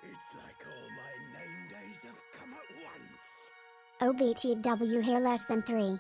It's like all my 9 days have come at once. OBTW hair less than 3.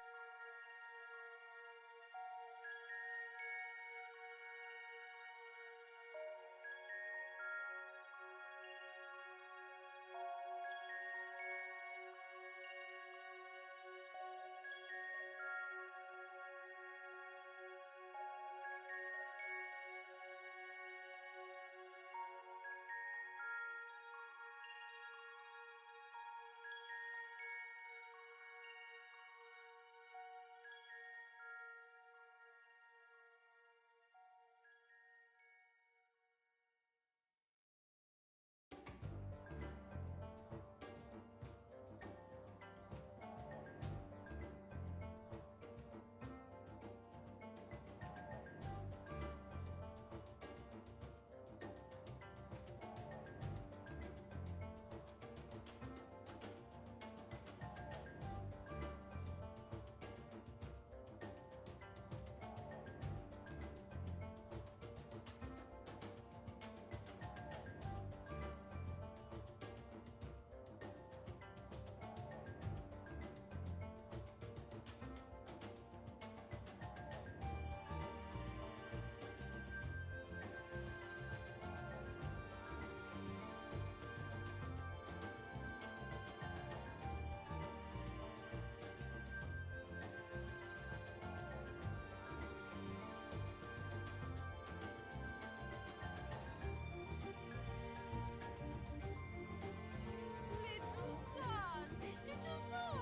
Little son.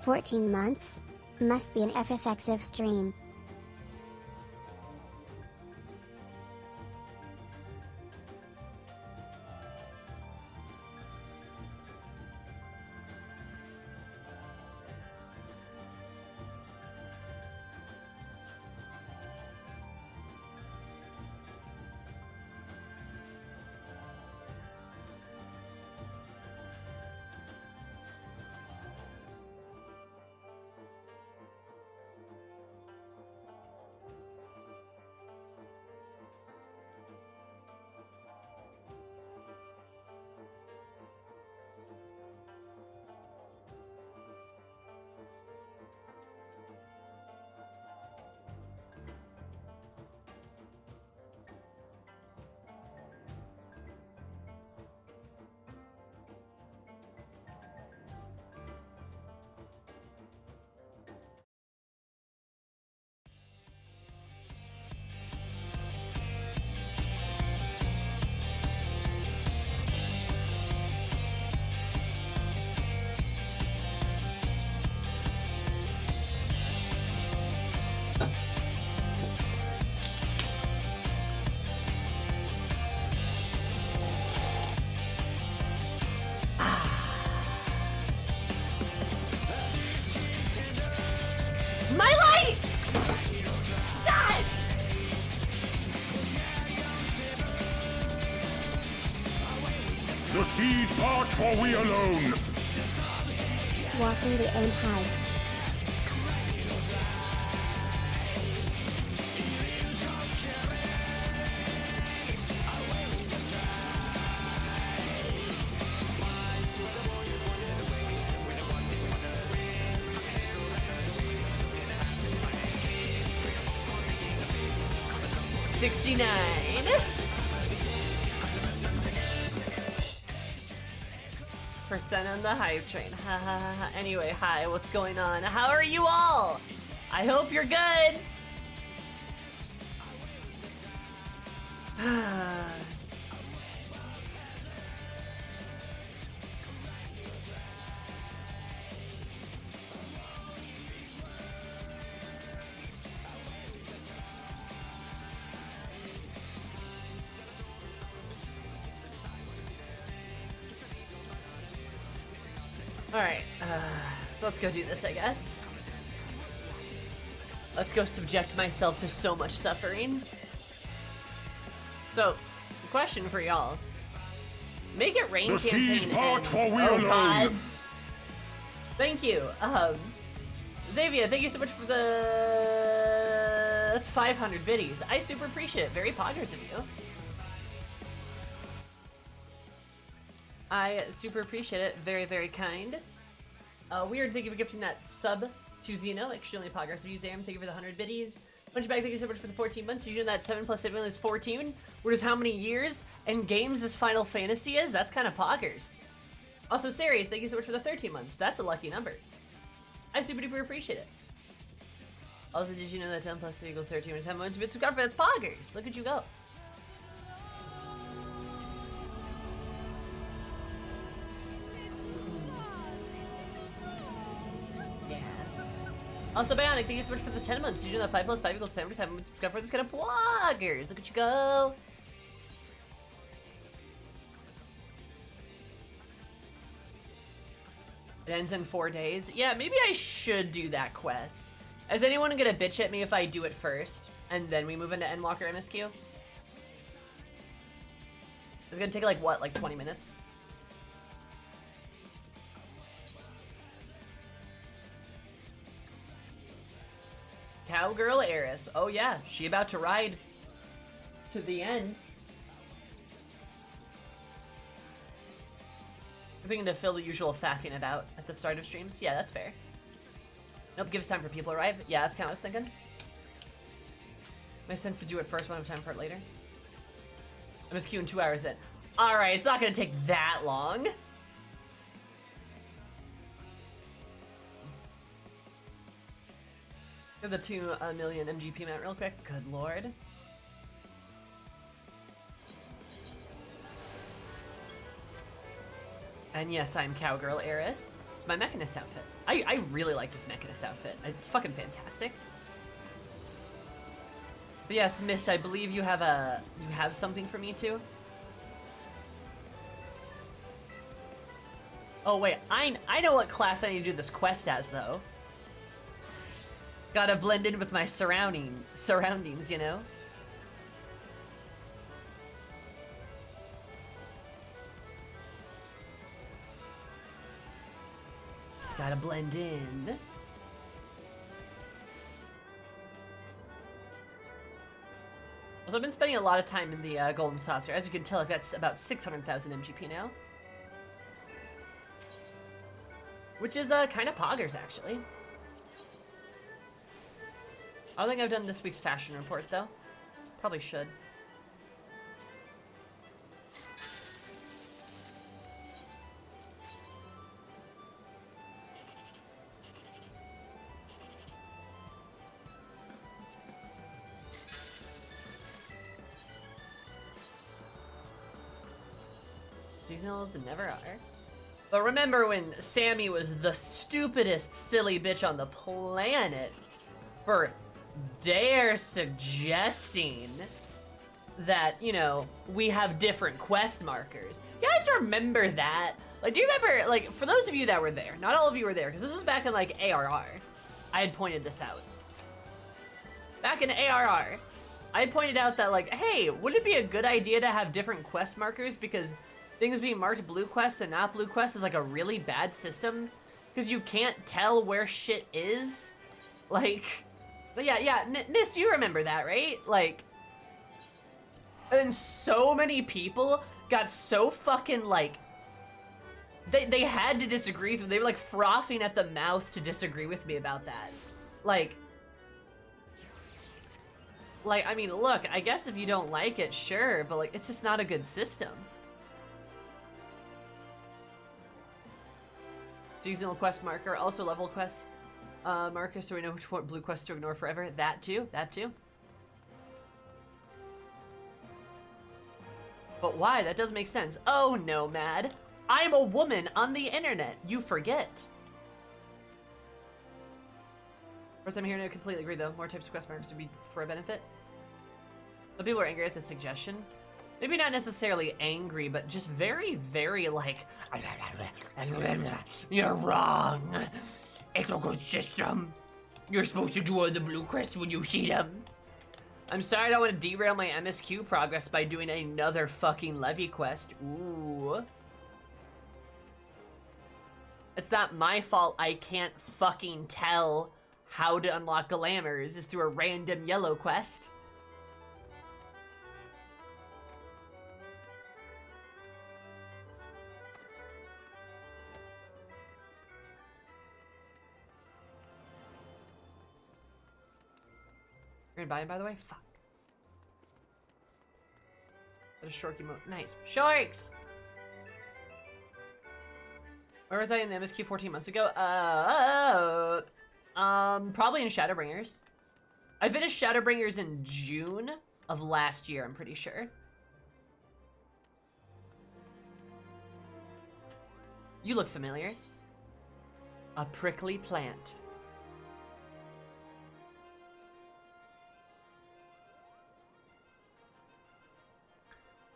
14 months? Must be an FFXIV stream. The seas part for we alone. Walking the end high. %, on the hype train. Ha ha ha. Anyway, hi, what's going on? How are you all? I hope you're good. Alright, so let's go do this, I guess. Let's go subject myself to so much suffering. So, question for y'all. Make It Rain campaign ends. Oh god. Thank you. Xavier, thank you so much for the... That's 500 biddies. I super appreciate it. Very poggers of you. I super appreciate it. Very, very kind. Weird, thank you for gifting that sub to Zeno. Extremely progressive you, Zam. Thank you for the 100 biddies. Bunch back, thank you so much for the 14 months. You're doing that 7 plus 7 is 14. What is how many years and games this Final Fantasy is? That's kind of poggers. Also, Sari, thank you so much for the 13 months. That's a lucky number. I super duper appreciate it. Also, did you know that 10 plus 3 equals 13 when 10 months? But subscribe for that's poggers. Look at you go. Also, Bionic, thank you so much for the 10 months. Did you know that 5 plus 5 equals 7 for 7 months? Subscribe for this kind of bloggers. Look at you go. It ends in 4 days. Yeah, maybe I should do that quest. Is anyone gonna bitch at me if I do it first and then we move into Endwalker MSQ? It's gonna take like what, like 20 minutes? Cowgirl heiress. Oh yeah, she about to ride to the end. I'm thinking to fill the usual faffing about at the start of streams. Yeah, that's fair. Nope, gives time for people to arrive. Yeah, that's kind of what I was thinking. Makes sense to do it first, one have time for it later. MSQ in 2 hours in. Alright, it's not gonna take that long. Get the 2 million MGP mount real quick. Good lord. And yes, I'm Cowgirl Heiress. It's my Mechanist outfit. I really like this Mechanist outfit. It's fucking fantastic. But yes, Miss, I believe you have something for me too. Oh wait, I know what class I need to do this quest as though. Gotta blend in with my surroundings, you know? Gotta blend in. Also, I've been spending a lot of time in the Golden Saucer. As you can tell, I've got about 600,000 MGP now. Which is kind of poggers, actually. I don't think I've done this week's fashion report, though. Probably should. Seasonals never are. But remember when Sammy was the stupidest silly bitch on the planet for dare suggesting that, you know, we have different quest markers. You guys remember that? Like, do you remember, like, for those of you that were there, not all of you were there, because this was back in, like, ARR. I had pointed this out. Back in ARR, I had pointed out that, like, hey, would it be a good idea to have different quest markers? Because things being marked blue quest and not blue quest is, like, a really bad system. Because you can't tell where shit is. Like, but yeah, Miss, you remember that, right? Like, and so many people got so fucking, like, they had to disagree with me. They were, like, frothing at the mouth to disagree with me about that. Like, I mean, look, I guess if you don't like it, sure, but, like, it's just not a good system. Seasonal quest marker, also level quest marker, so we know which one blue quest to ignore forever. That too. But why? That does make sense. Oh, Nomad. I'm a woman on the internet. You forget. First time here to completely agree, though. More types of quest markers would be for a benefit. Some people are angry at the suggestion. Maybe not necessarily angry, but just very, very like, you're wrong. It's a good system. You're supposed to do all the blue quests when you see them. I'm sorry I don't want to derail my MSQ progress by doing another fucking Levy quest. Ooh. It's not my fault I can't fucking tell how to unlock glamours is through a random yellow quest. You're buying, by the way? Fuck. What a short emote. Nice. Sharks! Where was I in the MSQ 14 months ago? Probably in Shadowbringers. I finished Shadowbringers in June of last year, I'm pretty sure. You look familiar. A prickly plant.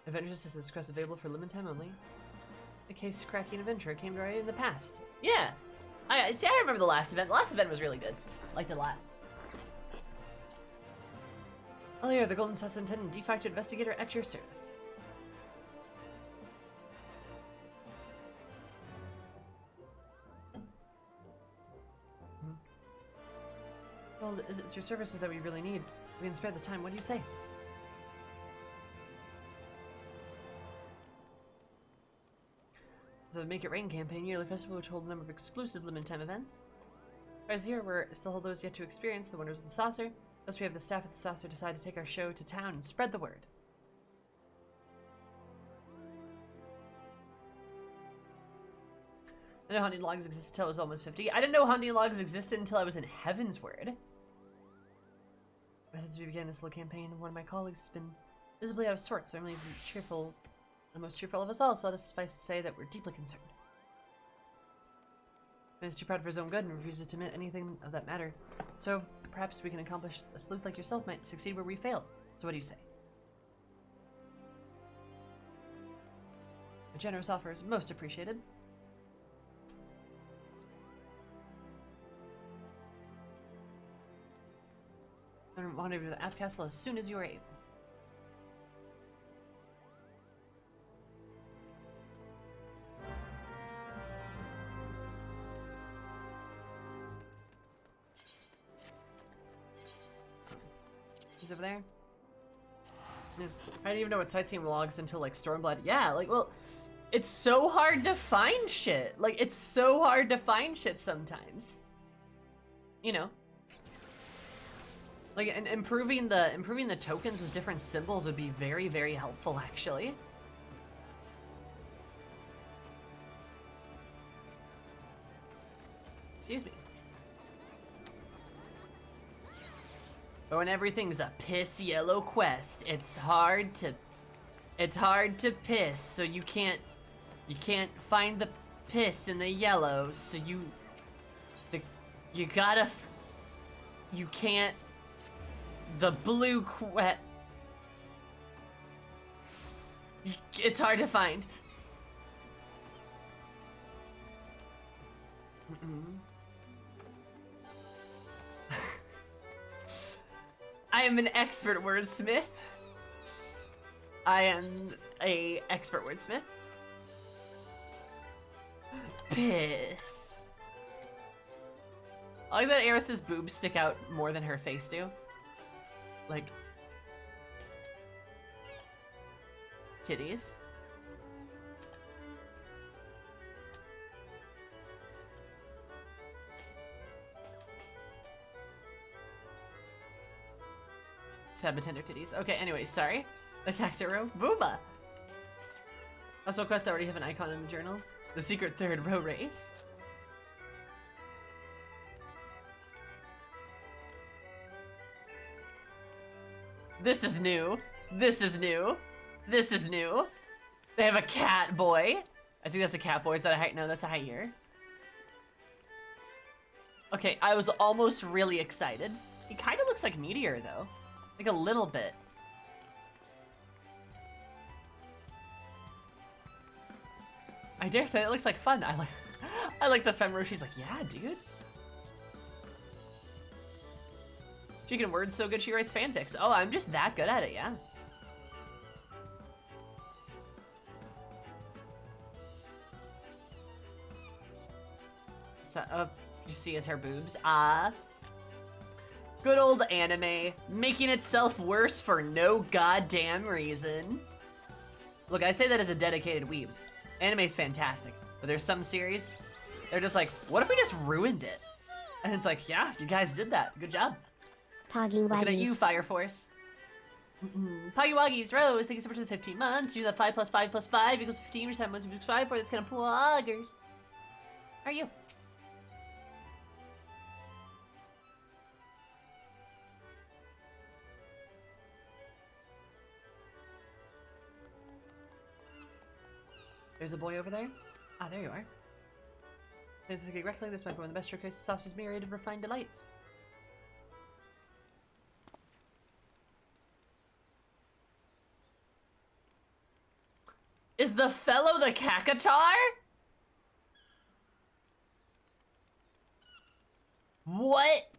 Adventure Assistance quest available for limited time only. A case cracking adventure came to right in the past. Yeah. I remember the last event. The last event was really good. Liked it a lot. Oh yeah, the Golden Sus Intendant de facto investigator at your service. Well, it's your services that we really need. We can spare the time. What do you say? The Make It Rain campaign, yearly festival which hold a number of exclusive limited time events. As the year, we're still hold those yet to experience the wonders of the saucer. Thus, we have the staff at the saucer decide to take our show to town and spread the word. I know hunting logs existed until I was almost 50. I didn't know hunting logs existed until I was in Heaven's Word. Ever since we began this little campaign, one of my colleagues has been visibly out of sorts, so Emily's cheerful. The most cheerful of us all, so let us suffice to say that we're deeply concerned. Man is too proud for his own good and refuses to admit anything of that matter. So, perhaps we can accomplish a sleuth like yourself might succeed where we failed. So what do you say? A generous offer is most appreciated. And wander to the Aft Castle as soon as you are able. Over there. Yeah. I didn't even know what sightseeing logs until like Stormblood. Yeah, like, well, it's so hard to find shit. Like, it's so hard to find shit sometimes. You know, like, and improving the tokens with different symbols would be very, very helpful, actually. Excuse me. But when everything's a piss yellow quest, it's hard to piss, so you can't find the piss in the yellow, so you can't the blue quest. It's hard to find. I am an expert wordsmith. I am a expert wordsmith. Piss. I like that Eris's boobs stick out more than her face do. Like, titties. Sabotender titties. Okay, anyway, sorry. The Cactaro. Booba! Also a quest that already have an icon in the journal. The secret third row race. This is new. This is new. This is new. They have a cat boy. I think that's a cat boy. Is that a height? No, that's a high ear. Okay, I was almost really excited. He kind of looks like Meteor, though. Like a little bit. I dare say it looks like fun. I like the Femro. She's like, yeah, dude. She can words so good she writes fanfics. Oh, I'm just that good at it, yeah. So, you see is her boobs. Good old anime, making itself worse for no goddamn reason. Look, I say that as a dedicated weeb. Anime's fantastic, but there's some series, they're just like, what if we just ruined it? And it's like, yeah, you guys did that. Good job. Poggy Looking at you, Waggies. Fire Force. Poggy Woggies, Rose, thank you so much for the 15 months. Do that 5 plus 5 plus 5 equals 15, which times 1 5 for that's gonna poggers. How are you? There's a boy over there. Ah, there you are. If I think correctly, this might be one of the best showcases sauces myriad of refined delights. Is the fellow the Kakatar? What?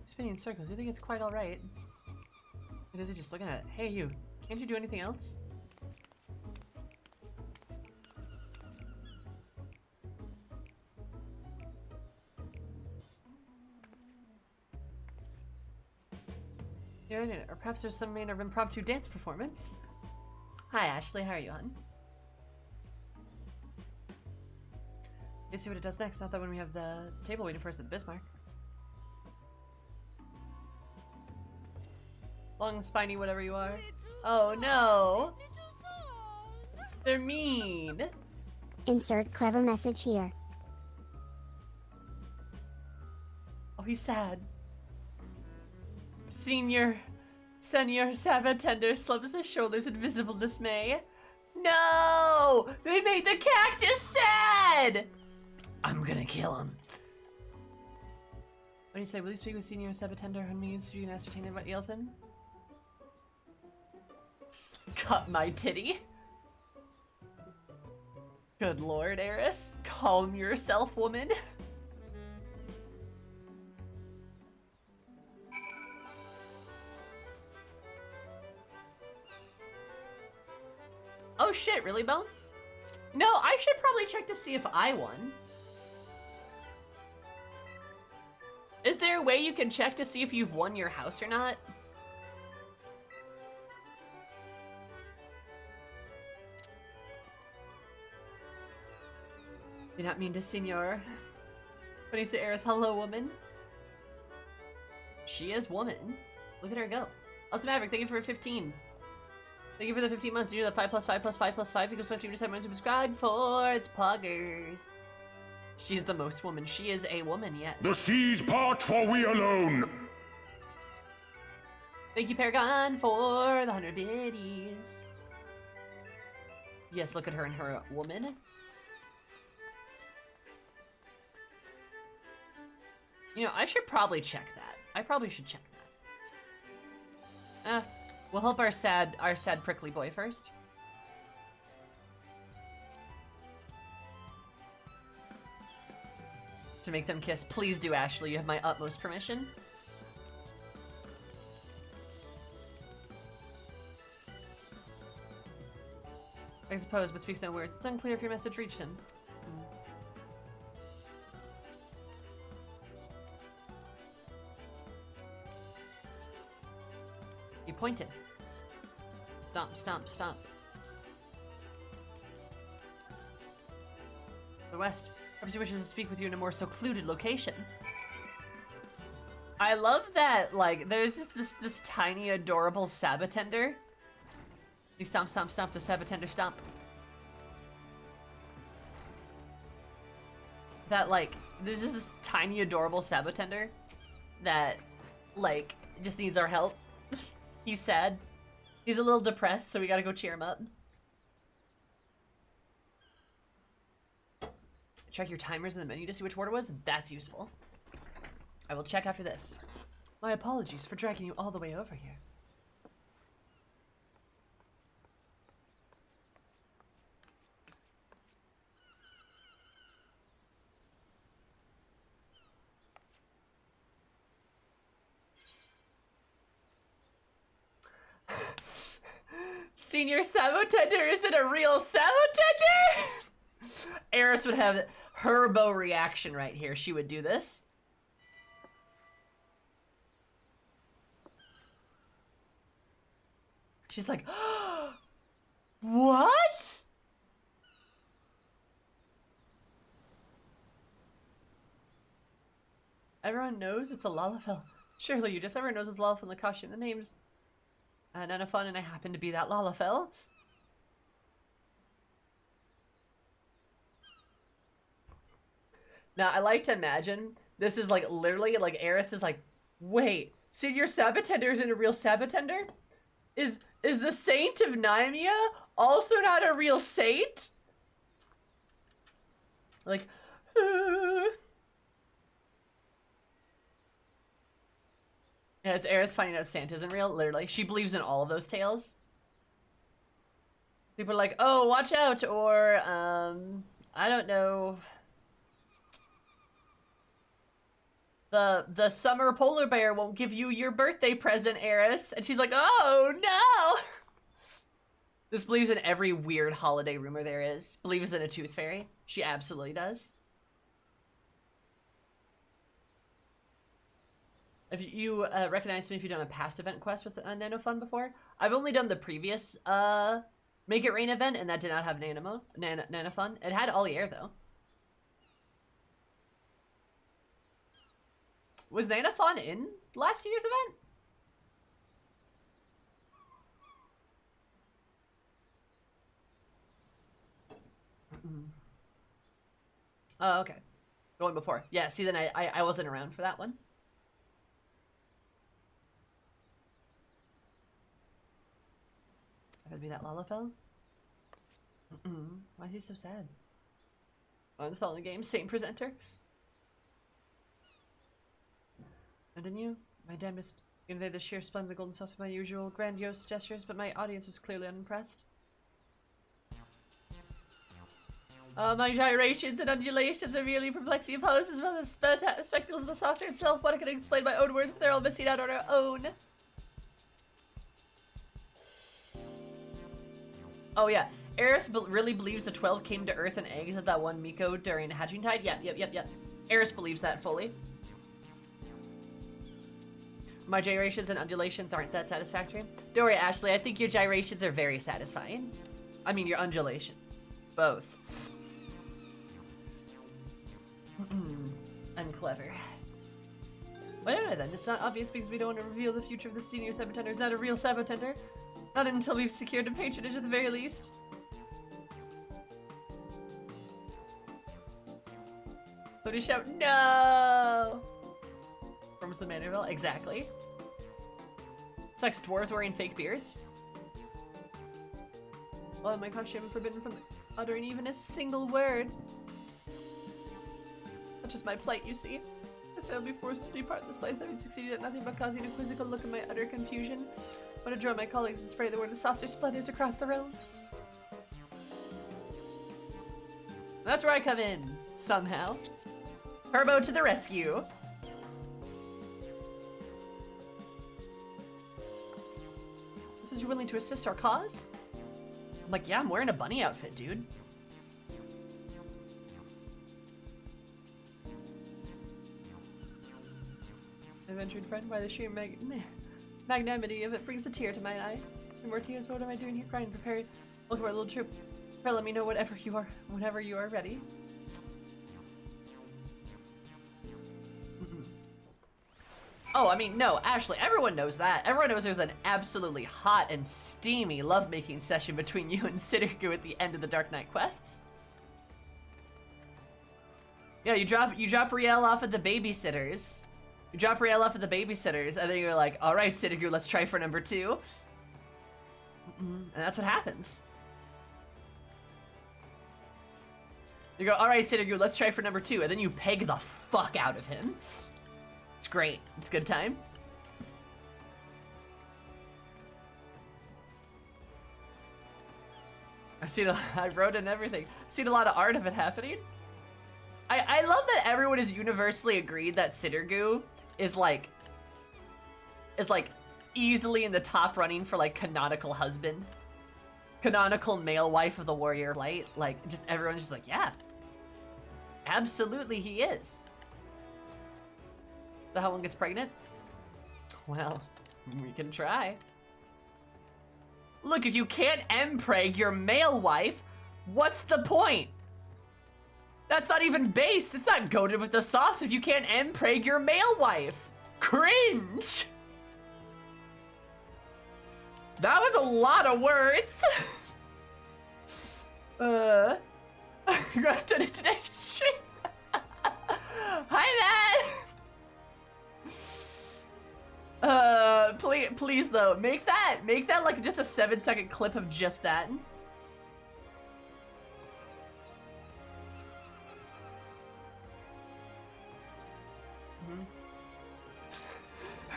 Spinning in circles. You think it's quite alright? Or is he just looking at it? Hey, you. Can't you do anything else? Or perhaps there's some manner of impromptu dance performance. Hi, Ashley. How are you, hon? Let's see what it does next. Not that when we have the table waiting for us at the Bismarck. Long, spiny, whatever you are. Oh, no. They're mean. Insert clever message here. Oh, he's sad. Senor Sabotender slumps his shoulders in visible dismay. No! They made the cactus sad! I'm gonna kill him. What do you say? Will you speak with Senor Sabotender who needs so you can ascertain what ails him? Cut my titty. Good lord, Eris. Calm yourself, woman. Oh shit, really, Bones? No, I should probably check to see if I won. Is there a way you can check to see if you've won your house or not? You're not mean to Senor. When you say Eris, hello, woman. She is woman. Look at her go. Also, Maverick, thank you for 15. Thank you for the 15 months. You do that 5 plus 5 plus 5 plus 5 equals 15 to 7 subscribe for its poggers. She's the most woman. She is a woman, yes. The seas part for we alone. Thank you, Paragon, for the 100 biddies. Yes, look at her and her woman. You know, I should probably check that. I probably should check that. We'll help our sad prickly boy first. To make them kiss. Please do, Ashley. You have my utmost permission. I suppose, but speaks no words. It's unclear if your message reached him. You pointed. Stomp, stomp, stomp. The West. Perhaps he wishes to speak with you in a more secluded location. I love that, like, there's just this tiny, adorable Sabotender. He stomp, stomp, stomp, the Sabotender stomp. That, like, there's just this tiny, adorable Sabotender that, like, just needs our help. He's sad. He's a little depressed, so we gotta go cheer him up. Check your timers in the menu to see which order was. That's useful. I will check after this. My apologies for dragging you all the way over here. Senor Sabotender isn't a real Sabotender? Eris would have herbo reaction right here. She would do this. She's like, oh, What? Everyone knows it's a Lalafell. Surely you just everyone knows it's Lalafell in the costume. The name's Nana Fun, and I happen to be that Lalafell. Now I like to imagine this is like literally like Eris is like, wait, Senor Sabotender isn't a real Sabotender? Is the Saint of Nymea also not a real saint? Like, yeah, it's Eris finding out Santa isn't real, literally. She believes in all of those tales. People are like, oh, watch out, or, I don't know. The summer polar bear won't give you your birthday present, Eris. And she's like, oh, no! This believes in every weird holiday rumor there is. Believes in a tooth fairy. She absolutely does. If you recognize me if you've done a past event quest with Nano Fun before, I've only done the previous Make It Rain event, and that did not have Nana Fun. It had Ollier, though. Was Nana Fun in last year's event? Oh, okay. The one before. Yeah, see, then I wasn't around for that one. I'd be that Lalafell. Why is he so sad? Uninstalling the game, same presenter. And then you, my damnest, convey the sheer splendor of the golden sauce of my usual grandiose gestures, but my audience was clearly unimpressed. My gyrations and undulations are merely perplexing pose, as well as spectacles of the saucer itself. What I can explain my own words, but they're all missing out on our own. Oh yeah, Eris really believes the 12 came to Earth in eggs at that one Miko during hatching tide. Yep. Eris believes that fully. My gyrations and undulations aren't that satisfactory. Don't worry, Ashley, I think your gyrations are very satisfying. I mean, your undulation. Both. I'm clever. Why don't I then? It's not obvious because we don't want to reveal the future of the Senior Sabotender. Is not a real Sabotender. Not until we've secured a patronage at the very least. So do you shout, no! From the Manorville? Exactly. Sucks dwarves wearing fake beards. Well, my costume forbidden from uttering even a single word. That's just my plight, you see. I shall be forced to depart this place, having succeeded at nothing but causing a quizzical look in my utter confusion. I want to draw my colleagues and spray the word of saucer splatters across the realm. That's where I come in, somehow. Turbo to the rescue. Says you're willing to assist our cause? I'm like, yeah, I'm wearing a bunny outfit, dude. Adventured friend, by the sheer magnanimity of it brings a tear to my eye. No more tears, what am I doing here crying? Prepared. Welcome our little troop. Let me know whenever you are ready. Oh, I mean, no, Ashley, everyone knows that. Everyone knows there's an absolutely hot and steamy lovemaking session between you and Siddiqu at the end of the Dark Knight quests. Yeah, you drop Riel off at the babysitters. You drop Riel off at the babysitters, and then you're like, all right, Siddiqu, let's try for number 2. And that's what happens. You go, all right, Siddiqu, let's try for number 2, and then you peg the fuck out of him. It's great. It's a good time. I wrote in everything. I've seen a lot of art of it happening. I love that everyone is universally agreed that Siddiqu is like easily in the top running for like canonical husband. Canonical male wife of the warrior light. Like, just everyone's just like, yeah. Absolutely he is. The how one gets pregnant? Well, we can try. Look, if you can't empreg your male wife, what's the point? That's not even based. It's not goated with the sauce if you can't empreg your male wife. Cringe. That was a lot of words. Got to today's stream. Hi, Matt. Please though, make that like just a 7-second clip of just that.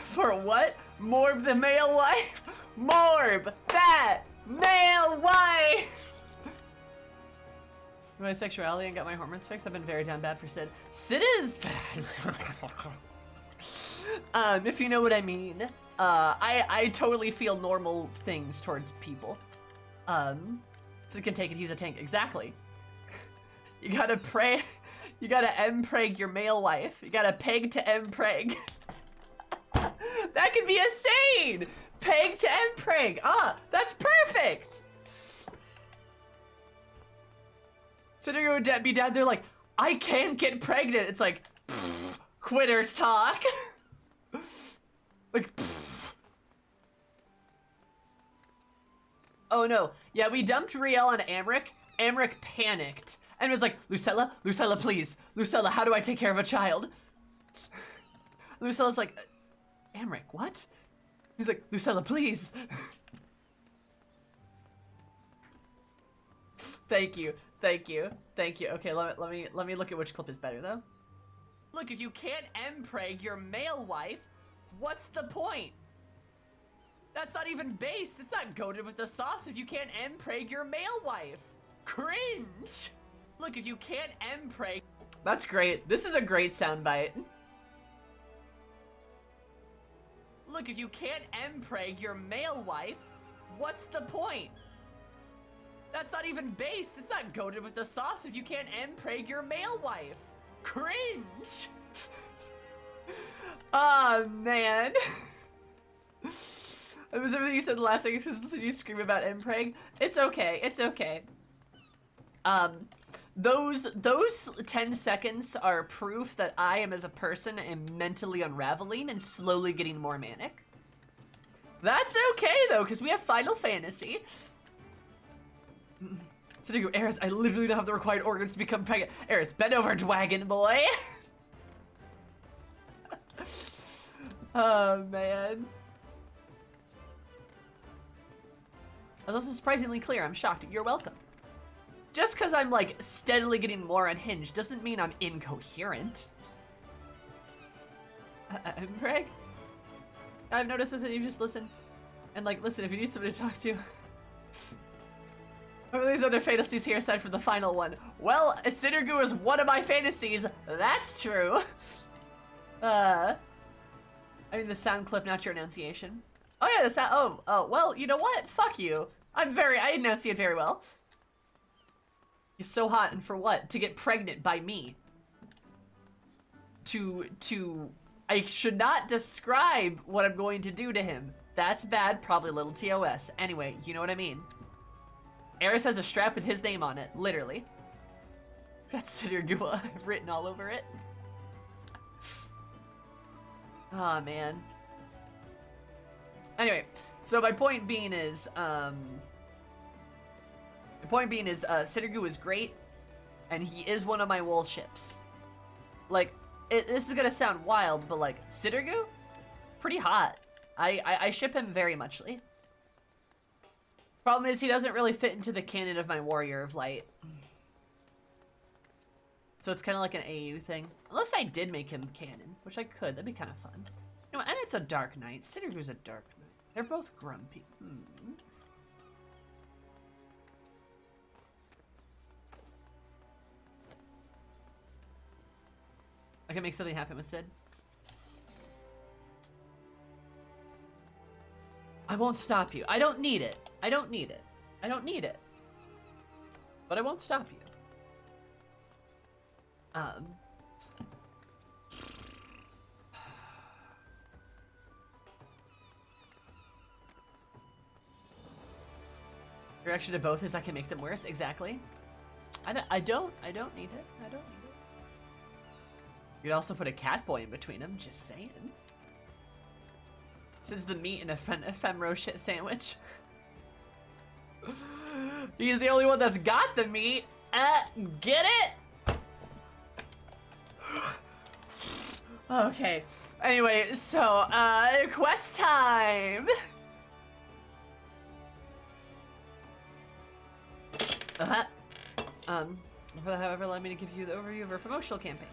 For what? Morb the male wife? Morb that male wife! My sexuality and got my hormones fixed. I've been very down bad for Sid. Sid is... if you know what I mean. I totally feel normal things towards people. Sid can take it, he's a tank. Exactly. You gotta pray... You gotta empreg your male wife. You gotta peg to empreg. That could be a saying! Peg to empreg. Ah, that's perfect! So they're gonna be down there like, I can't get pregnant. It's like, pfft, quitters talk. Like, pfft. Oh no. Yeah, we dumped Riel on Amric. Amric panicked and was like, Lucella, please. Lucella, how do I take care of a child? Lucella's like, Amric, what? He's like, Lucella, please. Thank you. Okay, let me look at which clip is better though. Look, if you can't empreg your male wife, what's the point? That's not even based. It's not goated with the sauce if you can't empreg your male wife. Cringe. Look, if you can't empreg. That's great. This is a great soundbite. Look, if you can't empreg your male wife, what's the point? That's not even based. It's not goated with the sauce if you can't empreg your male wife. Cringe. Oh, man. It was everything you said the last thing. You scream about empreg. It's okay. It's okay. Those 10 seconds are proof that I am as a person am mentally unraveling and slowly getting more manic. That's okay though, because we have Final Fantasy. So there you go, Eris, I literally don't have the required organs to become pregnant. Eris, bend over, Dwagon boy. Oh man. That was also surprisingly clear. I'm shocked. You're welcome. Just because I'm like steadily getting more unhinged doesn't mean I'm incoherent. Craig? I've noticed this and you just listen. And like, listen, if you need somebody to talk to. What are these other fantasies here aside from the final one? Well, Sinergu is one of my fantasies. That's true. I mean the sound clip, not your enunciation. Oh yeah, the sound, oh, well, you know what? Fuck you. I enunciate very well. He's so hot, and for what? To get pregnant by me. I should not describe what I'm going to do to him. That's bad, probably a little TOS. Anyway, you know what I mean. Eris has a strap with his name on it, literally. That's Sinergua written all over it. Oh man. Anyway, so my point being is, Sinergu is great, and he is one of my wool ships. Like, this is gonna sound wild, but like, Sinergu? Pretty hot. I ship him very muchly. Problem is, he doesn't really fit into the canon of my Warrior of Light. So it's kind of like an AU thing. Unless I did make him canon, which I could. That'd be kind of fun. You know, Emmett's a Dark Knight. Sinergu's a Dark Knight. They're both grumpy. I can make something happen with Sid. I won't stop you. I don't need it. I don't need it. I don't need it. But I won't stop you. Reaction to both is I can make them worse. Exactly. I don't need it. I don't need it. You could also put a cat boy in between them. Just saying. Since the meat in a ephemero shit sandwich. He's the only one that's got the meat. Get it? Okay. Anyway, so, quest time! However, allow me to give you the overview of our promotional campaign.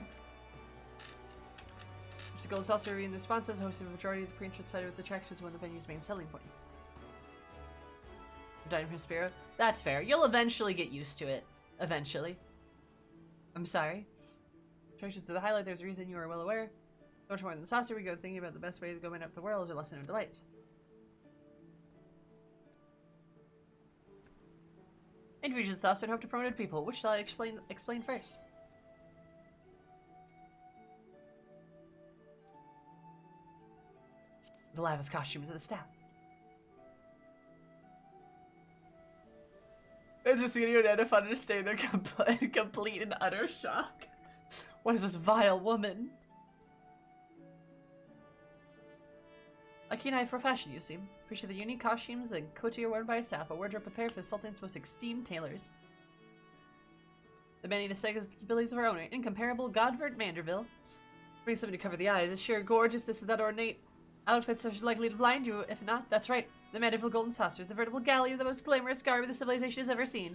The goal is also reviewing the responses, hosting the majority of the pre-entrance side with attractions, one of the venue's main selling points. Dining from Spiro? That's fair. You'll eventually get used to it. Eventually. I'm sorry. Attractions to the highlight, there's a reason you are well aware. So much more than the saucer, we go thinking about the best way to go up the world or lesson of delights. Introduce the saucer and hope to promote people. Which shall I explain first? The lavish costumes of the staff. It's just getting identified to stay there complete and utter shock. What is this vile woman? A keen eye for fashion, you see. Appreciate the unique costumes and couture worn by staff, a wardrobe prepared for the Sultan's most esteemed tailors. The man need to stake the abilities of our owner, incomparable Godbert Manderville. Bring something to cover the eyes. Is sheer gorgeousness of that ornate outfits are likely to blind you. If not, that's right. The Manderville Golden Saucer is the veritable galley of the most glamorous garb the civilization has ever seen.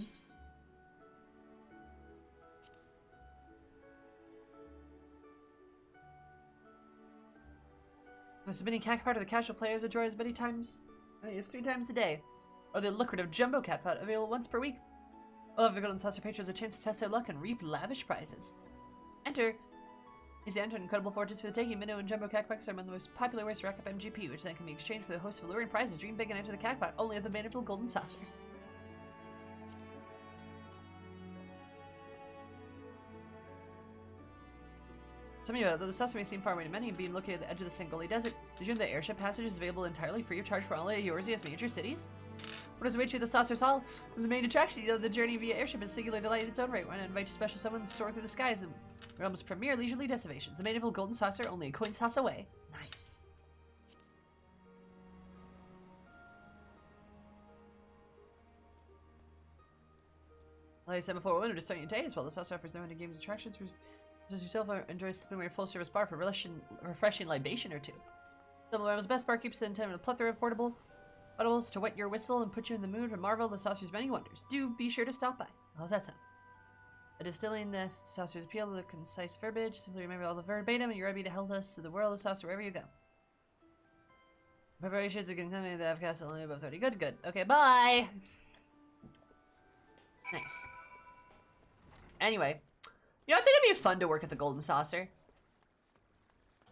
The submitting cat part of the casual players enjoy as many times. I think it's 3 times a day. Or the lucrative jumbo cat pot available once per week. All of the Golden Saucer patrons a chance to test their luck and reap lavish prizes. Enter incredible fortunes for the taking. Minnow and jumbo cat packs are among the most popular ways to rack up MGP, which then can be exchanged for the host of alluring prizes. Dream big and enter the cat pot only at the Manderville Golden Saucer. Tell me about it. Though the saucer may seem far away to many, being located at the edge of the Sangoli Desert, did you know that airship passage is available entirely free of charge for all Eorzea's major cities? What does await you at the Saucer's Hall? The main attraction, you know, the journey via airship is a singular delight in its own right. Why not invite a special someone to soar through the skies and realm's premier leisurely destinations? The Manderville Golden Saucer, only a coin's toss away. Nice. Like I said before, women are starting your day as well. The Saucer offers no end games attractions. As yourself enjoy sipping your full service bar for refreshing libation or two. Some of the world's best barkeeps that intend a plethora of portable bottles to wet your whistle and put you in the mood to marvel at the saucer's many wonders. Do be sure to stop by. How's that sound? A distilling the saucer's appeal to the concise verbiage. Simply remember all the verbatim and you're ready to help us to the world of the saucer wherever you go. Preparations are going to come in the FFXIV only above 30. Good, good. Okay, bye! Nice. Anyway. You know, I think it'd be fun to work at the Golden Saucer.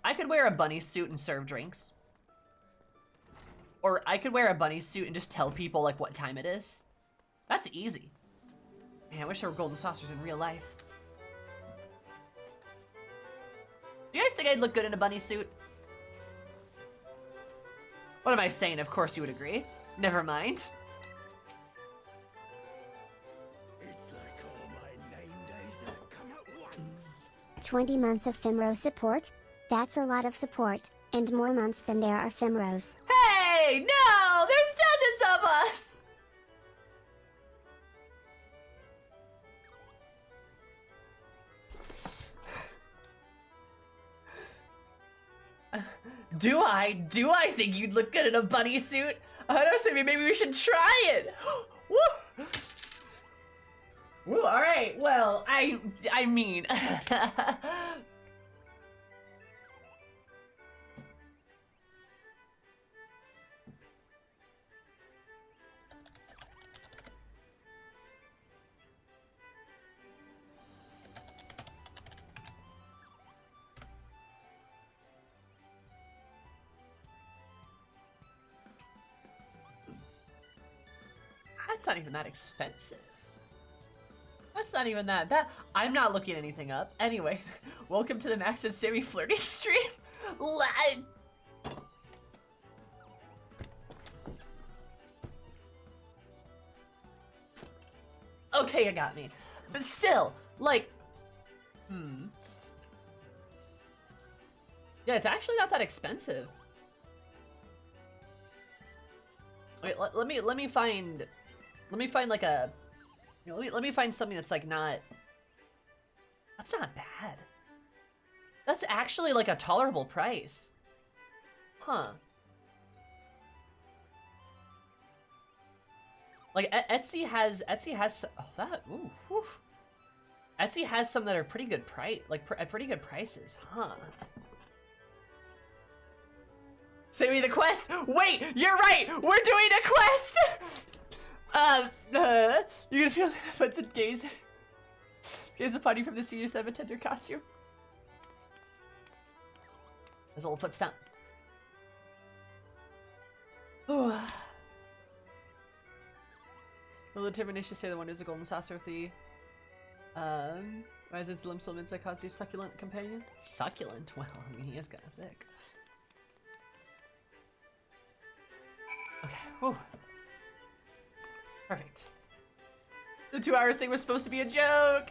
I could wear a bunny suit and serve drinks. Or I could wear a bunny suit and just tell people, like, what time it is. That's easy. Man, I wish there were Golden Saucers in real life. Do you guys think I'd look good in a bunny suit? What am I saying? Of course you would agree. Never mind. 20 months of FMRO support? That's a lot of support, and more months than there are FMROs. Hey! No! There's dozens of us! Do I think you'd look good in a bunny suit? I don't know, maybe we should try it! Woo! Woo, alright, well, I mean... That's not even that expensive. That's not even that. I'm not looking anything up. Anyway, welcome to the Max and Sammy flirting stream. okay, it got me. But still, like, yeah, it's actually not that expensive. Wait, let me find like a, you know, let me find something that's like not. That's not bad. That's actually like a tolerable price. Huh. Like Etsy has oh that ooh, whew. Etsy has some that are pretty good price, like at pretty good prices, huh? Send me the quest. Wait, you're right. We're doing a quest. You're gonna feel it if it's gaze upon you from the senior Sabotender costume. There's a little foot stomp. Will the determination say the one is a golden saucer with the why is its limb still inside cause your succulent companion? Succulent? Well, I mean, he is kind of thick. Okay, whew. Perfect. The 2 hours thing was supposed to be a joke!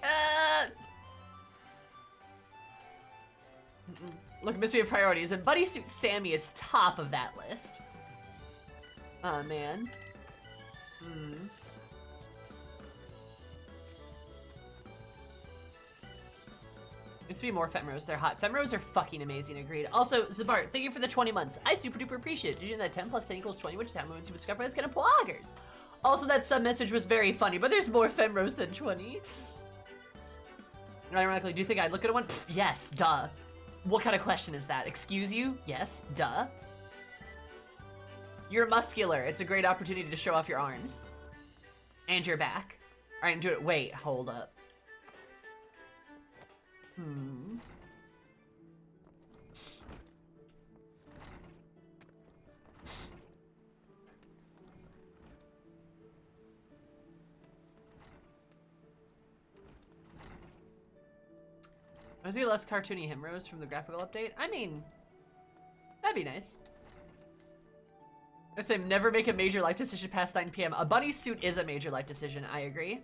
Look, mystery of priorities, and Buddysuit Sammy is top of that list. Aw, man. Needs to be more Femros. They're hot. Femros are fucking amazing. Agreed. Also, Zabart, thank you for the 20 months. I super duper appreciate it. Did you know that 10 plus 10 equals 20, which time when super discover is gonna bloggers? Also, that sub message was very funny, but there's more Femros than 20. Ironically, do you think I'd look at one? Pfft, yes, duh. What kind of question is that? Excuse you? Yes, duh. You're muscular. It's a great opportunity to show off your arms. And your back. All right, do it. Wait, hold up. Was he less cartoony Himrose from the graphical update? I mean, that'd be nice. I say never make a major life decision past 9 p.m. A bunny suit is a major life decision, I agree.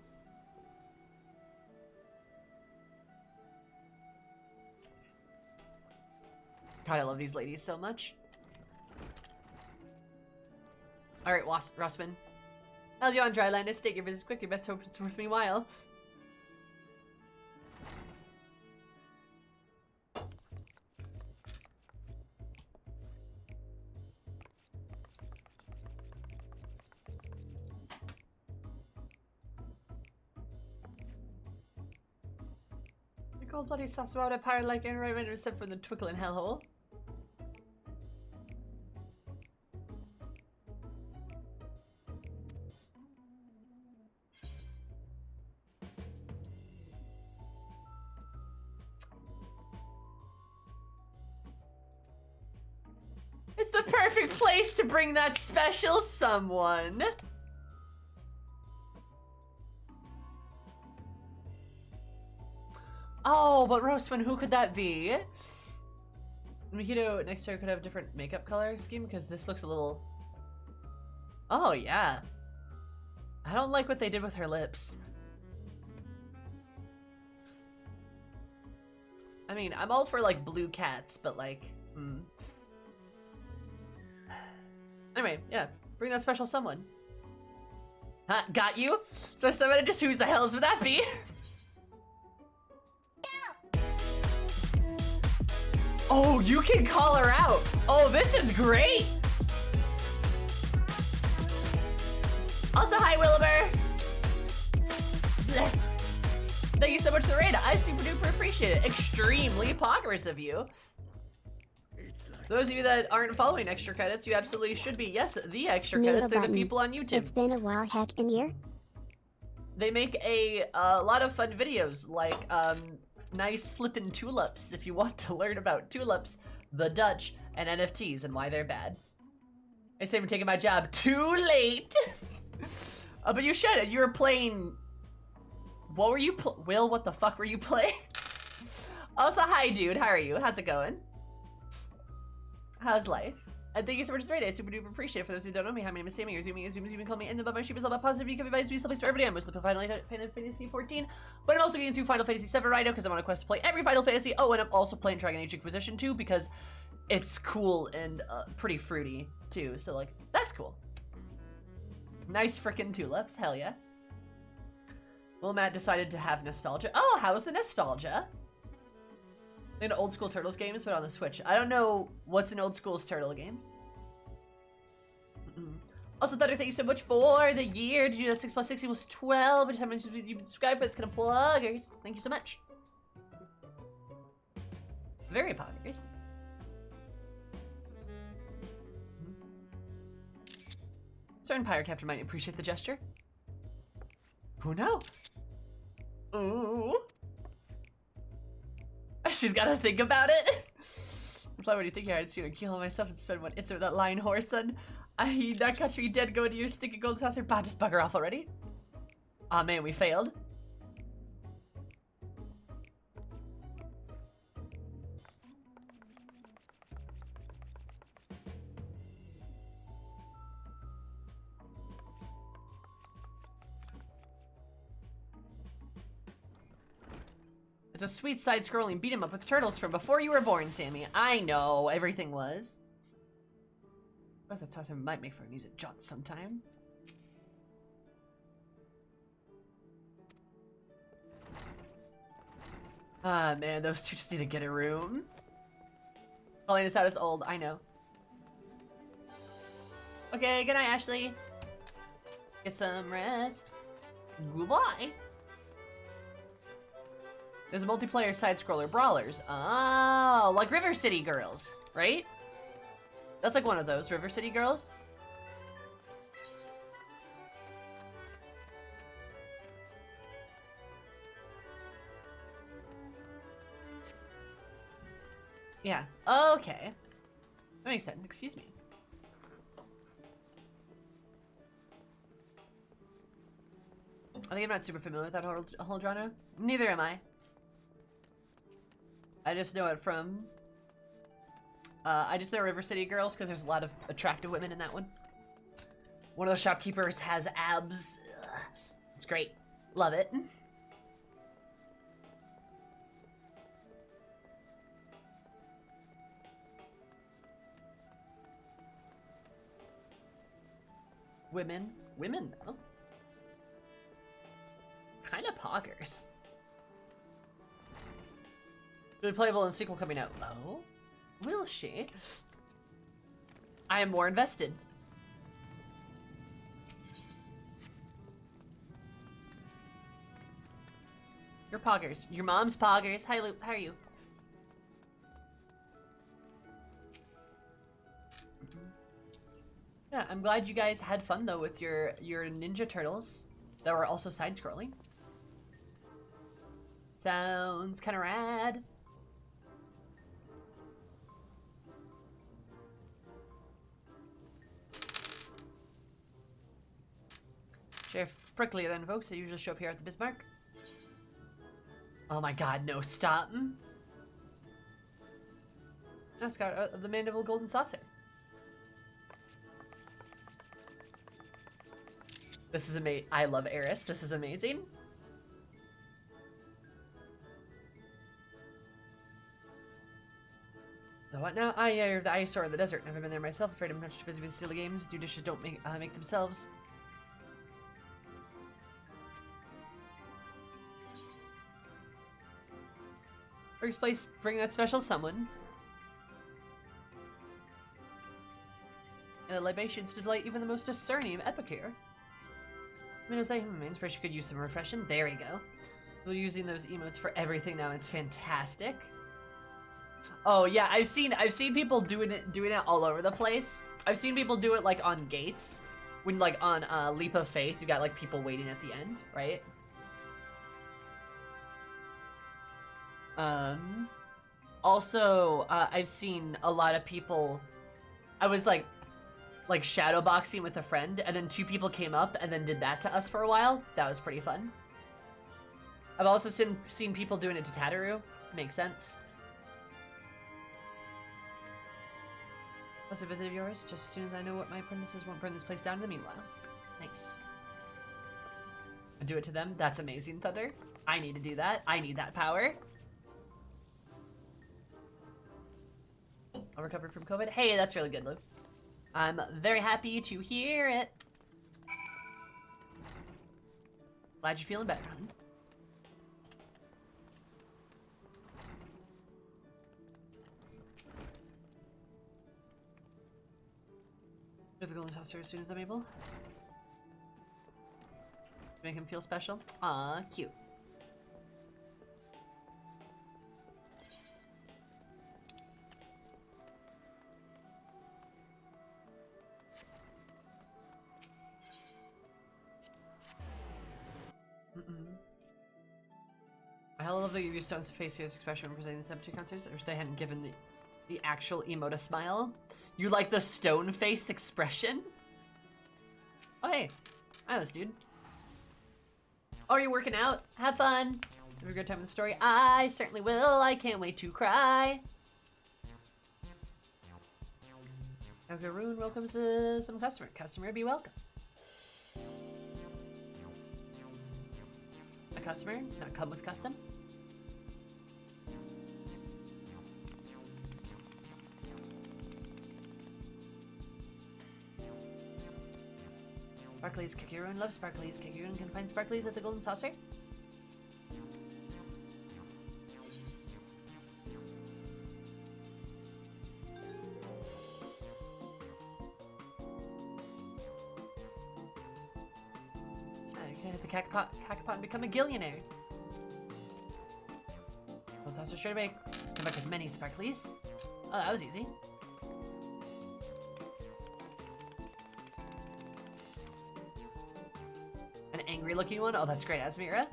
God, I love these ladies so much. Alright, Rossman. How's you on Dryland? State your business quick, your best hope it's worth me while. The cold bloody sauce about a pirate like and right except from the twinkle in hellhole. It's the perfect place to bring that special someone. Oh, but Roastman, who could that be? Mikito next to her could have a different makeup color scheme because this looks a little... Oh, yeah. I don't like what they did with her lips. I mean, I'm all for, like, blue cats, but, like, Anyway, yeah, bring that special someone. Huh, got you? So somebody just who the hells would that be? Oh, you can call her out. Oh, this is great. Also, hi, Wilbur. Thank you so much for the raid. I super duper appreciate it. Extremely poggers of you. Those of you that aren't following Extra Credits, you absolutely should be. Yes, the Extra Credits, they're the people on YouTube. It's been a while, heck in year. They make a lot of fun videos, like nice flippin' tulips if you want to learn about tulips, the Dutch, and NFTs and why they're bad. I say I'm taking my job too late. But you should. You were playing... What were you Will, what the fuck were you playing? Also, hi dude, how are you? How's it going? How's life? And thank you so much for the raid. I super duper appreciate it. For those who don't know me, hi, my name is Sammy. You're zooming, call me in the above my sheep is all about positive. You can advise me someplace for everybody. I'm mostly Final Fantasy 14, but I'm also getting through Final Fantasy 7 right now because I'm on a quest to play every Final Fantasy. Oh, and I'm also playing Dragon Age Inquisition 2 because it's cool and pretty fruity too. So like, that's cool. Nice frickin' tulips, hell yeah. Well, Matt decided to have nostalgia. Oh, how's the nostalgia? In old school Turtles games, but on the Switch. I don't know what's an old school's turtle game. Also, Thunder, thank you so much for the year. Did you do that 6 plus 6 equals 12? I just haven't you've been subscribed, but it's gonna pluggers. Thank you so much. Very poggers. Certain pirate captain might appreciate the gesture. Who knows? Ooh. She's gotta think about it. Reply, what do you think? I'd sooner kill myself and spend one instant with that lying horse, son. I not catch me dead going to your stinking golden saucer. Bah, just bugger off already. Aw, man, we failed. It's a sweet side-scrolling beat 'em up with turtles from before you were born, Sammy. I know, everything was. I suppose that sauce might make for an easy jaunt sometime. Ah, man, those two just need to get a room. Calling us out as old, I know. Okay, good night, Ashley. Get some rest. Goodbye. There's a multiplayer side-scroller brawlers. Oh, like River City Girls, right? That's like one of those, River City Girls. Yeah, okay. That makes sense, excuse me. I think I'm not super familiar with that whole genre. Neither am I. I just know it from... I just know River City Girls because there's a lot of attractive women in that one. One of the shopkeepers has abs. Ugh. It's great. Love it. Women. Women, though. Kind of poggers. Really playable in the sequel coming out. Oh? Will she? I am more invested. Your poggers. Your mom's poggers. Hi, Luke. How are you? Yeah, I'm glad you guys had fun though with your Ninja Turtles that were also side-scrolling. Sounds kind of rad. Sheriff Pricklier than folks that usually show up here at the Bismarck. Oh my god, no, stop. Mascot of the Mandible Golden Saucer. This is amazing. I love Eris. This is amazing. The what now? Ah, yeah, you're the eyesore of the desert. Never been there myself. Afraid I'm much too busy with silly games. Do dishes don't make themselves. First place, bring that special someone. And the libations to delight even the most discerning of epicure. I was like, inspiration could use some refreshing. There we go. We're using those emotes for everything now. It's fantastic. Oh yeah, I've seen people doing it all over the place. I've seen people do it like on gates, when like on Leap of Faith, you got like people waiting at the end, right? Also, I've seen a lot of people. I was like shadowboxing with a friend, and then 2 people came up and then did that to us for a while. That was pretty fun. I've also seen people doing it to Tataru. Makes sense. Plus a visit of yours, just as soon as I know what my premises won't burn this place down in the meanwhile. Nice. I do it to them? That's amazing, Thunder. I need to do that. I need that power. I recovered from COVID. Hey, that's really good, Lou. I'm very happy to hear it. Glad you're feeling better, honey. Do the golden saucer as soon as I'm able. Make him feel special. Aw, cute. I love that you used Stone's face here's expression when presenting the cemetery concerts. I wish they hadn't given the actual emote a smile. You like the stone face expression? Oh hey, hi this dude. Oh, are you working out? Have fun. Have a good time in the story. I certainly will. I can't wait to cry. Okay, Rune welcomes some customer. Customer, be welcome. A customer, not come with custom. Sparklies, Kikirun loves Sparklies. Kikirun can find Sparklies at the Golden Saucer. Okay, hit the Cacapot and become a gillionaire. Golden Saucer straight away. Come back with many Sparklies. Oh, that was easy. An angry looking one? Oh, that's great, Asmira.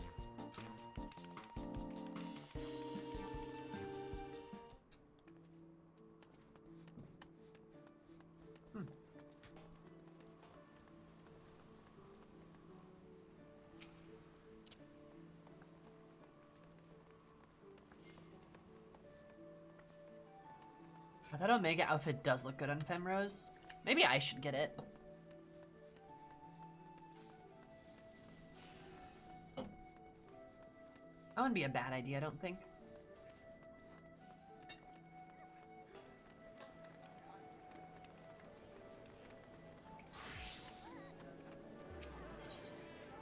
That Omega outfit does look good on Femrose. Maybe I should get it. That wouldn't be a bad idea, I don't think.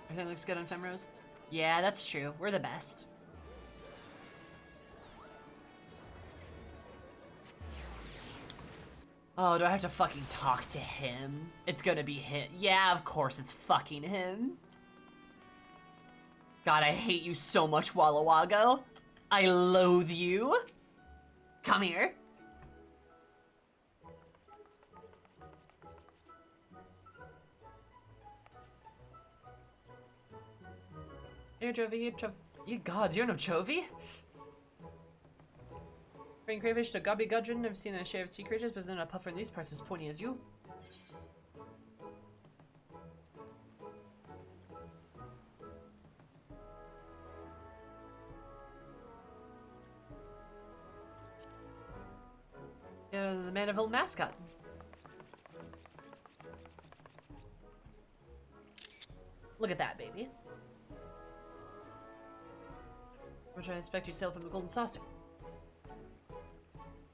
Everything looks good on Femrose? Yeah, that's true. We're the best. Oh, do I have to fucking talk to him? It's gonna be him. Yeah, of course it's fucking him. God, I hate you so much, Walla Wago. I loathe you. Come here. Here, Jovi, you gods, you don't know Jovi? Bring Crayfish to Gobby Gudgeon. I've seen a share of sea creatures, but there's not a puffer in these parts as pointy as you. Yeah, the Maniville mascot. Look at that, baby. So much I expect you sail from the Golden Saucer.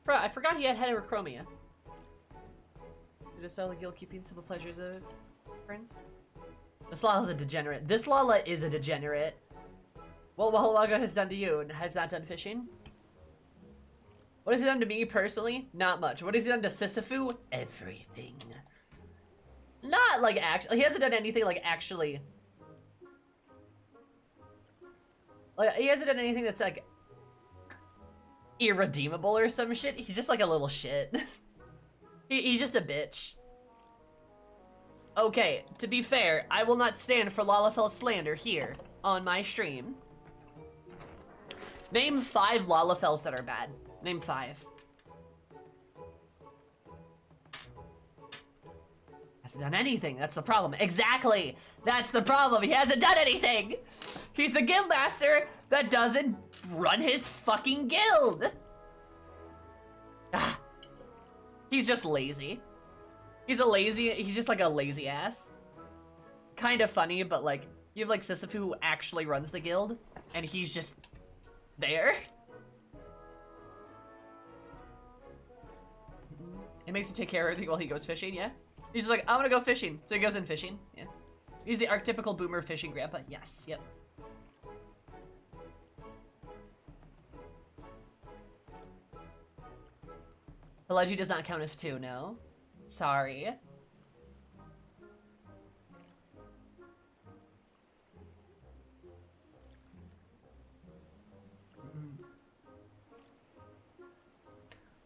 Bruh, I forgot he had heterochromia. Did I sell the guild keeping simple pleasures of friends? This Lala's a degenerate. This Lala is a degenerate. What Wahawaga has done to you and has not done fishing? What has he done to me personally? Not much. What has he done to Sisyphus? Everything. Not like actually. He hasn't done anything like actually. Like, he hasn't done anything that's like irredeemable or some shit. He's just like a little shit. He's just a bitch. Okay, to be fair, I will not stand for Lalafell slander here on my stream. Name 5 Lalafells that are bad. Name 5. Hasn't done anything. That's the problem. Exactly. That's the problem. He hasn't done anything. He's the guildmaster that doesn't run his fucking guild. He's just lazy. He's just like a lazy ass. Kind of funny, but like, you have like Sisyphus who actually runs the guild, and he's just there. It makes him take care of everything while he goes fishing, yeah? He's just like, I wanna go fishing, so he goes in fishing, yeah. He's the archetypical boomer fishing grandpa, yes, yep. Pelagie does not count as 2, no. Sorry.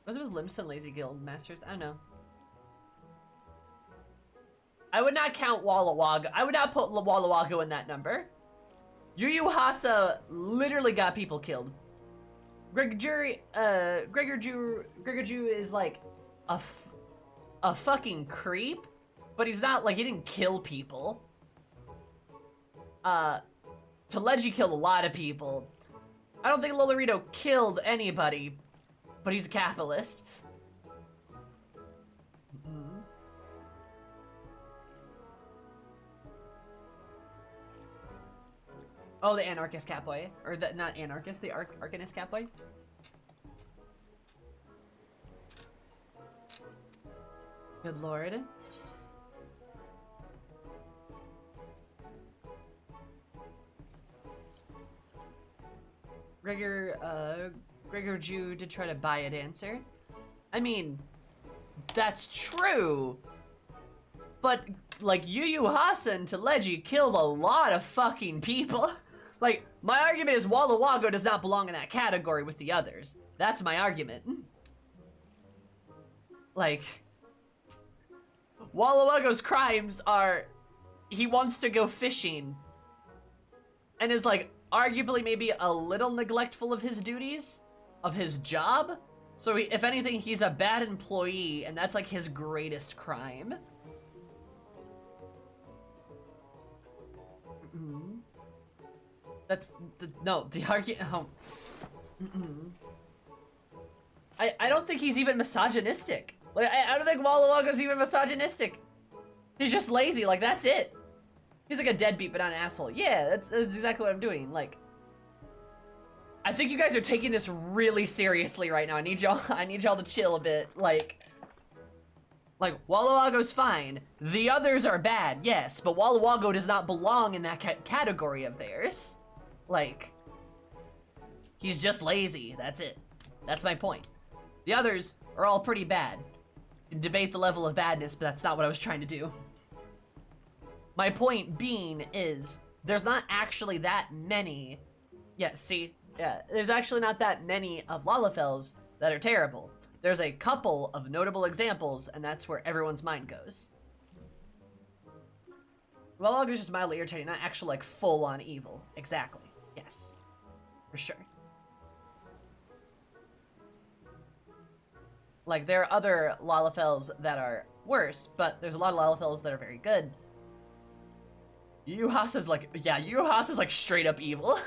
What's it with Limson Lazy Guild Masters? I don't know. I would not count Walla Wagga. I would not put Walla Wagga in that number. Yu Yu Hasa literally got people killed. Gregor Jew is like a fucking creep, but he's not like, he didn't kill people. Taleji killed a lot of people. I don't think Lolorito killed anybody, but he's a capitalist. Oh, the anarchist catboy. Or the, not anarchist, the arcanist catboy. Good lord. Gregor Jew did try to buy a dancer. I mean, that's true. But, like, Yu Yu Hasa and Taleji killed a lot of fucking people. Like, my argument is Walla Wagga does not belong in that category with the others. That's my argument. Like, Walla Wagga's crimes are, he wants to go fishing and is like arguably maybe a little neglectful of his duties, of his job. So if anything, he's a bad employee, and that's like his greatest crime. That's the argument. Oh. I don't think he's even misogynistic. Like I don't think Walla Wagga's even misogynistic. He's just lazy. Like that's it. He's like a deadbeat, but not an asshole. Yeah, that's exactly what I'm doing. Like, I think you guys are taking this really seriously right now. I need y'all to chill a bit. Like Walla Wagga's fine. The others are bad, yes, but Walla Wagga does not belong in that category of theirs. Like, he's just lazy. That's it. That's my point. The others are all pretty bad. You can debate the level of badness, but that's not what I was trying to do. My point being is, there's not actually that many. Yeah, see? Yeah, there's actually not that many of Lalafells that are terrible. There's a couple of notable examples, and that's where everyone's mind goes. Walla Wagga's just mildly irritating, not actually like full-on evil. Exactly. Yes. For sure. Like, there are other Lalafells that are worse, but there's a lot of Lalafells that are very good. Yu Yu Hasa's like, yeah, Yu Yu Hasa's like straight up evil.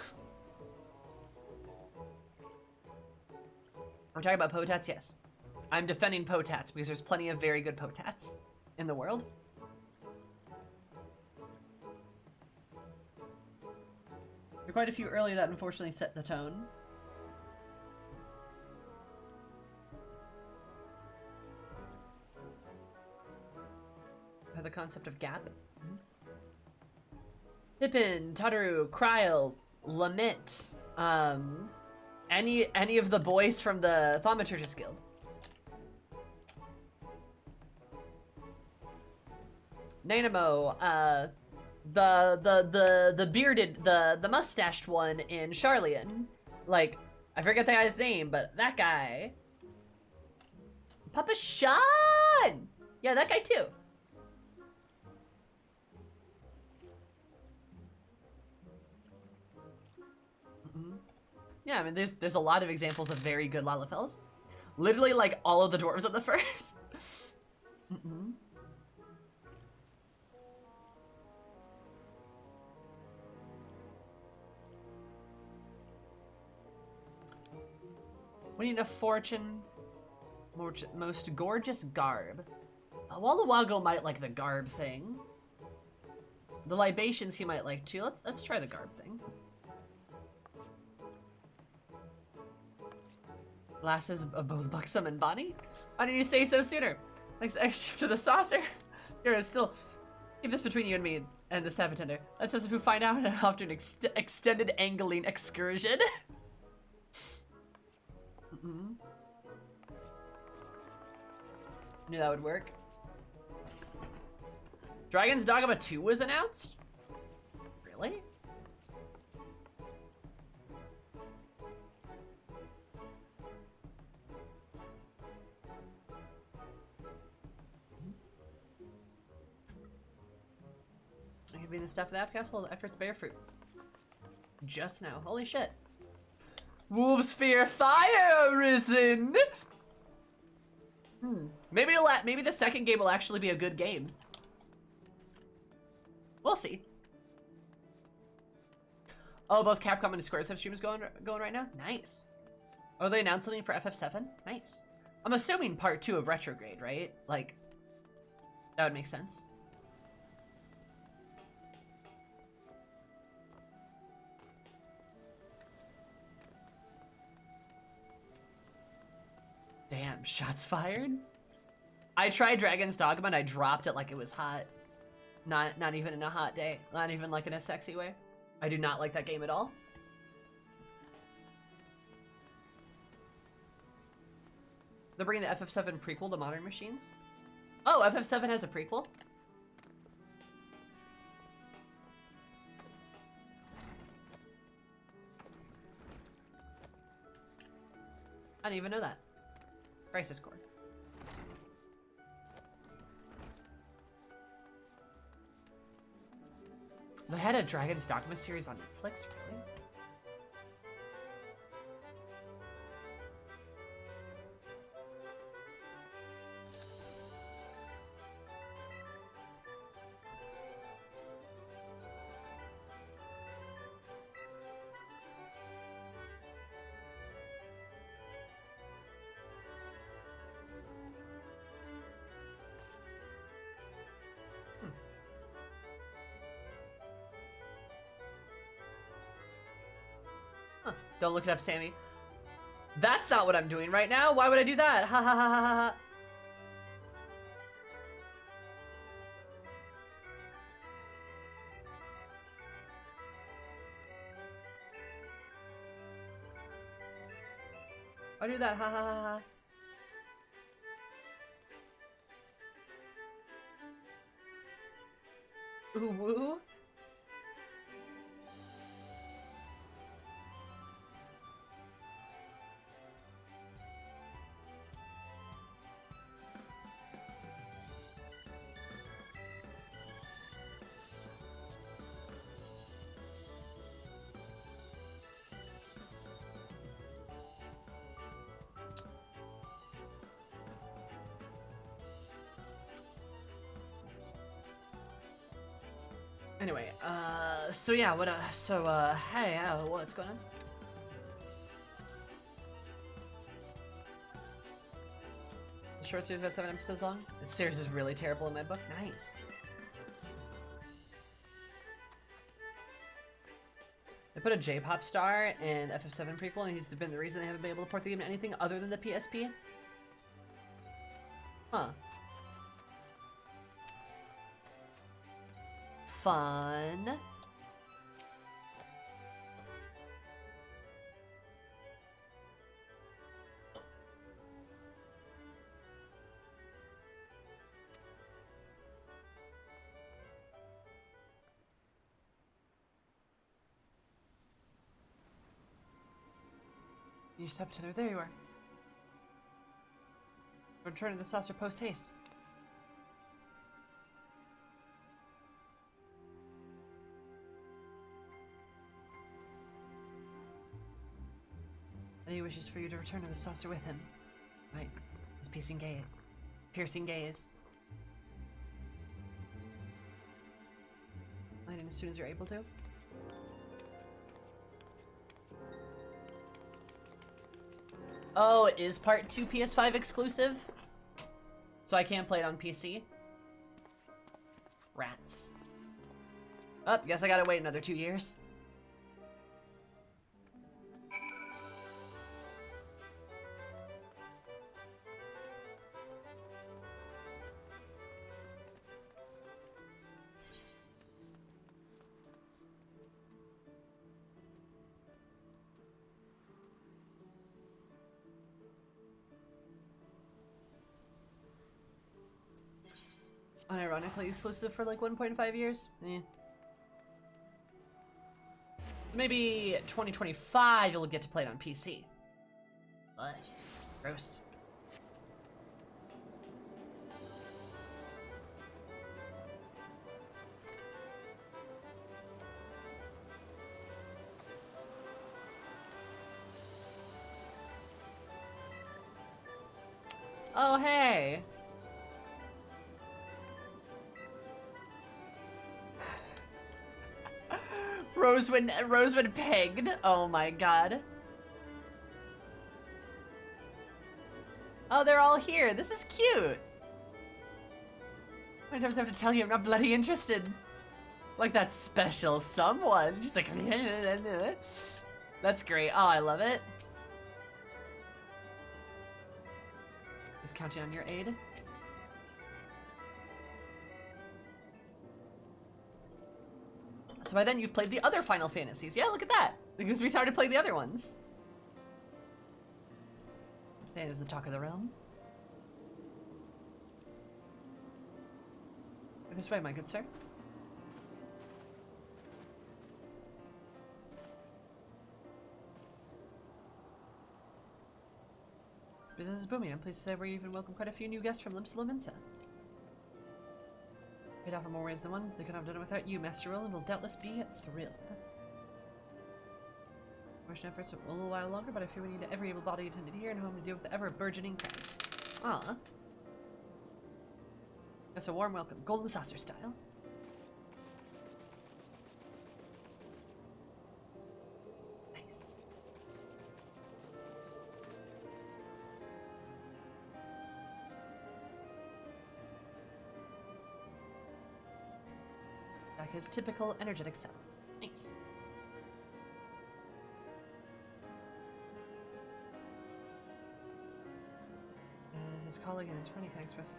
We're talking about Potats? Yes. I'm defending Potats because there's plenty of very good Potats in the world. There are quite a few earlier that unfortunately set the tone. The concept of gap. Pippin, Tataru, Kryl, Lamit, any of the boys from the Thaumaturgist Guild. Nanamo, the bearded, the mustached one in Charlian. Like, I forget the guy's name, but that guy. Papa Sean! Yeah, that guy too. Yeah, I mean, there's a lot of examples of very good Lalafells. Literally, like, all of the dwarves on the first. We need a fortune. Most gorgeous garb. Walla Wago might like the garb thing. The libations he might like too. Let's try the garb thing. Glasses of both buxom and bonny? Why didn't you say so sooner? Thanks extra to the saucer. Here, still keep this between you and me and the Sabotender. Let's just find out after an extended angling excursion. Knew that would work. Dragon's Dogma 2 was announced? Really? Being the stuff of the App Castle, the efforts bear fruit. Just now. Holy shit. Wolves fear fire risen! Maybe the second game will actually be a good game. We'll see. Oh, both Capcom and Squares have streams going right now? Nice. Oh, they announced something for FF7? Nice. I'm assuming part 2 of Retrograde, right? Like, that would make sense. Damn, shots fired? I tried Dragon's Dogma and I dropped it like it was hot. Not even in a hot day. Not even like in a sexy way. I do not like that game at all. They're bringing the FF7 prequel to modern machines? Oh, FF7 has a prequel? I didn't even know that. Crisis Core. They had a Dragon's Dogma series on Netflix, really? Don't look it up, Sammy. That's not what I'm doing right now. Why would I do that? Ha ha ha ha ha. Why do that? Ha ha ha ha. Ooh woo. Anyway, so yeah, hey, what's going on? The short series about 7 episodes long? The series is really terrible in my book. Nice. They put a J-pop star in the FF7 prequel, and he's been the reason they haven't been able to port the game to anything other than the PSP. Huh. Fun. You September, there you are. Return to the saucer post haste. And he wishes for you to return to the saucer with him. Right. His piercing gaze. Light in as soon as you're able to. Oh, it is part 2 PS5 exclusive? So I can't play it on PC? Rats. Oh, guess I gotta wait another 2 years. Unironically exclusive for like 1.5 years? Eh. Maybe 2025 you'll get to play it on PC. But, gross. Oh, hey. Rosewood pegged. Oh my god. Oh, they're all here. This is cute. How many times do I have to tell you I'm not bloody interested? Like that special someone. She's like, that's great. Oh, I love it. Just counting on your aid. So by then you've played the other Final Fantasies. Yeah, look at that. Because we tried to play the other ones. Saying is the talk of the realm. This way, my good sir. Business is booming. I'm pleased to say we even welcome quite a few new guests from Limsa Lominsa. Paid off in more ways than one. They could have done it without you, Master Will, and will doubtless be thrilled. Russian efforts a little while longer, but I fear we need every able-bodied attendant here and home to deal with the ever-burgeoning crowds. Ah. That's a warm welcome, golden saucer style. Nice. Back his typical energetic self. Nice. His colleague and his friend can express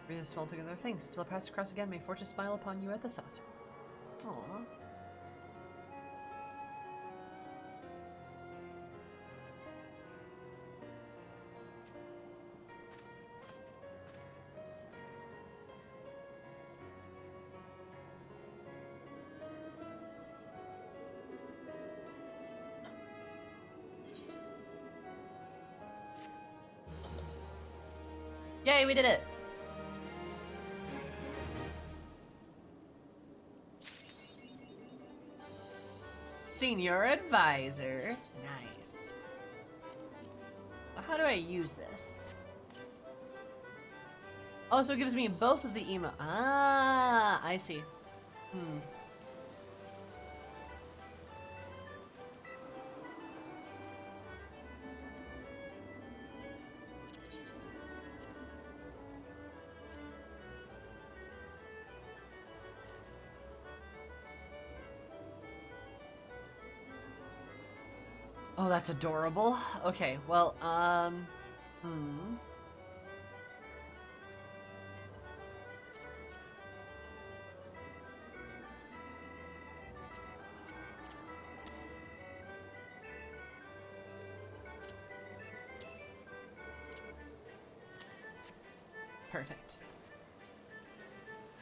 really small together things. Till I pass across again, may fortune smile upon you at the saucer. Aww. Yay, we did it! Senior advisor. Nice. How do I use this? Oh, so it gives me both of the emo. Ah, I see. Oh, that's adorable. Okay, well, perfect.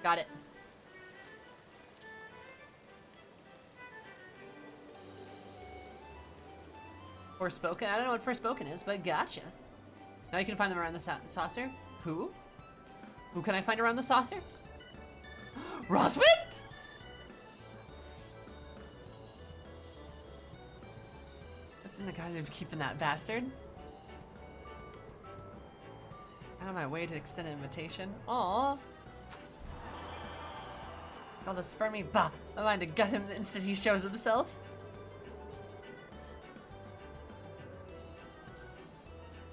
Got it. Forspoken? I don't know what Forspoken is, but gotcha. Now you can find them around the saucer. Who? Who can I find around the saucer? Roswin? Isn't the guy who's keeping that bastard? Out of my way to extend an invitation. Aww. All the spermy bop. I mind to gut him the instant he shows himself.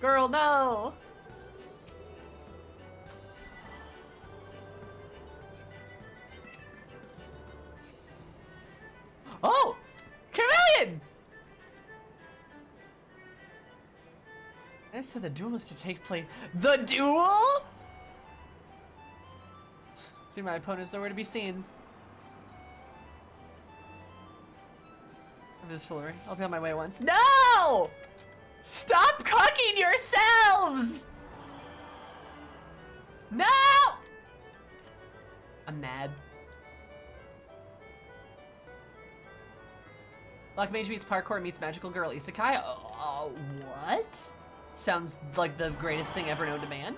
Girl, no! Oh! Chameleon! I said the duel is to take place. The duel?! See, my opponent's nowhere to be seen. Of his foolery. I'll be on my way once. No! Stop cucking yourselves! No! I'm mad. Black Mage meets Parkour meets Magical Girl Isekai? What? Sounds like the greatest thing ever known to man.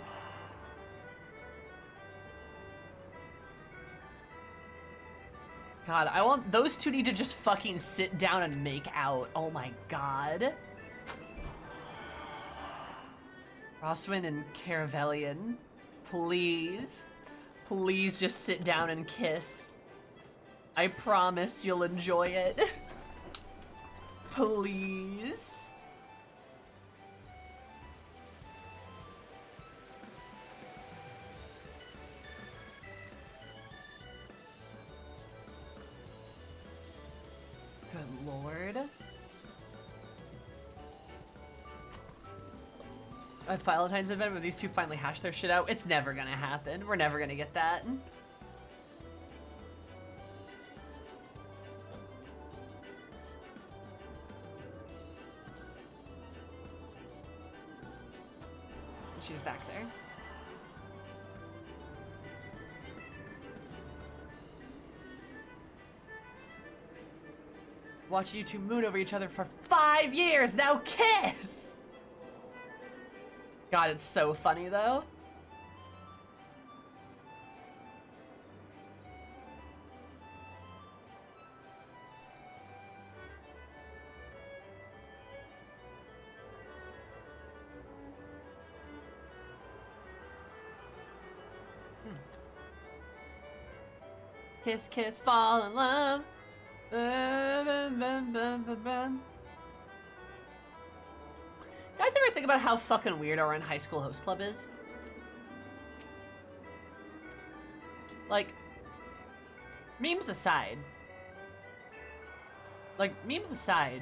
God, I want those two need to just fucking sit down and make out. Oh my god. Roswin and Caravellion, please. Please just sit down and kiss. I promise you'll enjoy it. Please. Good lord. A Valentine's event where these two finally hash their shit out. It's never gonna happen. We're never gonna get that. She's back there. Watch you two moon over each other for 5 years. Now kiss! God, it's so funny though. Kiss, kiss, fall in love. You guys ever think about how fucking weird our high school host club is? Like, memes aside. Like, memes aside.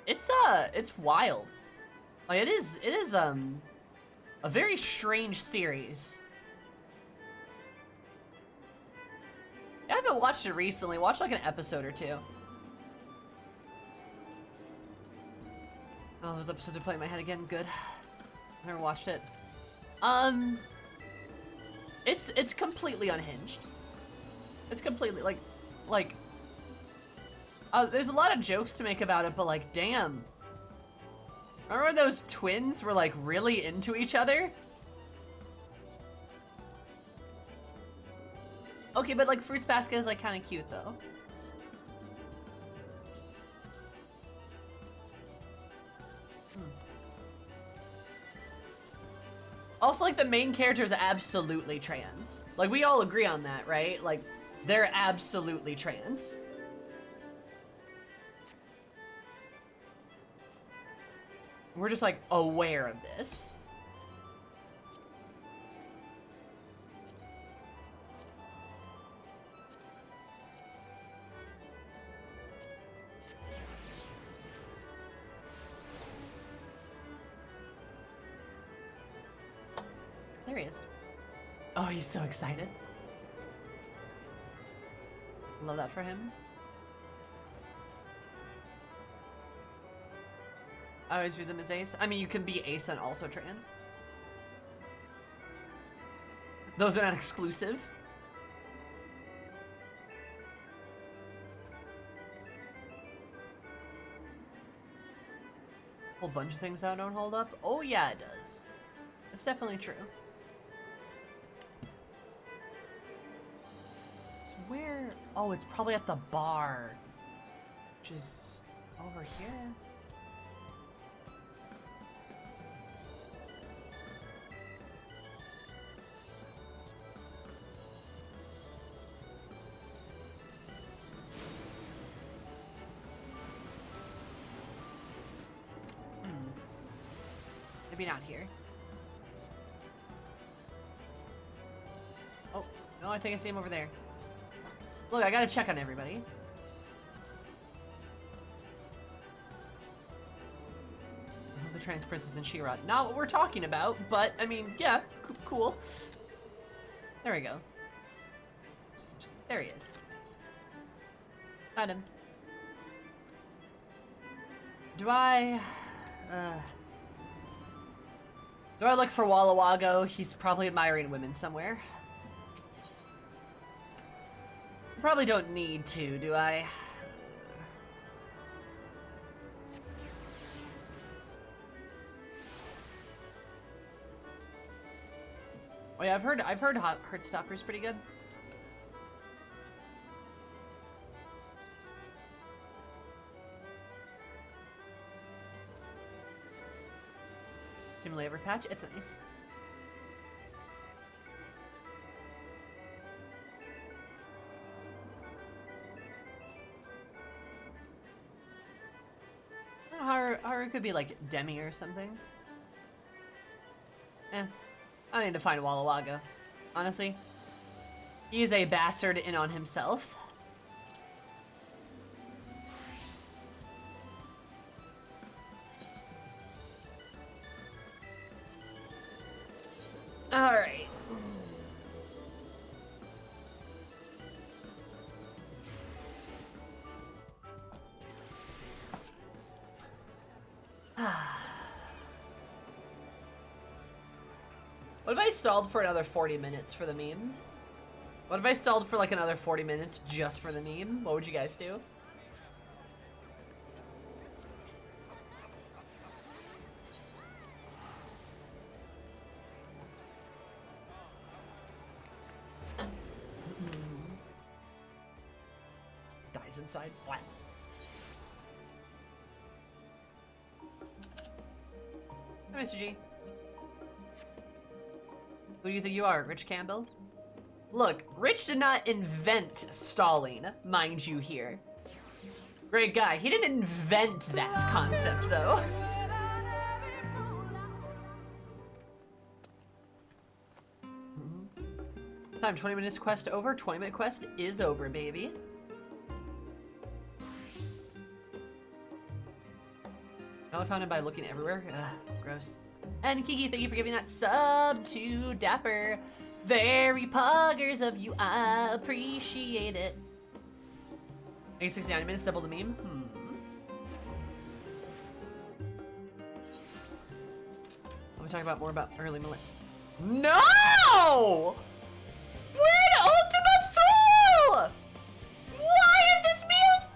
It's wild. Like, it is, a very strange series. I haven't watched it recently. Watched like an episode or two. Oh, those episodes are playing in my head again. Good. Never watched it. It's completely unhinged. It's completely like there's a lot of jokes to make about it, but like, damn. Remember when those twins were like really into each other? Okay, but like Fruits Basket is like kind of cute though. Also, like, the main character is absolutely trans. Like, we all agree on that, right? Like, they're absolutely trans. We're just like aware of this. There he is. Oh, he's so excited. Love that for him. I always view them as ace. I mean, you can be ace and also trans. Those are not exclusive. Whole bunch of things that don't hold up. Oh yeah, it does. It's definitely true. It's where? Oh, it's probably at the bar, which is over here. camping out here. Oh, no, I think I see him over there. Look, I gotta check on everybody. The Trans Princess and She-Ra. Not what we're talking about, but, I mean, yeah, cool. There we go. There he is. Found him. Do I look for Walla Wago? He's probably admiring women somewhere. Probably don't need to, do I? Oh yeah, I've heard Heartstopper's pretty good. Simulator patch, it's nice. Haru could be like Demi or something. I need to find Walla Wago. Honestly, he's a bastard in on himself. All right. What if I stalled for another 40 minutes for the meme? What if I stalled for like another 40 minutes just for the meme? What would you guys do? Dies inside. What? Hi, Mr. G. Who do you think you are, Rich Campbell? Look, Rich did not invent stalling, mind you here. Great guy. He didn't invent that concept, though. Time, 20 minutes quest over. 20-minute quest is over, baby. I found him by looking everywhere. Ugh, gross. And Kiki, thank you for giving that sub to Dapper. Very poggers of you, I appreciate it. I think 69 minutes, double the meme. I'm talking about more about early millennium. No! We're in Ultima Thule! Why is this music?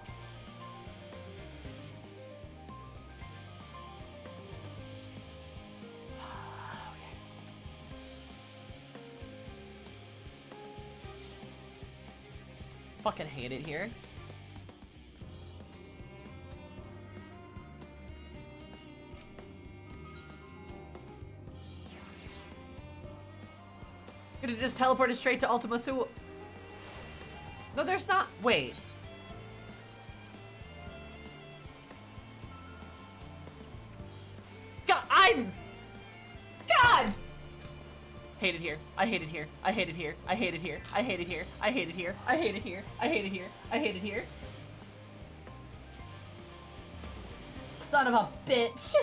Fucking hate it here. Could have just teleported straight to Ultima Thule. No, there's not. Wait. God, God! Hate it here. I hate it here. I hate it here. I hate it here. I hate it here. I hate it here. I hate it here. I hate it here. I hate it here. Son of a bitch.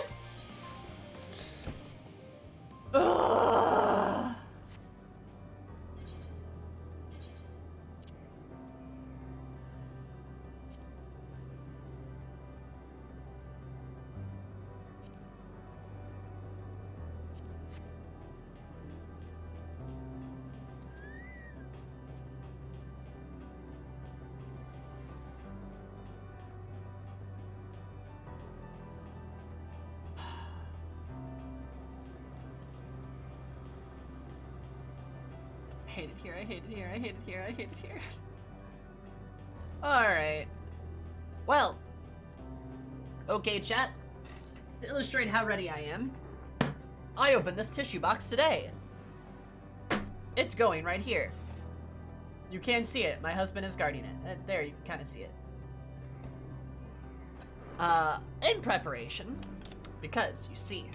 Ugh. I hate it here, I hate it here, I hate it here, I hate it here. Alright. Well. Okay, chat. To illustrate how ready I am, I opened this tissue box today. It's going right here. You can see it. My husband is guarding it. There, you can kind of see it. In preparation, because, you see,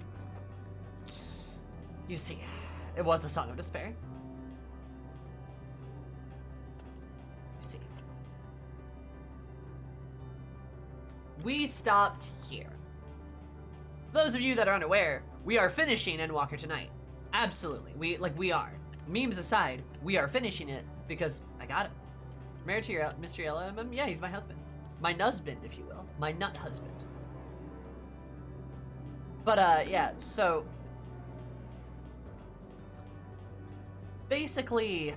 You see, it was the Song of Despair. You see. We stopped here. Those of you that are unaware, we are finishing Endwalker tonight. Absolutely, we are. Memes aside, we are finishing it because I got him. Married to Mr. Yellow, yeah, he's my husband. My nusband, if you will. My nut husband. But, yeah, so... basically...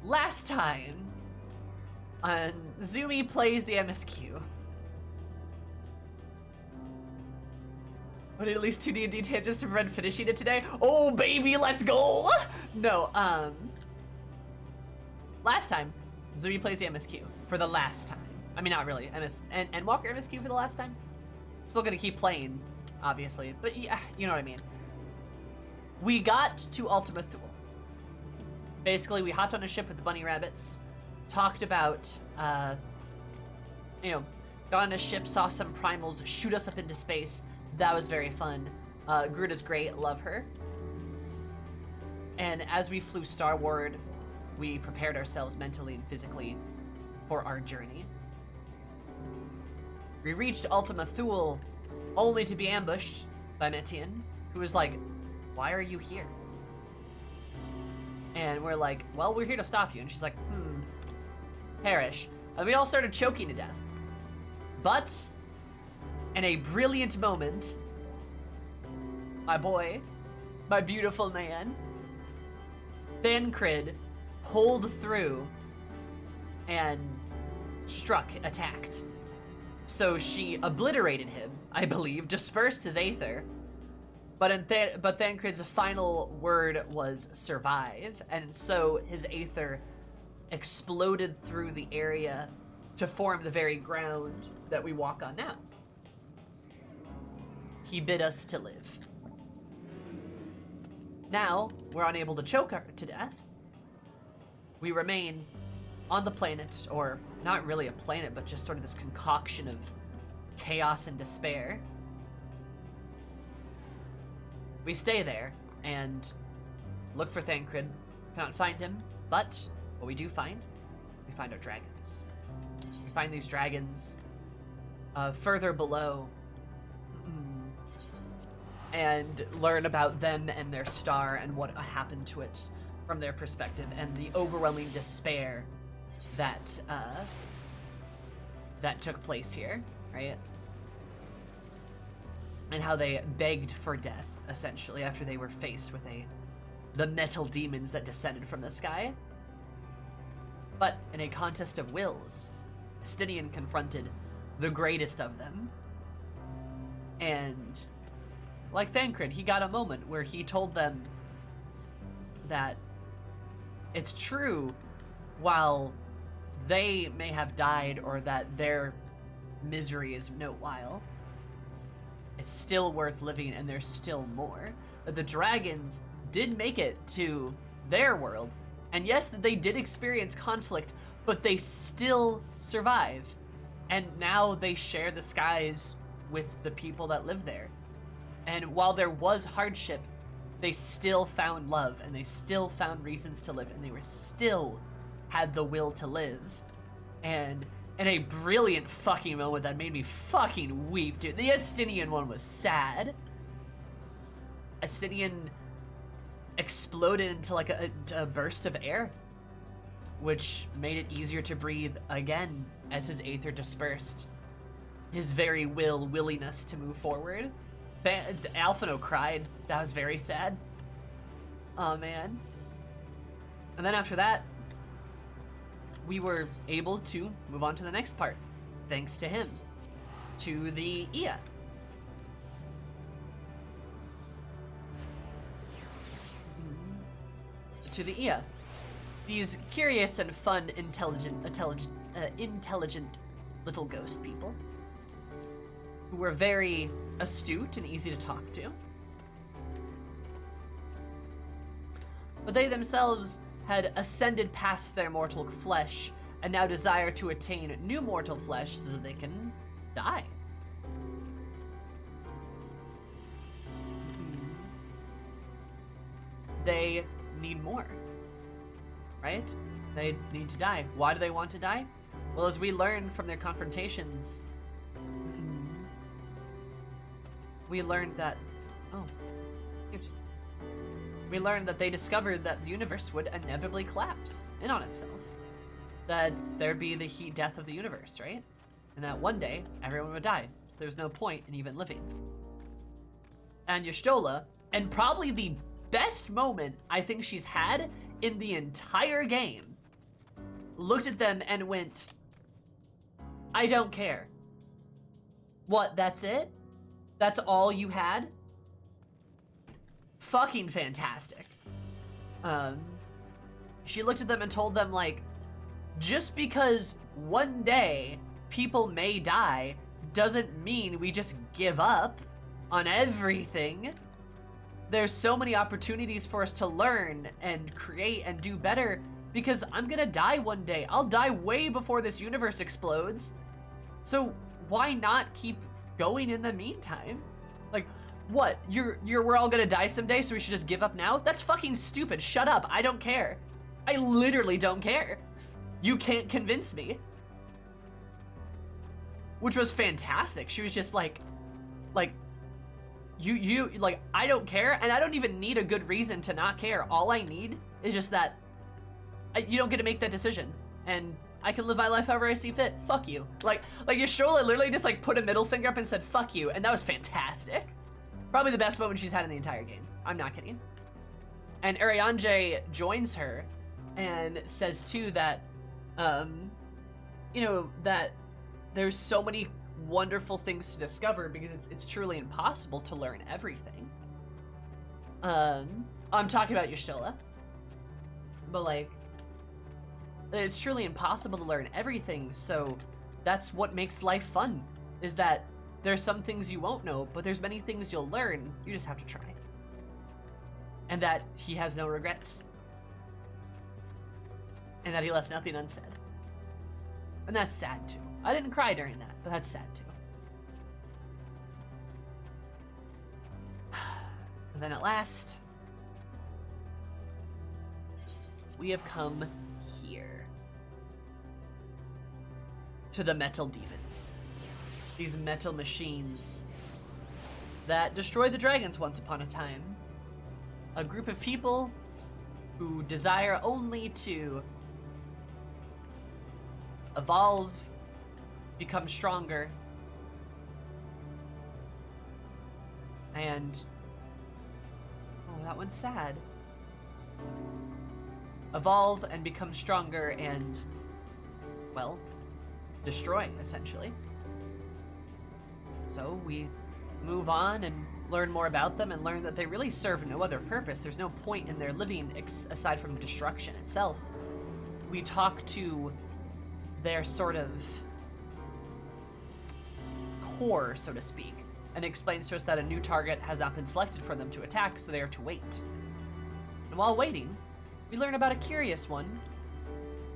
last time on Zumi Plays the MSQ. But at least 2 D&D tangents to prevent finishing it today. Oh baby, let's go! No, last time, Zumi Plays the MSQ for the last time. I mean, not really. Endwalker MSQ for the last time. Still gonna keep playing, obviously, but yeah, you know what I mean. We got to Ultima Thule. Basically, we hopped on a ship with the bunny rabbits, talked about, got on a ship, saw some primals shoot us up into space. That was very fun. Gruda's great, love her. And as we flew starward, we prepared ourselves mentally and physically for our journey. We reached Ultima Thule only to be ambushed by Meteion, who was like, "Why are you here?" And we're like, "Well, we're here to stop you." And she's like, perish. And we all started choking to death. But, in a brilliant moment, my boy, my beautiful man, Thancred, pulled through and attacked. So she obliterated him, I believe, dispersed his aether. But Thancred's final word was survive, and so his aether exploded through the area to form the very ground that we walk on now. He bid us to live. Now, we're unable to choke her to death. We remain on the planet, or not really a planet, but just sort of this concoction of chaos and despair. We stay there and look for Thancred. Cannot find him, but what we do find, we find our dragons. We find these dragons further below and learn about them and their star and what happened to it from their perspective and the overwhelming despair that that took place here, right? And how they begged for death, essentially, after they were faced with the metal demons that descended from the sky. But in a contest of wills, Estinian confronted the greatest of them. And like Thancred, he got a moment where he told them that it's true, while they may have died or that their misery is no while, it's still worth living and there's still more. That the dragons did make it to their world, and yes, that they did experience conflict, but they still survive. And now they share the skies with the people that live there. And while there was hardship, they still found love, and they still found reasons to live, and they were still had the will to live. And in a brilliant fucking moment that made me fucking weep, dude. The Estinian one was sad. Estinian exploded into like a burst of air, which made it easier to breathe again as his aether dispersed. His very willingness to move forward. Alphino cried. That was very sad. Oh man. And then after that, we were able to move on to the next part, thanks to him, to the Ia. To the Ia. These curious and fun, intelligent little ghost people who were very astute and easy to talk to. But they themselves had ascended past their mortal flesh and now desire to attain new mortal flesh so that they can die. They need more, right? They need to die. Why do they want to die? Well, as we learn from their confrontations, we learned that, we learned that they discovered that the universe would inevitably collapse in on itself. That there'd be the heat death of the universe, right? And that one day, everyone would die. So there's no point in even living. And Y'shtola, and probably the best moment I think she's had in the entire game, looked at them and went, I don't care. What, that's it? That's all you had? Fucking fantastic. She looked at them and told them, like, just because one day people may die doesn't mean we just give up on everything. There's so many opportunities for us to learn and create and do better, because I'm gonna die one day. I'll die way before this universe explodes. So why not keep going in the meantime? Like, what? We're all gonna die someday, so we should just give up now? That's fucking stupid. Shut up. I don't care. I literally don't care. You can't convince me. Which was fantastic. She was just like, you like, I don't care, and I don't even need a good reason to not care. All I need is just that you don't get to make that decision, and I can live my life however I see fit. Fuck you. Like Y'shtola literally just like put a middle finger up and said, fuck you, and that was fantastic. Probably the best moment she's had in the entire game. I'm not kidding. And Ariane joins her and says too that, that there's so many wonderful things to discover because it's truly impossible to learn everything. I'm talking about Y'shtola, but like, it's truly impossible to learn everything, so that's what makes life fun, is that there's some things you won't know, but there's many things you'll learn, you just have to try. And that he has no regrets. And that he left nothing unsaid. And that's sad too. I didn't cry during that, but that's sad too. And then at last, we have come here. To the metal demons. These metal machines that destroyed the dragons once upon a time. A group of people who desire only to evolve, become stronger, and oh, that one's sad. Evolve and become stronger and, well, destroy, essentially. So we move on and learn more about them and learn that they really serve no other purpose. There's no point in their living aside from destruction itself. We talk to their sort of core, so to speak, and explains to us that a new target has not been selected for them to attack, so they are to wait. And while waiting, we learn about a curious one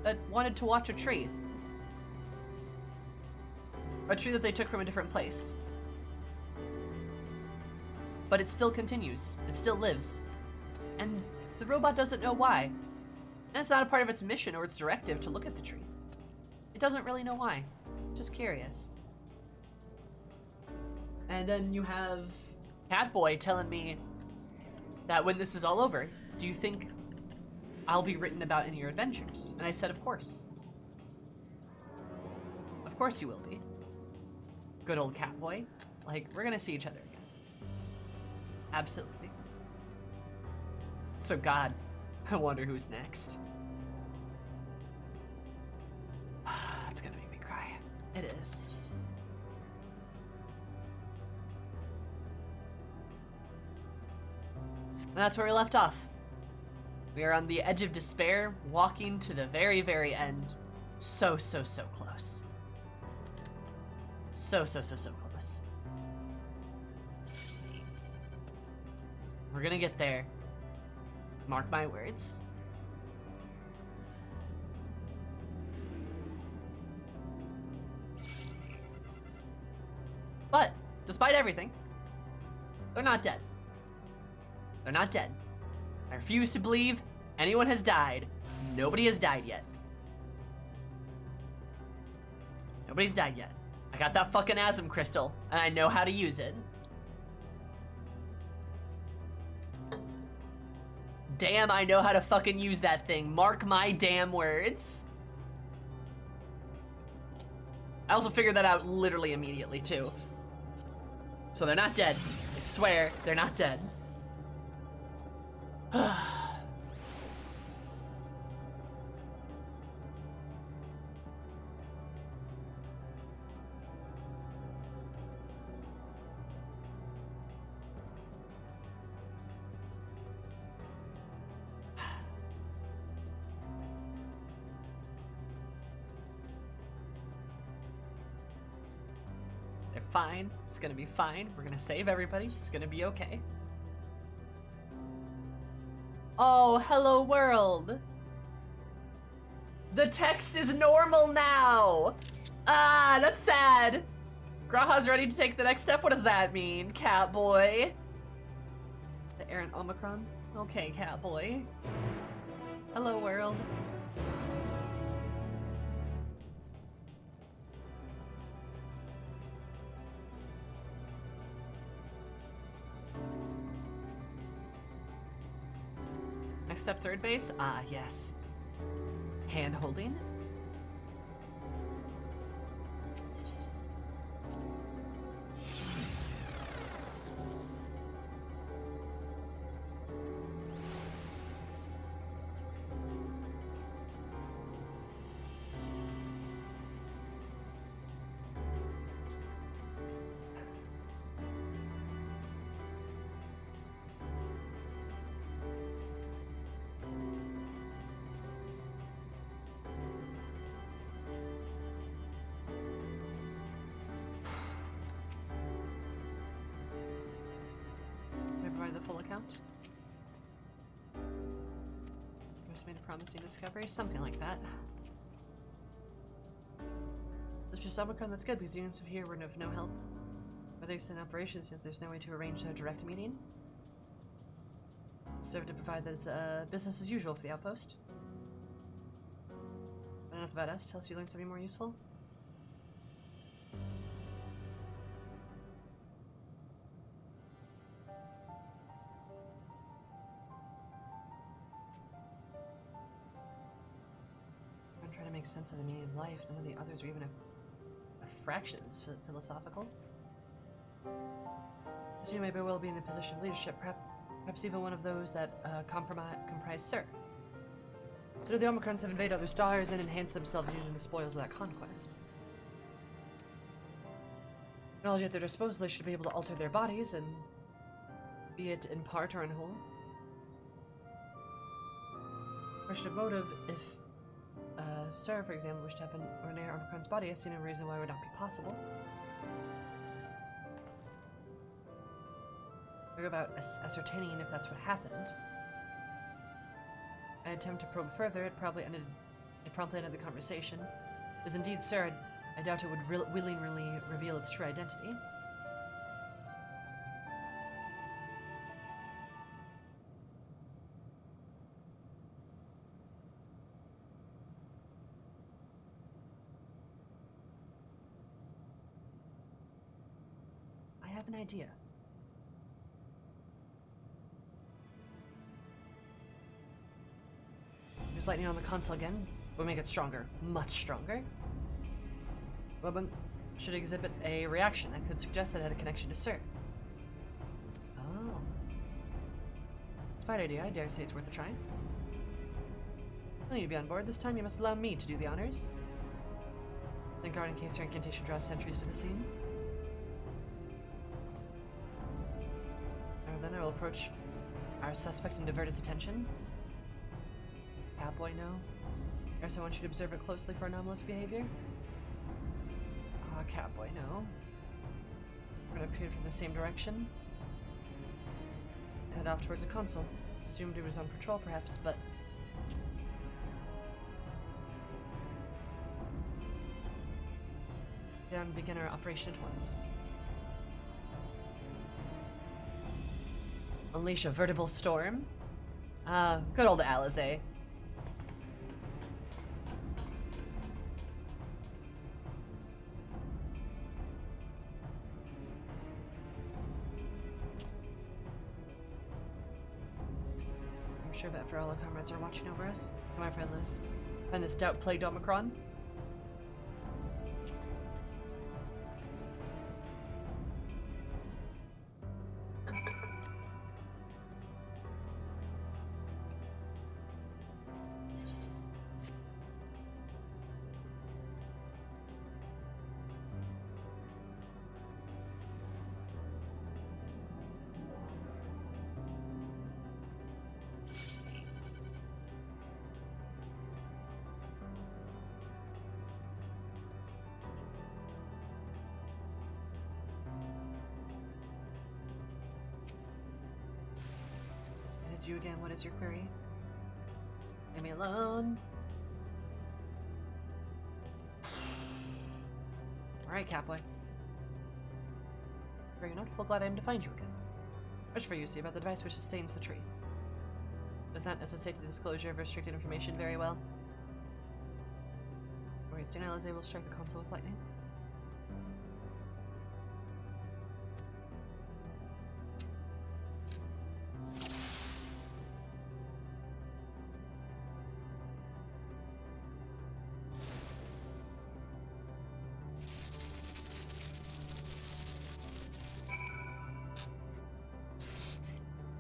that wanted to watch a tree. A tree that they took from a different place. But it still continues. It still lives. And the robot doesn't know why. And it's not a part of its mission or its directive to look at the tree. It doesn't really know why. Just curious. And then you have Catboy telling me that when this is all over, do you think I'll be written about in your adventures? And I said, of course. Of course you will be. Good old Catboy. Like, we're gonna see each other again. Absolutely. So God, I wonder who's next. It's gonna make me cry. It is. And that's where we left off. We are on the edge of despair, walking to the very, very end. So, so, so close. So, so, so, so close. We're gonna get there. Mark my words. But, despite everything, they're not dead. They're not dead. I refuse to believe anyone has died. Nobody has died yet. Nobody's died yet. I got that fucking asm crystal, and I know how to use it. Damn, I know how to fucking use that thing. Mark my damn words. I also figured that out literally immediately, too. So they're not dead. I swear, they're not dead. They're fine. It's gonna be fine. We're gonna save everybody. It's gonna be okay. Oh, hello world. The text is normal now. Ah, that's sad. Graha's ready to take the next step. What does that mean, Catboy? The errant Omicron? Okay, Catboy. Hello world. Next step, third base? Ah, yes. Hand holding. The full account. Just made a promising discovery, something like that. This is Omicron, that's good because the units of here were of no help. Or they extend operations if there's no way to arrange a direct meeting. Serve to provide that it's business as usual for the outpost. But enough about us, tell us you learned something more useful. Sense of the meaning of life. None of the others were even a fractions philosophical. So you may very well be in a position of leadership, perhaps even one of those that comprise Sir. So the Omicrons have invaded other stars and enhanced themselves using the spoils of that conquest. Knowledge at their disposal, they should be able to alter their bodies, and be it in part or in whole. Question of motive, if Sir, for example, wished to have an ordinary Omicron's body, I see no reason why it would not be possible. We go about ascertaining if that's what happened. I attempt to probe further, it promptly ended the conversation. As indeed, Sir, I doubt it would willingly reveal its true identity. An idea. There's lightning on the console again. We'll make it stronger, much stronger. Weapon should exhibit a reaction that could suggest that it had a connection to Sir. Oh. It's a fine idea. I dare say it's worth a try. I need to be on board. This time you must allow me to do the honors. Then guard in case your incantation draws sentries to the scene. Then I will approach our suspect and divert its attention. Catboy, no. Yes, I want you to observe it closely for anomalous behavior. Catboy, no. We're gonna appear from the same direction. Head off towards the console. Assumed he was on patrol, perhaps, but... Down, begin our operation at once. Unleash a veritable storm. Good old Alizé. I'm sure that for all our comrades are watching over us. Come on, friendless. And this doubt-plagued Omicron. You again, what is your query? Leave me alone. Alright, Catboy. Very enough, full glad I am to find you again. Wish for you see about the device which sustains the tree. Does not necessitate the disclosure of restricted information very well. Alright, soon I was able to strike the console with lightning.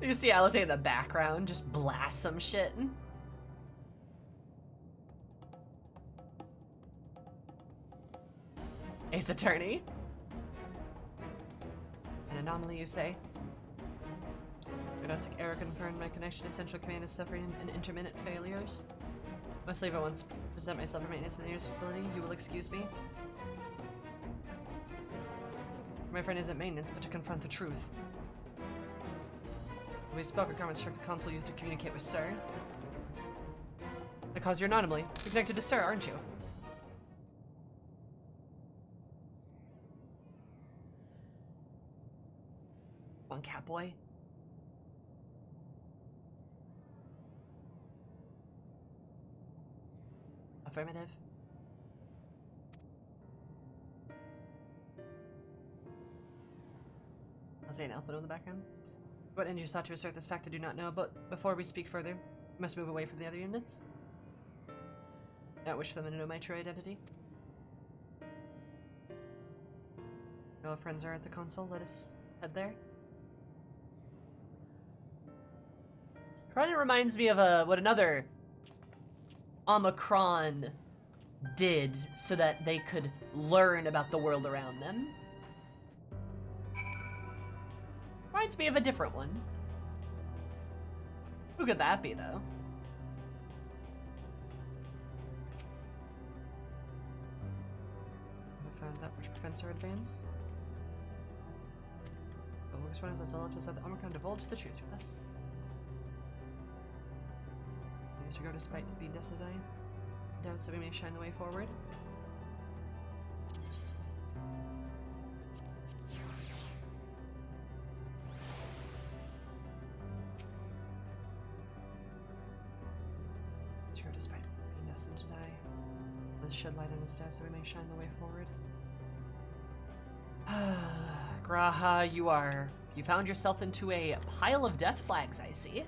You see Alizé in the background just blast some shit. Ace Attorney. An anomaly, you say? Diagnostic error confirmed. My connection to Central Command is suffering an intermittent failures. Must leave at once. Present myself for maintenance in the nearest facility. You will excuse me. My friend isn't maintenance, but to confront the truth. We spoke, our comments struck the console used to communicate with Sir. That caused your anomaly. You're connected to Sir, aren't you? Come on, Catboy. Affirmative. I'll say an alpha in the background. What end you sought to assert this fact I do not know, but before we speak further, we must move away from the other units. I not wish for them to know my true identity. Know our friends are at the console, let us head there. Kind of reminds me of what another Omicron did so that they could learn about the world around them. Reminds me of a different one. Who could that be, though? I found that which prevents our advance. But what responds as well to said that Omicron divulged the truth with us. To go despite being destined to die. Doubts that we may shine the way forward. To go despite being destined to die. Let's shed light on his doubts that we may shine the way forward. Graha, you found yourself into a pile of death flags, I see.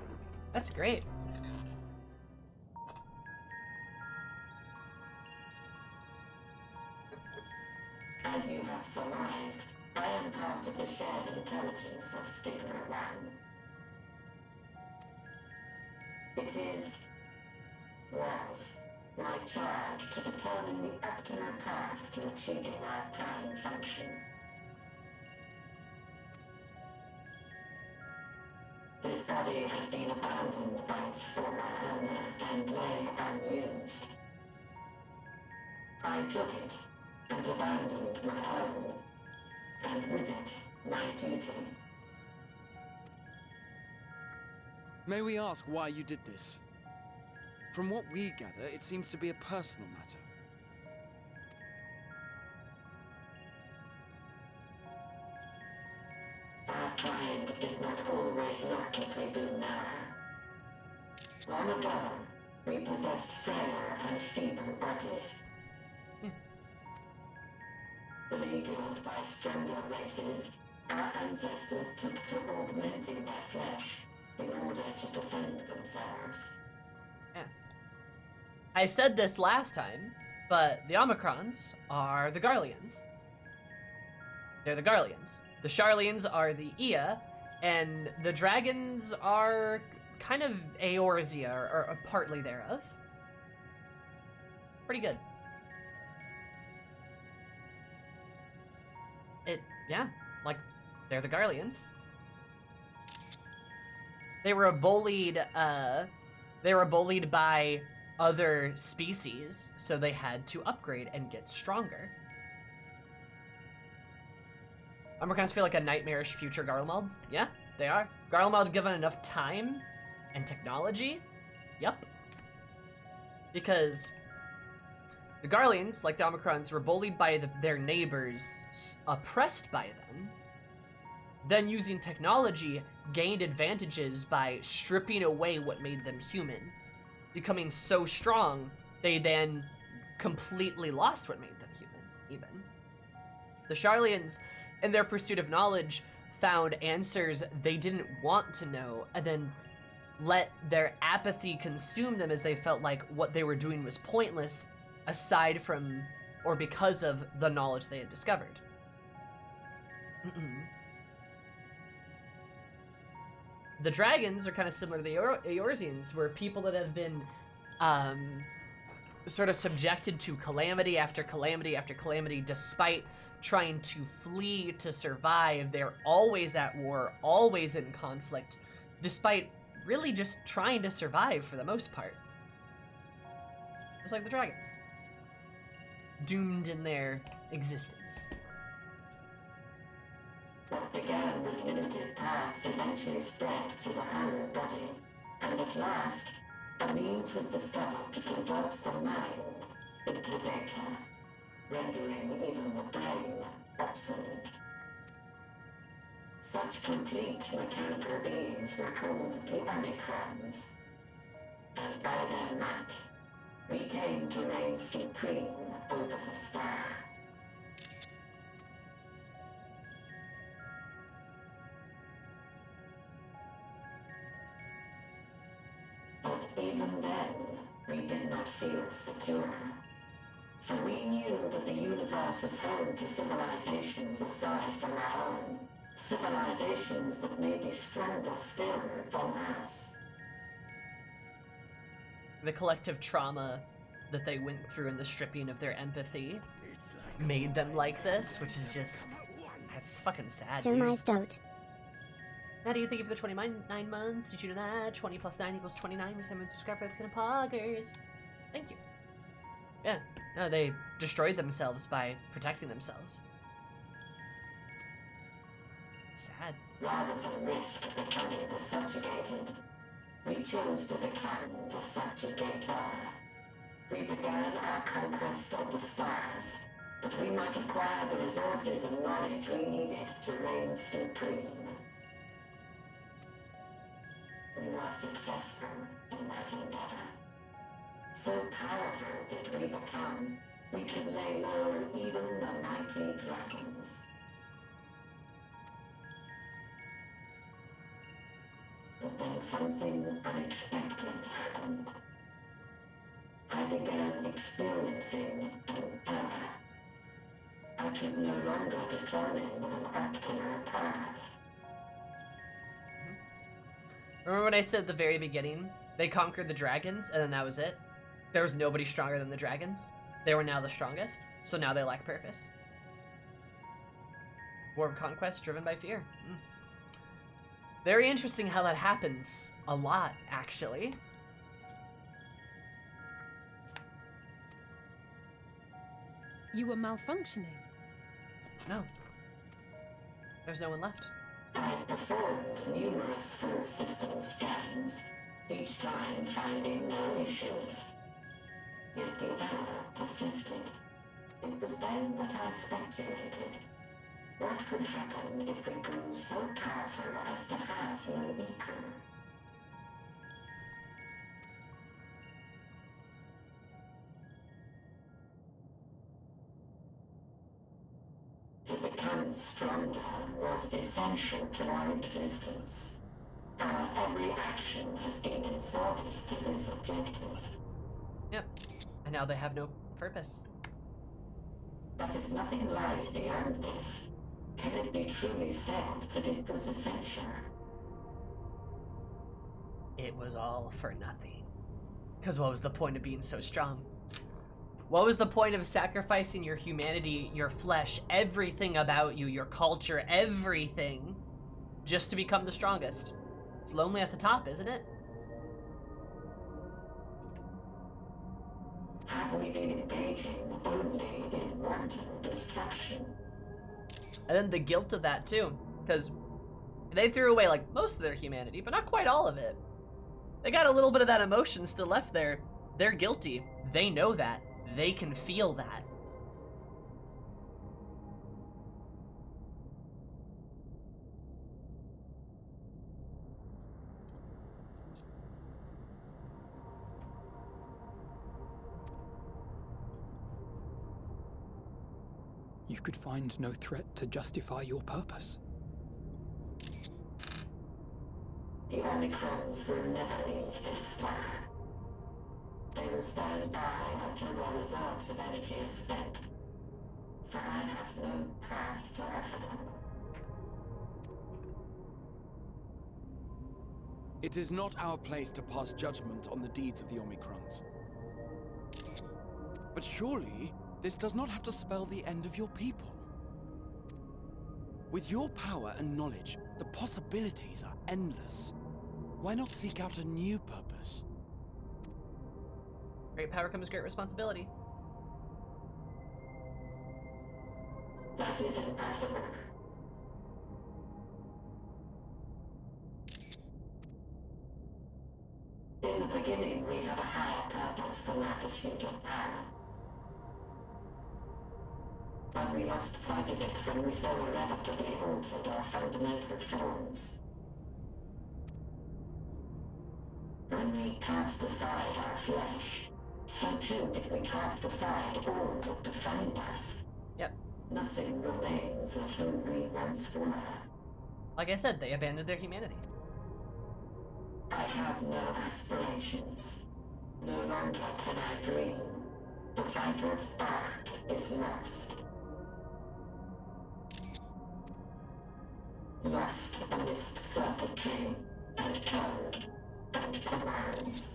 That's great. As you have surmised, I am part of the shared intelligence of Stigma 1. It was my charge to determine the optimal path to achieving our prime function. This body had been abandoned by its former owner and lay unused. I took it and abandoned my own, and with it, my duty. May we ask why you did this? From what we gather, it seems to be a personal matter. Our prime did not always look as we do now. Long ago, we possessed frail and feeble bodies. Beleaguered by stronger races, our ancestors took to augmenting their flesh in order to defend themselves. Yeah. I said this last time, but the Omicrons are the Garleans. They're the Garleans. The Sharlians are the Ea, and the dragons are kind of Eorzea, or partly thereof. Pretty good. Yeah, like, they're the Garleans. They were bullied by other species, so they had to upgrade and get stronger. Omicrons feel like a nightmarish future Garlemald. Yeah, they are. Garlemald given enough time and technology. Yep. Because the Garleans, like the Omicrons, were bullied by their neighbors, oppressed by them, then using technology, gained advantages by stripping away what made them human. Becoming so strong, they then completely lost what made them human, even. The Sharlians, in their pursuit of knowledge, found answers they didn't want to know, and then let their apathy consume them as they felt like what they were doing was pointless, aside from, or because of, the knowledge they had discovered. The dragons are kind of similar to the Eorzeans, where people that have been sort of subjected to calamity after calamity after calamity, despite trying to flee to survive. They're always at war, always in conflict, despite really just trying to survive for the most part. Just like the dragons. Doomed in their existence. What began with limited parts eventually spread to the whole body, and at last, a means was discovered to convert the mind into data, rendering even the brain obsolete. Such complete mechanical beings were called the Omicrons, and by their might, we came to reign supreme over the star. But even then, we did not feel secure. For we knew that the universe was home to civilizations aside from our own. Civilizations that may be stronger still than us. The collective trauma that they went through in the stripping of their empathy made them like this, which is just... that's fucking sad, dude. Surmised out. Maddie, thank you for the 29 months. Did you know that? 20 plus 9 equals 29. We're 7 subscribers. It's gonna poggers. Thank you. Yeah. No, they destroyed themselves by protecting themselves. Sad. Rather than risk becoming the subjugated, we chose to become the subjugator. We began our conquest of the stars, that we might acquire the resources and knowledge we needed to reign supreme. We were successful in that endeavor. So powerful did we become, we could lay low even the mighty dragons. But then something unexpected happened. I began experiencing an error. I could no longer determine an optimal path. Remember when I said at the very beginning, they conquered the dragons, and then that was it? There was nobody stronger than the dragons. They were now the strongest, so now they lack purpose. War of conquest driven by fear. Very interesting how that happens. A lot, actually. You were malfunctioning. No. There's no one left. I performed numerous full system scans, each time finding no issues. Yet the error persisted. It was then that I speculated. What could happen if we grew so powerful as to have no equal? To become stronger was essential to our existence. Our every action has been in service to this objective. Yep. And now they have no purpose. But if nothing lies beyond this, can it be truly said that it was essential? It was all for nothing. Because what was the point of being so strong? What was the point of sacrificing your humanity, your flesh, everything about you, your culture, everything, just to become the strongest? It's lonely at the top, isn't it? Have we been engaging only in wanton destruction? And then the guilt of that too, because they threw away like most of their humanity, but not quite all of it. They got a little bit of that emotion still left there. They're guilty. They know that. They can feel that. You could find no threat to justify your purpose. The Omicrons will never leave this star. They will stand by until their reserves of energy is spent, for I have no path to offer them. It is not our place to pass judgment on the deeds of the Omicrons. But surely, this does not have to spell the end of your people. With your power and knowledge, the possibilities are endless. Why not seek out a new purpose? Great power comes great responsibility. That is impossible. In the beginning, we had a higher purpose than our pursuit of power. But we lost sight of it when we so irrevocably altered our fundamental forms. When we cast aside our flesh, so too did we cast aside all that defined us. Yep. Nothing remains of who we once were. Like I said, they abandoned their humanity. I have no aspirations. No longer can I dream. The vital spark is lost. Lost amidst circuitry and code and commands.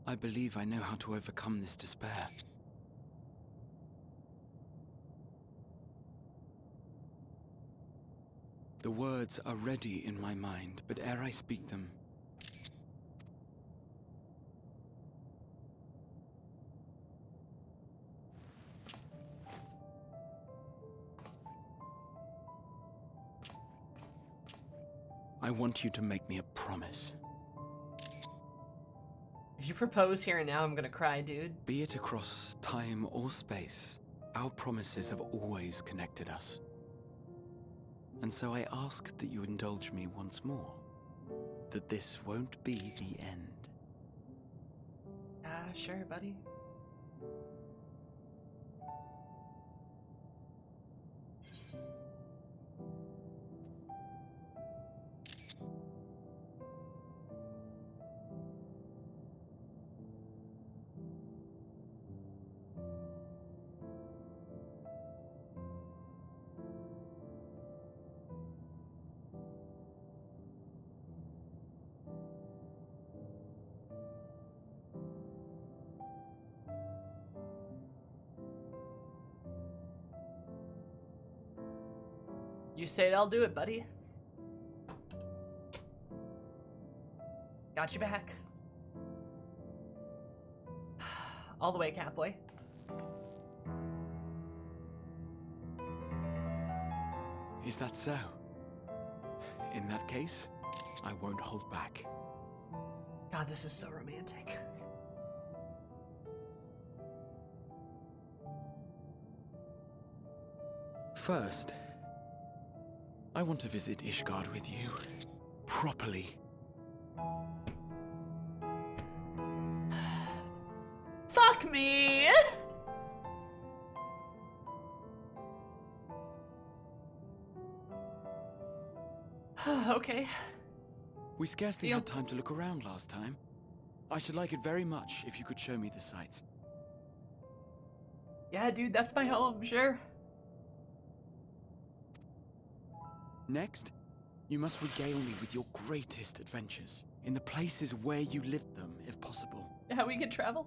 I believe I know how to overcome this despair. The words are ready in my mind, but ere I speak them, I want you to make me a promise. If you propose here and now, I'm gonna cry, dude. Be it across time or space, our promises have always connected us. And so I ask that you indulge me once more, that this won't be the end. Sure, buddy. You say it, I'll do it, buddy. Got you back. All the way, Catboy. Is that so? In that case, I won't hold back. God, this is so romantic. First, I want to visit Ishgard with you. Properly. Fuck me! Okay. We scarcely Deal. had time to look around last time. I should like it very much if you could show me the sights. Yeah, dude, that's my home, sure. Next, you must regale me with your greatest adventures, in the places where you lived them, if possible. How we could travel?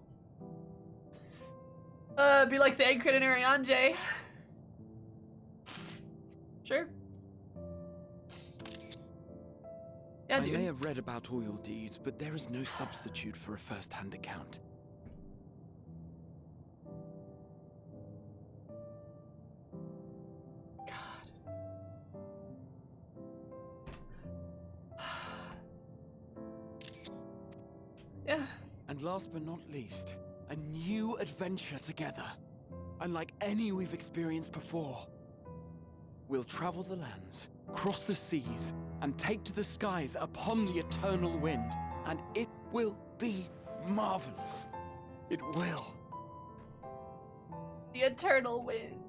Be like the egg critter on Jay. Sure. Yeah, I dude. may have read about all your deeds, but there is no substitute for a first-hand account. Yeah. And last but not least, a new adventure together, unlike any we've experienced before. We'll travel the lands, cross the seas, and take to the skies upon the eternal wind, and it will be marvelous. It will. The eternal wind.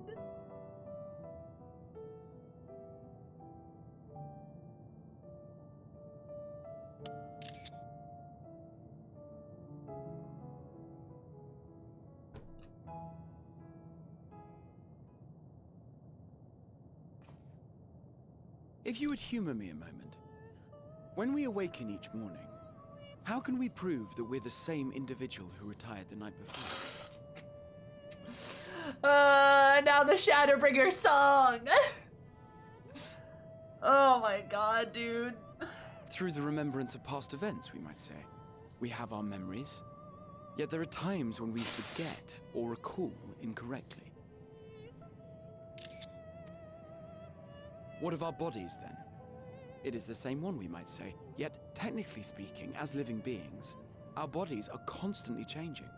If you would humor me a moment, when we awaken each morning, how can we prove that we're the same individual who retired the night before? Now the Shadowbringer song. Oh my god, dude. Through the remembrance of past events, we might say. We have our memories, yet there are times when we forget or recall incorrectly. What of our bodies, then? It is the same one, we might say, yet technically speaking, as living beings, our bodies are constantly changing.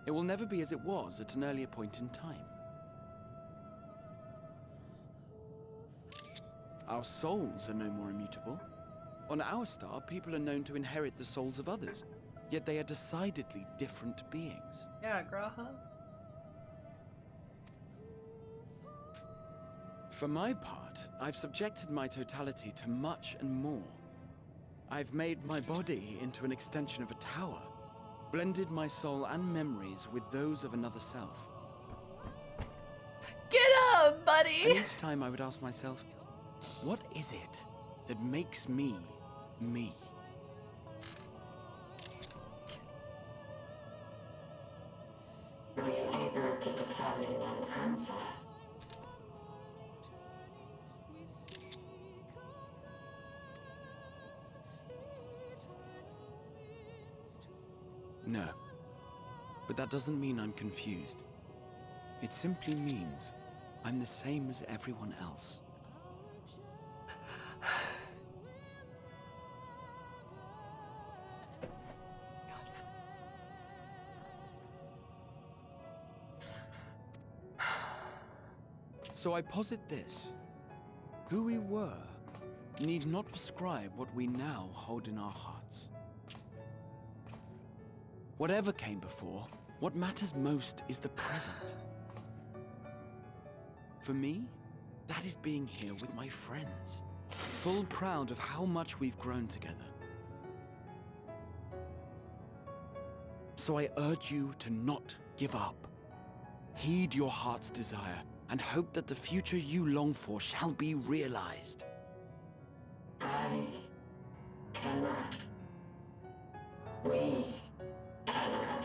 It will never be as it was at an earlier point in time. Our souls are no more immutable. On our star, people are known to inherit the souls of others, yet they are decidedly different beings. Yeah, Graha. For my part, I've subjected my totality to much and more. I've made my body into an extension of a tower, blended my soul and memories with those of another self. Get up, buddy! And each time I would ask myself, what is it that makes me, me? Were you able to determine an answer? No. But that doesn't mean I'm confused. It simply means I'm the same as everyone else. So I posit this. Who we were need not prescribe what we now hold in our hearts. Whatever came before, what matters most is the present. For me, that is being here with my friends, full proud of how much we've grown together. So I urge you to not give up. Heed your heart's desire, and hope that the future you long for shall be realized. I cannot. We cannot.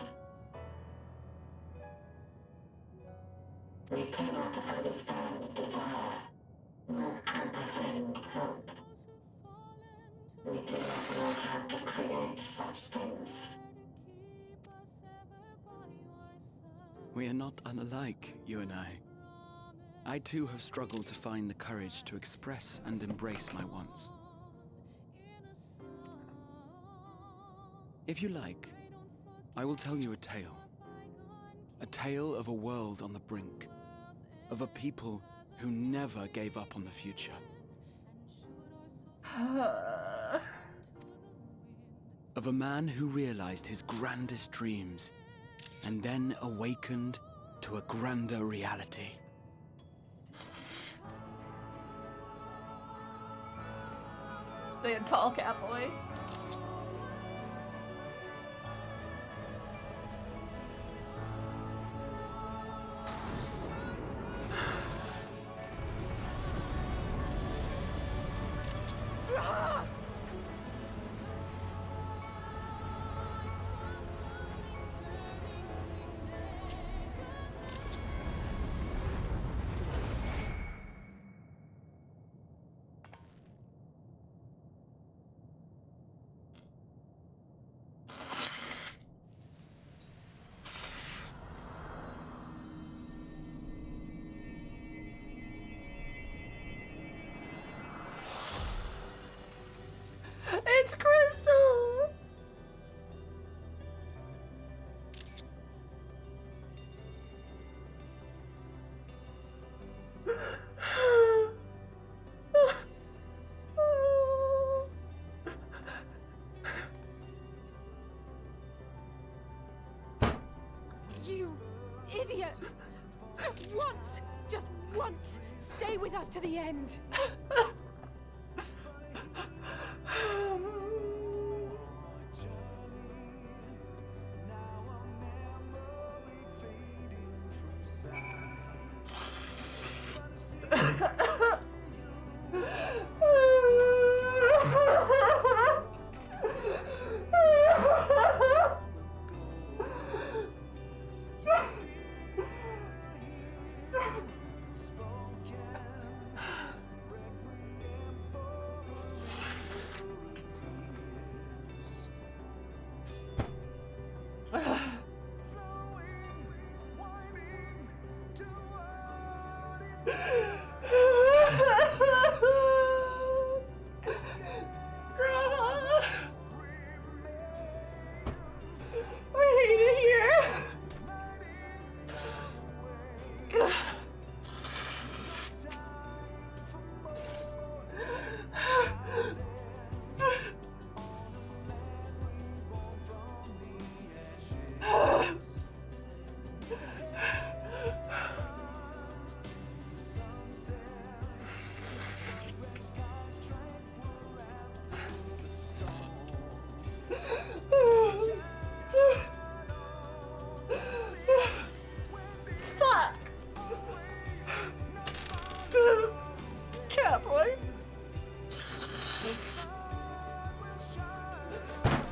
We cannot understand desire, nor comprehend hope. We do not know how to create such things. We are not unalike, you and I. I too have struggled to find the courage to express and embrace my wants. If you like, I will tell you a tale. A tale of a world on the brink, of a people who never gave up on the future. Of a man who realized his grandest dreams and then awakened to a grander reality. Stand tall, Catboy. It's Crystal! You idiot! Just once, stay with us to the end.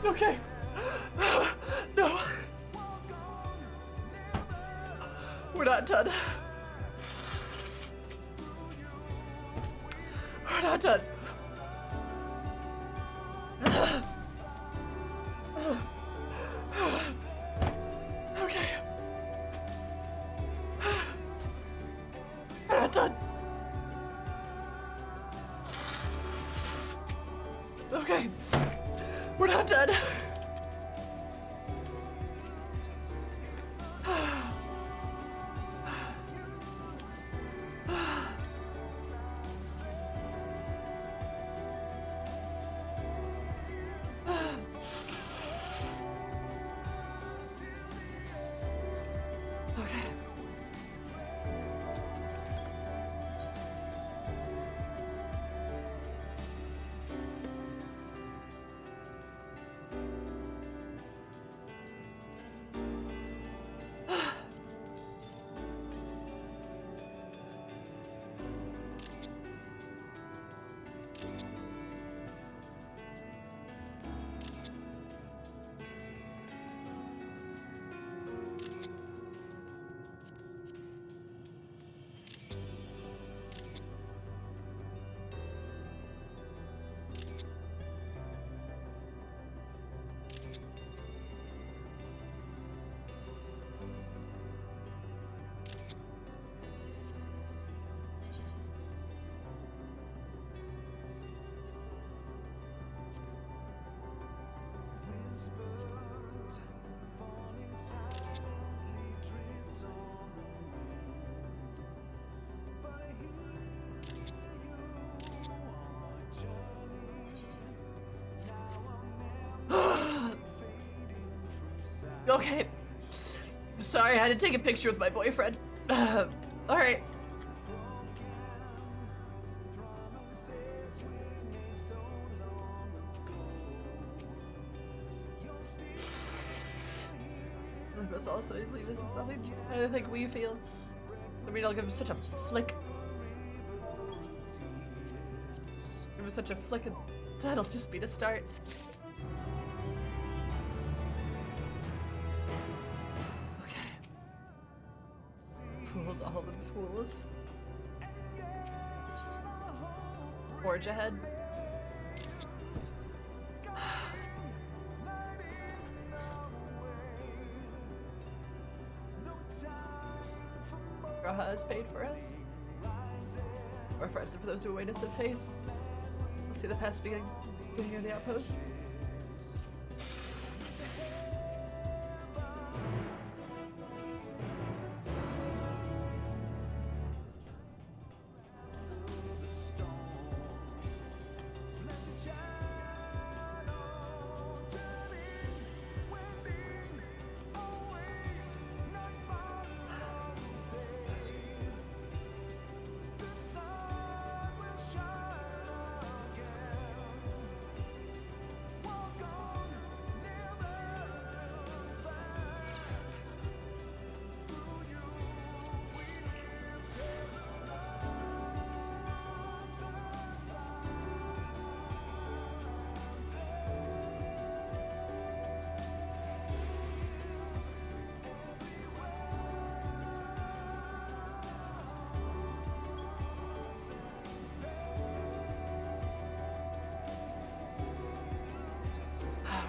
Okay. No. We're not done. We're not done. Okay. We're not done. Okay. We're not done. Okay. Sorry, I had to take a picture with my boyfriend. Alright. I must also easily this is something I think we feel. I mean, I'll give him such a flick. Give him such a flick and that'll just be the start. Okay. Fools, all of them fools. Forge ahead. Raha has paid for us. Our friends are for those who await us in faith. Let's see the past beginning of the outpost.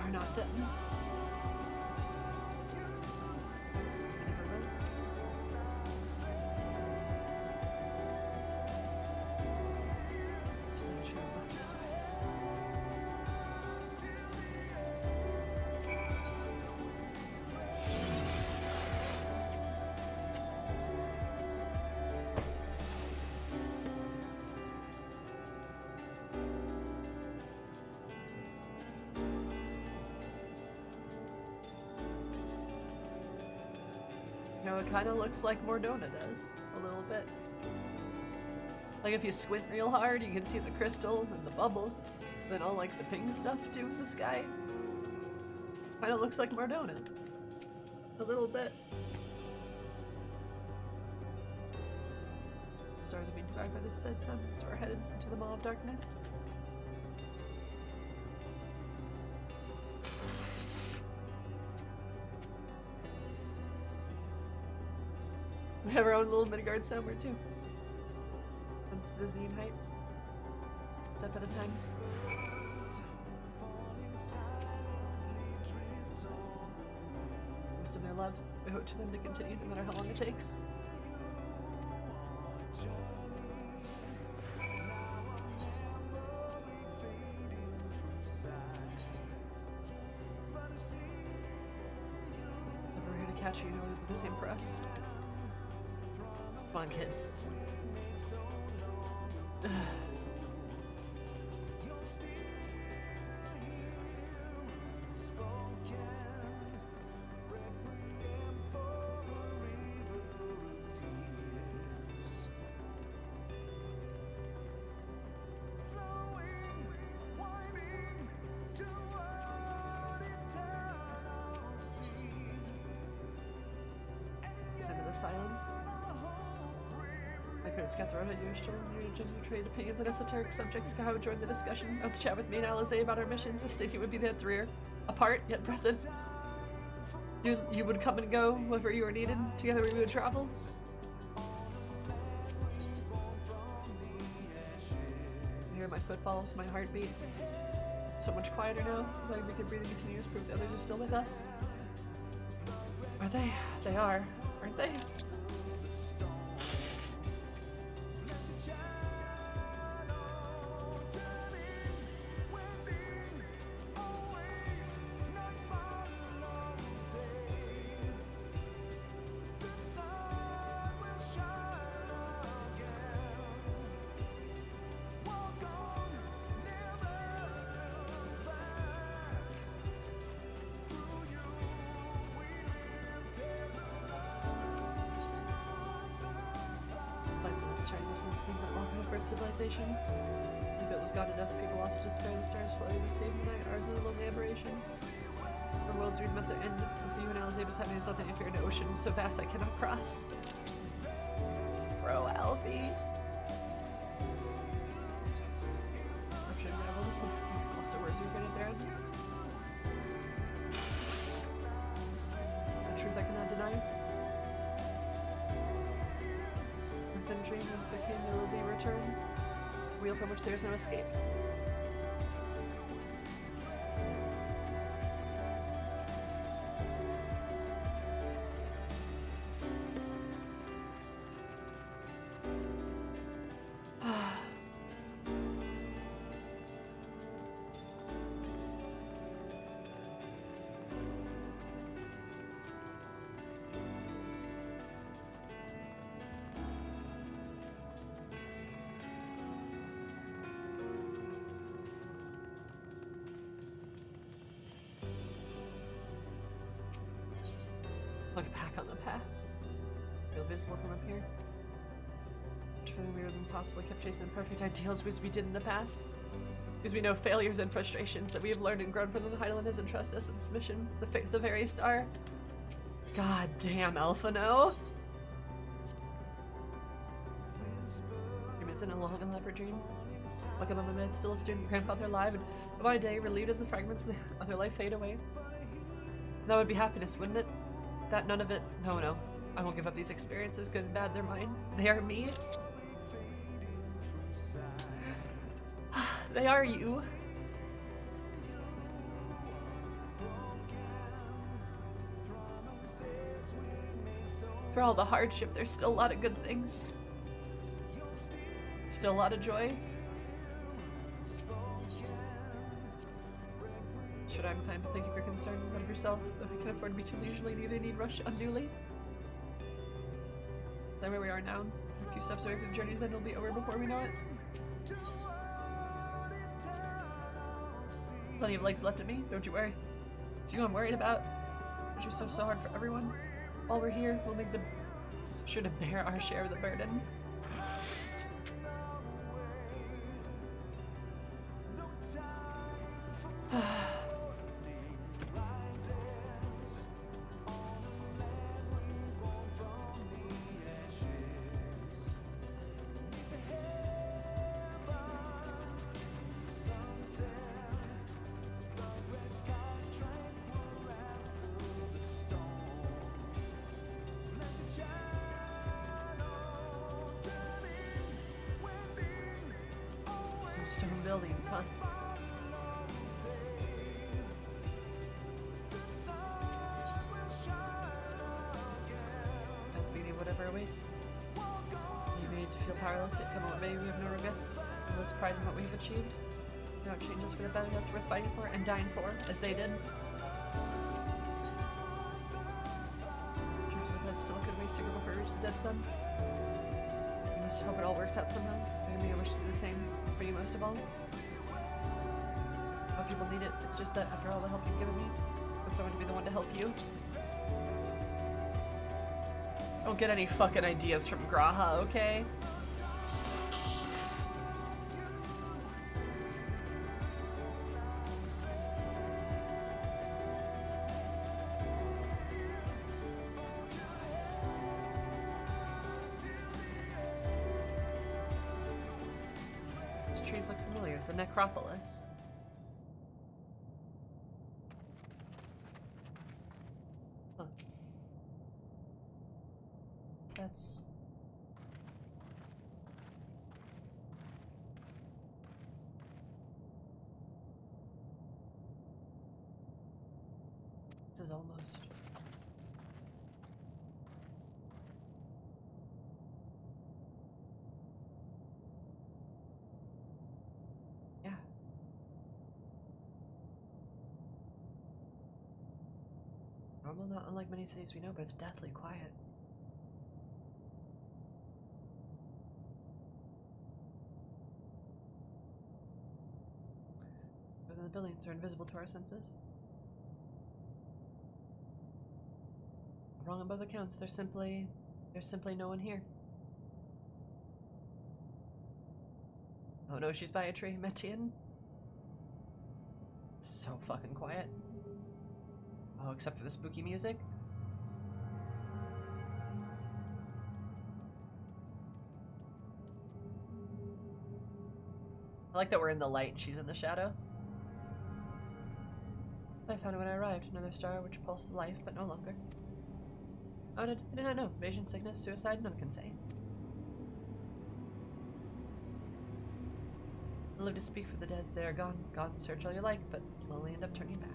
We're not done. There's no true must. You know, it kind of looks like Mordona does, a little bit. Like if you squint real hard, you can see the crystal and the bubble, then all like the pink stuff too in the sky. Kind of looks like Mordona, a little bit. Stars are being devoured by the said sun, so we're headed into the maw of darkness. We have our own little Midgard somewhere too. Thanks to Zine Heights. Step at a time. Most of their love. We hope to them to continue no matter how long it takes. If we're here to catch you, you know they'll do the same for us. Come on, kids. Listen to the silence. I could have got thrown at you, showing you genuine trade opinions on esoteric subjects. How would join the discussion? Out to chat with me and Alize about our missions. The state would be there at the rear, apart yet present. You would come and go wherever you were needed. Together we would travel. I hear my footfalls, my heartbeat. So much quieter now. My wicked breathing continues. Prove the others are still with us. Are they? They are, aren't they? It's strangers and sleep that walk over civilizations. If it was God and us, people lost to despair, the stars floating the same night. Ours is a lonely aberration. Our worlds we've met their end. With you and Alice beside me, there's nothing if you're in an ocean so vast I cannot cross. Bro, Alfie. Also, words you're gonna throw. The truth I cannot deny. Within dream, once there came, there will be return. A wheel from which there is no escape. Look back on the path. Feel visible from up here. Truly weirder than possible. Kept chasing the perfect ideals which we did in the past. Because we know failures and frustrations that we have learned and grown from them. Heidelin has entrusted us with this mission. The fate of the very star. God damn, Alpha, no. You're missing a long elaborate dream. Look up on my bed, still a student, grandfather alive, and by day relieved as the fragments of the other life fade away. That would be happiness, wouldn't it? That none of it. No. I won't give up these experiences, good and bad, they're mine. They are me. They are you. For all the hardship, there's still a lot of good things. Still a lot of joy. Should I'm fine, but thank you for concern of yourself. If we can afford to be too leisurely, neither need rush unduly. Then where we are now, a few steps away from the journey's end will be over before we know it. Plenty of legs left in me, don't you worry. It's you I'm worried about. But you're so hard for everyone. While we're here, we'll make sure to bear our share of the burden. Stone buildings, huh? At the beginning of whatever awaits. You made to feel powerless, yet come what may, we have no regrets. Endless pride in what we have achieved. Now it changes for the better, that's worth fighting for and dying for, as they did. Dreams of that's still a good ways to go before we reach the dead sun. We must hope it all works out somehow. Maybe I wish to do the same for you most of all. How people need it. It's just that after all the help you've given me, I want someone to be the one to help you. Don't get any fucking ideas from Graha, okay? Trees look familiar. The necropolis. Huh. That's... This is almost... Normal, not unlike many cities we know, but it's deathly quiet. Whether the buildings are invisible to our senses. Wrong on both accounts. There's simply no one here. Oh no, she's by a tree, Meteion. So fucking quiet. Oh, except for the spooky music. I like that we're in the light and she's in the shadow. I found it when I arrived. Another star which pulsed life, but no longer. I did not know. Invasion, sickness, suicide, none can say. I live to speak for the dead. They are gone. Gone, search all you like, but will only end up turning back.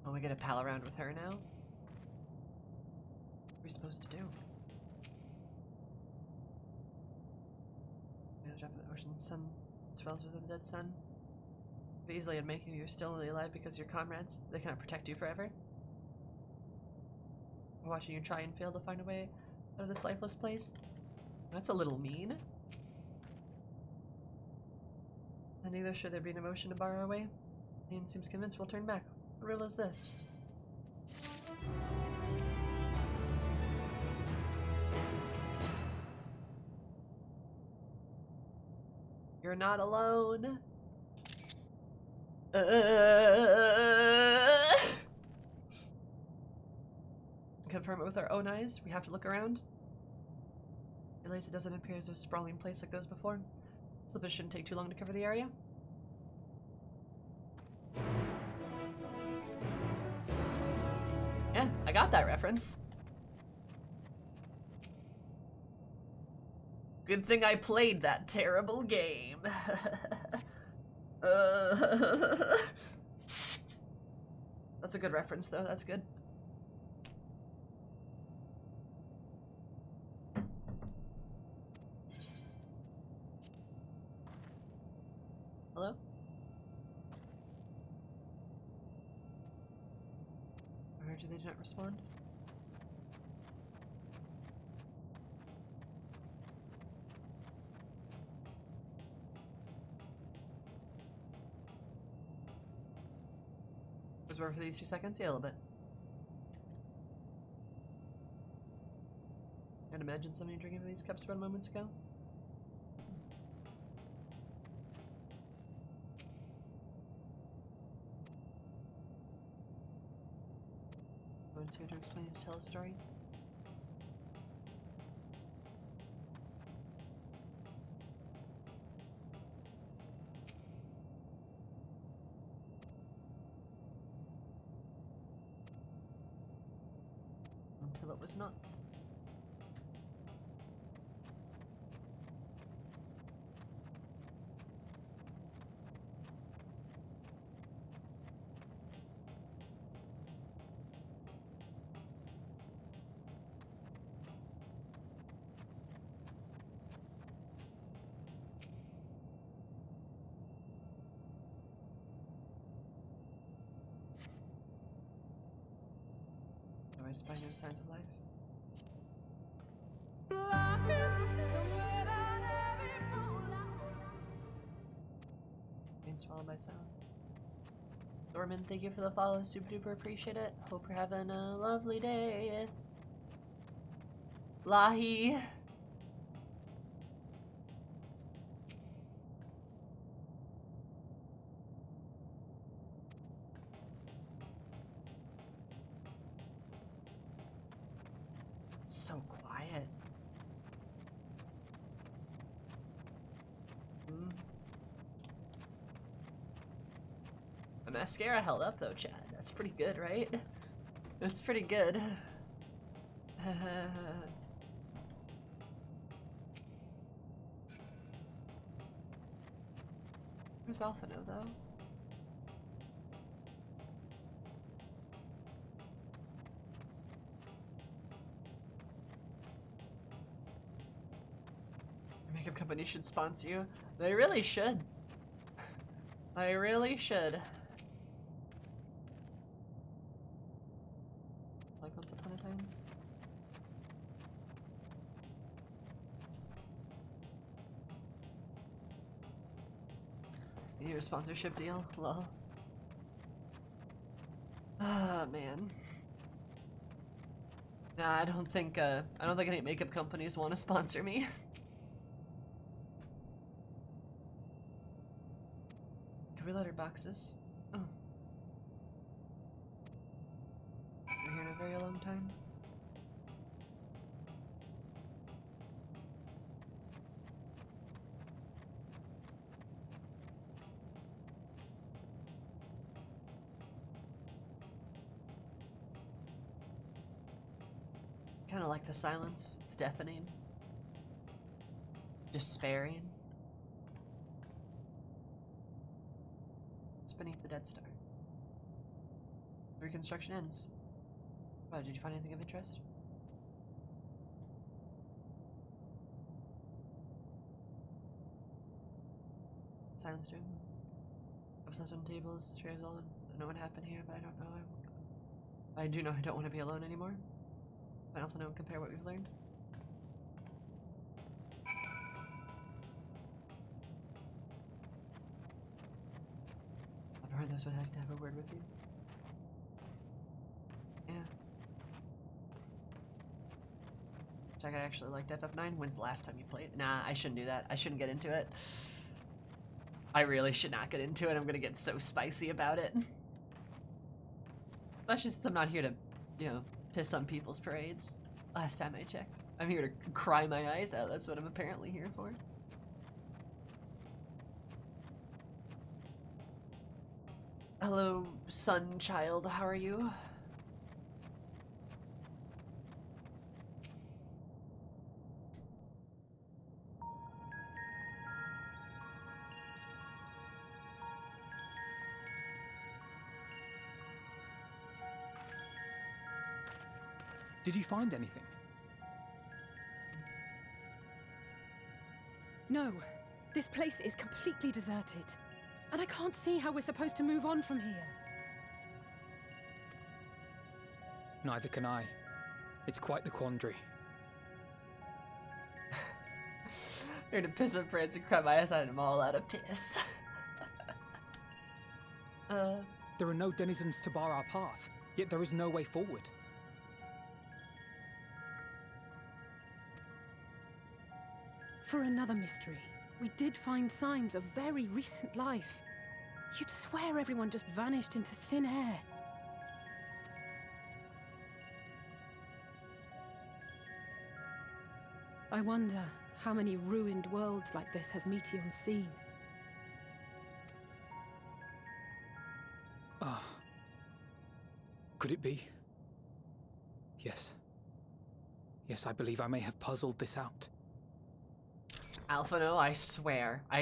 Oh, we get to pal around with her now? What are we supposed to do? Drop of the ocean, sun swells with the dead sun. But easily it'd make you're still only alive because your comrades, they cannot protect you forever. Watching you try and fail to find a way out of this lifeless place. That's a little mean. And neither should there be an emotion to bar our way. Ian seems convinced we'll turn back. What riddle is this? You're not alone. Confirm it with our own eyes. We have to look around. At least it doesn't appear as a sprawling place like those before. Slippage shouldn't take too long to cover the area. Yeah, I got that reference. Good thing I played that terrible game. That's a good reference, though. That's good. Hello? I heard you, they did not respond. Was it for these 2 seconds? Yeah, a little bit. Can't imagine somebody drinking from these cups about moments ago. Someone's here to explain to tell a story. Until it was not. I spy no signs of life. Being swallowed by sound. Dorman, thank you for the follow. Super duper appreciate it. Hope you're having a lovely day. Lahi. It's so quiet. The mascara held up though, Chad. That's pretty good, right? That's pretty good. Where's Alphino though? Makeup company should sponsor you. They really should. They really should. Like once upon a time. Your sponsorship deal? Lol. Ah, man. Nah, I don't think any makeup companies want to sponsor me. Can we load our boxes? Oh. We're here in a very long time. Kind of like the silence. It's deafening. Despairing. It's beneath the Dead Star. Reconstruction ends. Oh, did you find anything of interest? Silence room. I was left on tables, chairs alone. I don't know what happened here, but I don't know. I do know I don't want to be alone anymore. I also know and compare what we've learned. I've heard those would like to have a word with you. Yeah. Jack, I actually liked FF9. When's the last time you played? Nah, I shouldn't do that. I shouldn't get into it. I really should not get into it. I'm gonna get so spicy about it. Especially since I'm not here to, you know, piss on people's parades. Last time I checked. I'm here to cry my eyes out. That's what I'm apparently here for. Hello, son child. How are you? Did you find anything? No. This place is completely deserted. And I can't see how we're supposed to move on from here. Neither can I. It's quite the quandary. You're gonna piss on France and cry my eyes out and I'm all out of piss. There are no denizens to bar our path, yet there is no way forward. For another mystery, we did find signs of very recent life. You'd swear everyone just vanished into thin air. I wonder how many ruined worlds like this has Meteion seen. Could it be? Yes. Yes, I believe I may have puzzled this out. Alphano, I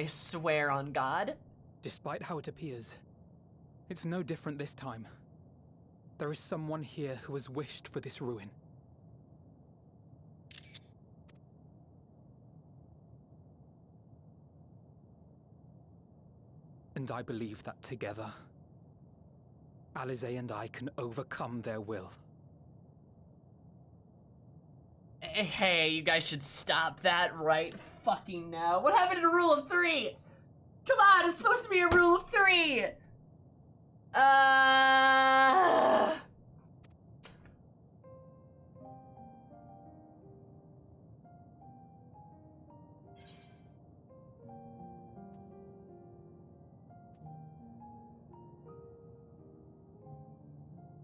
swear on God. Despite how it appears, it's no different this time. There is someone here who has wished for this ruin. And I believe that together, Alize and I can overcome their will. Hey, you guys should stop that right fucking now. What happened to the rule of 3? Come on, it's supposed to be a rule of 3!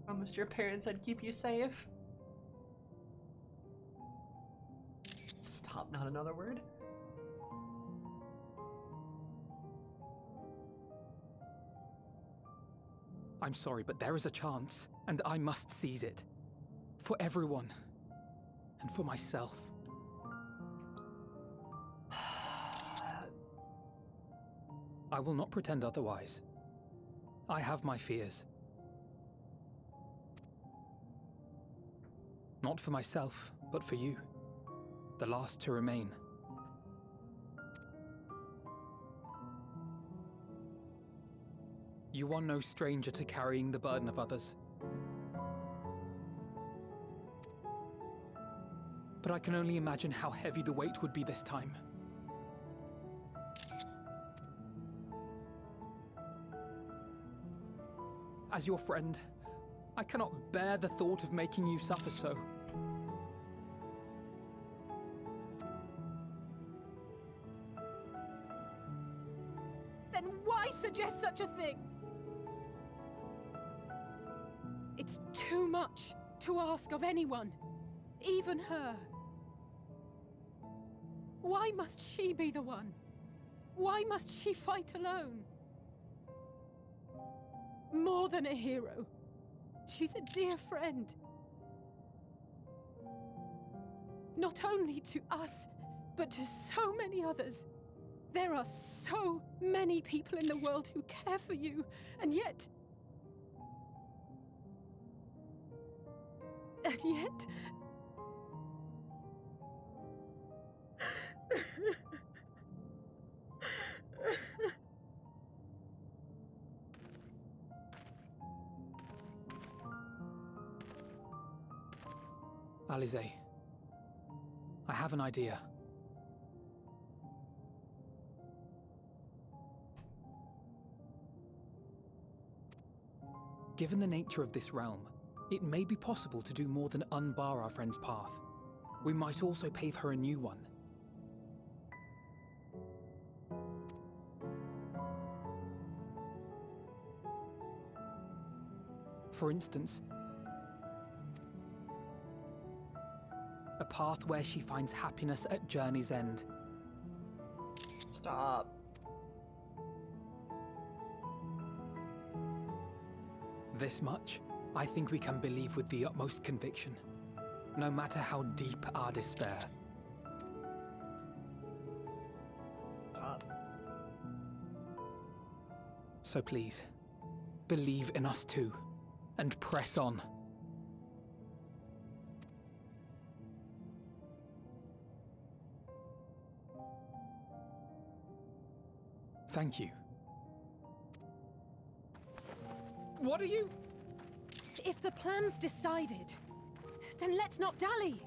Promised your parents I'd keep you safe. Stop, not another word. I'm sorry, but there is a chance, and I must seize it. For everyone. And for myself. I will not pretend otherwise. I have my fears. Not for myself, but for you. The last to remain. You are no stranger to carrying the burden of others. But I can only imagine how heavy the weight would be this time. As your friend, I cannot bear the thought of making you suffer so. Then why suggest such a thing? It's too much to ask of anyone, even her. Why must she be the one? Why must she fight alone? More than a hero, she's a dear friend. Not only to us, but to so many others. There are so many people in the world who care for you, and yet... And yet... Alize, I have an idea. Given the nature of this realm, it may be possible to do more than unbar our friend's path. We might also pave her a new one. For instance, a path where she finds happiness at journey's end. Stop. This much, I think we can believe with the utmost conviction, no matter how deep our despair. Stop. So please, believe in us too, and press on. Thank you. What are you? If the plan's decided, then let's not dally.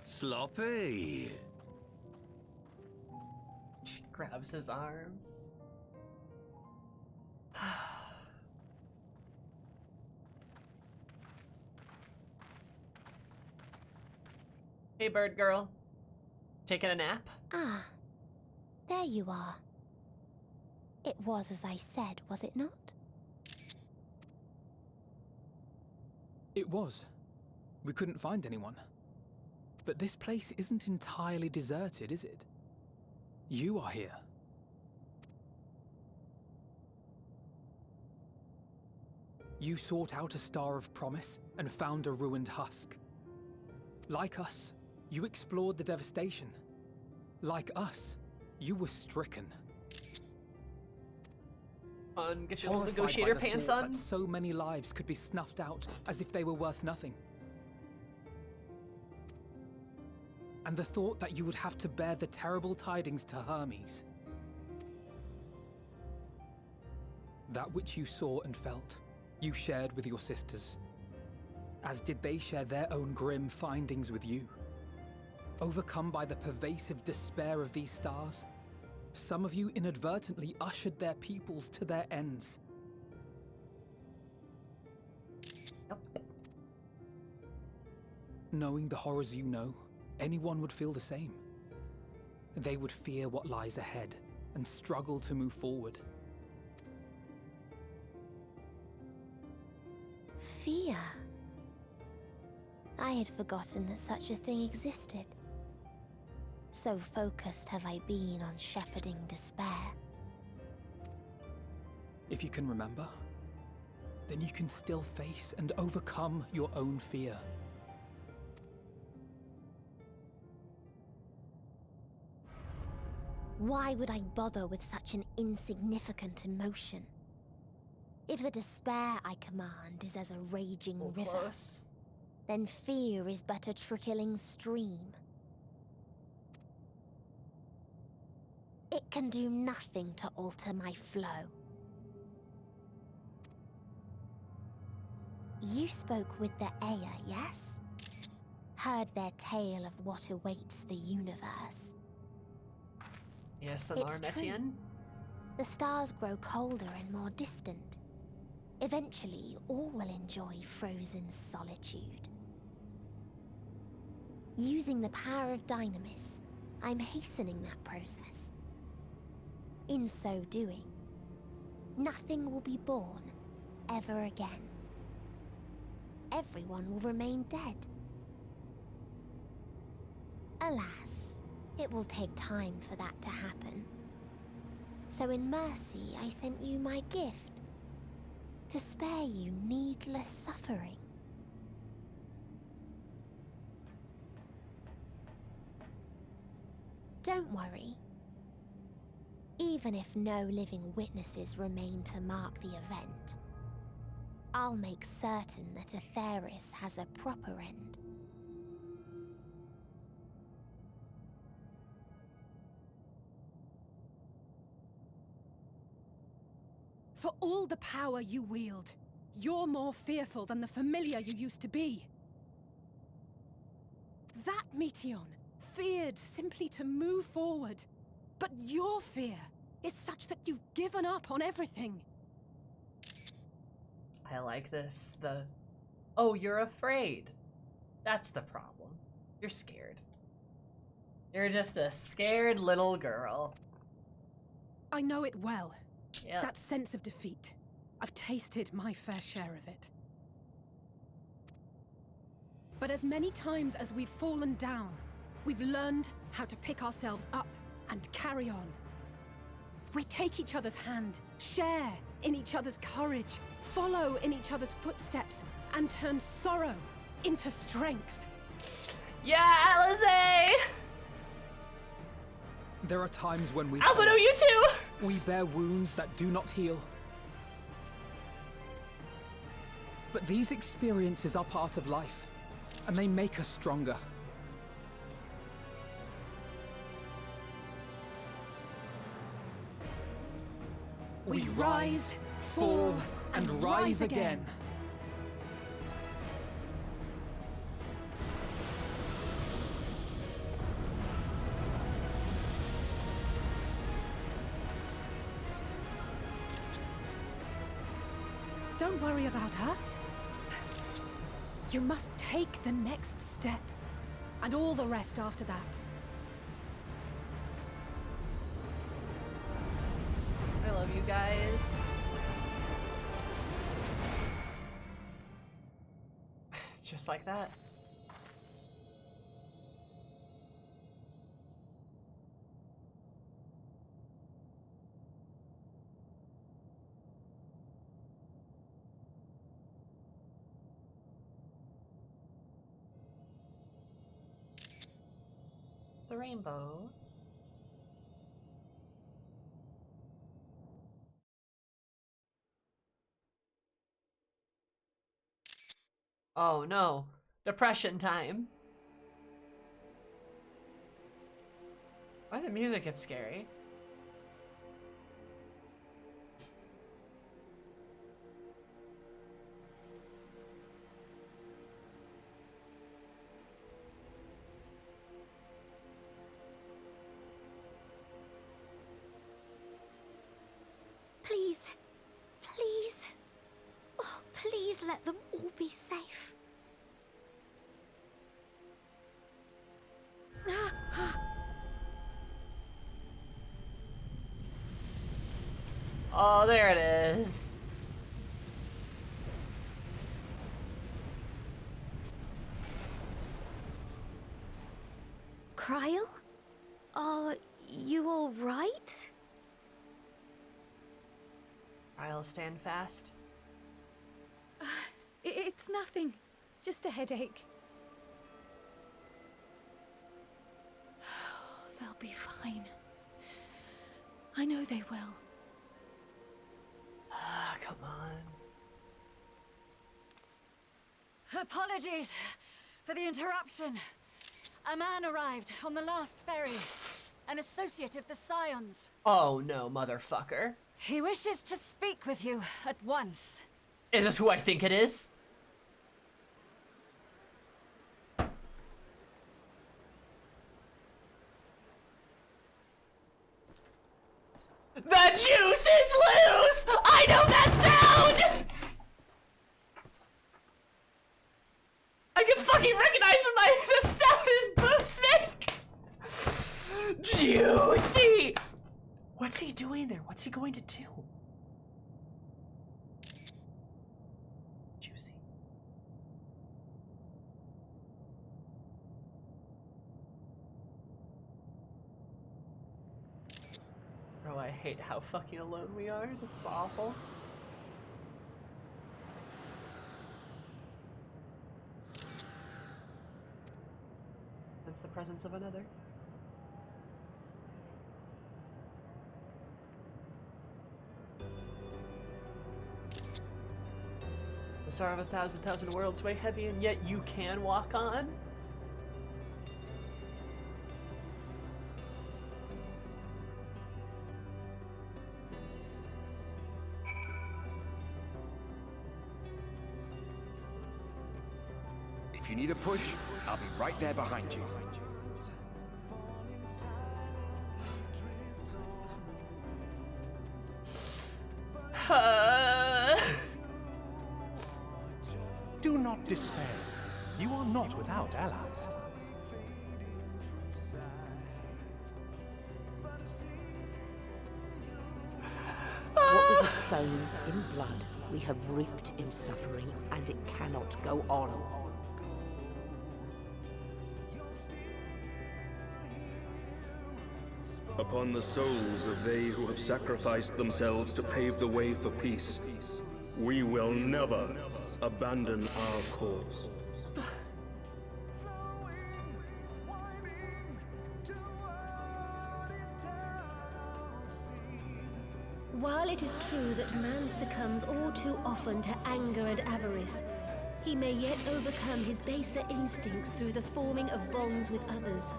Sloppy. She grabs his arm. Hey, bird girl. Taking a nap? Ah, there you are. It was as I said, was it not? It was. We couldn't find anyone. But this place isn't entirely deserted, is it? You are here. You sought out a star of promise and found a ruined husk. Like us, you explored the devastation. Like us, you were stricken. Get your little Horrified negotiator by the pants thought on. that so many lives could be snuffed out as if they were worth nothing. And the thought that you would have to bear the terrible tidings to Hermes. That which you saw and felt, you shared with your sisters. As did they share their own grim findings with you. Overcome by the pervasive despair of these stars, some of you inadvertently ushered their peoples to their ends. Yep. Knowing the horrors you know, anyone would feel the same. They would fear what lies ahead and struggle to move forward. Fear. I had forgotten that such a thing existed. So focused have I been on shepherding despair. If you can remember, then you can still face and overcome your own fear. Why would I bother with such an insignificant emotion? If the despair I command is as a raging river, Close. then fear is but a trickling stream. It can do nothing to alter my flow. You spoke with the Aya, yes? Heard their tale of what awaits the universe. Yes, Senor It's true. Meteion. The stars grow colder and more distant, Eventually, all will enjoy frozen solitude. Using the power of Dynamis, I'm hastening that process. In so doing, nothing will be born ever again. Everyone will remain dead. Alas, it will take time for that to happen. So in mercy, I sent you my gift, to spare you needless suffering. Don't worry. Even if no living witnesses remain to mark the event, I'll make certain that Atheris has a proper end. For all the power you wield, you're more fearful than the familiar you used to be. That Meteion feared simply to move forward. But your fear is such that you've given up on everything. I like this. Oh, you're afraid. That's the problem. You're scared. You're just a scared little girl. I know it well. Yeah. That sense of defeat. I've tasted my fair share of it. But as many times as we've fallen down, we've learned how to pick ourselves up and carry on. We take each other's hand, share in each other's courage, follow in each other's footsteps, and turn sorrow into strength. Yeah, Alizé! There are times when we Alvaro, you too! We bear wounds that do not heal. But these experiences are part of life, and they make us stronger. We rise, fall, and rise again. Don't worry about us. You must take the next step, and all the rest after that. I love you guys. It's just like that. It's a rainbow. Oh no, depression time. Why the music gets scary? Please, please, oh, please let them all be safe. Oh, there it is. Cryle? Are you all right? I'll stand fast. It's nothing. Just a headache. They'll be fine. I know they will. Ah, come on. Apologies for the interruption. A man arrived on the last ferry. An associate of the Scions. Oh no, motherfucker. He wishes to speak with you at once. Is this who I think it is? The juice is loose! I know that sound! What's he doing there? What's he going to do? Juicy. Bro, I hate how fucking alone we are. This is awful. Sense the presence of another. The sorrow of a thousand worlds weigh heavy, and yet you can walk on. If you need a push, I'll be right there behind you. Do not despair. You are not without allies. What we have sown in blood, we have reaped in suffering, and it cannot go on. Upon the souls of they who have sacrificed themselves to pave the way for peace, we will never abandon our cause. While it is true that man succumbs all too often to anger and avarice, he may yet overcome his baser instincts through the forming of bonds with others.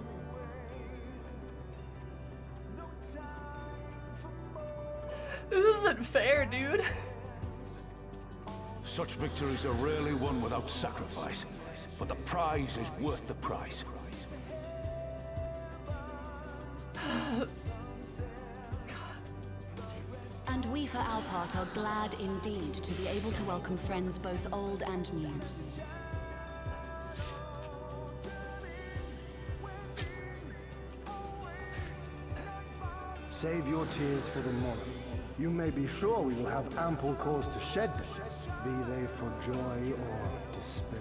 This isn't fair, dude. Such victories are rarely won without sacrifice, but the prize is worth the price. And we, for our part, are glad indeed to be able to welcome friends both old and new. Save your tears for the morrow. You may be sure we will have ample cause to shed them, be they for joy or despair.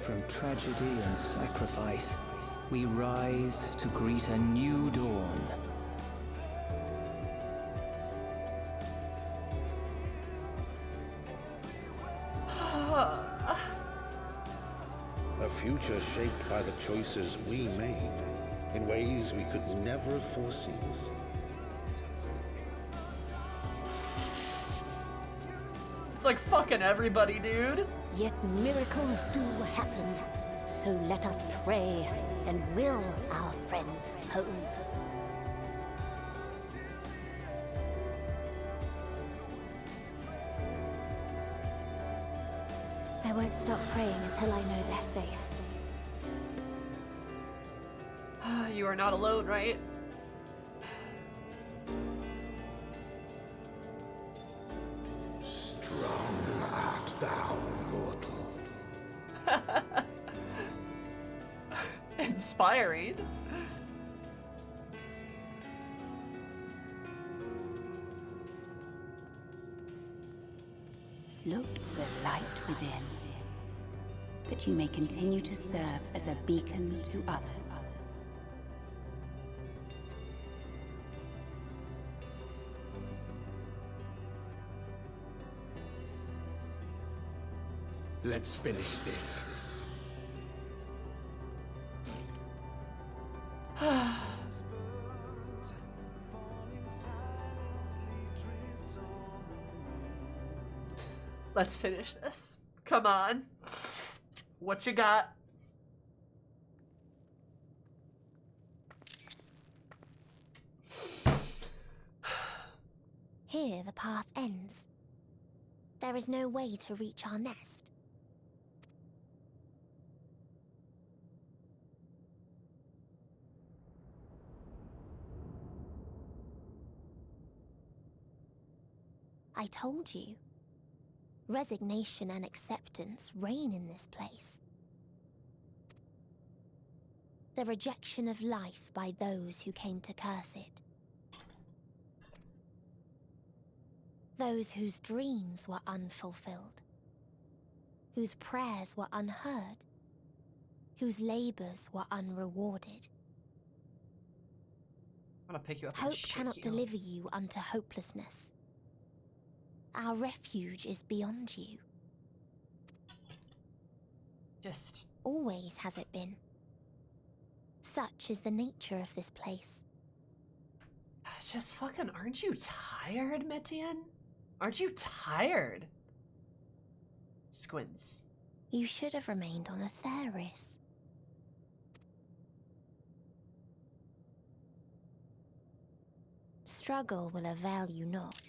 From tragedy and sacrifice, we rise to greet a new dawn. A future shaped by the choices we made, in ways we could never have foreseen. It's like fucking everybody, dude. Yet miracles do happen, so let us pray and will our friends home. I won't stop praying until I know they're safe. You are not alone, right? Strong art thou, mortal. Inspiring. Look to the light within, that you may continue to serve as a beacon to others. Let's finish this. Let's finish this. Come on. What you got? Here the path ends. There is no way to reach our nest. I told you. Resignation and acceptance reign in this place. The rejection of life by those who came to curse it. Those whose dreams were unfulfilled. Whose prayers were unheard. Whose labors were unrewarded. I'm gonna pick you up. Hope cannot deliver you unto hopelessness. Our refuge is beyond you. Just... Always has it been. Such is the nature of this place. Just fucking, aren't you tired, Meteion? Aren't you tired? Squints. You should have remained on Atheris. Struggle will avail you not,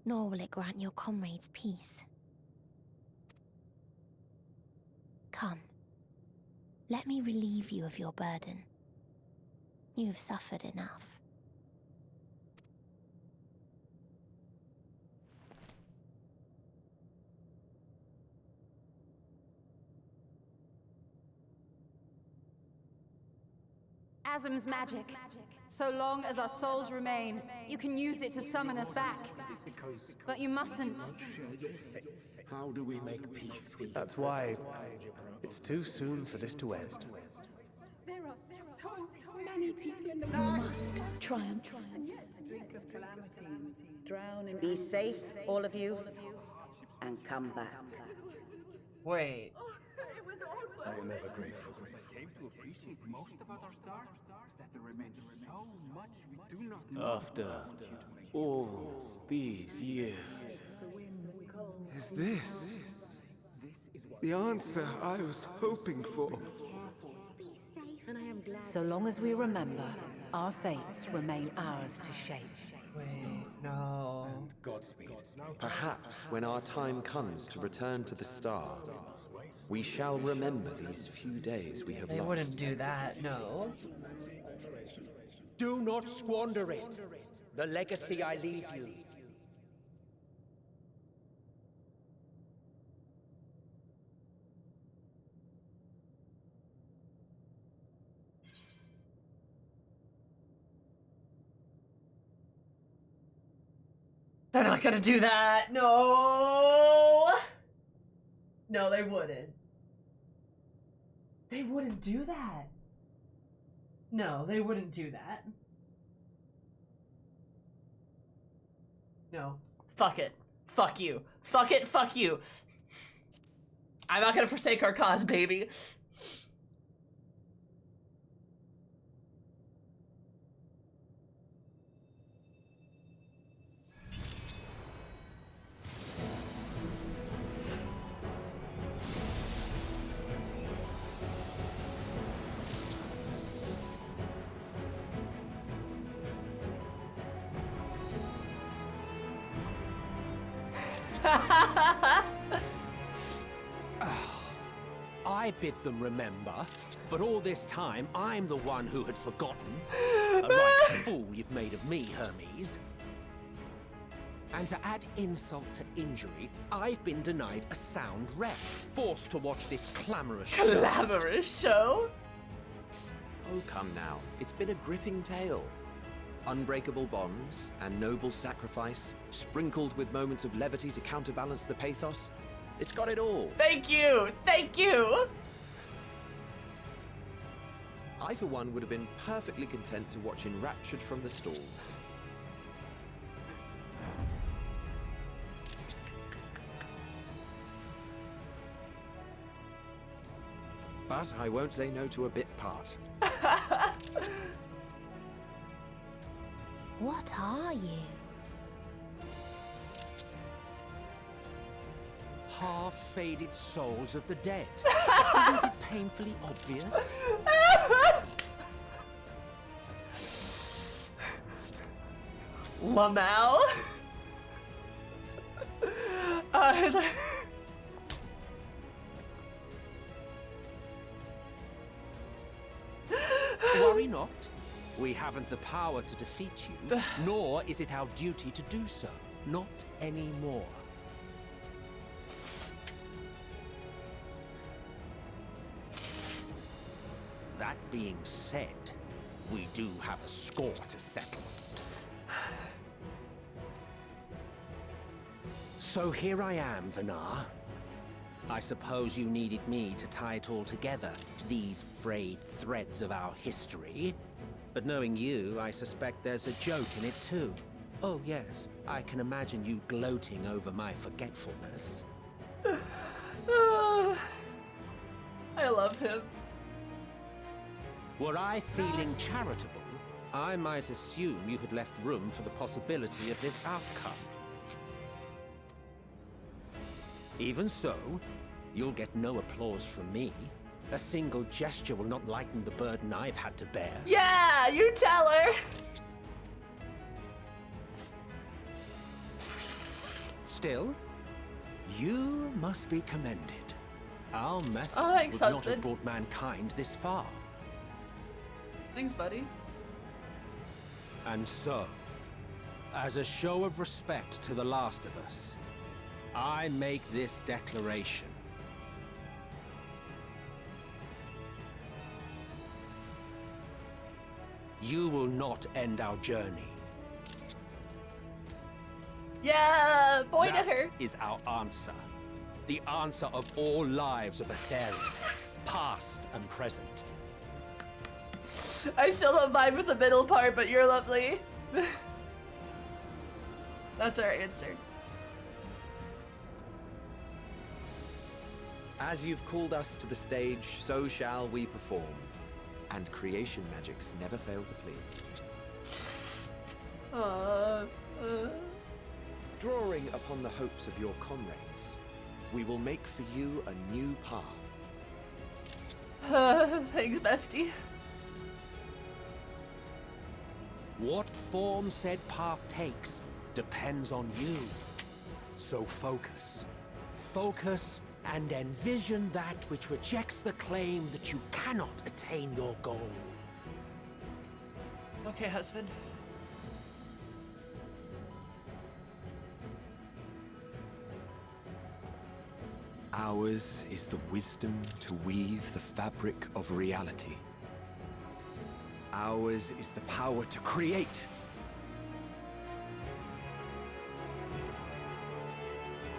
nor will it grant your comrades peace. Come, let me relieve you of your burden. You've suffered enough. Asm's magic. So long as our souls remain, you can use it to summon us back. But you mustn't. How do we make peace with That's why it's too soon for this to end. There are so many people in the You must triumph. Drink of calamity, drown in... Be safe, all of you, and come back. Wait. I am ever grateful. I came to appreciate most about our star is that there remains so much we do not know. After all these years, is this the answer I was hoping for? So long as we remember, our fates remain ours to shape. Wait, no. Godspeed. Perhaps when our time comes to return to the star, we shall remember these few days we have They lost. wouldn't do that, no. Do not squander it. The legacy I leave you. They're not gonna do that. No. No, they wouldn't. They wouldn't do that. No, they wouldn't do that. No. Fuck it. Fuck you. Fuck it. Fuck you. I'm not gonna forsake our cause, baby. I bid them remember, but all this time I'm the one who had forgotten. A right fool you've made of me, Hermes. And to add insult to injury, I've been denied a sound rest, forced to watch this clamorous show. Clamorous show? Oh, come now. It's been a gripping tale. Unbreakable bonds and noble sacrifice, sprinkled with moments of levity to counterbalance the pathos. It's got it all. Thank you! Thank you! I, for one, would have been perfectly content to watch enraptured from the stalls. But I won't say no to a bit part. What are you? Half-faded souls of the dead. Isn't it painfully obvious? Lamau? Worry not. We haven't the power to defeat you, nor is it our duty to do so. Not anymore. That being said, we do have a score to settle. So here I am, Venar. I suppose you needed me to tie it all together, these frayed threads of our history. But knowing you, I suspect there's a joke in it too. Oh yes, I can imagine you gloating over my forgetfulness. I love him. Were I feeling charitable, I might assume you had left room for the possibility of this outcome. Even so, you'll get no applause from me. A single gesture will not lighten the burden I've had to bear. Yeah, you tell her. Still, you must be commended. Our methods thanks, would not husband. have brought mankind this far. Thanks, buddy. And so, as a show of respect to the last of us, I make this declaration. You will not end our journey. Yeah, point at her. That is our answer. The answer of all lives of Aetheris, past and present. I still don't vibe with the middle part, but you're lovely. That's our answer. As you've called us to the stage, so shall we perform. And creation magics never fail to please. Drawing upon the hopes of your comrades, we will make for you a new path. Thanks, bestie. What form said path takes depends on you. So focus. Focus and envision that which rejects the claim that you cannot attain your goal. Okay, husband. Ours is the wisdom to weave the fabric of reality. Ours is the power to create.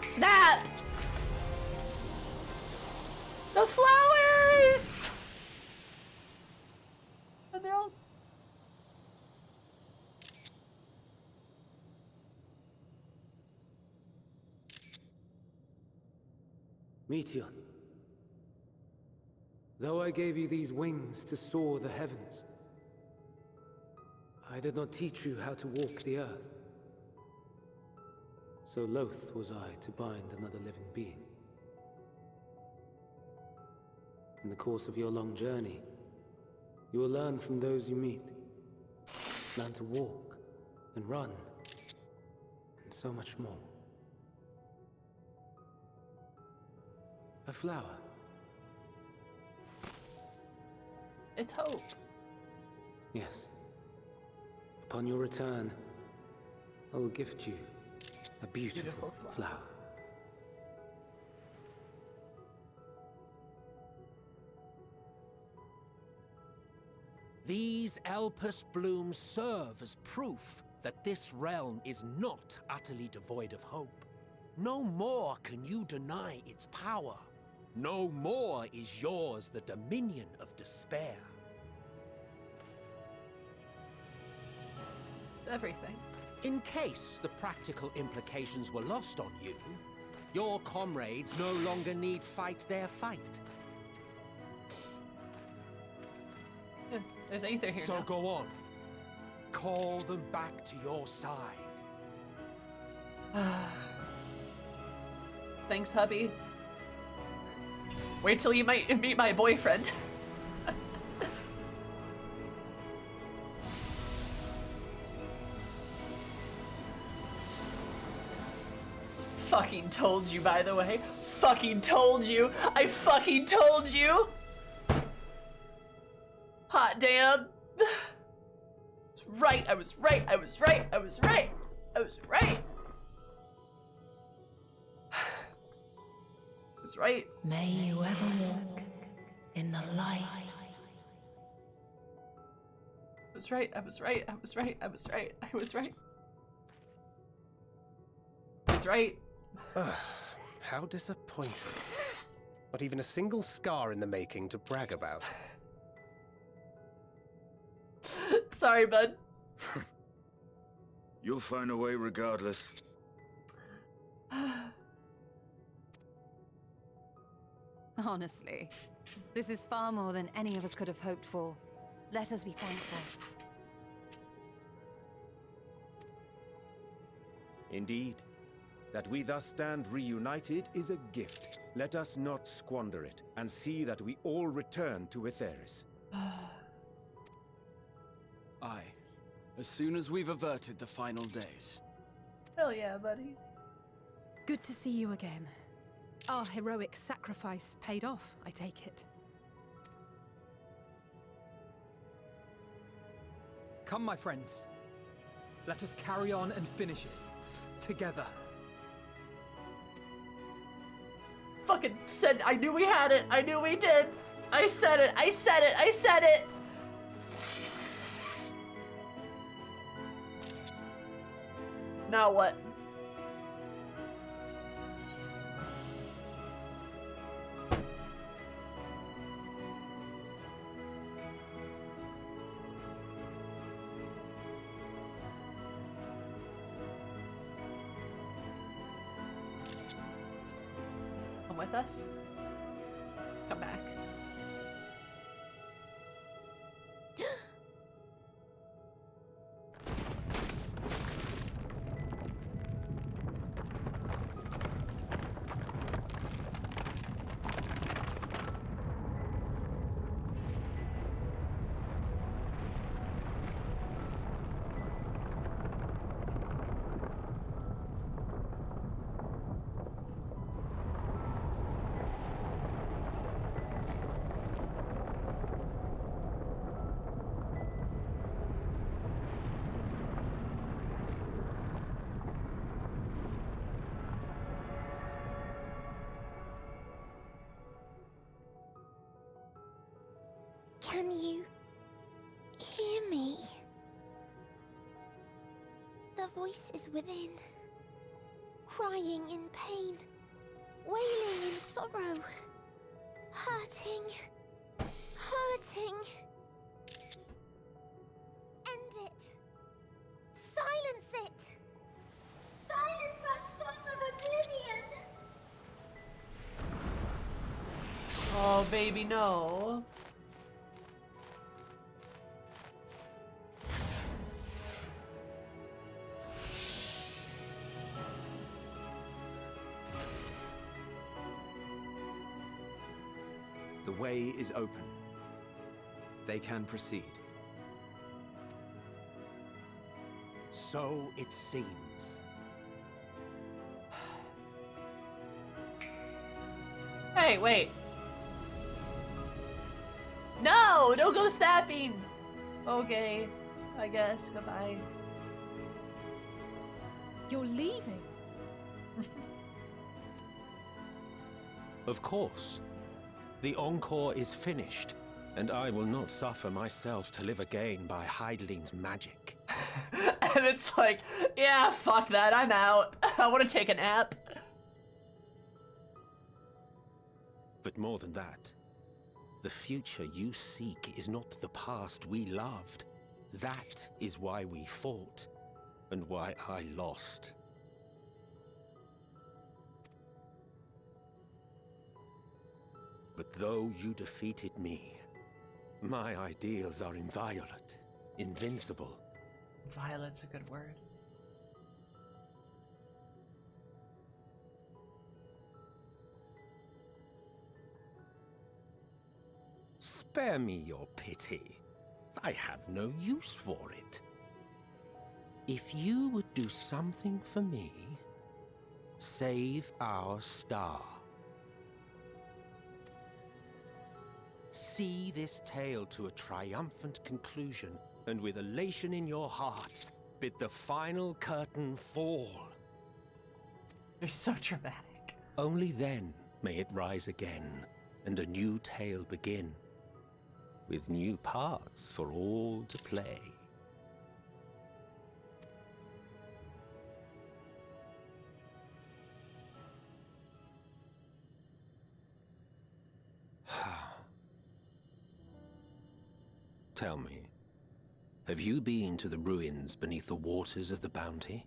Snap! The flowers! And they're all... Meteion, though I gave you these wings to soar the heavens, I did not teach you how to walk the earth. So loath was I to bind another living being. In the course of your long journey, you will learn from those you meet. Learn to walk and run, and so much more. A flower. It's hope. Yes. Upon your return, I will gift you a beautiful flower. These Elpis blooms serve as proof that this realm is not utterly devoid of hope. No more can you deny its power. No more is yours the dominion of despair. It's everything. In case the practical implications were lost on you, your comrades no longer need fight their fight. Yeah, there's Aether here So now. go on. Call them back to your side. Thanks, hubby. Wait till you might meet my boyfriend. Fucking told you, by the way. Fucking told you. I fucking told you. Hot damn. It's right. I was right. I was right. I was right. I was right. I was right. May you ever walk in the light was right. I was right. I was right. I was right. I was right. I was right. How disappointing. Not even a single scar in the making to brag about. Sorry, bud. You'll find a way regardless. Honestly, this is far more than any of us could have hoped for. Let us be thankful. Indeed. That we thus stand reunited is a gift. Let us not squander it, and see that we all return to Etheris. Aye. As soon as we've averted the final days. Hell yeah, buddy. Good to see you again. Our heroic sacrifice paid off, I take it. Come, my friends. Let us carry on and finish it. Together. Fucking said, I knew we had it. I knew we did. I said it. I said it. I said it. Now what? Come with us. Come back. Can you hear me? The voice is within, crying in pain, wailing in sorrow, hurting, hurting. End it. Silence it. Silence our song of oblivion. Oh, baby, no. The way is open. They can proceed. So it seems. Hey, wait. No, don't go snapping. Okay, I guess. Goodbye. You're leaving? Of course. The encore is finished, and I will not suffer myself to live again by Heideling's magic. And it's like, yeah, fuck that, I'm out. I want to take a nap. But more than that, the future you seek is not the past we loved. That is why we fought, and why I lost. But though you defeated me, my ideals are inviolate, invincible. Violet's a good word. Spare me your pity. I have no use for it. If you would do something for me, save our star. See this tale to a triumphant conclusion, and with elation in your hearts, bid the final curtain fall. You're so dramatic. Only then may it rise again, and a new tale begin, with new parts for all to play. Tell me, have you been to the ruins beneath the waters of the Bounty?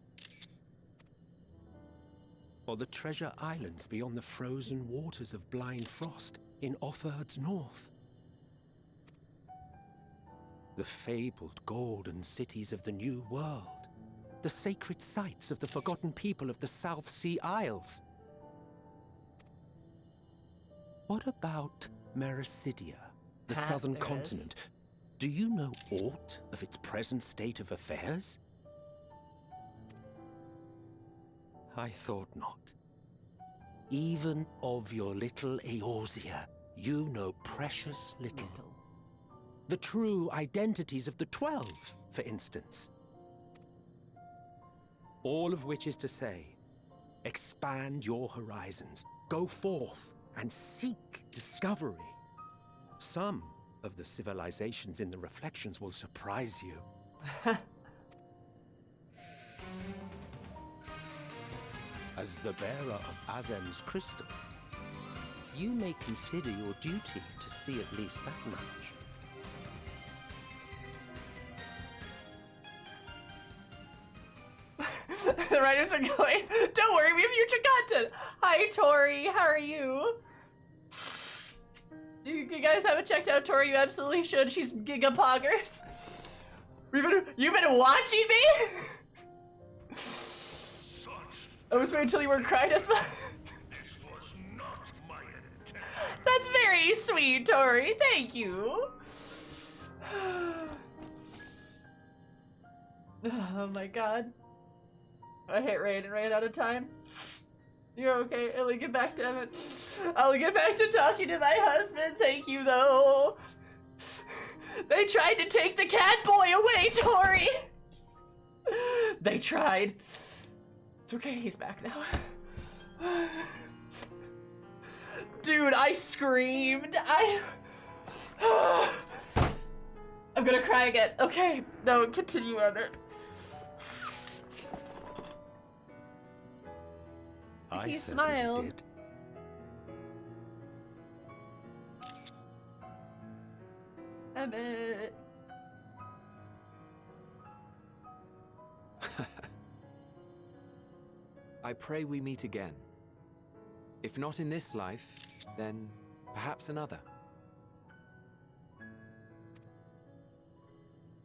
Or the treasure islands beyond the frozen waters of Blind Frost in Offerd's north? The fabled golden cities of the New World, the sacred sites of the forgotten people of the South Sea Isles. What about Mericidia, the southern continent? Do you know aught of its present state of affairs? I thought not. Even of your little Eorzea, you know precious little. The true identities of the 12, for instance. All of which is to say, expand your horizons, go forth and seek discovery. Some of the civilizations in the reflections will surprise you. As the bearer of Azem's crystal, you may consider your duty to see at least that much. The writers are going, don't worry, we have future content. Hi, Tori, how are you? You guys haven't checked out Tori, you absolutely should. She's gigapoggers. You've been watching me? I was waiting until you weren't crying as much. That's very sweet, Tori. Thank you. Oh my god. I hate Rain and ran out of time. You're okay. I'll get back to Emmett. I'll get back to talking to my husband. Thank you, though. They tried to take the cat boy away, Tori. They tried. It's okay. He's back now. Dude, I screamed. I'm gonna cry again. Okay. No, continue on it. He smiled. Did. Emmett. I pray we meet again. If not in this life, then perhaps another.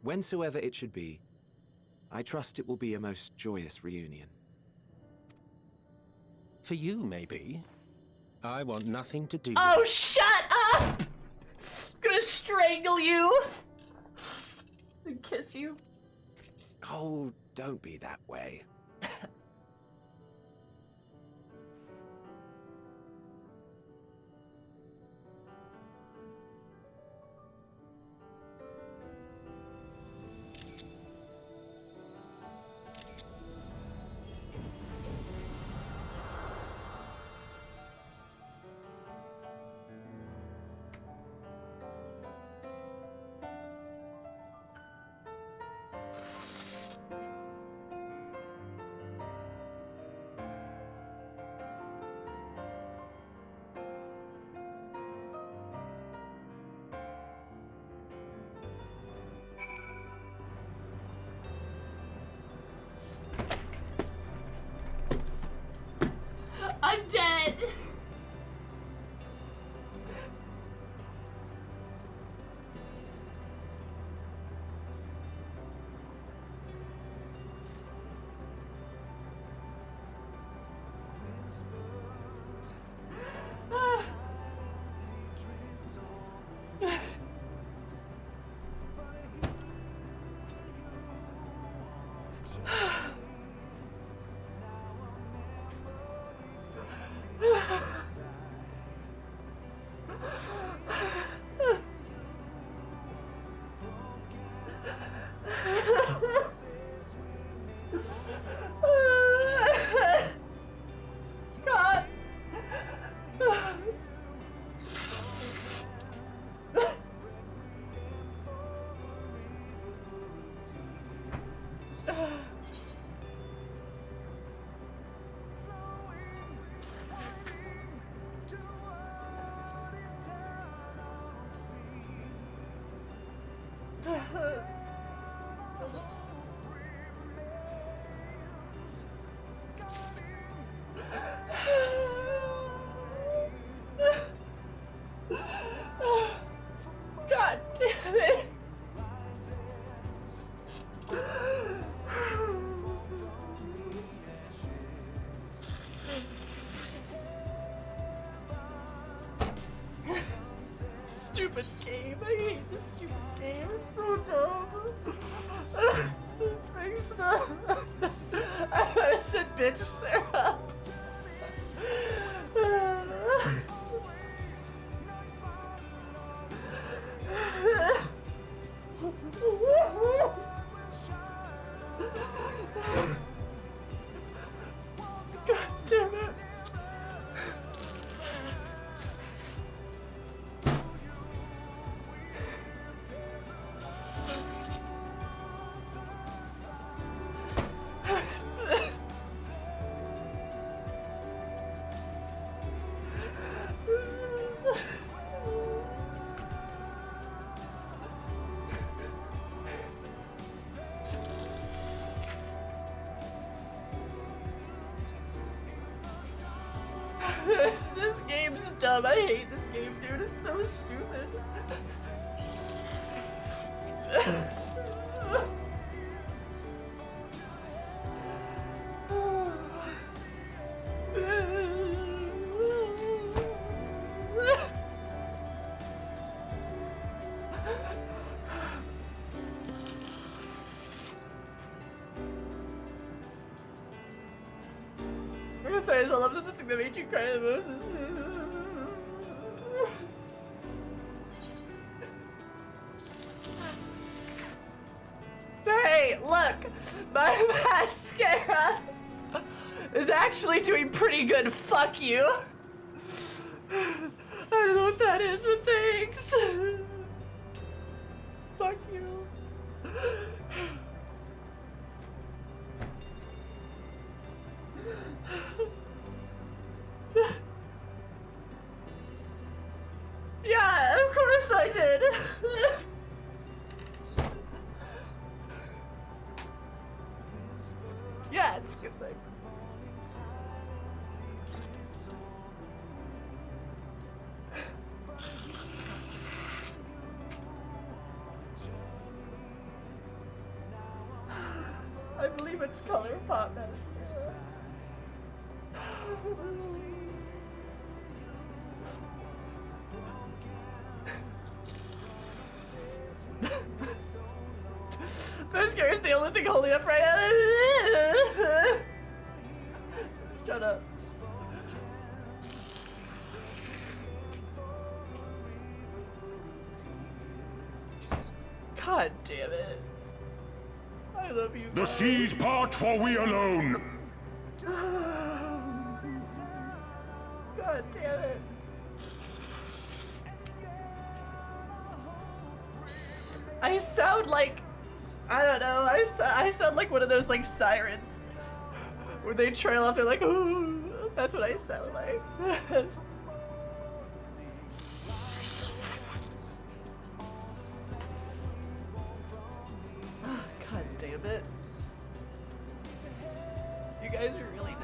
Whensoever it should be, I trust it will be a most joyous reunion. For you, maybe. I want nothing to do with Oh, shut up! I'm gonna strangle you and kiss you. Oh, don't be that way. God damn it. Stupid game. I hate this stupid game. It's so dumb. Thanks, I said bitch, Sarah. God damn it. This game's dumb. I hate this game, dude. It's so stupid. I love the thing that made you cry the most. Hey, look! My mascara is actually doing pretty good. Fuck you. I don't know what that is, but thanks. Fuck you. Yeah, of course I did. Yeah, it's good thing. I believe it's Color Pop mascara. Mascara's the only thing holding up right now. Shut up. God damn it. I love you guys. The seas part, for we alone. God damn it. I sound like, I don't know, I sound like one of those like sirens where they trail off, they're like, ooh, that's what I sound like. God damn it. You guys are really nice.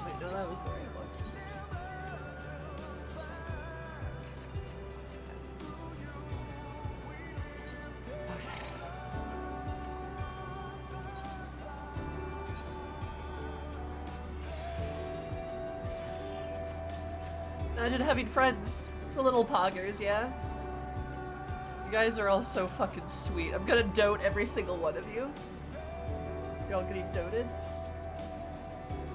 Wait, no, that was the right one. Imagine having friends. It's a little poggers, yeah? You guys are all so fucking sweet. I'm gonna dote every single one of you. You're all getting doted.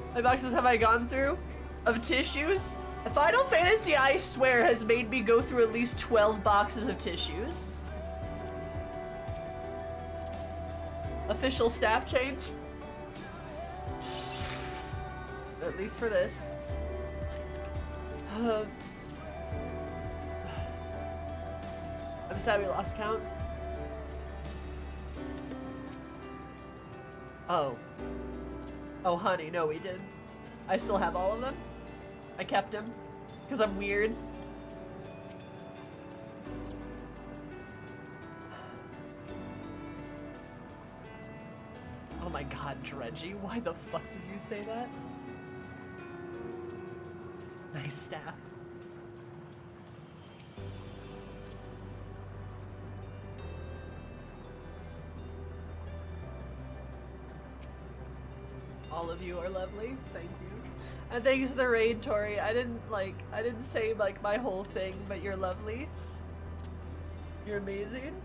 How many boxes have I gone through of tissues? Final Fantasy, I swear, has made me go through at least 12 boxes of tissues. Official staff change. at least for this. I'm sad we lost count. Oh. Oh, honey, no, we didn't. I still have all of them. I kept them because I'm weird. Oh my god, Dredgy, why the fuck did you say that? Nice staff. All of you are lovely, thank you. And thanks for the raid, Tori. I didn't say like my whole thing, but you're lovely. You're amazing.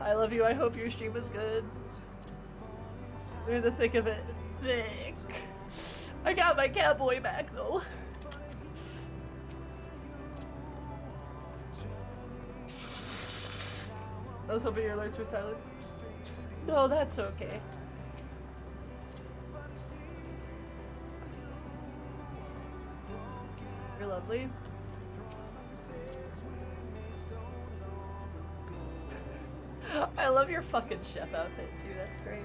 I love you. I hope your stream was good. We're in the thick of it. Thick. I got my cowboy back though. I was hoping your alerts were silent. No, that's okay. You're lovely. I love your fucking chef outfit too, that's great.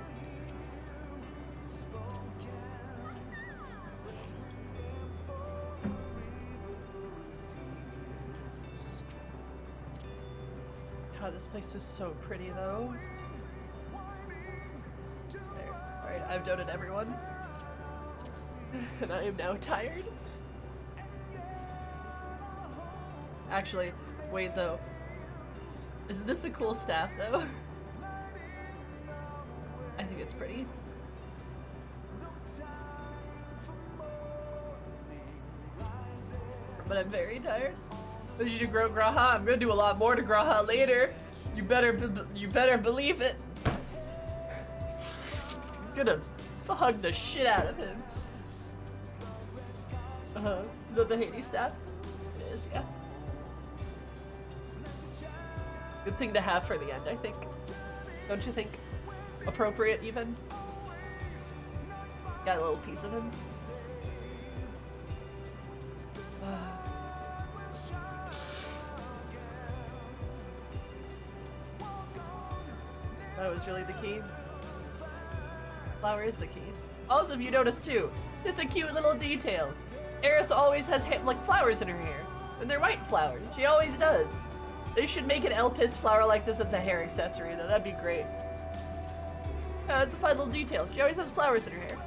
God, this place is so pretty though. There. Alright, I've doted everyone. And I am now tired. Actually, wait though. Isn't this a cool staff though? I think it's pretty. But I'm very tired. What did you do, grow Graha? I'm gonna do a lot more to Graha later. You better believe it. I'm gonna hug the shit out of him. Is that the Hades staff? It is, yeah. Good thing to have for the end, I think. Don't you think? Appropriate, even? Got a little piece of him. That was really the key. Flower is the key. Also, if you notice too, it's a cute little detail. Eris always has like flowers in her hair. And they're white flowers. She always does. They should make an Elpis flower like this that's a hair accessory though. That'd be great. Yeah, that's a fun little detail. She always has flowers in her hair.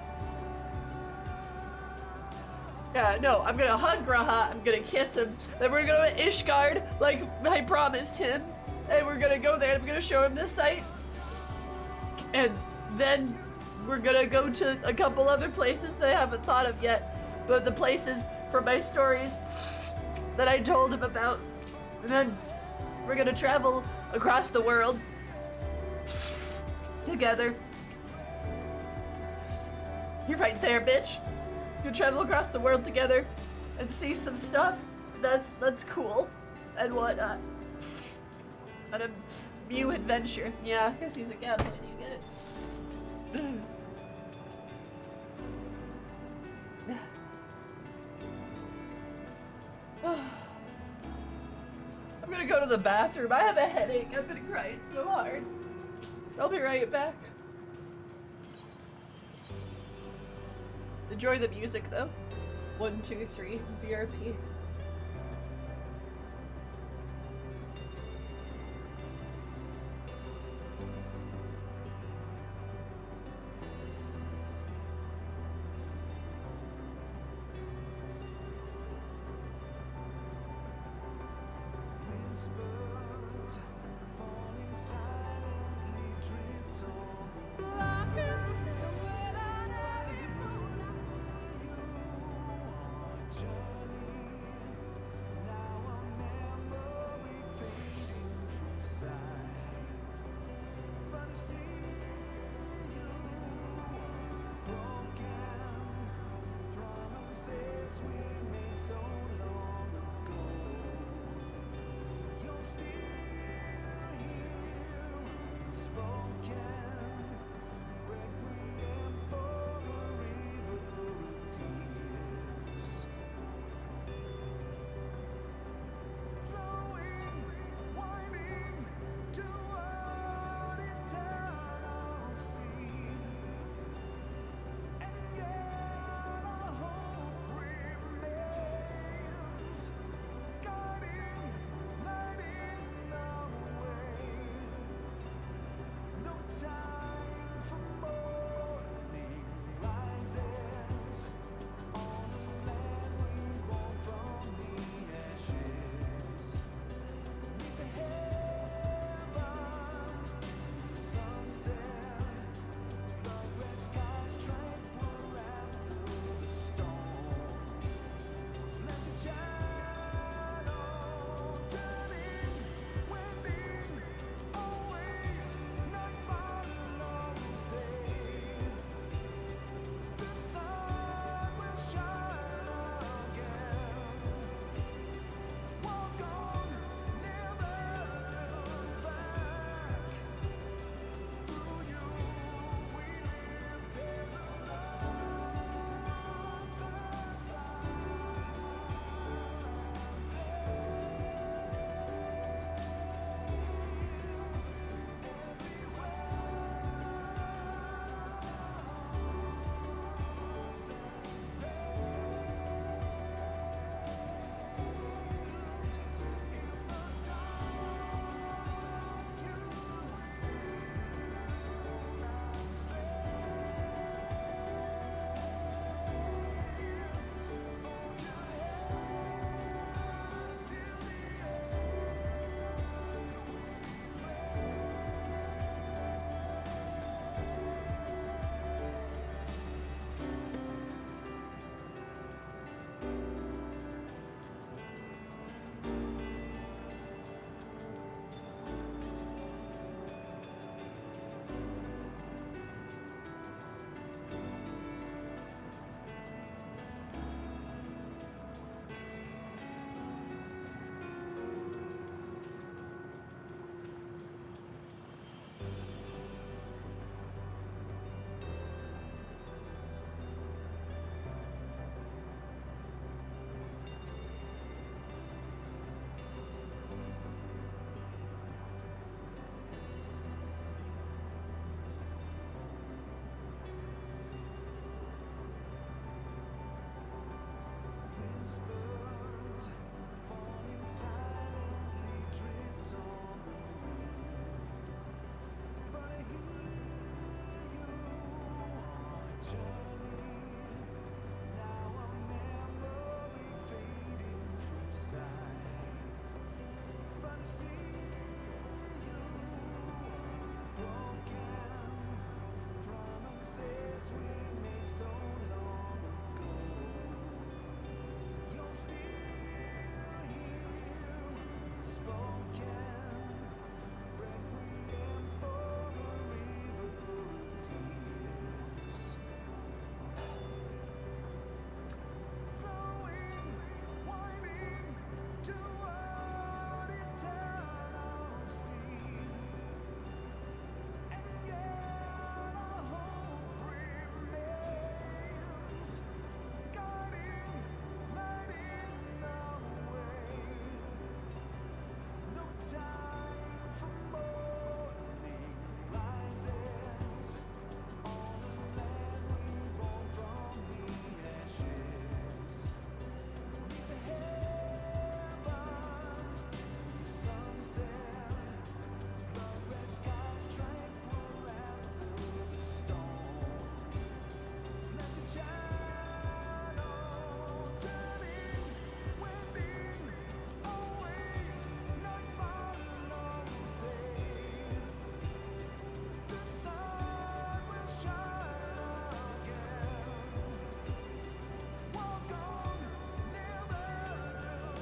Yeah, no, I'm gonna hug Graha, I'm gonna kiss him, then we're gonna go to Ishgard, like I promised him, and we're gonna go there, I'm gonna show him the sights, and then we're gonna go to a couple other places that I haven't thought of yet, but the places for my stories that I told him about, and then we're gonna travel across the world together. You're right there, bitch. You travel across the world together and see some stuff. That's cool and whatnot. And a Mew adventure. Yeah, because he's a captain. You get it. I'm gonna go to the bathroom. I have a headache. I've been crying so hard. I'll be right back. Enjoy the music though. 1, 2, 3, BRP.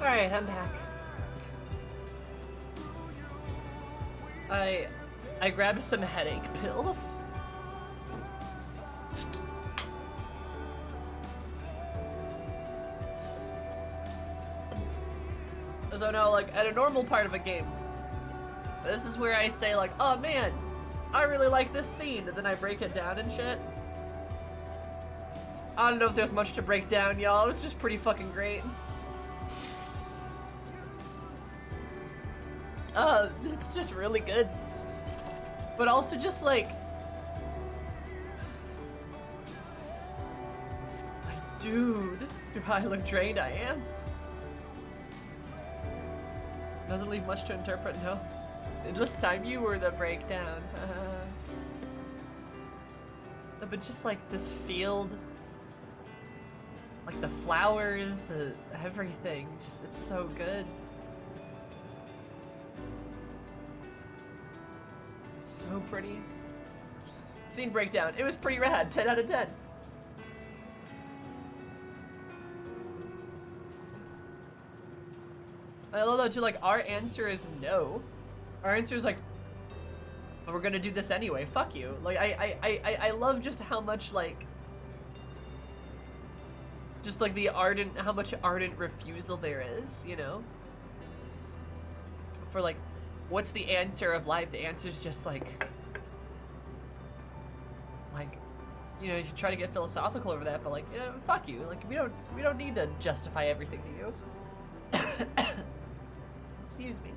Alright, I'm back. I grabbed some headache pills. So no, like, at a normal part of a game, this is where I say like, oh man, I really like this scene, and then I break it down and shit. I don't know if there's much to break down, y'all. It was just pretty fucking great. It's just really good. But also just like, dude, do I look drained? I am. Doesn't leave much to interpret, no. This time you were the breakdown. But just like this field, like the flowers, the everything, just it's so good. It's so pretty. Scene breakdown. It was pretty rad. 10 out of 10. I love that too, like, our answer is no. Our answer is like, oh, we're gonna do this anyway, fuck you. Like, I love just how much, like, just like the ardent, how much ardent refusal there is, you know? For like, what's the answer of life? The answer is just like, you know, you try to get philosophical over that, but like, you know, fuck you. Like, we don't need to justify everything to you. Excuse me.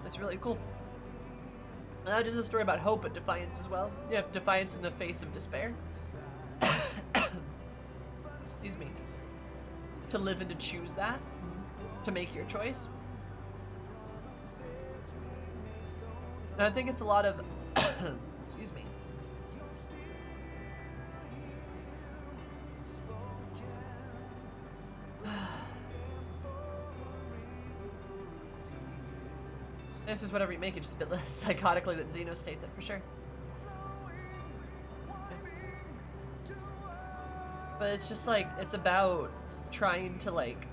It's really cool. And just a story about hope and defiance as well. You have defiance in the face of despair. Excuse me. To live and to choose that. To make your choice. And I think it's a lot of... excuse me. This is whatever you make it, just a bit less psychotically than Zenos states it, for sure. Yeah. But it's just like, it's about trying to like,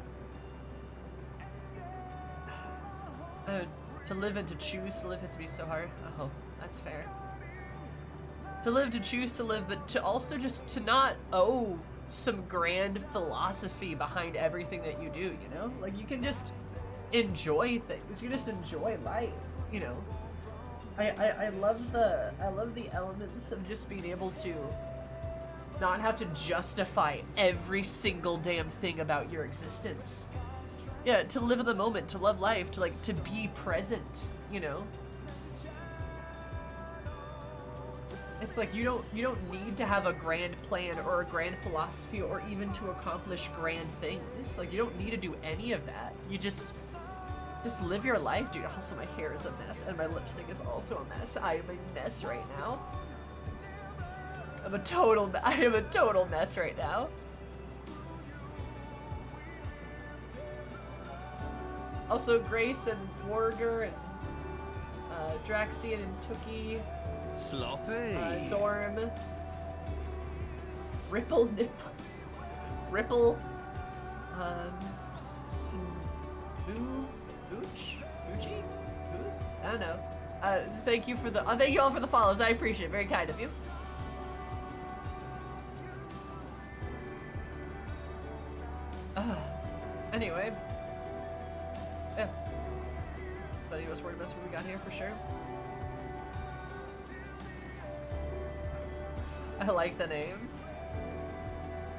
to live and to choose to live. It's be so hard. Oh, that's fair. To live, to choose to live, but to also just to not owe some grand philosophy behind everything that you do, you know? Like, you can just enjoy things. You just enjoy life, you know? I love the elements of just being able to not have to justify every single damn thing about your existence. Yeah, to live in the moment, to love life, to like, to be present, you know? It's like you don't need to have a grand plan or a grand philosophy or even to accomplish grand things. Like, you don't need to do any of that. You just live your life, dude. Also, my hair is a mess and my lipstick is also a mess. I am a mess right now. I am a total mess right now. Also, Grace and Warger and Draxian and Tookie. Sloppy. Zorm. Ripple. Bucci? Booze? I don't know. Thank you all for the follows. I appreciate it. Very kind of you. Anyway. Yeah. But he was worried about when we got here for sure. I like the name.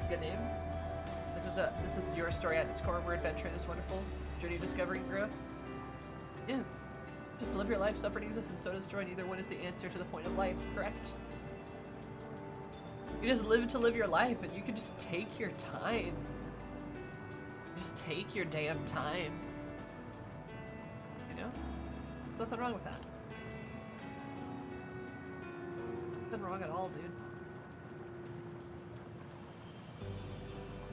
Good name. This is your story at its core. We're adventuring this wonderful journey of discovery and growth. Yeah. Just live your life, suffering exists, and so does joy. Neither one is the answer to the point of life, correct? You just live to live your life, and you can just take your time. Just take your damn time. You know? There's nothing wrong with that. Nothing wrong at all, dude.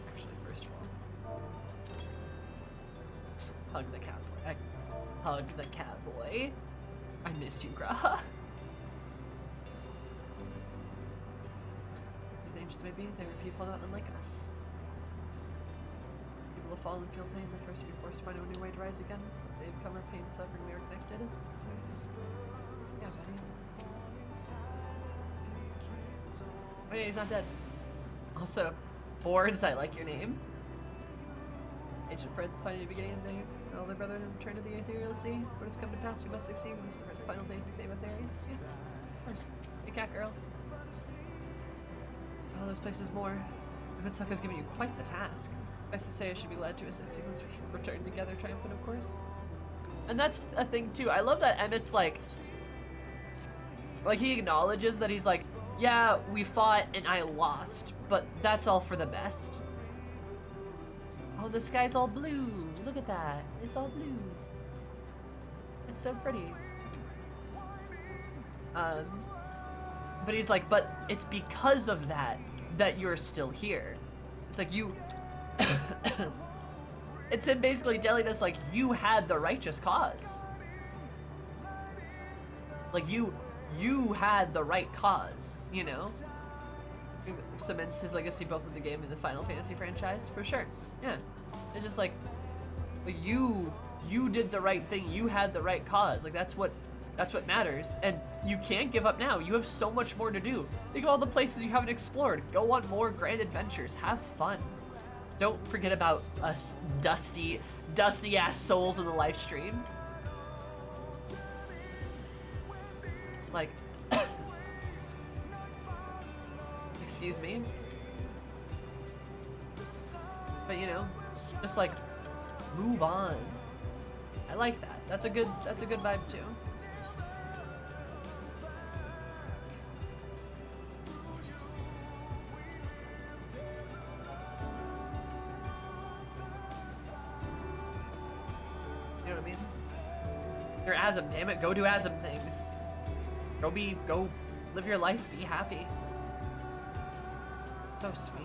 Actually, first of all, hug the cat boy. Hug the cat boy. I missed you, Graha. These angels may be, they were people not unlike us. will fall and feel pain, the first to be forced to find a new way to rise again. They've covered pain, suffering, we are connected. Yeah, buddy. Oh yeah, he's not dead. Also, Boards, I like your name. Ancient Fred's finding the beginning of the all their brother and return to the ethereal sea. What has come to pass, we must succeed. We must avert the final days and save Atheres. Yeah, of course. Hey, cat girl. All those places more. Emet-selch has given you quite the task. I to say I should be glad to assist you once we return together, triumphant, of course. And that's a thing too. I love that Emmett's like he acknowledges that he's like, yeah, we fought and I lost, but that's all for the best. Oh, the sky's all blue. Look at that. It's all blue. It's so pretty. But he's like, but it's because of that you're still here. It's like you... It's him basically telling us, like, you had the righteous cause. Like, you had the right cause, you know? It cements his legacy both in the game and the Final Fantasy franchise, for sure. Yeah. It's just like you did the right thing, you had the right cause. Like, that's what matters. And you can't give up now. You have so much more to do. Think of all the places you haven't explored. Go on more grand adventures. Have fun. Don't forget about us dusty ass souls in the live stream. Like, excuse me. But you know, just like move on. I like that. That's a good vibe too. You know what I mean? You're Asm, damn it. Go do Asm things. Go live your life. Be happy. So sweet.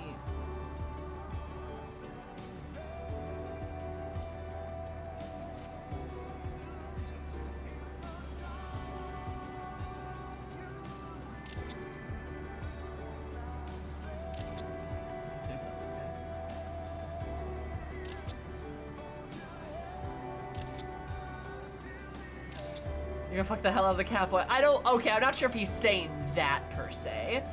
You're gonna fuck the hell out of the cat boy. Okay, I'm not sure if he's saying that per se.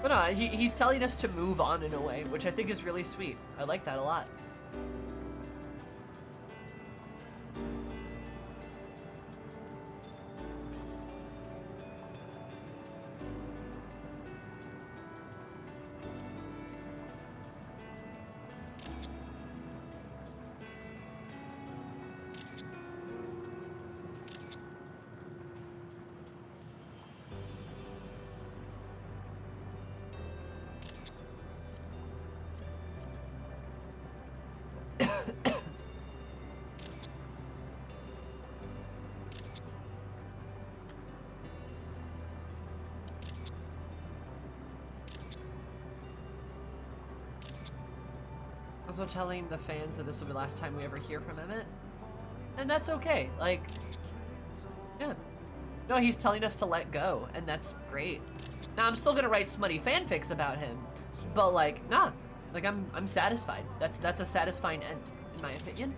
But no, he's telling us to move on in a way, which I think is really sweet. I like that a lot. Also telling the fans that this will be the last time we ever hear from Emmett. And that's okay. Like, yeah. No, he's telling us to let go, and that's great. Now, I'm still gonna write smutty fanfics about him, but like, nah. Like, I'm satisfied. That's a satisfying end, in my opinion.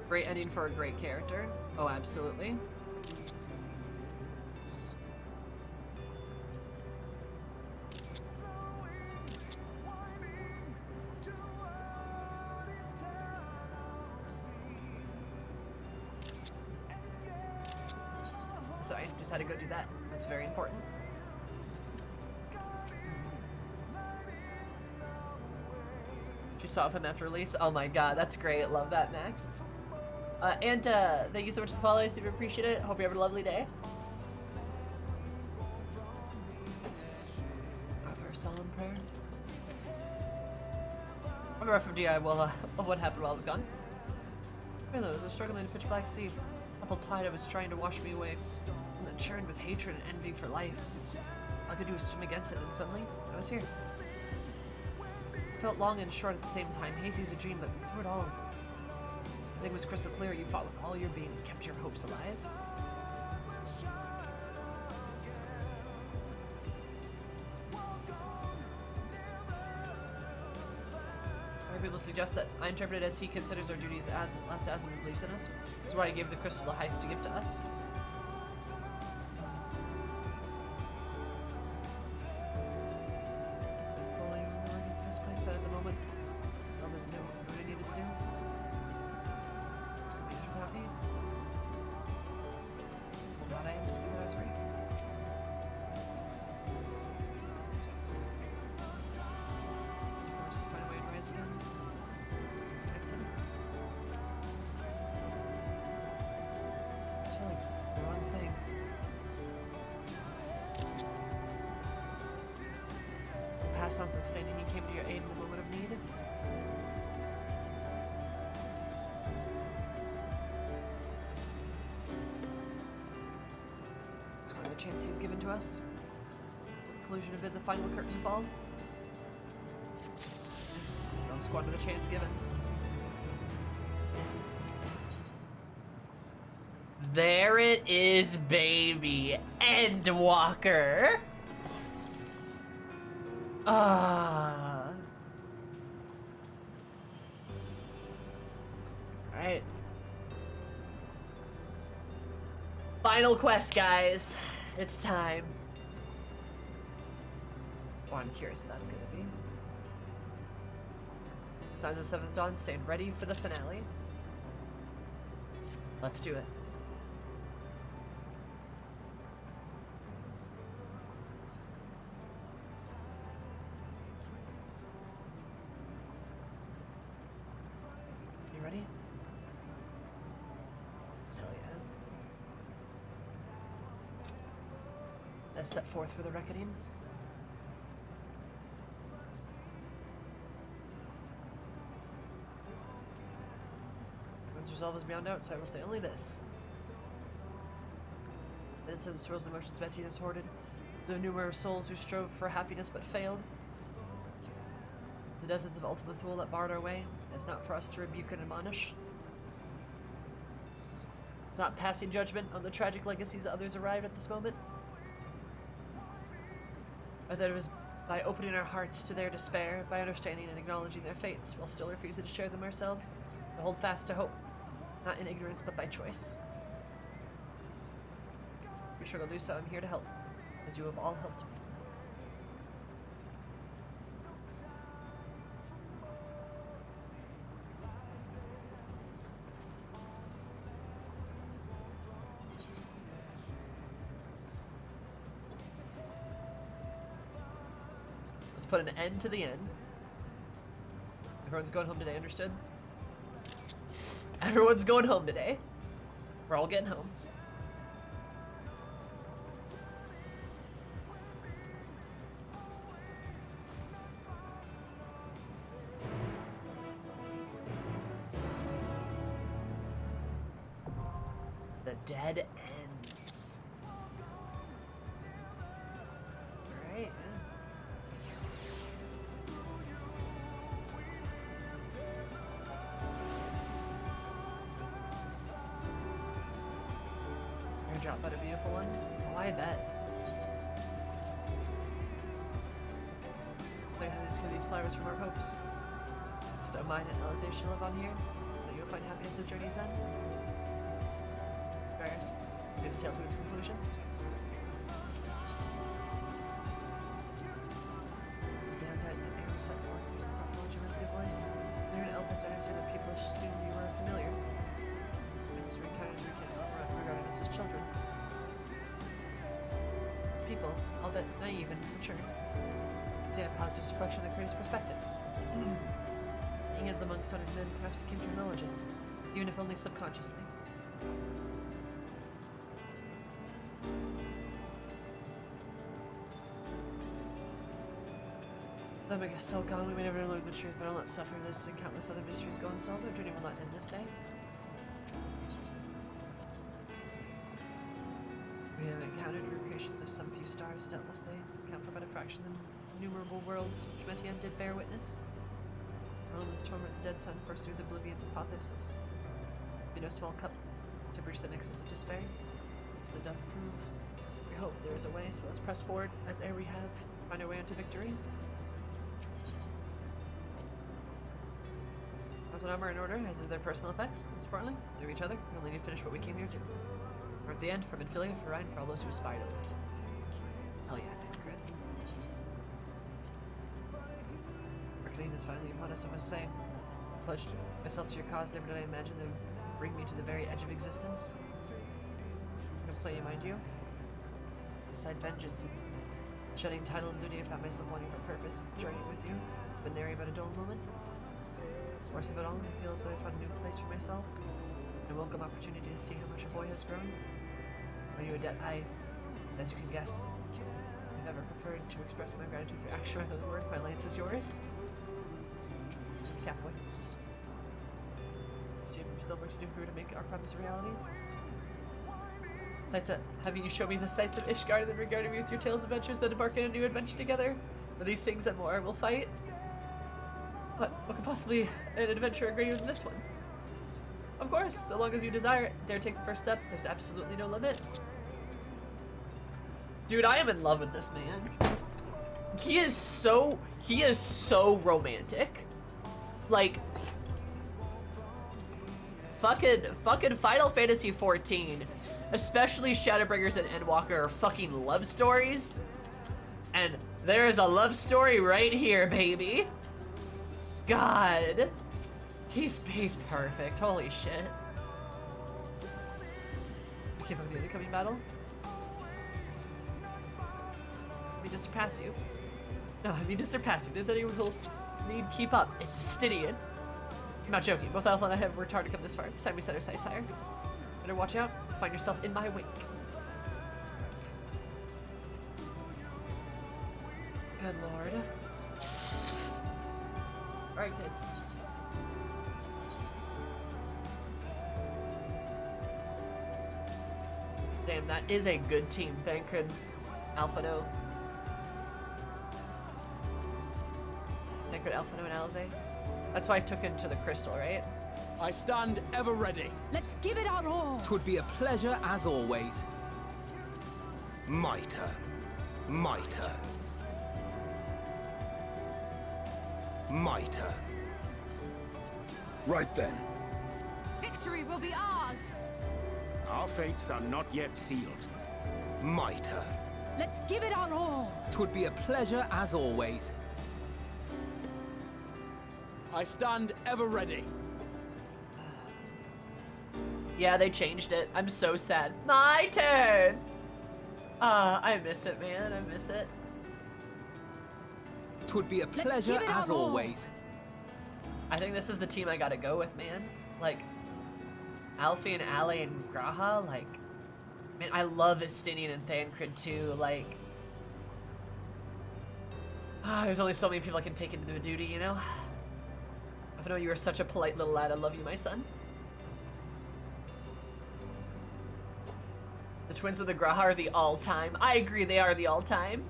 Great ending for a great character. Oh, absolutely. Sorry, just had to go do that. That's very important. She saw him after release. Oh my god, that's great. Love that, Max. And thank you so much for the follow. Super appreciate it. Hope you have a lovely day. Our solemn prayer. I'm a rough of DI of what happened while I was gone. I was struggling in a pitch black sea. Awful tide was trying to wash me away, and then churned with hatred and envy for life. I could do was swim against it, and suddenly I was here. It felt long and short at the same time. Hazy as a dream, but through it all, the thing was crystal clear. You fought with all your being and kept your hopes alive. Other people suggest that I interpret it as he considers our duties as last as and believes in us. This is why he gave the crystal the height to give to us. Notwithstanding, he came to your aid in the moment of need. Squander the chance he's given to us. Conclusion amid the final curtain fall. Don't squander the chance given. There it is, baby. Endwalker. Alright. Final quest, guys. It's time. Oh, I'm curious what that's gonna be. Signs of 7th Dawn, staying ready for the finale. Let's do it. Set forth for the reckoning. One's resolve is beyond doubt, so I will say only this. The incident swirls the emotions Meteion has hoarded. The numerous souls who strove for happiness but failed. The deserts of ultimate Thule that barred our way. It's not for us to rebuke and admonish. It's not passing judgment on the tragic legacies that others arrived at this moment. But that it was by opening our hearts to their despair, by understanding and acknowledging their fates, while still refusing to share them ourselves, to hold fast to hope, not in ignorance but by choice. If you struggle to do so, I'm here to help, as you have all helped me. Put an end to the end. Everyone's going home today, understood? Everyone's going home today. We're all getting home. The dead ends. Alright. Drop out a beautiful one. Oh, I bet. Look at these flowers from our hopes. So mine and Elizabeth shall live on here, that you'll find happiness at the journey's end. Varys, his tale to its conclusion. As beyond that, the air was set forth, using the thoughtful German's good voice. There an Elvis answered that people assumed you were familiar. It was recounted regarding us as children. People, albeit naive and mature. See a positive reflection of the creator's perspective. He hands among sordid men, perhaps he came to acknowledge us, even if only subconsciously. Though I guess so gone, we may never learn the truth, but I'll not suffer this and countless other mysteries go unsolved. Our journey will not end this day. We have encountered your creator. creations of some few stars, doubtless they account for but a fraction of the innumerable worlds which Meteion did bear witness. Along with the torment of the dead sun forsooth oblivion's hypothesis. Be no small cup to breach the nexus of despair. Instead doth prove. We hope there is a way, so let's press forward as ere we have, find our way into victory. As an armor in order, as are their personal effects, most importantly, of each other, we only need to finish what we came here to. Or at the end, from Infilia for Ryan, for all those who aspire to live. Hell yeah, Tancred. Reckoning is finally upon us, I must say. I pledged myself to your cause, never did I imagine them bring me to the very edge of existence. I'm gonna play you, mind you. Beside vengeance and shedding title and duty, I found myself wanting for purpose, journeying with you, but nary about a dull moment. Worst of it all, I feel as though I found a new place for myself, and a welcome opportunity to see how much a boy has grown. Are you a debt I, as you can guess, have ever preferred to express my gratitude through action rather than word? My lance is yours. Catboy. Steve, we still work to do here to make our promise a reality. Sights having you show me the sights of Ishgard and then regarding me with your tales of adventures that embark on a new adventure together. For these things and more, we'll fight. What could possibly an adventure greater than this one? Of course, so long as you desire it, dare take the first step. There's absolutely no limit. Dude, I am in love with this man. He is so romantic. Like, fucking Final Fantasy XIV, especially Shadowbringers and Endwalker, are fucking love stories. And there is a love story right here, baby. God, he's perfect. Holy shit. I keep up with the incoming battle. I mean to surpass you. No, I mean to surpass you. There's anyone who'll need keep up. It's Stydian. I'm not joking. Both Alpha and I have worked hard to come this far. It's time we set our sights higher. Better watch out. Find yourself in my wake. Good lord. Alright, kids. Damn, that is a good team. Bankred, Alphano. Bankred, Alphano, and Alize. That's why I took him to the crystal, right? I stand ever ready. Let's give it our all. 'Twould be a pleasure as always. Mitre. Mitre. Mitre. Right then. Victory will be ours. Our fates are not yet sealed. Mitre. Let's give it our all. 'Twould be a pleasure as always. I stand ever ready. Yeah, they changed it. I'm so sad. My turn! I miss it, man. I miss it. 'Twould be a pleasure as always. I think this is the team I gotta go with, man. Like, Alfie and Ali and Graha, like, man, I love Estinian and Thancred too, like, there's only so many people I can take into the duty, you know? I know you are such a polite little lad. I love you, my son. The twins of the Graha are the all-time. I agree, they are the all-time.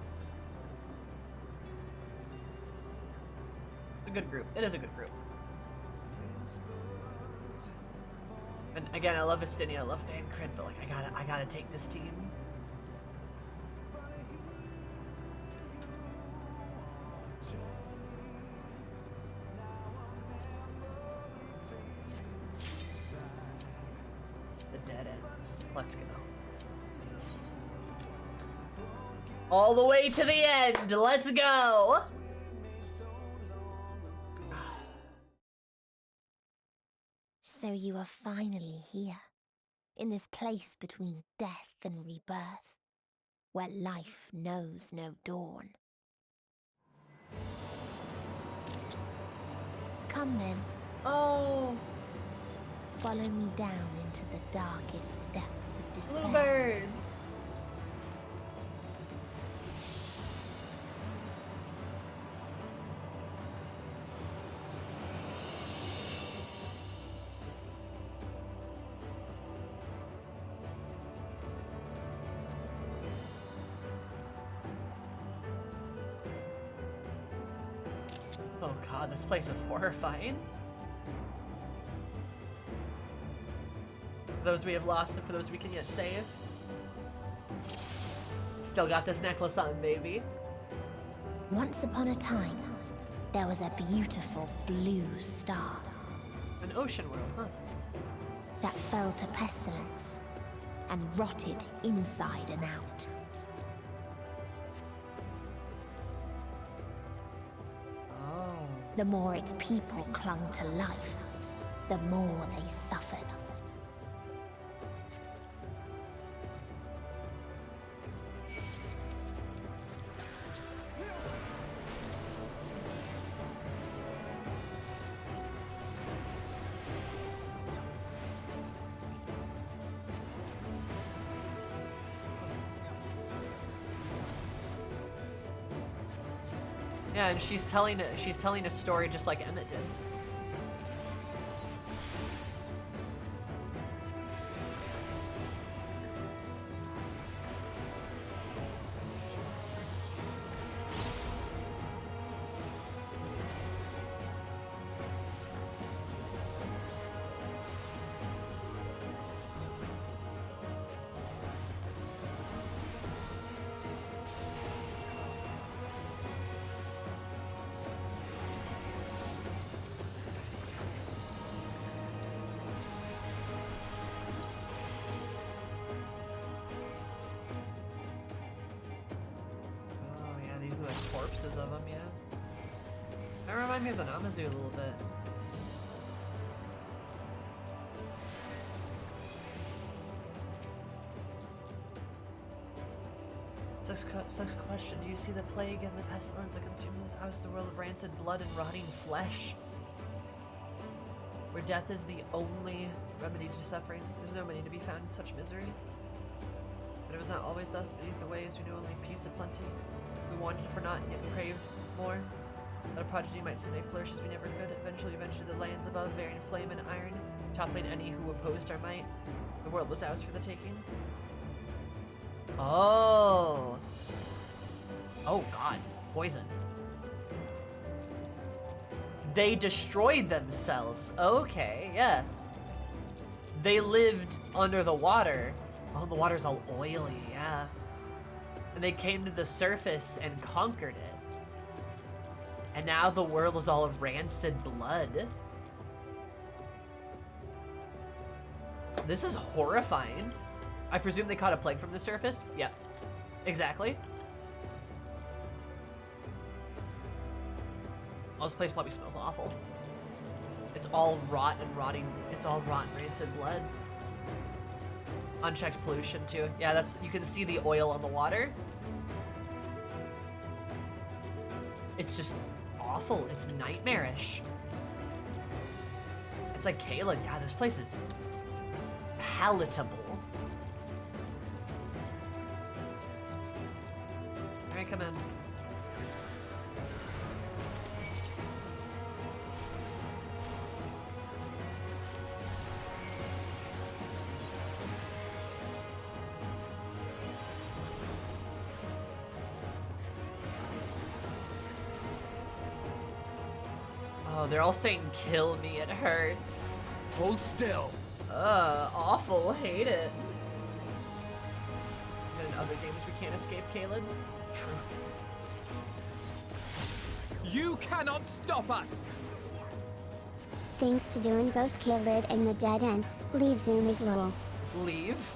It's a good group. It is a good group. And again, I love Estinian, I love Thancred, but like, I gotta take this team. The dead ends. Let's go. All the way to the end. Let's go. So you are finally here, in this place between death and rebirth, where life knows no dawn. Come then. Oh. Follow me down into the darkest depths of despair. Bluebirds. Oh god, this place is horrifying. For those we have lost and for those we can yet save. Still got this necklace on, baby. Once upon a time, there was a beautiful blue star. An ocean world, huh? That fell to pestilence and rotted inside and out. Oh. The more its people clung to life, the more they suffered. Yeah, and she's telling a story just like Emmett did. These are the corpses of them, yeah. That remind me of the Namazu a little bit. Such question. Do you see the plague and the pestilence that consumes us, the world of rancid blood and rotting flesh? Where death is the only remedy to suffering. There's no money to be found in such misery. But it was not always thus. Beneath the waves we knew only peace and plenty. We wanted for naught and yet we craved more. That a prodigy might someday flourish as we never could. Eventually the lands above, bearing flame and iron, toppling any who opposed our might. The world was ours for the taking. Oh. Oh god. Poison. They destroyed themselves. Okay, yeah. They lived under the water. Oh, the water's all oily, yeah. And they came to the surface and conquered it. And now the world is all of rancid blood. This is horrifying. I presume they caught a plague from the surface? Yep. Exactly. Oh, this place probably smells awful. It's all rot and rotting. It's all rotten, rancid blood. Unchecked pollution too. Yeah, that's, you can see the oil on the water. It's just awful. It's nightmarish. It's like Kalen. Yeah, this place is palatable. Alright, come in. Oh, they're all saying kill me, it hurts. Hold still. Awful, hate it. And in other games we can't escape Caleb. True. You cannot stop us! Things to do in both Killed and the Dead Ends. Leave Zoomies low. Leave?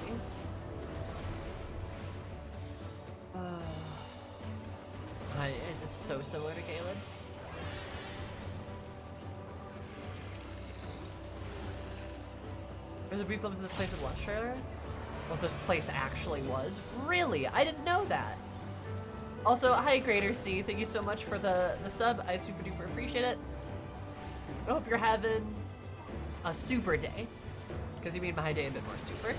Nice. It's so similar to Caleb. There's a brief glimpse of this place in Lunch trailer. What this place actually was. Really? I didn't know that. Also, hi Greater C. Thank you so much for the sub. I super duper appreciate it. I hope you're having a super day. Because you made my day a bit more super.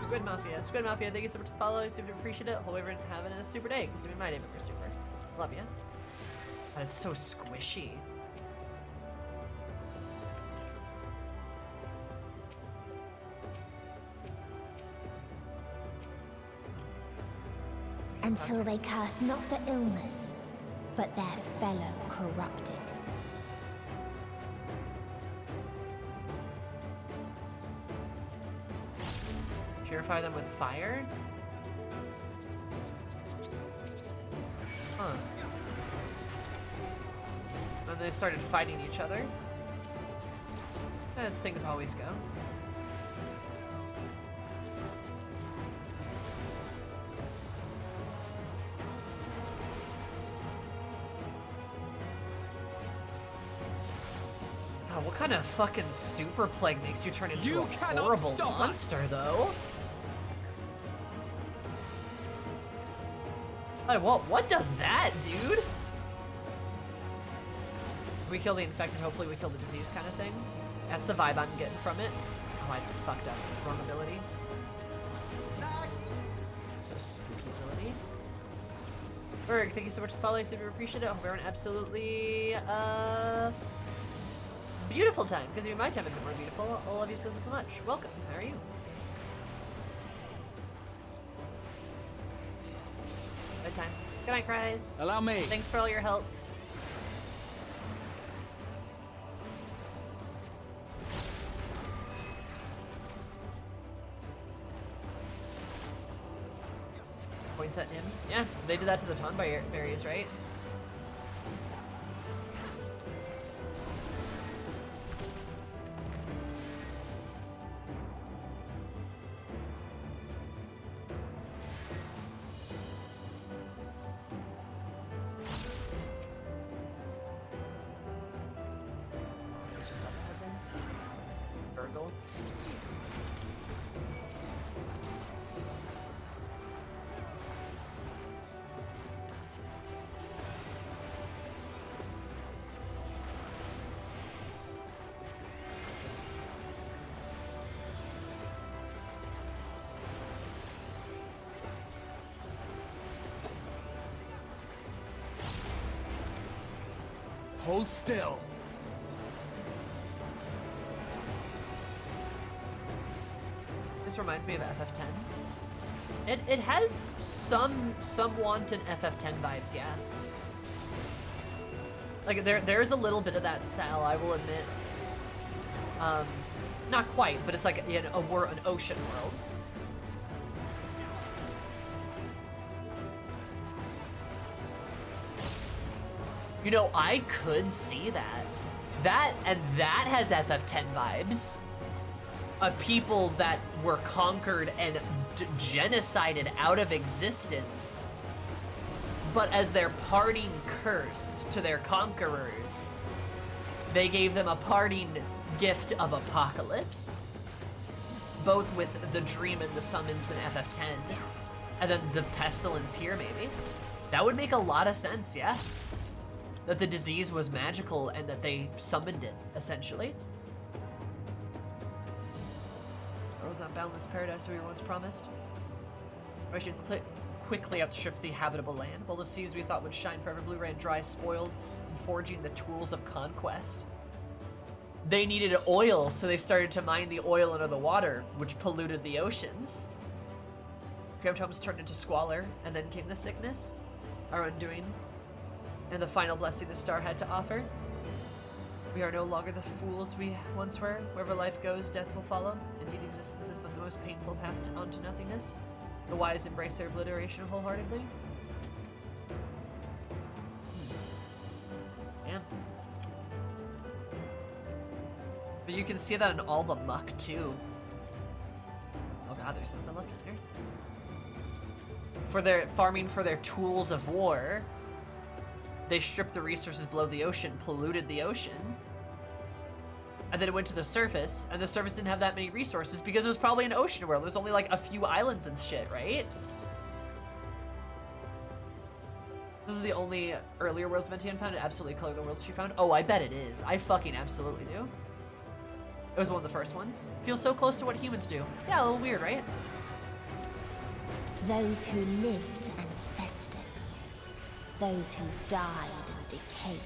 Squid Mafia. Squid Mafia, thank you so much for the follow. Super appreciate it. Hope everyone having a super day, because you made my day before super. Love ya. God, it's so squishy. Until they curse not the illness, but their fellow corrupted. Purify them with fire? Huh. And they started fighting each other. As things always go. God, what kind of fucking super plague makes you turn into a horrible monster, though? Like, what does that, dude? We kill the infected, hopefully we kill the disease kind of thing. That's the vibe I'm getting from it. Oh, I fucked up. Wrong ability. It's a spooky ability. Berg, thank you so much for the follow. Super appreciate it. Hope everyone absolutely beautiful time. Because you might have been more beautiful. I love you so much. Welcome. How are you? Good time. Good night, Cries. Allow me. Thanks for all your help. Points at him. Yeah, they did that to the Tonberries, right? Hold still. This reminds me of FF10. It has some wanted FF10 vibes, yeah. Like there's a little bit of that Sal, I will admit. Not quite, but it's like an ocean world. You know, I could see that. That has FF10 vibes. A people that were conquered and genocided out of existence. But as their parting curse to their conquerors, they gave them a parting gift of apocalypse. Both with the dream and the summons in FF10. And then the pestilence here, maybe. That would make a lot of sense, yeah? That the disease was magical and that they summoned it, essentially. Or was that boundless paradise we were once promised? Or I should quickly outstrip the habitable land, while the seas we thought would shine forever blue ran dry, spoiled, and forging the tools of conquest. They needed oil, so they started to mine the oil under the water, which polluted the oceans. Cramped homes turned into squalor, and then came the sickness, our undoing, and the final blessing the star had to offer. We are no longer the fools we once were. Wherever life goes, death will follow. Indeed, existence is but the most painful path onto nothingness. The wise embrace their obliteration wholeheartedly. Yeah. But you can see that in all the muck, too. Oh god, there's something left in here. For their farming for their tools of war, they stripped the resources below the ocean, polluted the ocean, and then it went to the surface, and the surface didn't have that many resources because it was probably an ocean world. There's only like a few islands and shit, right? This is the only earlier worlds Meteion found. It absolutely colored the worlds she found. Oh, I bet it is. I fucking absolutely do. It was one of the first ones. Feels so close to what humans do. Yeah, a little weird, right? Those who lived and festered. Those who died and decayed.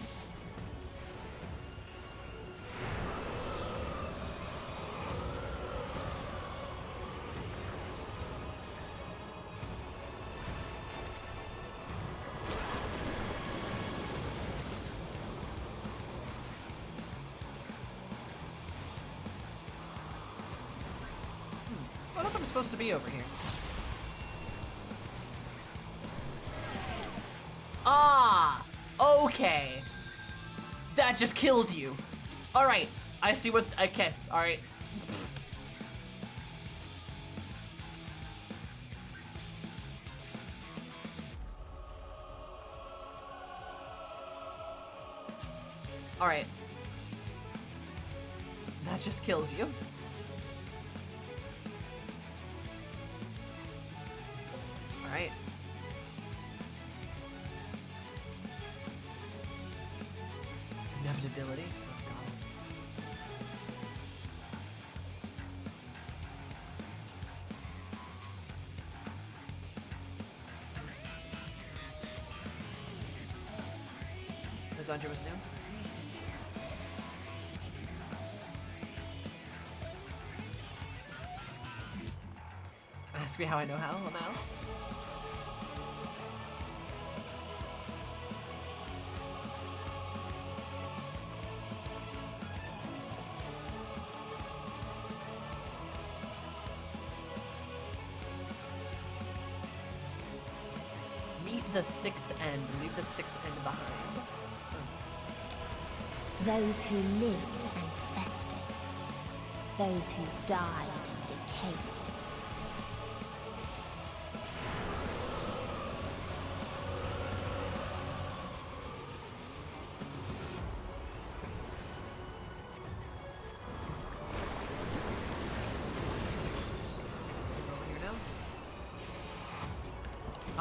What if I'm supposed to be over here? Ah! Okay. That just kills you. Alright, I see what. Okay, alright. Alright. That just kills you. Alright. Inevitability. Oh god. The dungeon was new. Ask me how I know how, Lamau. The sixth end. Leave the sixth end behind. Those who lived and festered. Those who died and decayed.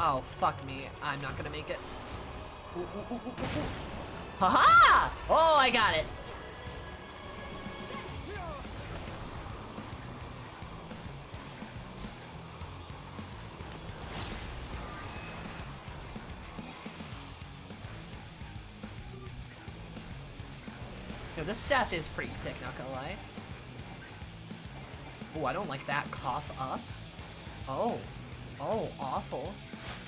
Oh, fuck me. I'm not gonna make it. Haha! Oh, I got it. Yo, this staff is pretty sick, not gonna lie. Oh, I don't like that. Cough up. Oh. Oh, awful.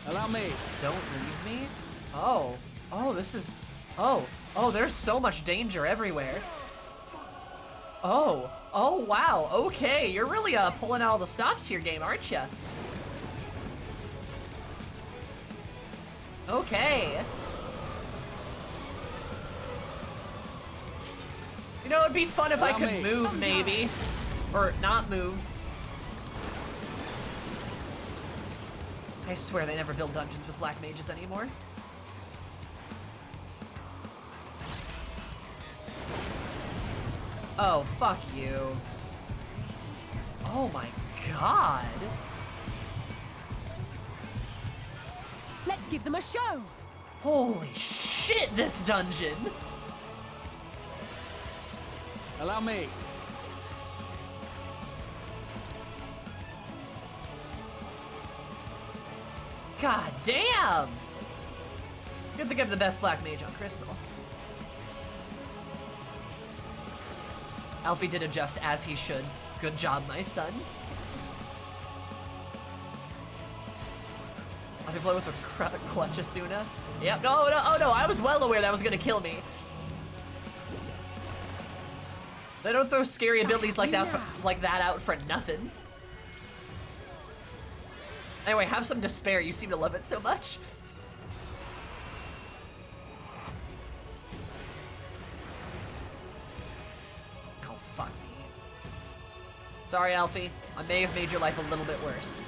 Allow me. Don't leave me? Oh. Oh, this is... Oh. Oh, there's so much danger everywhere. Oh. Oh, wow. Okay, you're really pulling out all the stops here, game, aren't you? Okay. You know, it'd be fun if I could move, maybe. Or not move. I swear they never build dungeons with black mages anymore. Oh, fuck you. Oh my god. Let's give them a show. Holy shit, this dungeon. Allow me. God damn! Good thing I'm the best black mage on Crystal. Alfie did adjust as he should. Good job, my son. I'll be playing with a clutch Asuna. Yep, no, oh no, I was well aware that was gonna kill me. They don't throw scary abilities like that out for nothing. Anyway, have some despair. You seem to love it so much. Oh, fuck me. Sorry, Alfie. I may have made your life a little bit worse.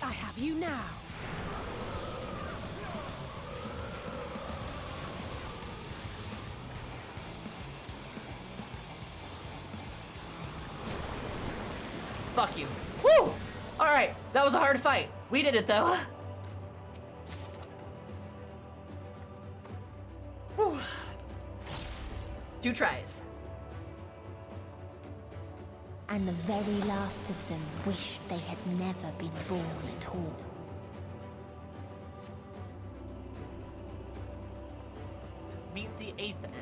I have you now. Fuck you. Woo! Alright, that was a hard fight. We did it though. Whew. 2 tries. And the very last of them wished they had never been born at all. Meet the 8th end.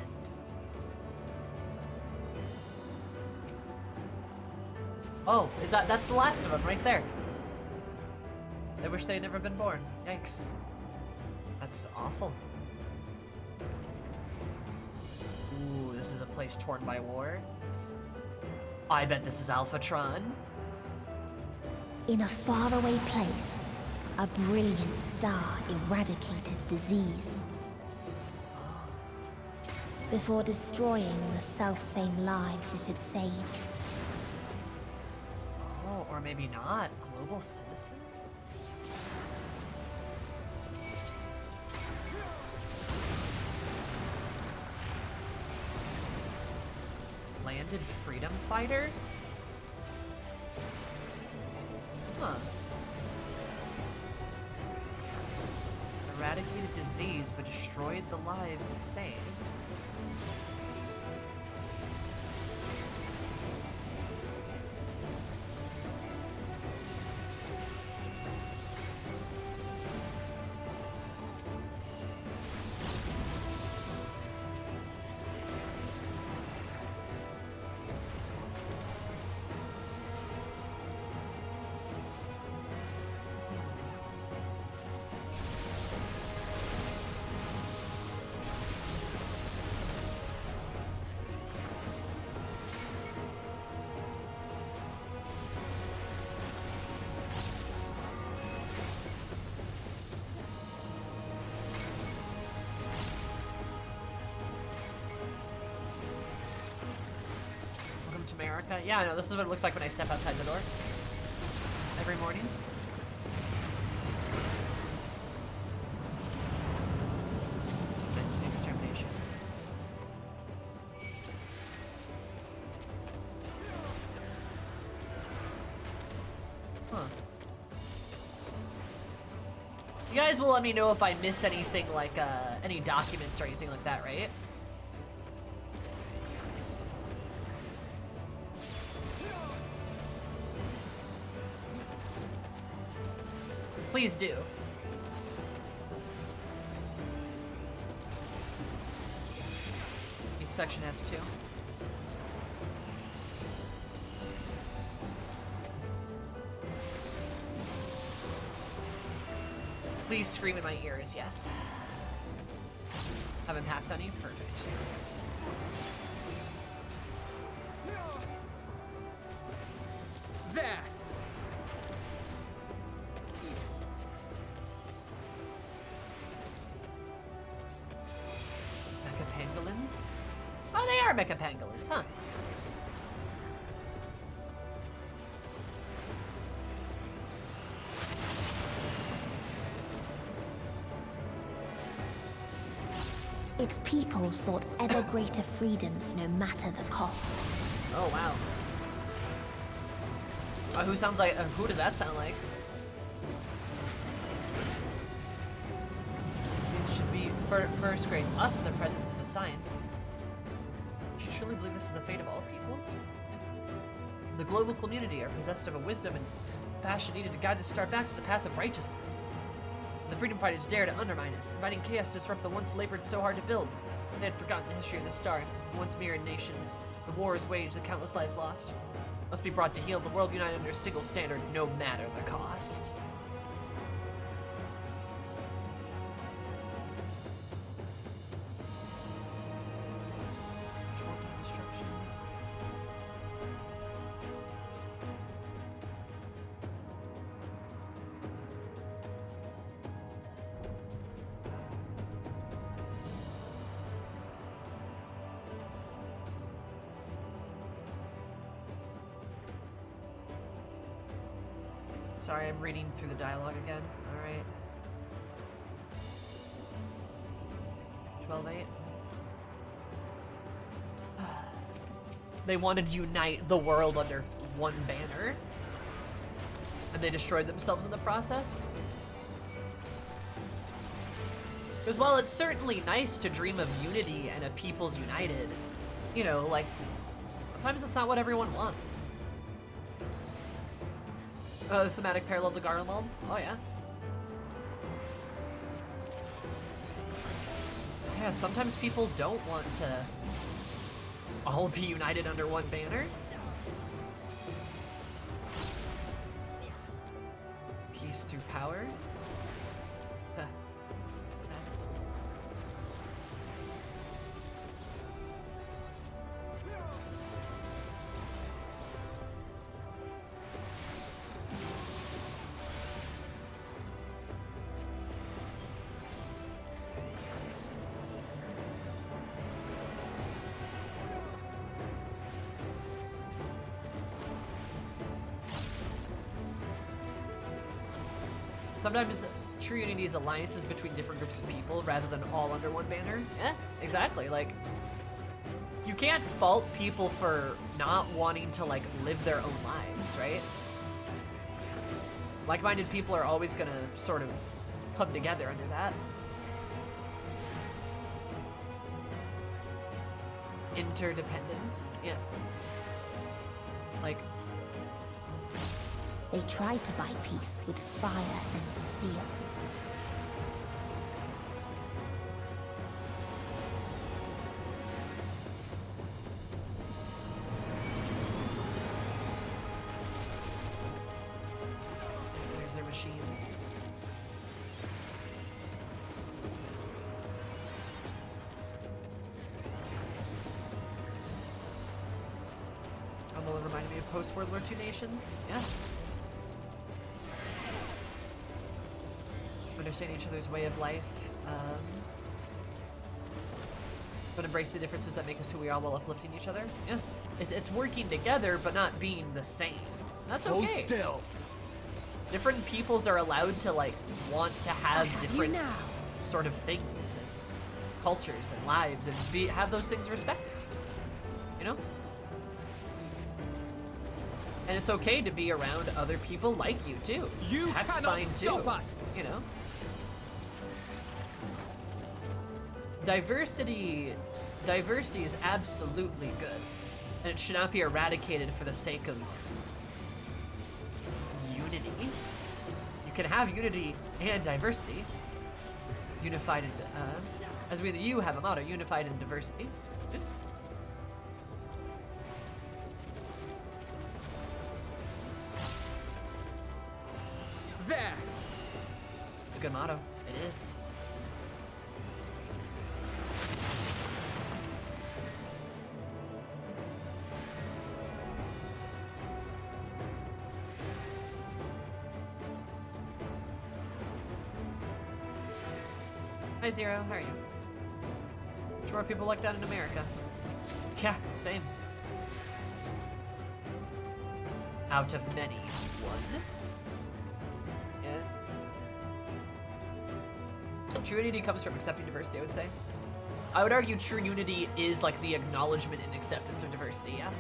Oh, that's the last of them right there. They wish they'd never been born. Yikes. That's awful. Ooh, this is a place torn by war. I bet this is Alphatron. In a faraway place, a brilliant star eradicated disease. Before destroying the selfsame lives it had saved. Oh, or maybe not. Global citizen? Landed freedom fighter? Huh. Eradicated disease, but destroyed the lives it saved. America. Yeah, I know. This is what it looks like when I step outside the door. Every morning. That's an extermination. Huh. You guys will let me know if I miss anything like, any documents or anything like that, right? Please do. Each section has 2. Please scream in my ears, yes. Haven't passed any? Perfect. There! Mechapangolins? Oh, they are mechapangolins, huh? Its people sought ever greater freedoms no matter the cost. Oh, wow. Who sounds like, who does that sound like? It should be first grace us with their presence as a sign. Do you truly believe this is the fate of all peoples? The global community are possessed of a wisdom and passion needed to guide the star back to the path of righteousness. The freedom fighters dare to undermine us, inviting chaos to disrupt the once labored so hard to build. They had forgotten the history of the star, once mirrored nations. The wars waged, the countless lives lost. Must be brought to heel, the world united under a single standard, no matter the cost. Sorry, I'm reading through the dialogue again. Alright. 12-8. They wanted to unite the world under one banner. And they destroyed themselves in the process. Because while it's certainly nice to dream of unity and a people's united, you know, like, sometimes it's not what everyone wants. Thematic parallel to Garlemald? Oh yeah. Yeah, sometimes people don't want to all be united under one banner. Peace through power. Huh. Nice. Sometimes true unity is alliances between different groups of people rather than all under one banner. Yeah, exactly. Like, you can't fault people for not wanting to, like, live their own lives, right? Like-minded people are always gonna sort of come together under that. Interdependence, yeah. Like, they tried to buy peace with fire and steel. There's their machines. Although it reminded me of post-World War II nations. Yeah. Understand each other's way of life, but embrace the differences that make us who we are while uplifting each other. Yeah, it's working together, but not being the same. That's okay. Hold still. Different peoples are allowed to, like, want to have different sort of things and cultures and lives and have those things respected. You know? And it's okay to be around other people like you too. That's fine too. Us. You know? Diversity is absolutely good, and it should not be eradicated for the sake of unity. You can have unity and diversity. Unified and, as we the U have a motto, unified in diversity. Good. There! It's a good motto. It is. Hi Zero, how are you? There's more people like that in America. Yeah, same. Out of many, one. Yeah. True unity comes from accepting diversity, I would say. I would argue true unity is like the acknowledgement and acceptance of diversity, yeah?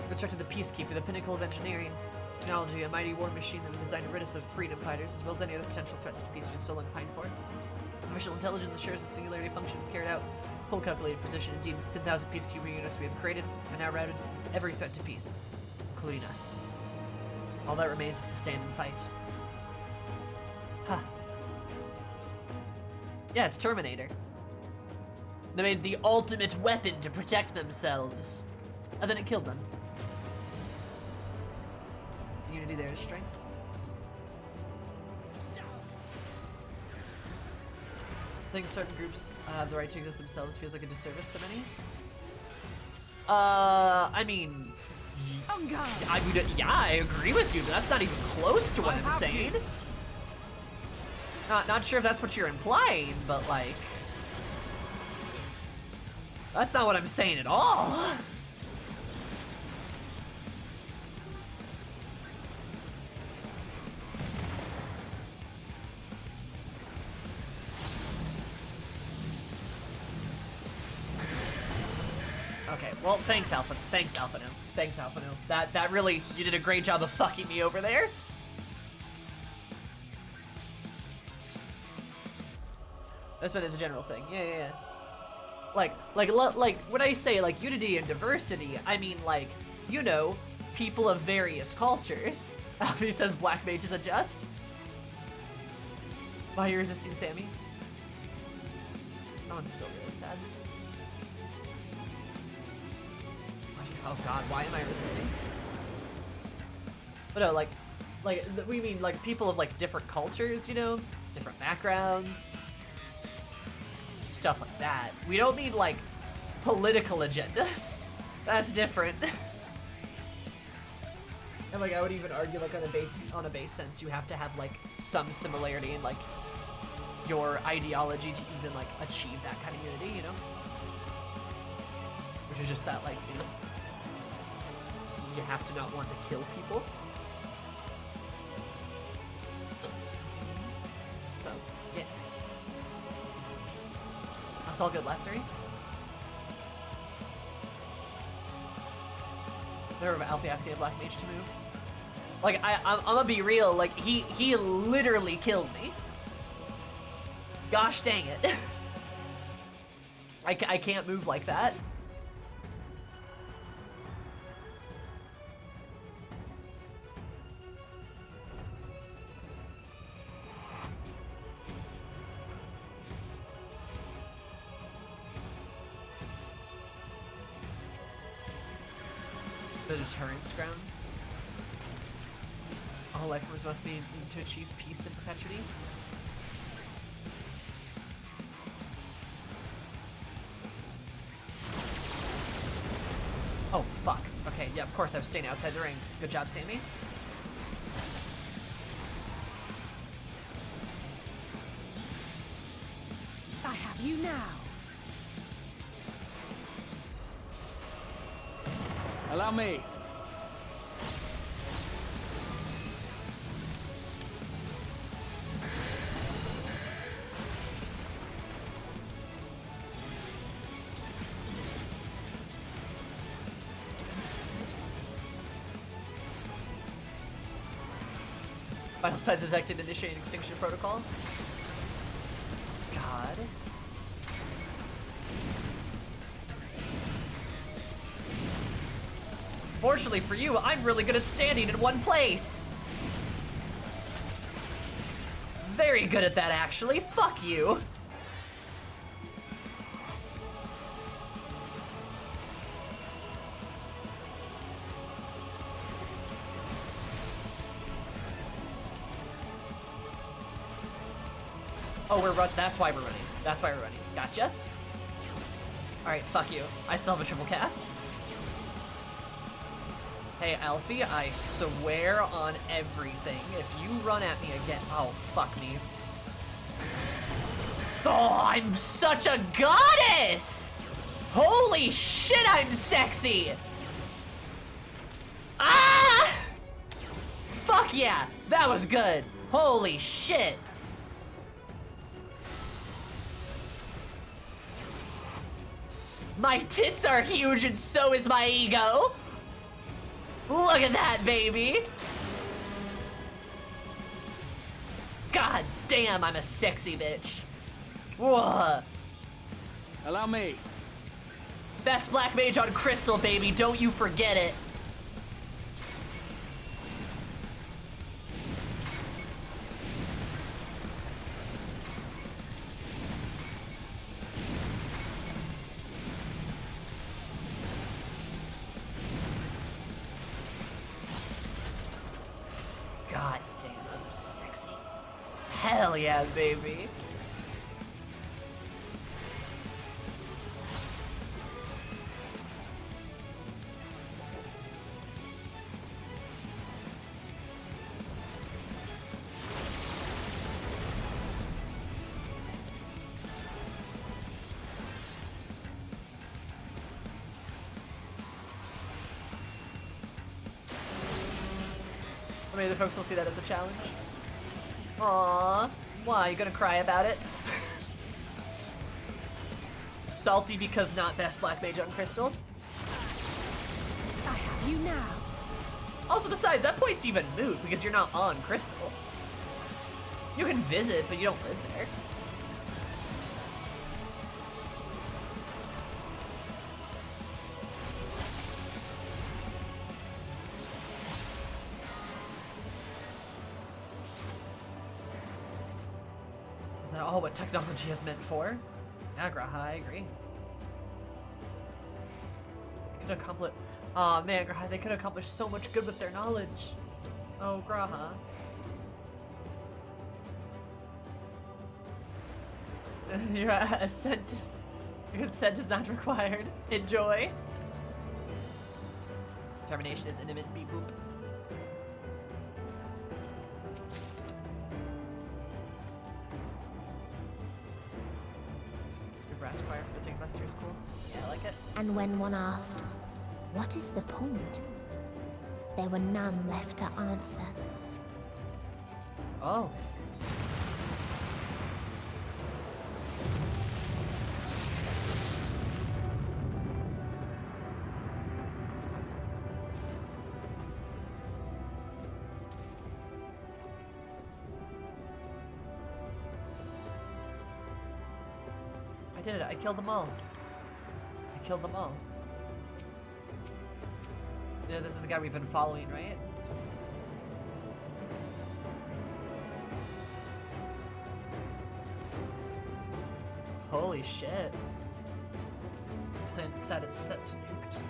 Constructed the Peacekeeper, the pinnacle of engineering. Technology, a mighty war machine that was designed to rid us of freedom fighters, as well as any other potential threats to peace we still long for. Artificial intelligence ensures the singularity function is carried out. Full calculated precision. Indeed, 10,000 peacekeeper units we have created and now routed every threat to peace, including us. All that remains is to stand and fight. Huh. Yeah, it's Terminator. They made the ultimate weapon to protect themselves, and then it killed them. Unity there is strength. I think certain groups have the right to exist themselves feels like a disservice to many. I mean, yeah, I agree with you, but that's not even close to what I'm saying. Not sure if that's what you're implying, but like, that's not what I'm saying at all. Okay, well, thanks, Alpha. Thanks, Alpha No. Thanks, Alpha No. That really, you did a great job of fucking me over there. That's what is a general thing. Yeah. Like when I say like unity and diversity, I mean like, you know, people of various cultures. Alfie says black mages adjust. Why are you resisting Sammy? That one's still really sad. Oh god, why am I resisting? But no, like we mean like people of like different cultures, you know, different backgrounds, stuff like that. We don't mean like political agendas. That's different. And like I would even argue like on a base sense, you have to have like some similarity in like your ideology to even like achieve that kind of unity, you know? Which is just that like, you know, you have to not want to kill people. So, yeah. That's all good, Lessery. Never Alfie asking a black mage to move. Like, I'm gonna be real, like, he literally killed me. Gosh dang it. I can't move like that. The deterrence grounds. All life forms must be to achieve peace and perpetuity. Oh, fuck. Okay, yeah, of course I was staying outside the ring. Good job, Sammy. I have you now. Allow me. Vital signs detected, initiating extinction protocol. God. Fortunately for you, I'm really good at standing in one place. Very good at that, actually. Fuck you. Oh, that's why we're running. That's why we're running. Gotcha. Alright, fuck you. I still have a triple cast. Hey, Alfie, I swear on everything, if you run at me again, oh, fuck me. Oh, I'm such a goddess! Holy shit, I'm sexy! Ah! Fuck yeah, that was good. Holy shit. My tits are huge and so is my ego. Look at that, baby. God damn, I'm a sexy bitch. Whoa. Allow me. Best black mage on Crystal, baby. Don't you forget it. God damn, I'm sexy. Hell yeah, baby. How many other folks will see that as a challenge? Aww. Why? You gonna cry about it? Salty because not best black mage on Crystal? I have you now. Also, besides, that point's even moot because you're not on Crystal. You can visit, but you don't live there. Is that all what technology is meant for? Yeah, Graha, I agree. They could accomplish. Oh man, Graha, they could accomplish so much good with their knowledge. Oh, Graha. Your consent is not required. Enjoy. Termination is imminent. Beep boop. Your brass choir for the Digbuster is cool. Yeah, I like it. And when one asked, what is the point? There were none left to answer. Oh. I did it. I killed them all. I killed them all. Yeah, this is the guy we've been following, right? Holy shit. This planet status set to nuked.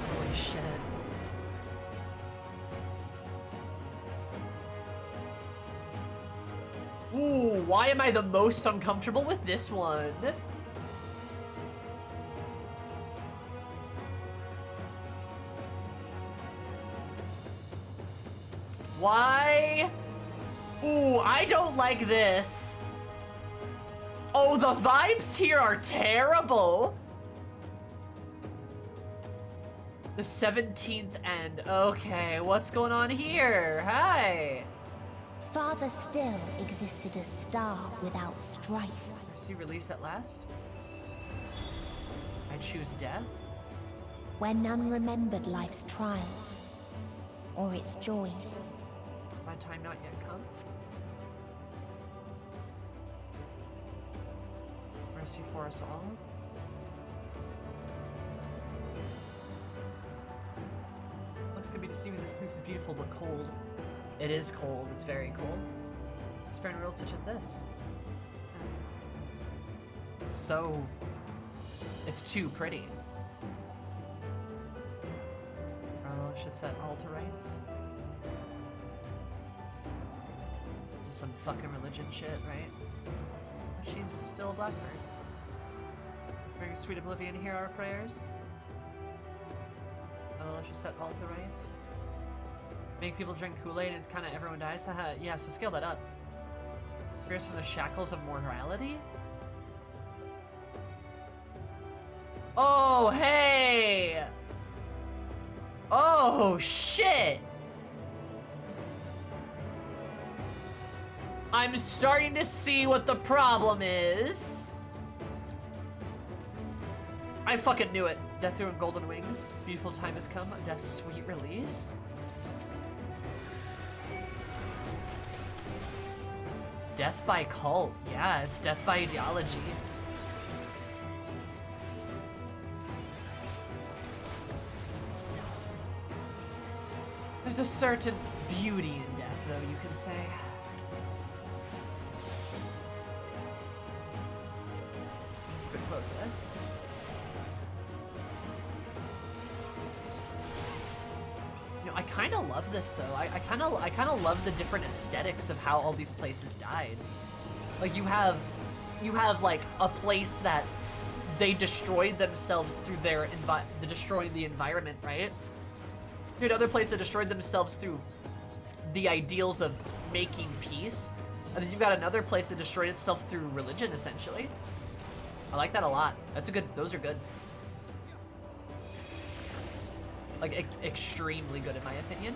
Holy shit. Ooh, why am I the most uncomfortable with this one? Why? Ooh, I don't like this. Oh, the vibes here are terrible. The 17th end. Okay, what's going on here? Hi. Farther still existed a star without strife. Mercy release at last? I choose death? Where none remembered life's trials or its joys. My time not yet come? Mercy for us all? Looks gonna be deceiving. This place is beautiful but cold. It is cold. It's very cold. Spare in a world such as this. It's so... It's too pretty. I should set all to rights. This is some fucking religion shit, right? She's still a blackbird. Very sweet oblivion, hear our prayers. I should set all to rights. Make people drink Kool-Aid and it's kind of everyone dies. Haha, yeah, so scale that up. Frees from the shackles of mortality? Oh, hey! Oh, shit! I'm starting to see what the problem is. I fucking knew it. Death through and golden wings. Beautiful time has come. Death's sweet release. Death by cult. Yeah, it's death by ideology. There's a certain beauty in death, though, you can say. Good quote for this. You know, I kind of love this, though. I kind of love the different aesthetics of how all these places died. Like, you have like a place that they destroyed themselves through their destroying the environment, right? You had another place that destroyed themselves through the ideals of making peace, and then you've got another place that destroyed itself through religion, essentially. I like that a lot. That's a good. Those are good. Like extremely good in my opinion.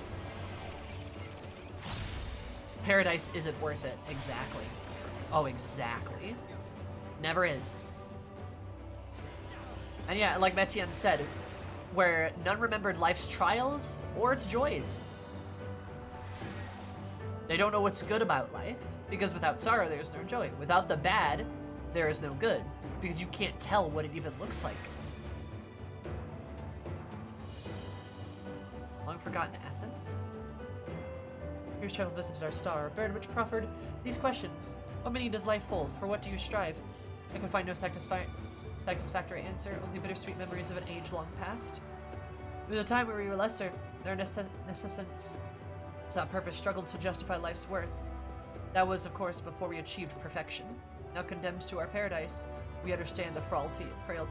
Paradise isn't worth it. Exactly. Oh, exactly. Never is. And yeah, like Meteion said, where none remembered life's trials or its joys. They don't know what's good about life, because without sorrow, there's no joy. Without the bad, there is no good, because you can't tell what it even looks like. Long forgotten essence? Here's travel visited our star, a bird which proffered these questions. What meaning does life hold? For what do you strive? I can find no satisfactory answer, only bittersweet memories of an age long past. There was a time where we were lesser, and our necessitance without purpose struggled to justify life's worth. That was, of course, before we achieved perfection. Now condemned to our paradise, we understand the frailty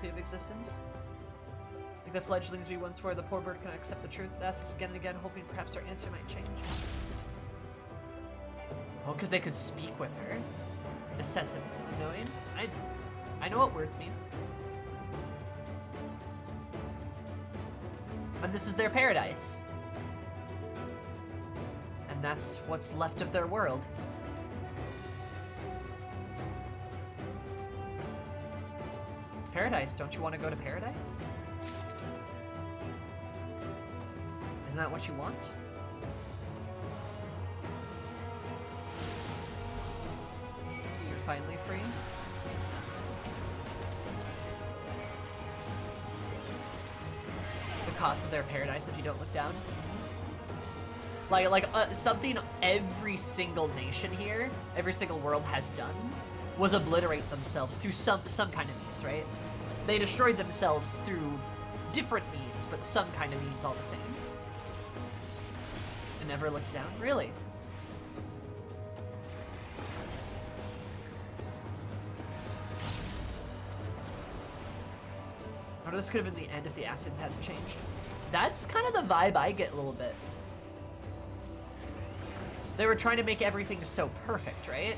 of existence. Like the fledglings we once were, the poor bird cannot accept the truth. It asks us again and again, hoping perhaps our answer might change. Oh, because they could speak with her. Necessitance, unknowing. I know what words mean. And this is their paradise. And that's what's left of their world. It's paradise. Don't you want to go to paradise? Isn't that what you want? You're finally free. The cost of their paradise if you don't look down. Like something every single nation here, every single world has done, was obliterate themselves through some kind of means, right? They destroyed themselves through different means, but some kind of means all the same. And never looked down? Really? Or this could have been the end if the acids hadn't changed. That's kind of the vibe I get a little bit. They were trying to make everything so perfect, right?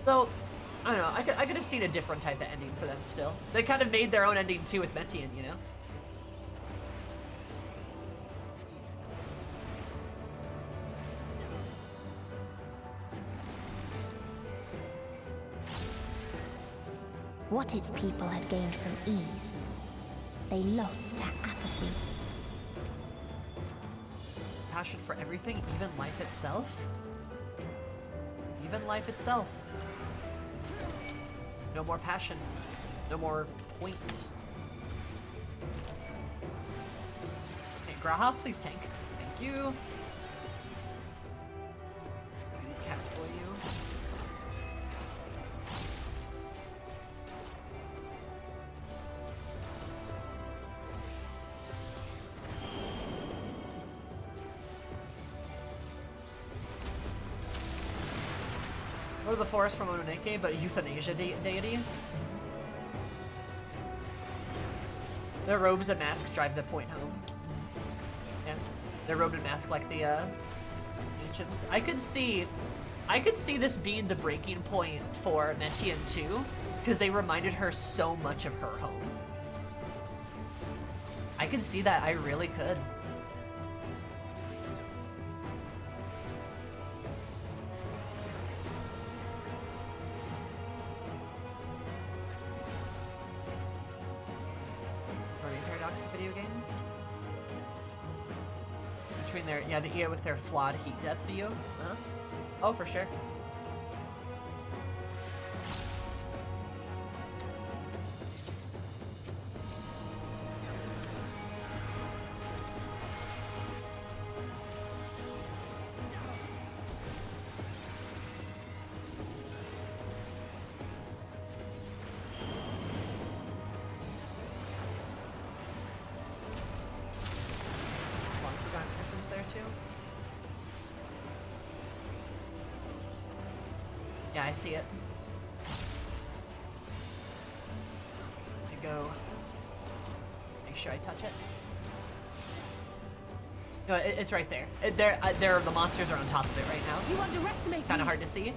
Though, I don't know, I could have seen a different type of ending for them still. They kind of made their own ending too with Meteion, you know? What its people had gained from ease, they lost to apathy. Passion for everything, even life itself? Even life itself. No more passion. No more point. Okay, Graha, please tank. Thank you. Cat for you. Go to the forest from Ononeke, but euthanasia deity. Their robes and masks drive the point home. Yeah, their robe and mask like the ancients. I could see this being the breaking point for Meteion too, because they reminded her so much of her home. I could see that. I really could. Yeah, the EA with their flawed heat death view. Uh-huh. Oh, for sure. Yeah, I see it. I go. Make sure I touch it. No, it's right there. The monsters are on top of it right now. You underestimate me. Kind of hard to see.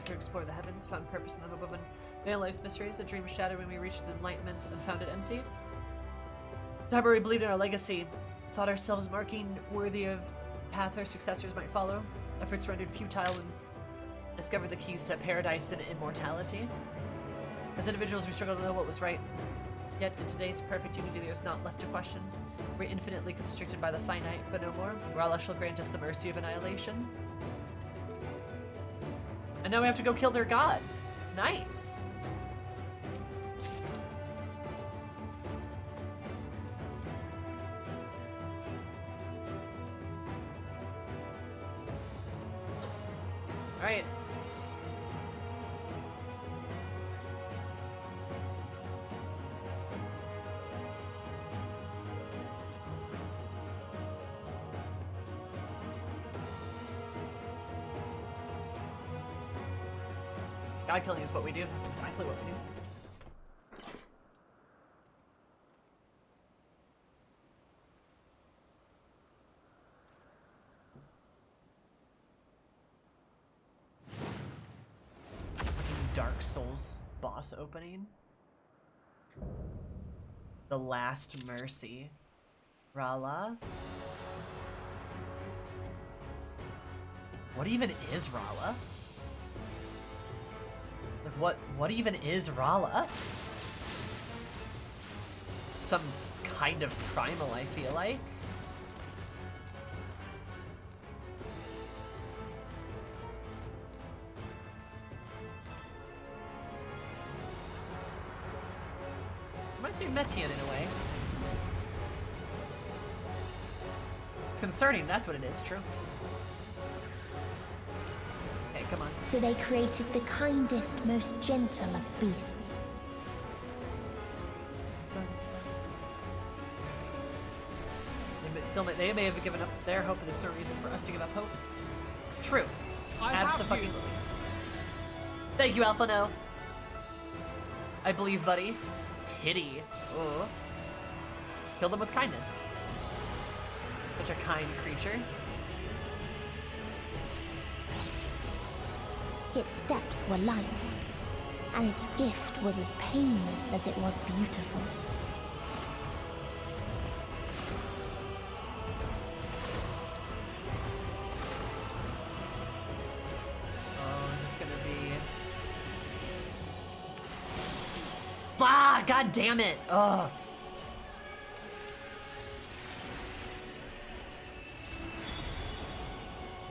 journey to explore the heavens, found purpose in the hope of unveil life's mysteries, a dream shattered when we reached the enlightenment and found it empty. Time where we believed in our legacy, thought ourselves marking worthy of path our successors might follow, efforts rendered futile and discovered the keys to paradise and immortality. As individuals, we struggle to know what was right. Yet in today's perfect unity, there is not left to question. We're infinitely constricted by the finite, but no more. Rala shall grant us the mercy of annihilation. And now we have to go kill their god. Nice. All right. God killing is what we do. That's exactly what we do. Dark Souls boss opening. The Last Mercy. Rala. What even is Rala? Like what even is Rala? Some kind of primal, I feel like. Reminds me of Meteion in a way. It's concerning, that's what it is, true. Okay, come on. So they created the kindest, most gentle of beasts. They may have given up their hope, but there's no reason for us to give up hope. True. Absolutely. Thank you, Alpha No. I believe, buddy. Pity. Oh. Kill them with kindness. Such a kind creature. Its steps were light, and its gift was as painless as it was beautiful. Oh, is this gonna be... Ah, god damn it! Ugh.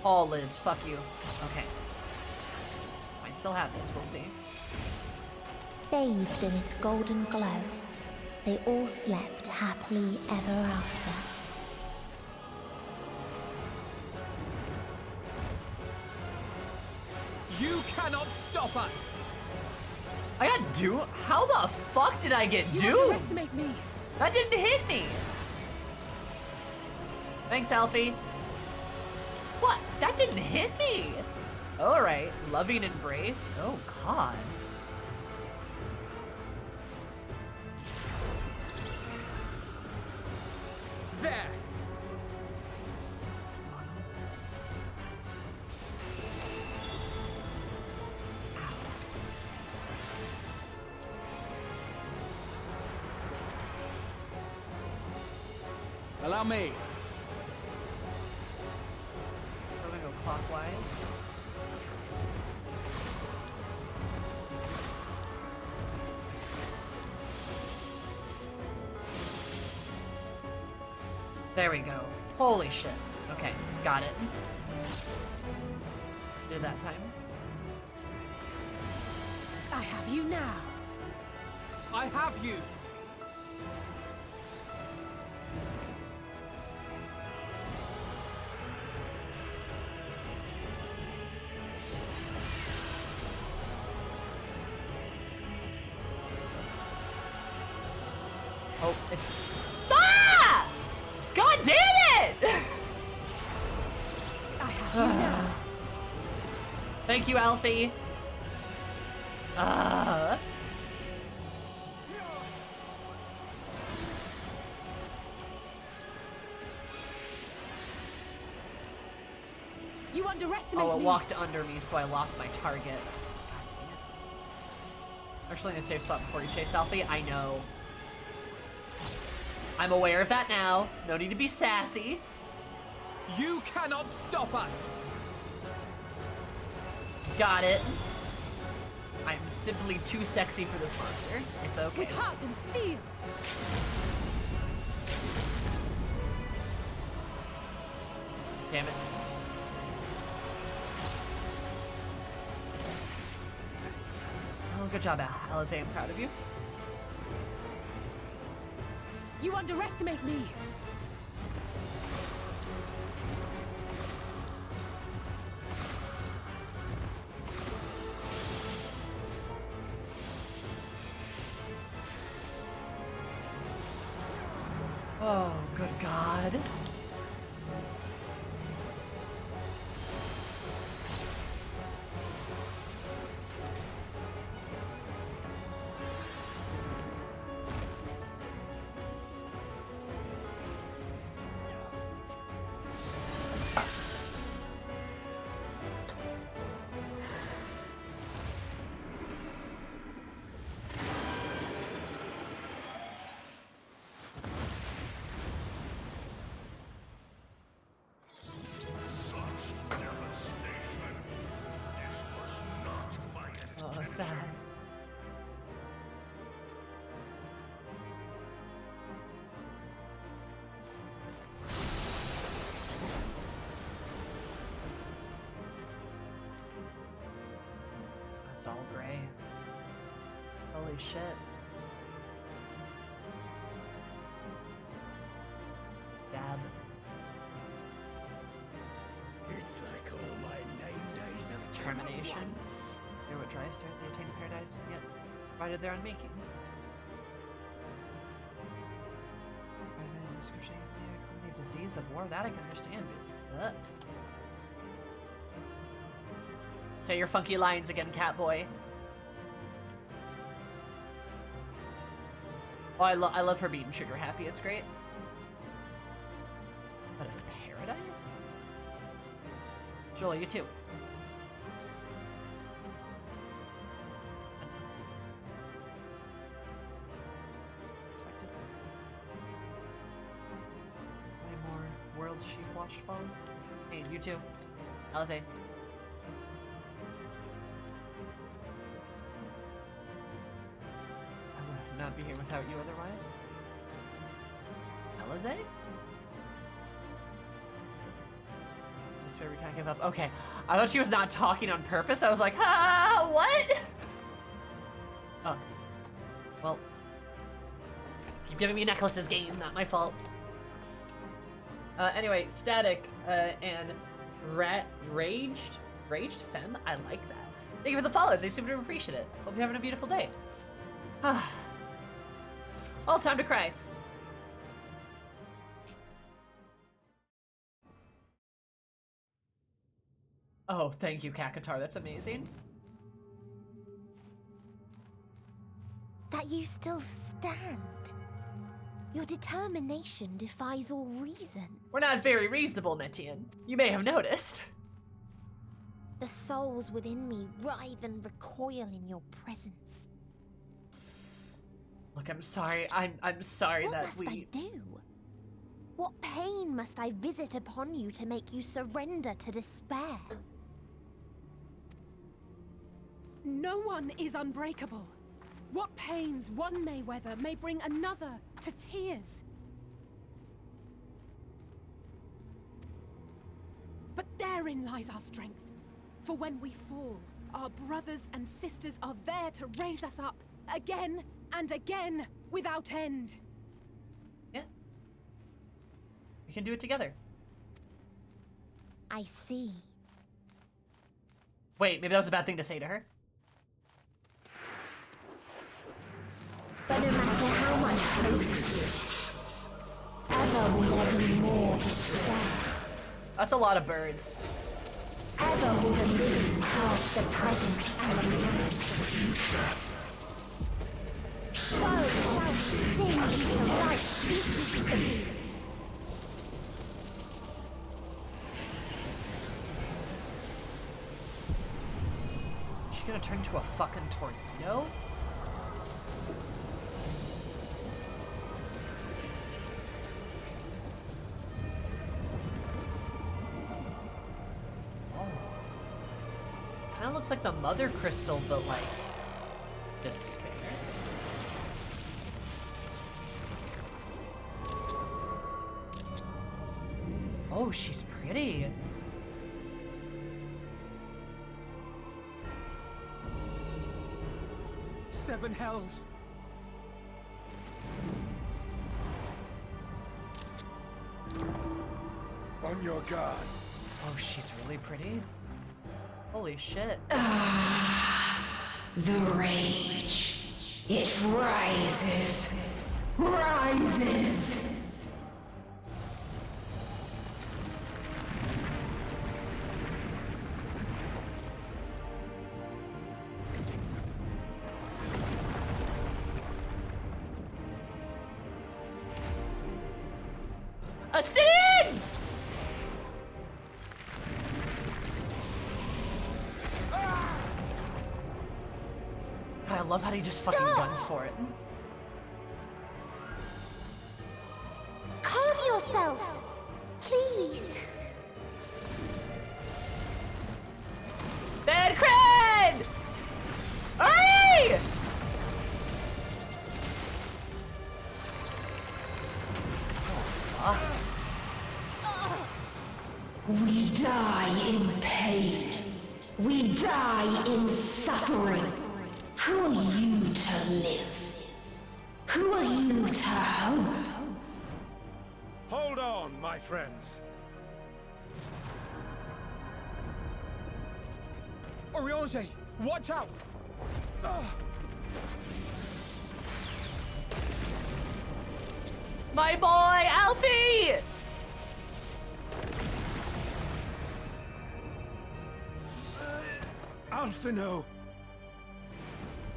All lived, fuck you. Okay. Might still have this, we'll see. Bathed in its golden glow, they all slept happily ever after. You cannot stop us! I got Doom? How the fuck did I get Doom? You underestimate me. That didn't hit me! Thanks, Alfie. What? That didn't hit me! Alright, loving embrace. Oh god. There! Allow me. We're gonna go clockwise. There we go. Holy shit. Okay, got it. Did that time. I have you now. I have you! Oh, it's... Ah! God damn it! I have you now. Thank you, Alfie. You underestimate Oh, it me. walked under me, so I lost my target. God dang it. Actually, in a safe spot before you chase Alfie. I know. I'm aware of that now. No need to be sassy. You cannot stop us. Got it. I'm simply too sexy for this monster. It's okay. With heart and steel. Damn it. Oh, good job, Alize. I'm proud of you. You underestimate me. Oh, good God. Oh, sad. That's all gray. Holy shit. Dab. It's like all my 9 days of Termination. Hear what drives her? They attain paradise, yet provided they're unmaking. Private description, yeah, disease of war, that I can understand. But, say your funky lines again, Catboy. Oh, I love her being trigger happy. It's great. But of paradise? Joel, you too. Expected. Any more world sheep watched fall? Hey, you too. Alize. I would not be here without you otherwise. Alize? This way we can't give up. Okay. I thought she was not talking on purpose. I was like, ah, what? Oh. Well. Keep giving me necklaces, game. Not my fault. Anyway, Static and Raged Femme. I like that. Thank you for the follows. They seem to appreciate it. Hope you're having a beautiful day. All time to cry. Oh, thank you, Kakatar. That's amazing. That you still stand. Your determination defies all reason. We're not very reasonable, Meteion. You may have noticed. The souls within me writhe and recoil in your presence. Look, I'm sorry. I'm sorry what that must I do? What pain must I visit upon you to make you surrender to despair? No one is unbreakable. What pains one may weather may bring another to tears. But therein lies our strength. For when we fall, our brothers and sisters are there to raise us up again and again without end. Yeah. We can do it together. I see. Wait, maybe that was a bad thing to say to her. But no matter how much hope exists, ever will there be more despair. That's a lot of birds. Ever will the living cast the present and announce the future. So shall we sing until light ceases to be. gonna turn into a fucking tornado? Kinda looks like the mother crystal, but like despair. Oh, she's pretty. Seven hells. On your guard. Oh, she's really pretty. Holy shit. The rage. It rises. Rises. Austin! God, I love how he just fucking guns for it. Calm yourself, please. Bad cred! Hurry! We die in pain. We die in suffering. Who are you to live? Who are you to hope? Hold on, my friends. Oriange, watch out! My boy, Alfie! Alphino!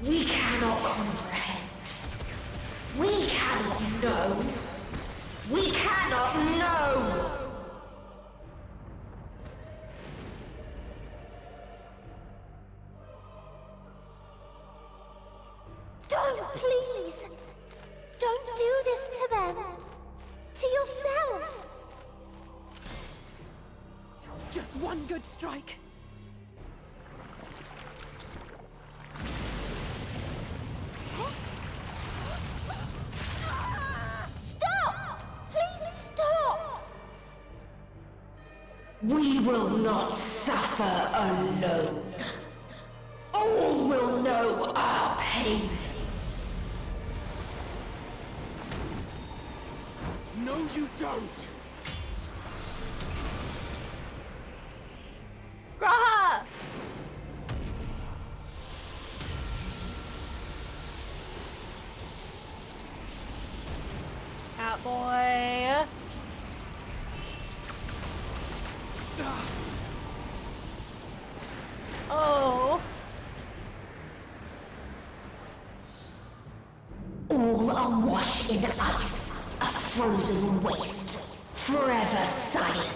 We cannot comprehend. We cannot know. We cannot know. Don't, please. Don't do this to them. To yourself. Just one good strike. Stop! Please stop! We will not suffer alone. All will know our pain. No, you don't! Graha! Cat boy. Oh. All awash in ice, a frozen waste, forever silent.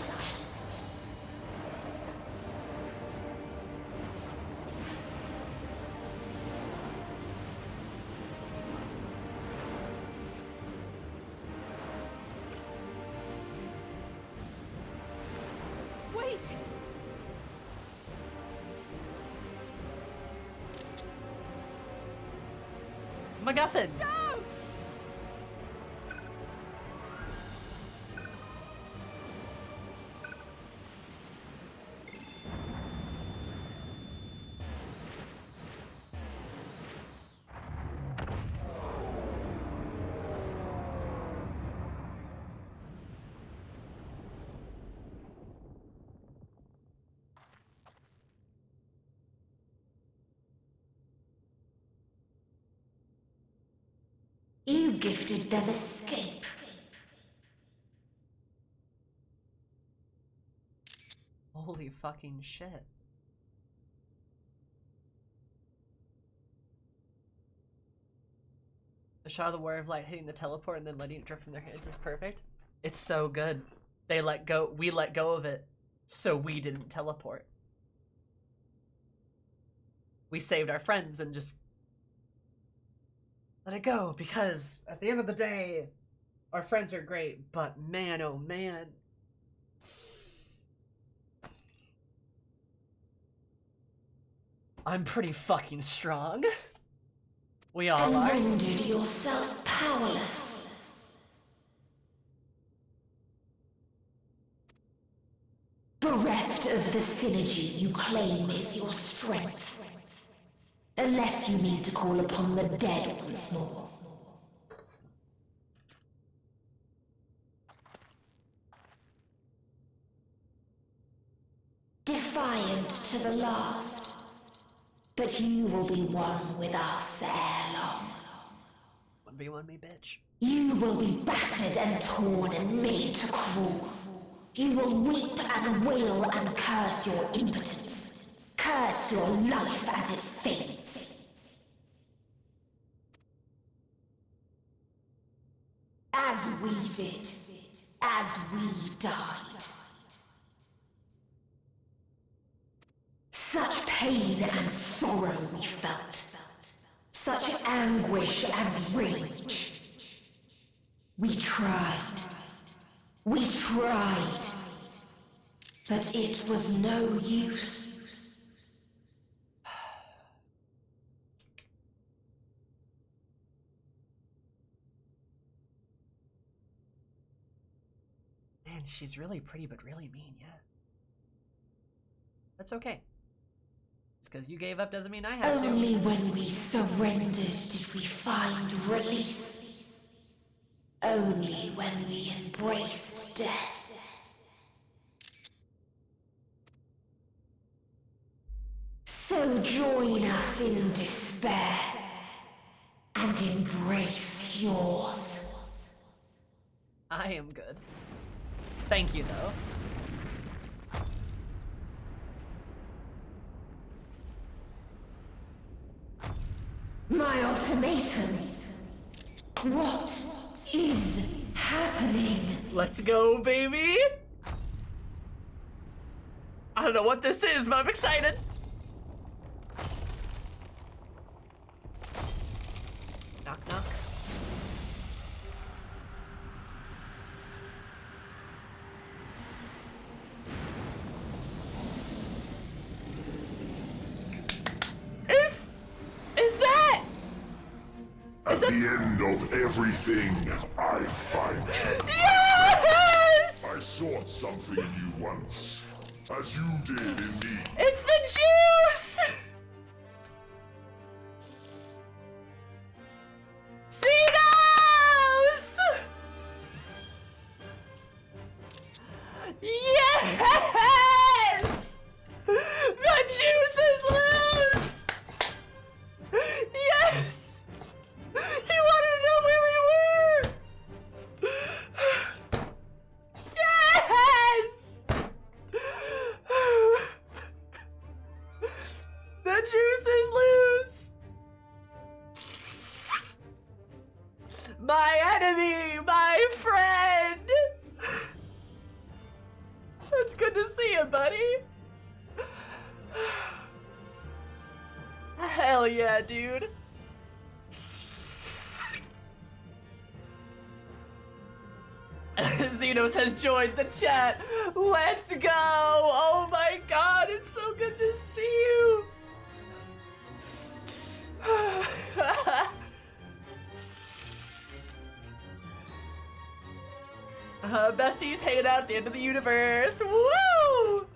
Wait! MacGuffin. Don't! You gifted them escape. Holy fucking shit. The shot of the Warrior of Light hitting the teleport and then letting it drift from their hands is perfect. It's so good. They let go, we let go of it, so we didn't teleport. we saved our friends and just let it go, because at the end of the day, our friends are great, but man, oh man. I'm pretty fucking strong. We all are. And rendered yourself powerless. Bereft of the synergy you claim is your strength. Unless you need to call upon the dead once more. Defiant to the last. But you will be one with us ere long. 1v1 me, bitch. You will be battered and torn and made to crawl. You will weep and wail and curse your impotence. Curse your life as it fades. As we did. As we died. Such pain and sorrow we felt. Such anguish and rage. We tried. We tried. But it was no use. Man, she's really pretty, but really mean, yeah. That's okay. It's because you gave up doesn't mean I have to. Only when we surrendered did we find release. Only when we embraced death. So join us in despair and embrace yours. I am good. Thank you, though. My ultimatum. What is happening? Let's go, baby! I don't know what this is, but I'm excited. Knock, knock. At the end of everything, I find you. Yes! I sought something in you once, as you did in me. It's the juice! Zenos! Yes! The juice is loose! Yes! He wanted to know where we were! Yes! The juice is loose! My enemy! My friend! It's good to see you, buddy! Hell yeah, dude! Zenos has joined the chat. Let's go! Oh my god, it's so good to see you! Besties hanging out at the end of the universe. Woo!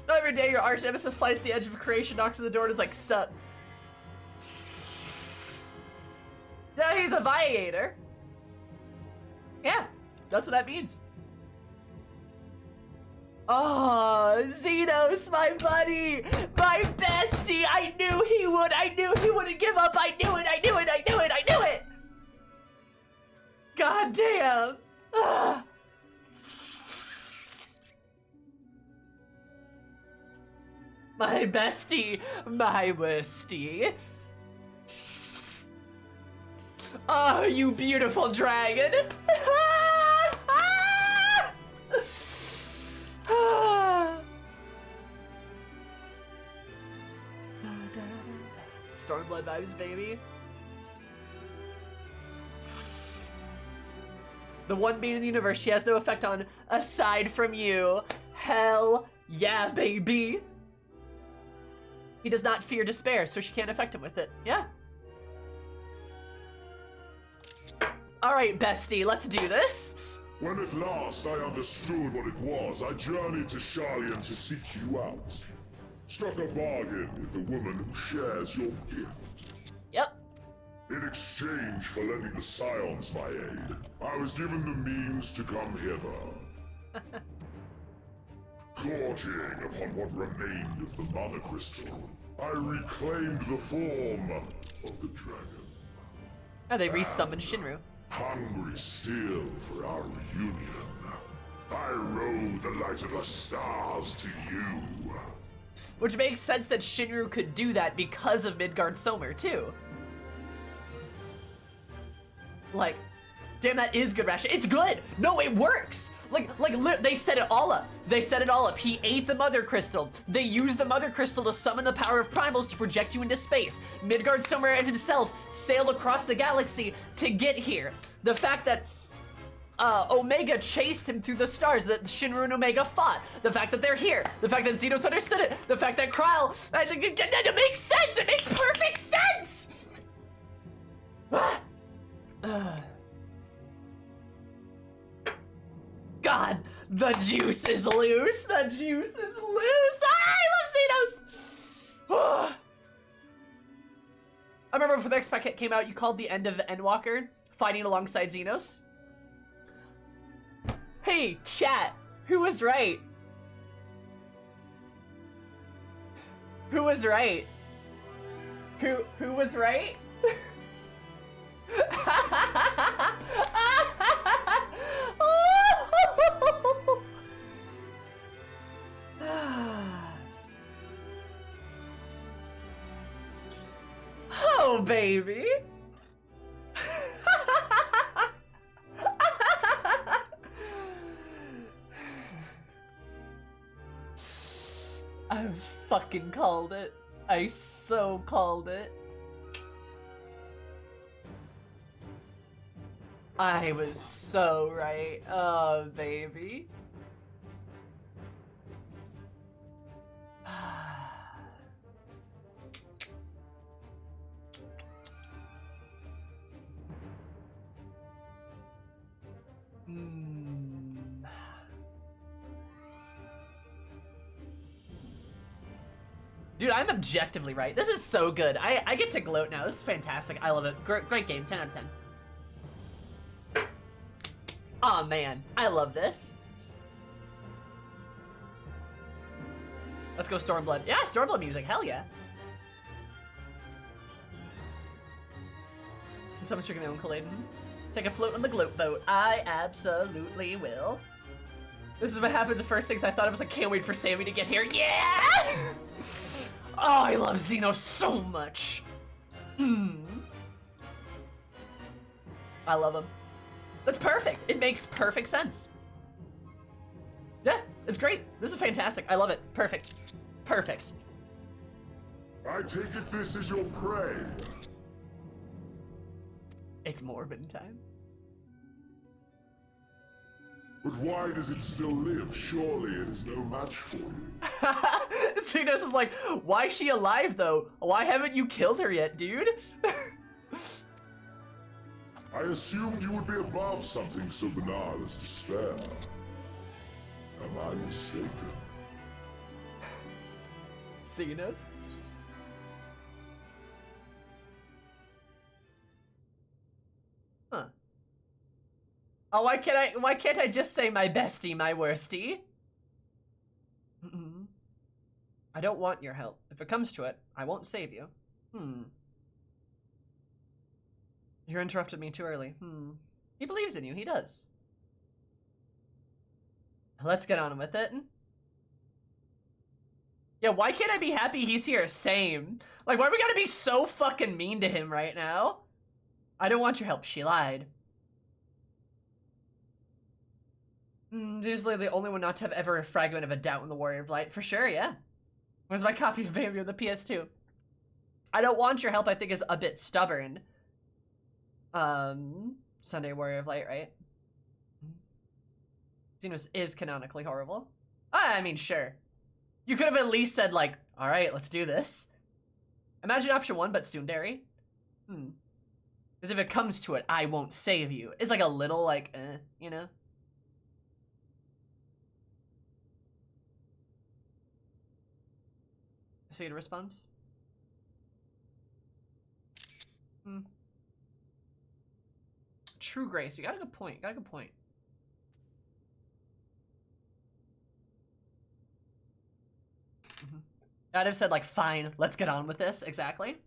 Every day your arch nemesis flies to the edge of creation, knocks on the door, and is like, sup. Yeah, he's a viator. Yeah, that's what that means. Oh, Zenos, my buddy, my bestie. I knew he would. I knew he wouldn't give up. I knew it. I knew it. I knew it. I knew it. God damn. Ah. My bestie, my bestie. Oh, you beautiful dragon. Stormblood vibes, baby. The one being in the universe she has no effect on aside from you. Hell yeah, baby. He does not fear despair, so she can't affect him with it. Yeah. All right, bestie, let's do this. When at last I understood what it was, I journeyed to Sharlayan to seek you out. Struck a bargain with the woman who shares your gift. Yep. In exchange for lending the Scions my aid, I was given the means to come hither. Gorging upon what remained of the Mother Crystal, I reclaimed the form of the dragon. Oh, they resummoned Shinru. Hungry still for our reunion, I rode the light of the stars to you. Which makes sense that Shinru could do that because of Midgard Somer, too. Like, damn, that is good ration. It's good! No, it works! Like, they set it all up. They set it all up. He ate the Mother Crystal. They used the Mother Crystal to summon the power of primals to project you into space. Midgard Somer himself sailed across the galaxy to get here. The fact that Omega chased him through the stars, that Shinru and Omega fought. The fact that they're here. The fact that Zenos understood it. The fact that Kryle, it makes sense. It makes perfect sense. God, the juice is loose. The juice is loose. I love Zenos. I remember when the next packet came out, you called the End of Endwalker, fighting alongside Zenos. Hey, chat, who was right? Who was right? Who was right? Oh, baby. I fucking called it. I so called it. I was so right. Oh, baby. Dude, I'm objectively right. This is so good. I get to gloat now. This is fantastic. I love it. Great game. 10 out of 10. Aw, man. I love this. Let's go Stormblood. Yeah, Stormblood music. Hell yeah. Someone's drinking their own Kool-Aid. Take a float on the gloat boat. I absolutely will. This is what happened the first things I thought. I was like, can't wait for Sammy to get here. Yeah! Oh, I love Zenos so much. I love him. That's perfect. It makes perfect sense. Yeah, it's great. This is fantastic. I love it. Perfect. Perfect. I take it this is your prey. It's Morbin time. But why does it still live? Surely it is no match for you. Zenos is like, why is she alive though? Why haven't you killed her yet, dude? I assumed you would be above something so banal as despair. Am I mistaken? Zenos? Huh. Oh, why can't I just say my bestie, my worstie? I don't want your help. If it comes to it, I won't save you. You interrupted me too early. He believes in you, he does. Let's get on with it. Yeah, why can't I be happy he's here? Same. Like, why are we gotta be so fucking mean to him right now? I don't want your help, she lied. Usually the only one not to have ever a fragment of a doubt in the Warrior of Light. For sure, yeah. Where's my copy of Bambi on the PS2? I don't want your help, I think, is a bit stubborn. Sunday Warrior of Light, right? Zenos is canonically horrible. I mean, sure. You could have at least said, like, all right, let's do this. Imagine option 1, but tsundere. Because if it comes to it, I won't save you. It's like a little, like, you know? So you get a response? True Grace, you got a good point, I'd have said, like, fine, let's get on with this, exactly.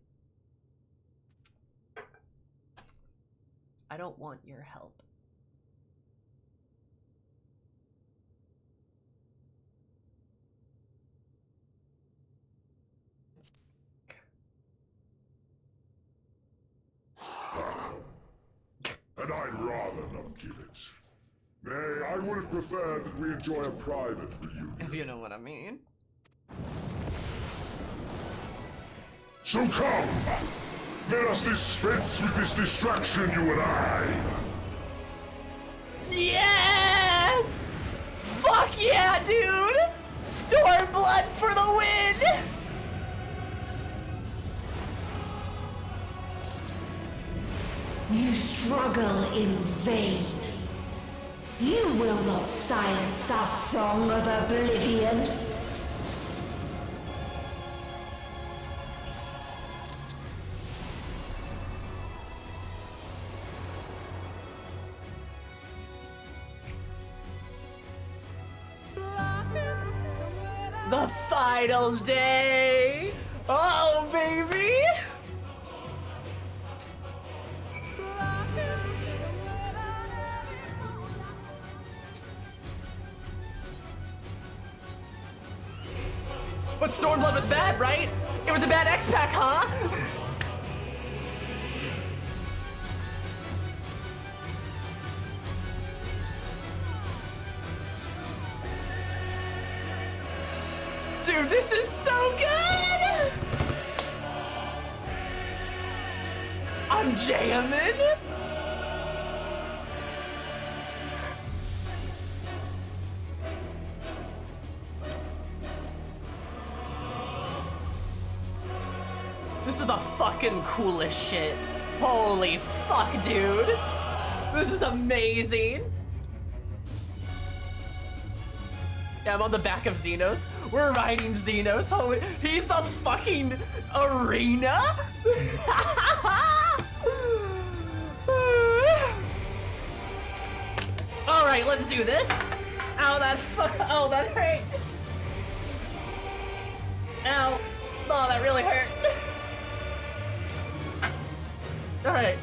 I don't want your help. And I'd rather not give it. Nay, I would have preferred that we enjoy a private reunion. If you know what I mean. So come! Let us dispense with this distraction, you and I! Yes! Fuck yeah, dude! Stormblood for the win! You struggle in vain. You will not silence our song of oblivion. The final day! Oh, baby! But Stormblood was bad, right? It was a bad X-Pack, huh? Dude, this is so good! I'm jamming! This is the fucking coolest shit. Holy fuck, dude. This is amazing. Yeah, I'm on the back of Zenos. We're riding Zenos. Holy, he's the fucking arena? All right, let's do this. Ow, oh, that hurt. Ow, oh, that really hurt. All right.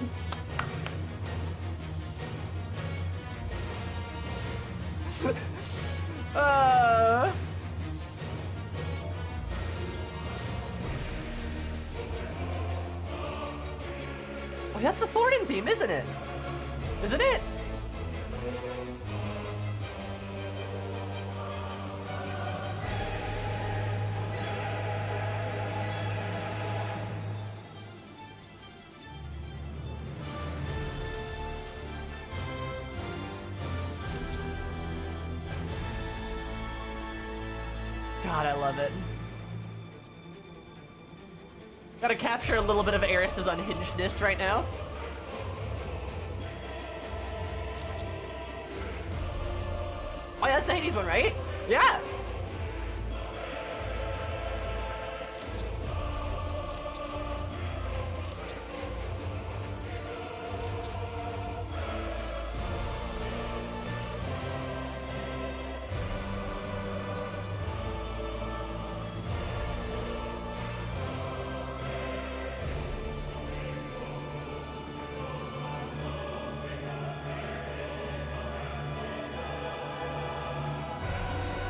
Oh, that's the Thornton theme, isn't it? Isn't it? God, I love it. Gotta capture a little bit of Eris's unhingedness right now. Oh, yeah, that's the Hades one, right? Yeah!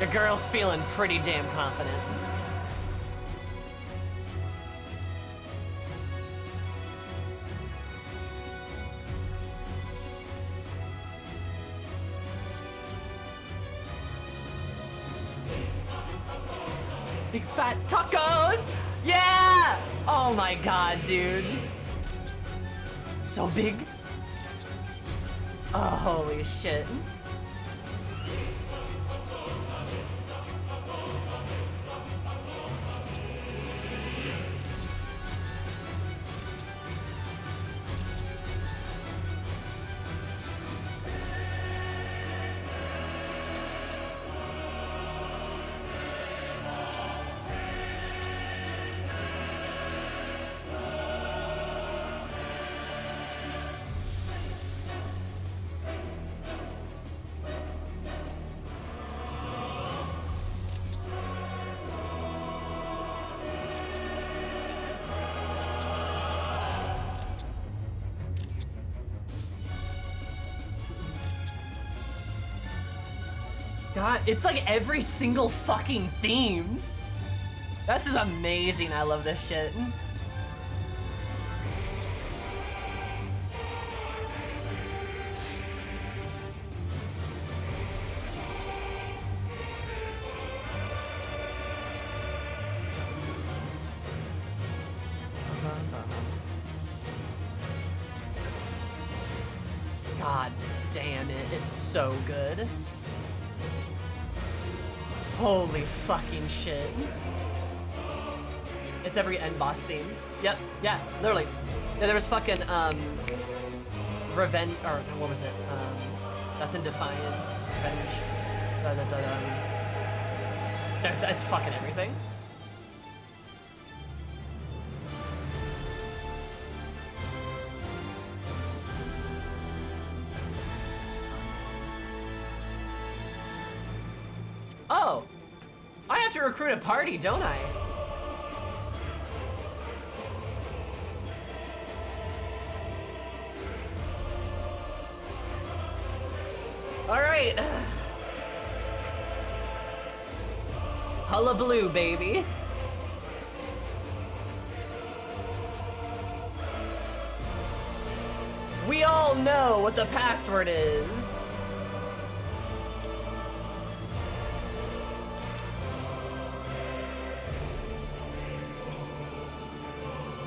Your girl's feeling pretty damn confident. Big fat tacos! Yeah! Oh my god, dude. So big. Oh, holy shit. God, it's like every single fucking theme. This is amazing. I love this shit. God damn it, it's so good. Holy fucking shit. It's every end boss theme. Yep, yeah, literally. Yeah, there was fucking, Revenge, or what was it? Death and Defiance, Revenge. It's fucking everything. Oh, I have to recruit a party, don't I? All right. Hullabaloo, baby. We all know what the password is.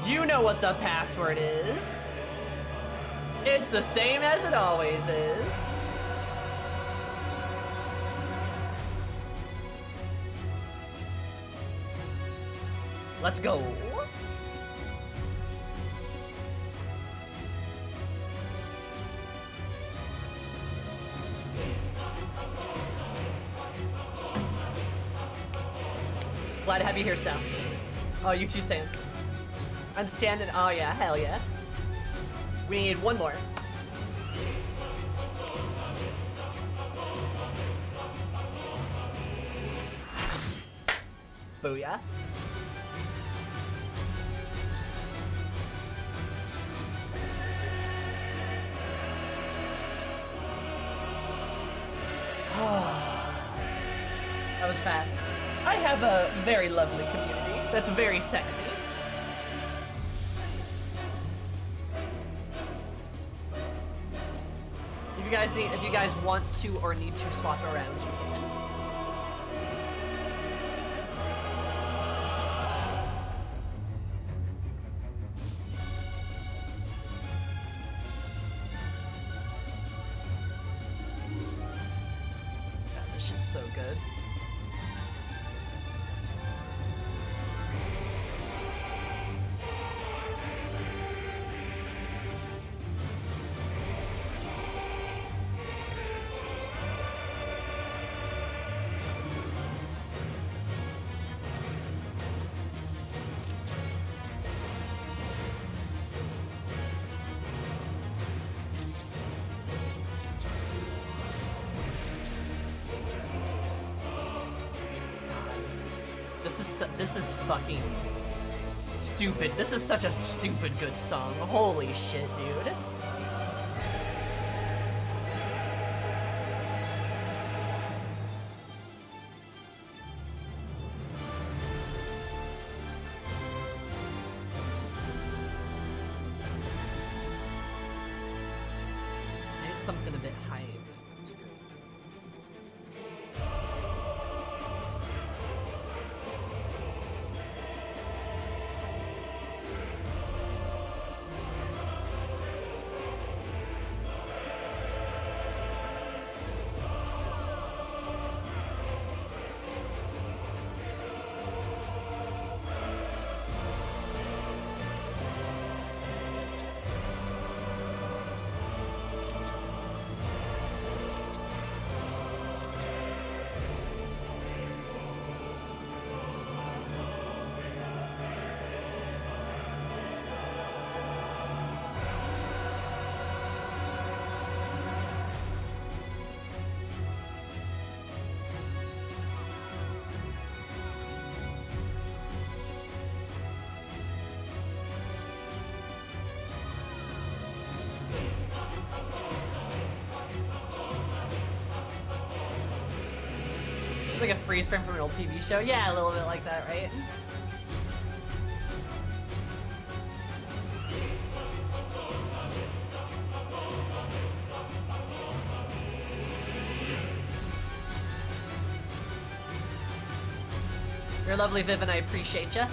You know what the password is. It's the same as it always is. Let's go. Glad to have you here, Sam. Oh, you too, Sam. I'm standing. Oh yeah, hell yeah. We need one more. Booyah. That was fast. I have a very lovely community that's very sexy. If you guys want to or need to swap around, you can. God, this shit's so good. This is fucking stupid. This is such a stupid good song. Holy shit, dude. It's something a bit high. It's like a freeze frame from an old TV show. Yeah, a little bit like that, right? You're lovely, Viv, and I appreciate ya.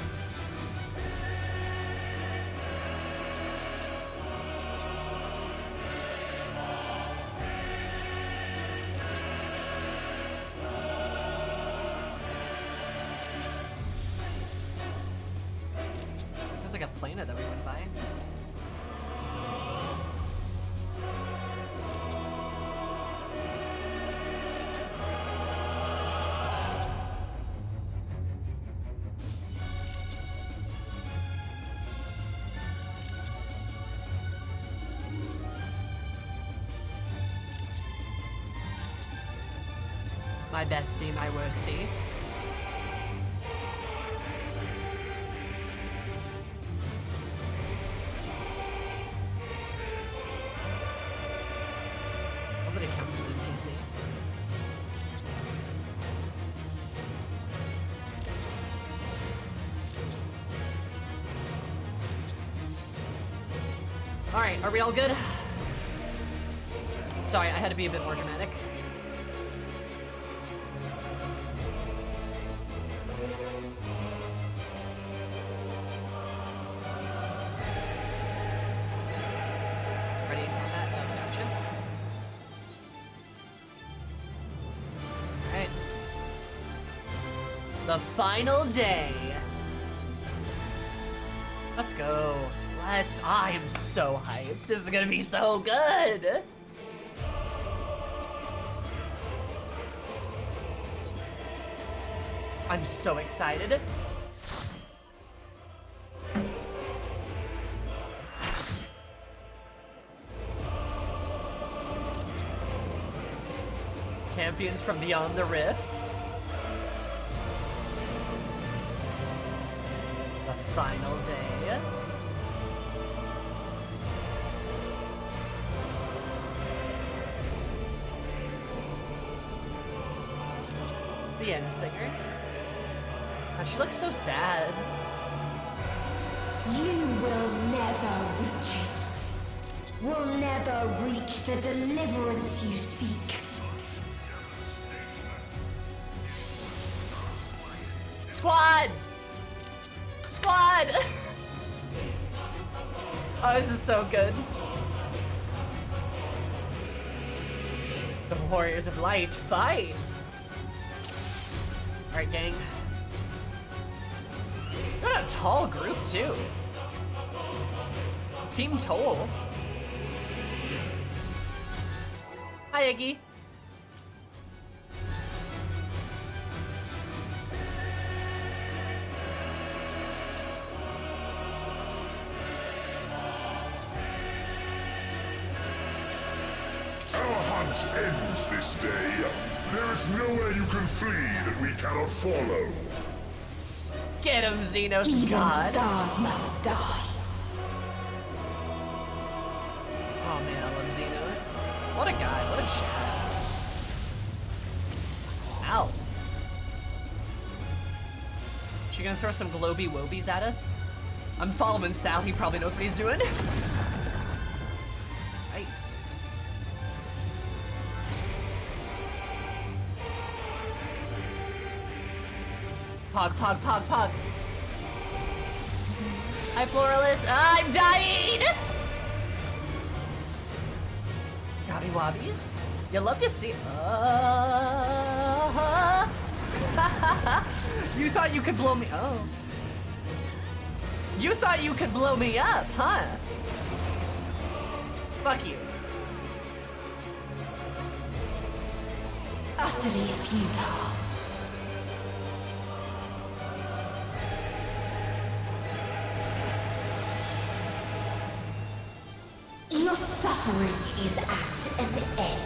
There's like a planet that we went by. My bestie, my worstie. Nobody counts as an NPC. Alright, are we all good? Sorry, I had to be a bit more dramatic. The final day. Let's go. I am so hyped. This is gonna be so good. I'm so excited. Champions from beyond the rift. Final day. The end singer. God, she looks so sad. You will never reach it. Will never reach the deliverance you seek. Squad! Squad! Oh, this is so good. The Warriors of Light, fight! Alright, gang. Got a tall group, too. Team Toll. Hi, Iggy. Ends this day. There is nowhere you can flee that we cannot follow. Get him, Zenos, Even God. stars must die. Oh man, I love Zenos. What a guy, what a chat. Ow. She gonna throw some globy wobies at us? I'm following Sal, he probably knows what he's doing. Nice. Pog, pog, pog, pog. Hi, Floralist. I'm dying! Gobby wobbies? You love to see. You thought you could blow me. Oh. You thought you could blow me up, huh? Fuck you. Utterly futile. Your suffering is at an end.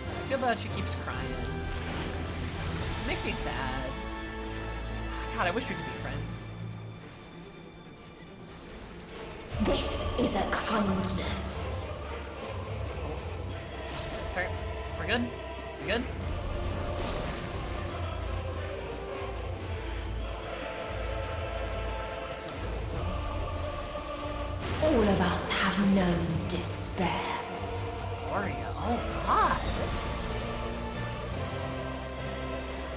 I feel bad she keeps crying. It makes me sad. God, I wish we could be friends. This is a kindness. That's fair. We're good? We good? known despair. Gloria, oh god.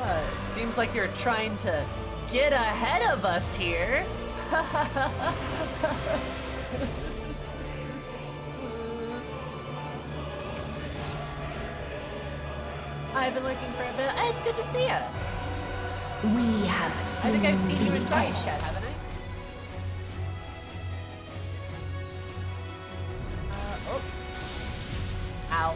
It seems like you're trying to get ahead of us here. I've been looking for a bit. Hey, it's good to see you. We have I think I've seen you in Dice Chat, haven't I? Oh. Ow.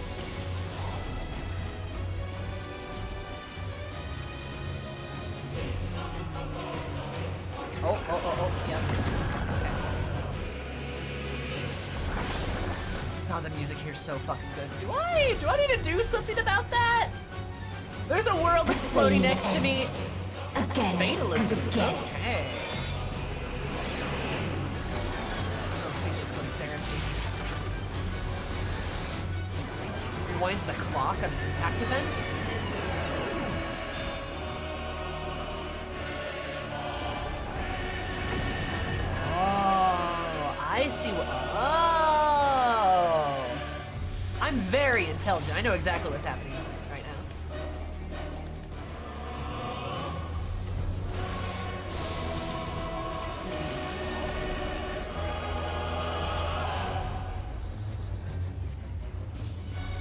Oh, yep. Okay. God, the music here's so fucking good. Do I need to do something about that? There's a world exploding next to me. Again. Fatalism. And again. Okay. Oh, please just go to therapy. Rewinds the clock on an impact event. Oh, I see what. Oh. I'm very intelligent. I know exactly what's happening right now.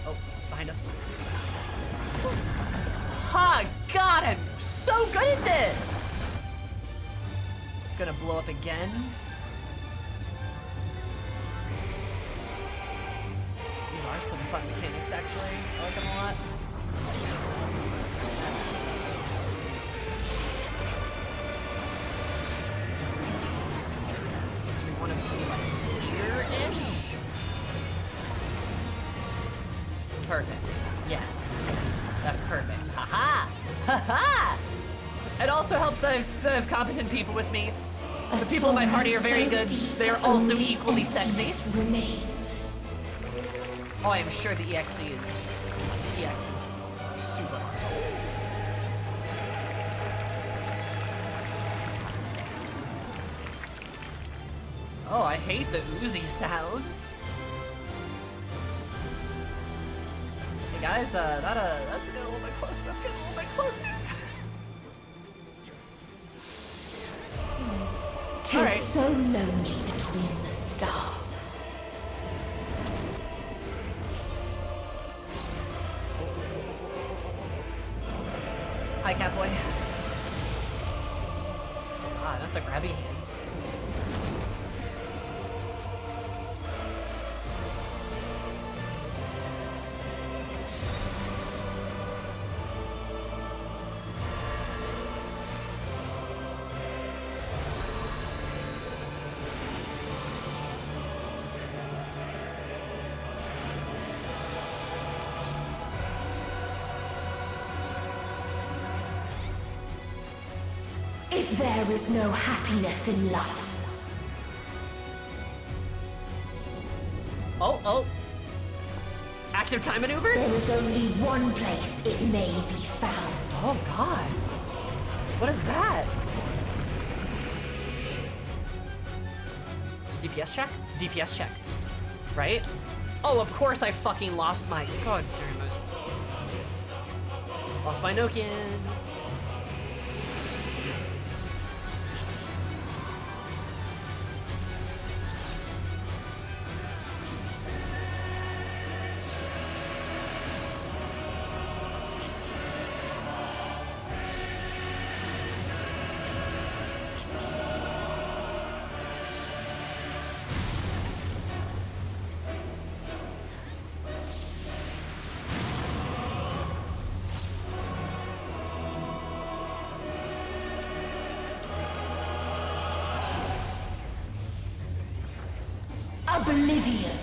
Oh, it's behind us. Oh, God, I'm so good at this. It's gonna blow up again. These are some fun mechanics, actually. I like them a lot. So we want to be like here-ish. Perfect. Yes, that's perfect. Haha! Haha! It also helps that I have competent people with me. The people in my party are very good. They are also equally sexy. Oh, I am sure the EX is super hard. Oh, I hate the Uzi sounds. Hey guys, that's getting a little bit closer. That's getting a little bit closer. All right. So lonely between the stars. Hi, Catboy. Ah, not the grabby hands. If there is no happiness in life. Oh. Active time maneuver? There is only one place it may be found. Oh god. What is that? DPS check? DPS check. Right? Oh, of course I fucking lost my... God damn it. Lost my Nokian. Oblivion.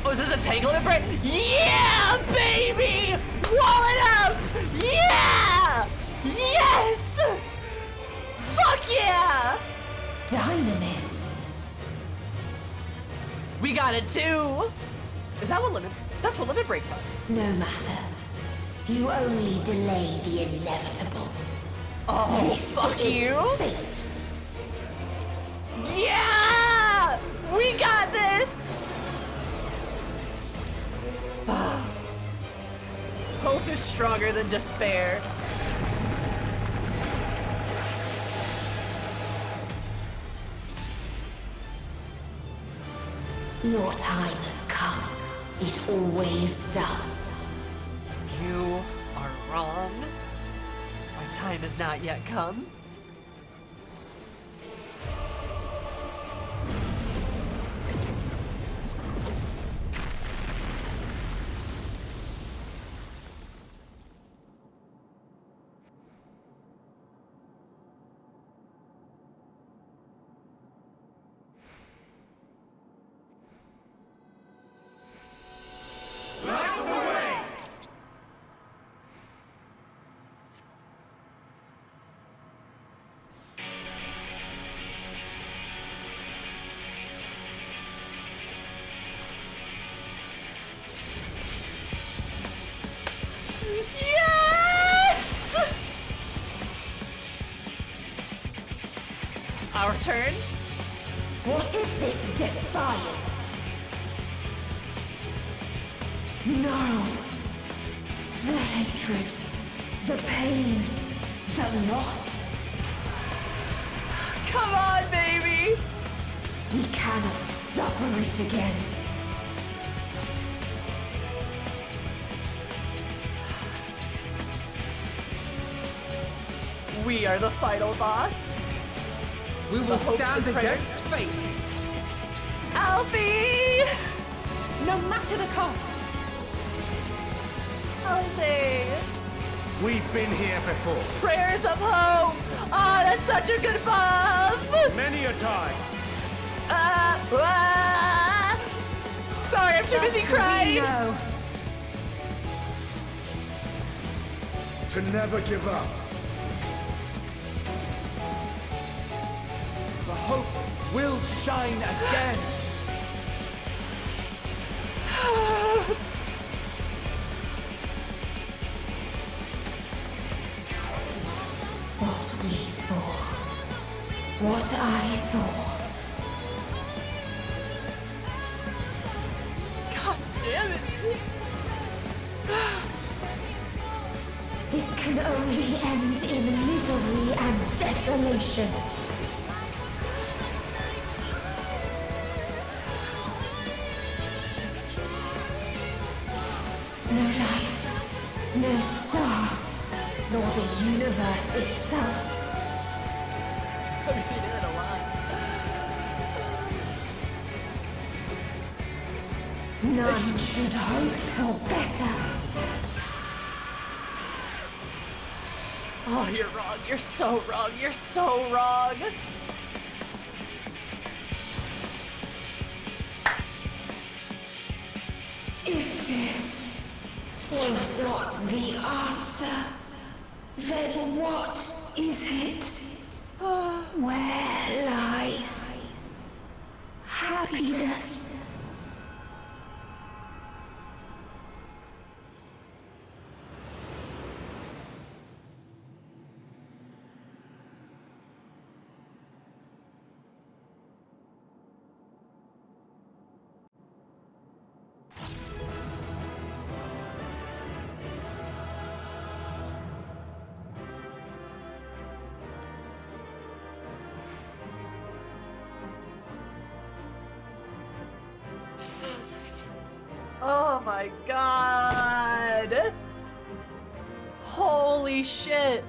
Oh, is this a tangle break? Yeah, baby! Wall it up! Yeah! Yes! Fuck yeah! Dynamis. We got it too! Is that what limit? That's what limit breaks are. No matter. You only delay the inevitable. Oh, This fuck is you! fate. Yeah! We got this! Hope is stronger than despair. Your time has come. It always does. You are wrong. My time has not yet come. Yes! Our turn. What is this defiance? No. The hatred, the pain, the loss. Come on, baby. We cannot suffer it again. We are the final boss. We The will hopes stand and prayers. against fate. Alfie! No matter the cost. Jose! We've been here before. Prayers of hope! Oh, that's such a good buff! Many a time. Sorry, I'm too busy crying. To never give up. The hope will shine again. What we saw. What I saw. God damn it. This can only end in misery and desolation. No life, no star, nor the universe itself. I mean, they did a lot. None should hope for better. Oh, you're wrong. You're so wrong. You're so wrong. If this was not the answer, then what is it? Where lies happiness? Oh my god. Holy shit.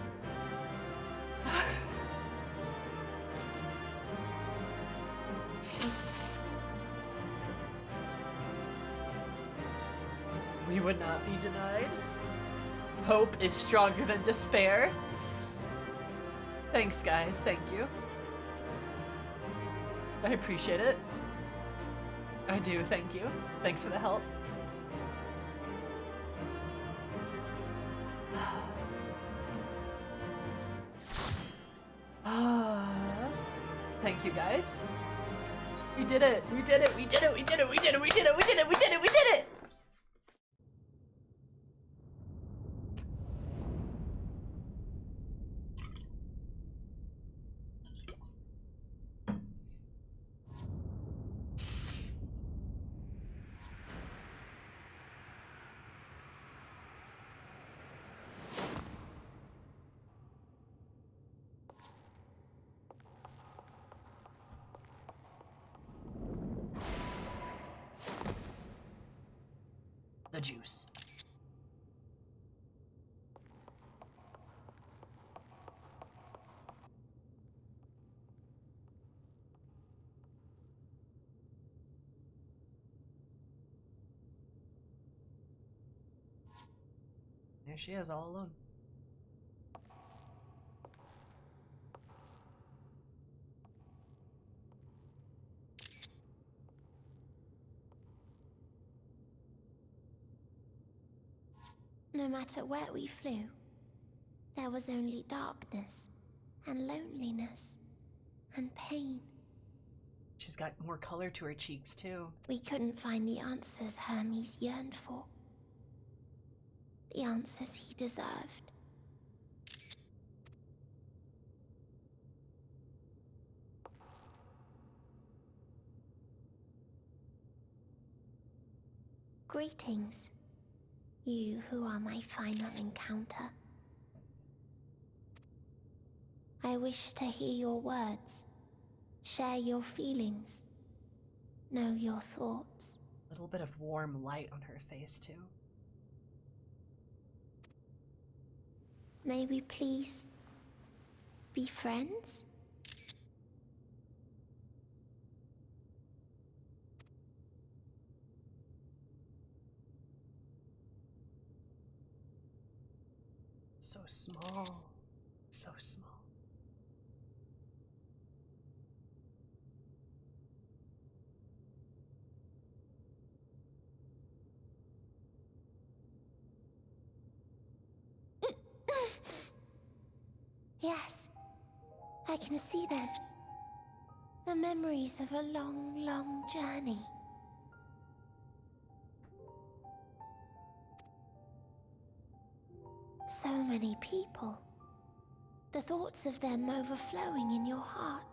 We would not be denied. Hope is stronger than despair. Thanks, guys. Thank you. I appreciate it. I do. Thank you. Thanks for the help. Thank you, guys. We did it. We did it. We did it. We did it. We did it. We did it. We did it. We did it. We did it. juice. There she is, all alone. No matter where we flew, there was only darkness and loneliness and pain. She's got more color to her cheeks, too. We couldn't find the answers Hermes yearned for. The answers he deserved. Greetings, you who are my final encounter. I wish to hear your words, share your feelings, know your thoughts. A little bit of warm light on her face, too. May we please be friends? So small. So small. Yes, I can see them. The memories of a long, long journey. So many people. The thoughts of them overflowing in your heart.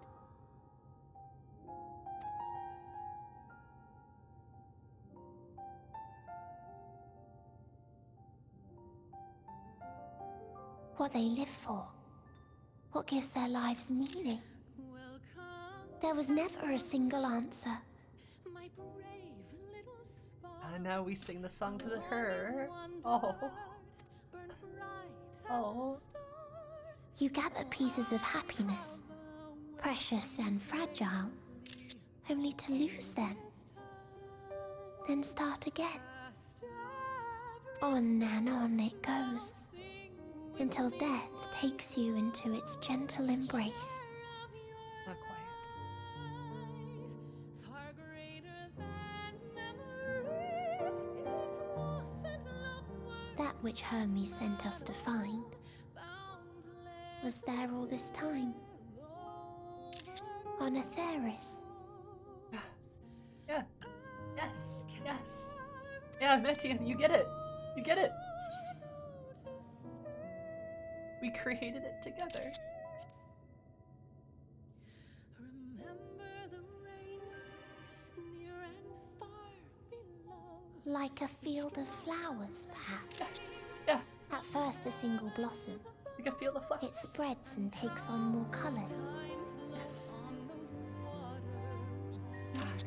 What they live for. What gives their lives meaning? There was never a single answer. And now we sing the song to her. Oh. Oh. You gather pieces of happiness, precious and fragile, only to lose them. Then start again. On and on it goes, until death takes you into its gentle embrace. Not quiet. That which Hermes sent us to find was there all this time. On Atheris. Yeah. Yes. Yes. Yeah, Meteion, you get it. You get it. We created it together. Like a field of flowers, perhaps. Yes. Yeah. At first a single blossom. Like a field of flowers. It spreads and takes on more colors. Yes.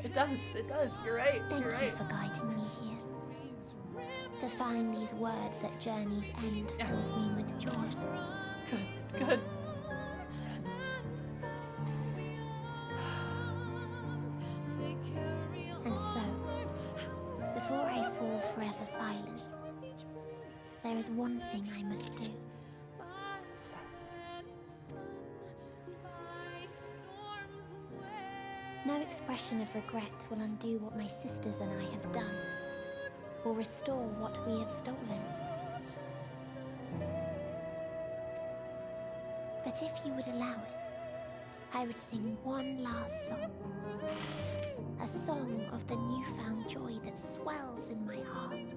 It does. It does. You're right. Thank You're you right. for guiding me here. To find these words at journey's end fills me with joy. Good. Good. And so, before I fall forever silent, there is one thing I must do. No expression of regret will undo what my sisters and I have done, or restore what we have stolen. But if you would allow it, I would sing one last song. A song of the newfound joy that swells in my heart.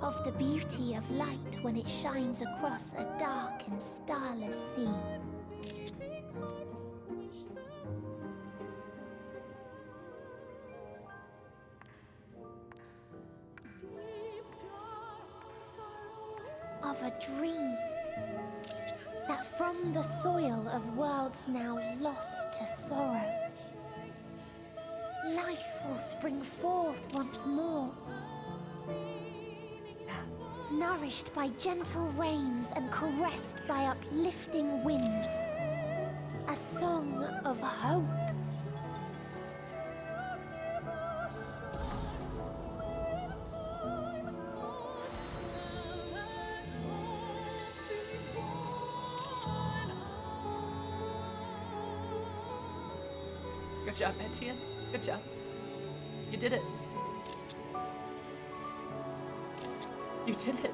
Of the beauty of light when it shines across a dark and starless sea. Of a dream that from the soil of worlds now lost to sorrow, life will spring forth once more. Nourished by gentle rains and caressed by uplifting winds. A song of hope. Good job, Meteion. Good job. You did it. You did it.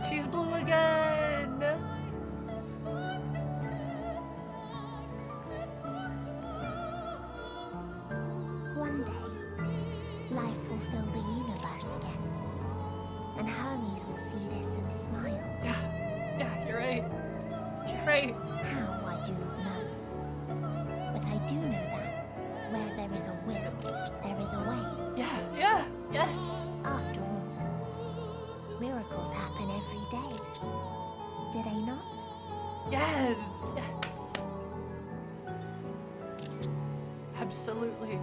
She's blue again. One day, life will fill the universe again. And Hermes will see this and smile. Yeah, you're right. You're right. How, I do not know. But I do know that where there is a will, there is a way. Yes. After all, miracles happen every day. Do they not? Yes. Absolutely.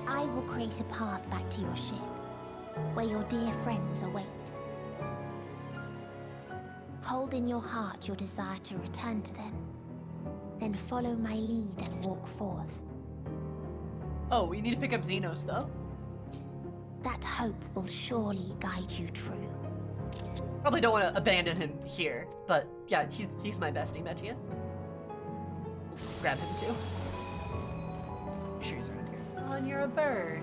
I will create a path back to your ship, where your dear friends await. Hold in your heart your desire to return to them. Then follow my lead and walk forth. Oh, we need to pick up Zenos, though. That hope will surely guide you true. Probably don't want to abandon him here, but yeah, he's my bestie, Meteion. Grab him too. Make sure he's around here. Oh, and you're a bird.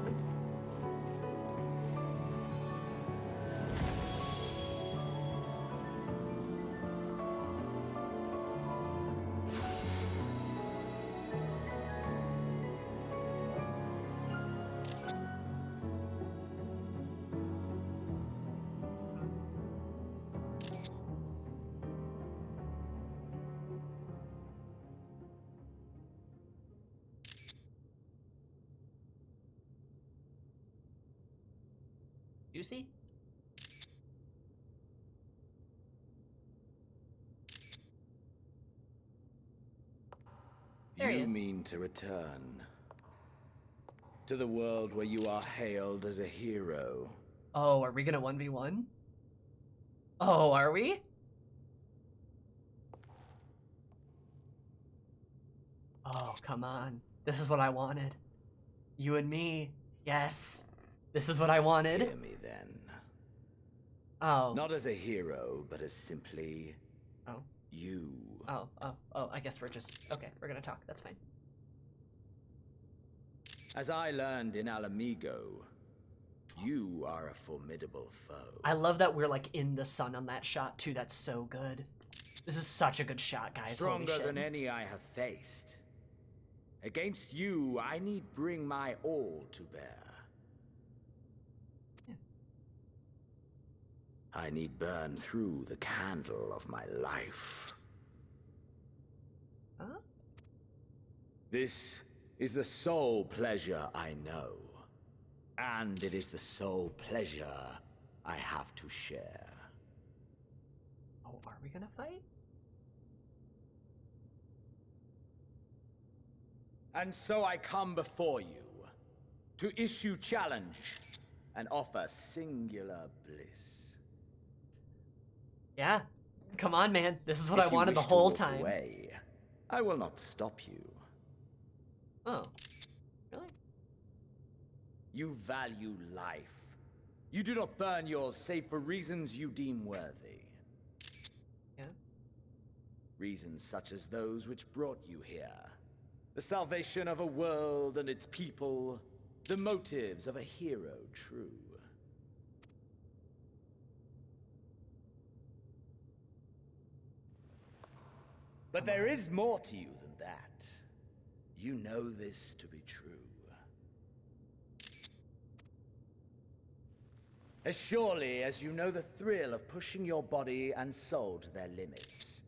Juicy? There he You is. mean to return to the world where you are hailed as a hero? Oh, are we gonna 1v1? Oh, are we? Oh, come on. This is what I wanted. You and me. Yes. This is what I wanted. Hear me then. Oh. Not as a hero, but as simply you. Oh, I guess we're just... Okay, we're gonna talk. That's fine. As I learned in Alamigo, you are a formidable foe. I love that we're like in the sun on that shot too. That's so good. This is such a good shot, guys. Stronger Holy shit. than any I have faced. Against you, I need bring my all to bear. I need burn through the candle of my life. Huh? This is the sole pleasure I know. And it is the sole pleasure I have to share. Oh, are we gonna fight? And so I come before you to issue challenge and offer singular bliss. Yeah. Come on, man. This is what If I you wanted the wish to whole walk time. away, I will not stop you. Oh. Really? You value life. You do not burn yours save for reasons you deem worthy. Yeah. Reasons such as those which brought you here. The salvation of a world and its people. The motives of a hero true. But there is more to you than that. You know this to be true. As surely as you know the thrill of pushing your body and soul to their limits.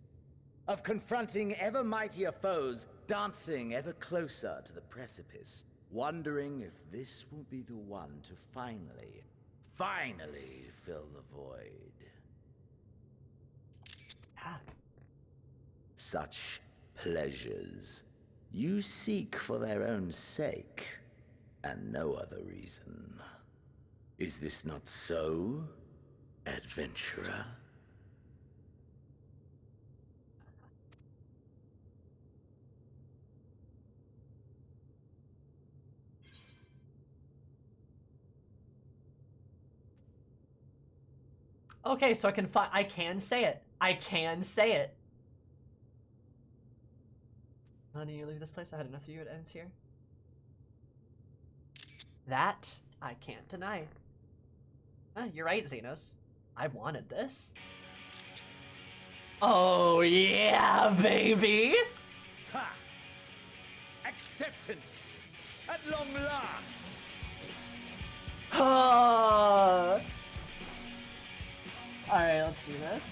Of confronting ever mightier foes, dancing ever closer to the precipice, wondering if this will be the one to finally fill the void. Such pleasures you seek for their own sake, and no other reason. Is this not so, adventurer? Okay, so I can say it. I can say it. How do you leave this place? I had enough of you. It ends here. That I can't deny. You're right, Zenos. I wanted this. Oh yeah, baby! Ha! Acceptance! At long last! Alright, let's do this.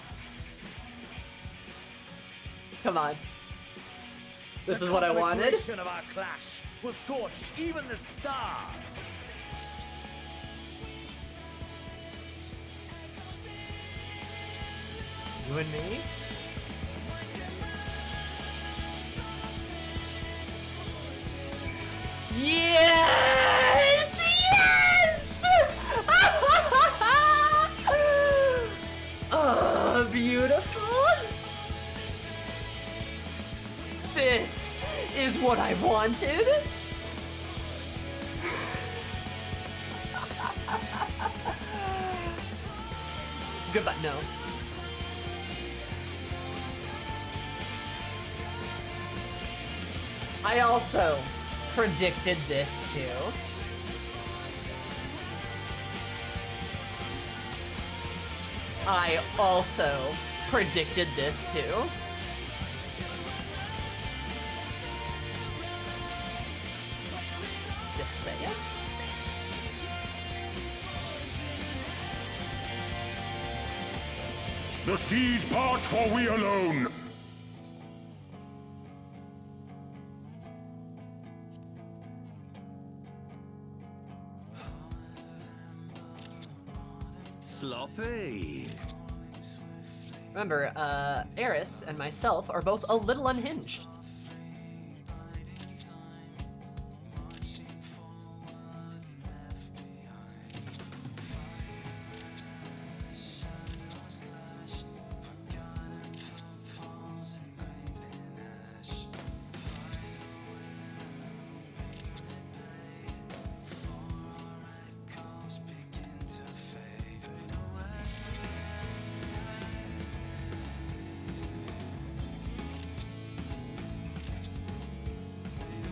Come on. This is what I wanted. The conflagration of our clash will scorch even the stars. You and me? Yes! Yes! Oh, beautiful. This is what I wanted. Goodbye, no. I also predicted this too. I also predicted this too. Just saying. The seas part for we alone. Sloppy. Remember, Eris and myself are both a little unhinged.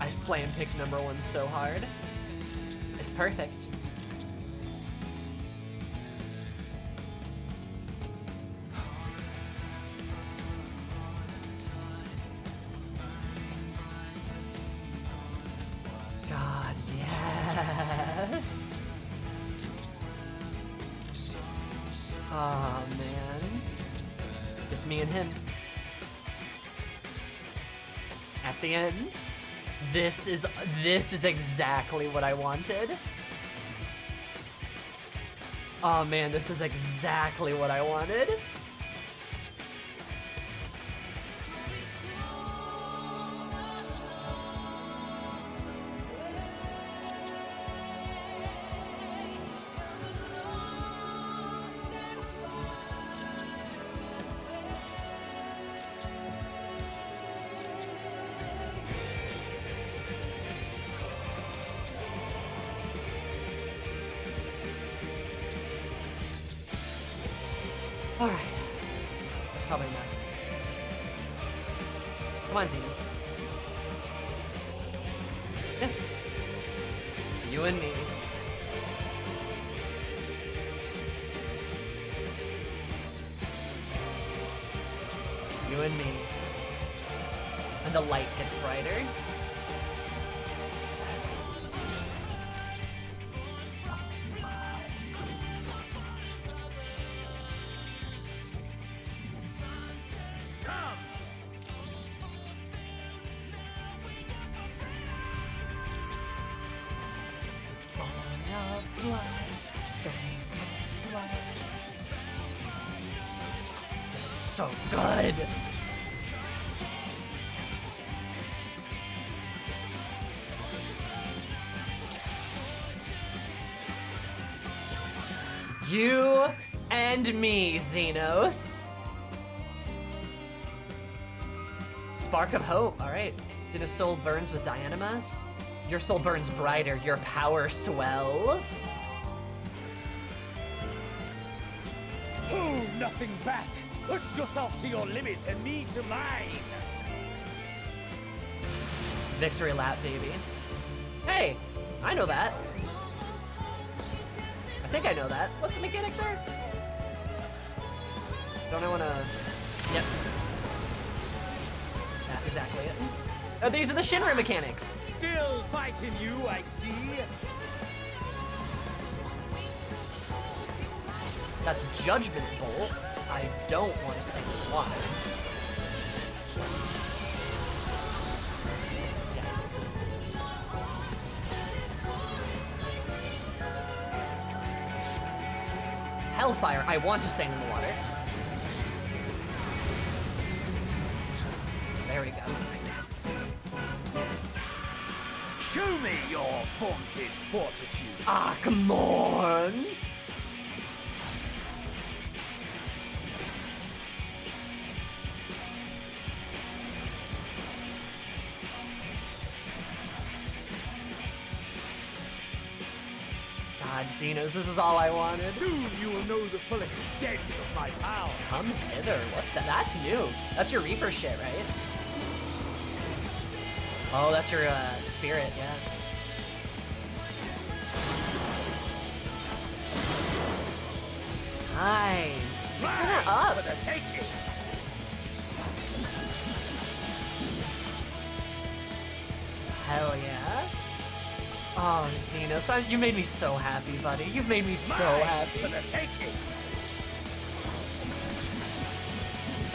I slam pick #1 so hard. It's perfect. God, yes. Oh man. Just me and him. At the end. This is exactly what I wanted. Oh man, this is exactly what I wanted. Alright. That's probably enough. Come on, Zenos. Yeah. You and me. You and me. And the light gets brighter. Yes. so good. You and me, Zenos. Spark of hope. All right. Zenos' soul burns with Dianamas. Your soul burns brighter. Your power swells. Hold nothing back. Push yourself to your limit and me to mine. Victory lap, baby. Hey, I know that. I think I know that. What's the mechanic there? Don't I wanna... Yep. That's exactly it. Oh, these are the Shinra mechanics. Still fighting you, I see. That's Judgment Bolt. I don't want to stay with water. Yes. Hellfire. I want to stay in the water. There we go. Show me your vaunted fortitude. Ah, come on. God, Zenos, this is all I wanted. Soon you will know the full extent of my power. Come hither. What's that? That's you. That's your Reaper shit, right? Oh, that's your spirit, yeah. Nice. Mixing it up. For the taking. Hell yeah. Oh, Zenos, you made me so happy, buddy. You've made me so happy. For the taking.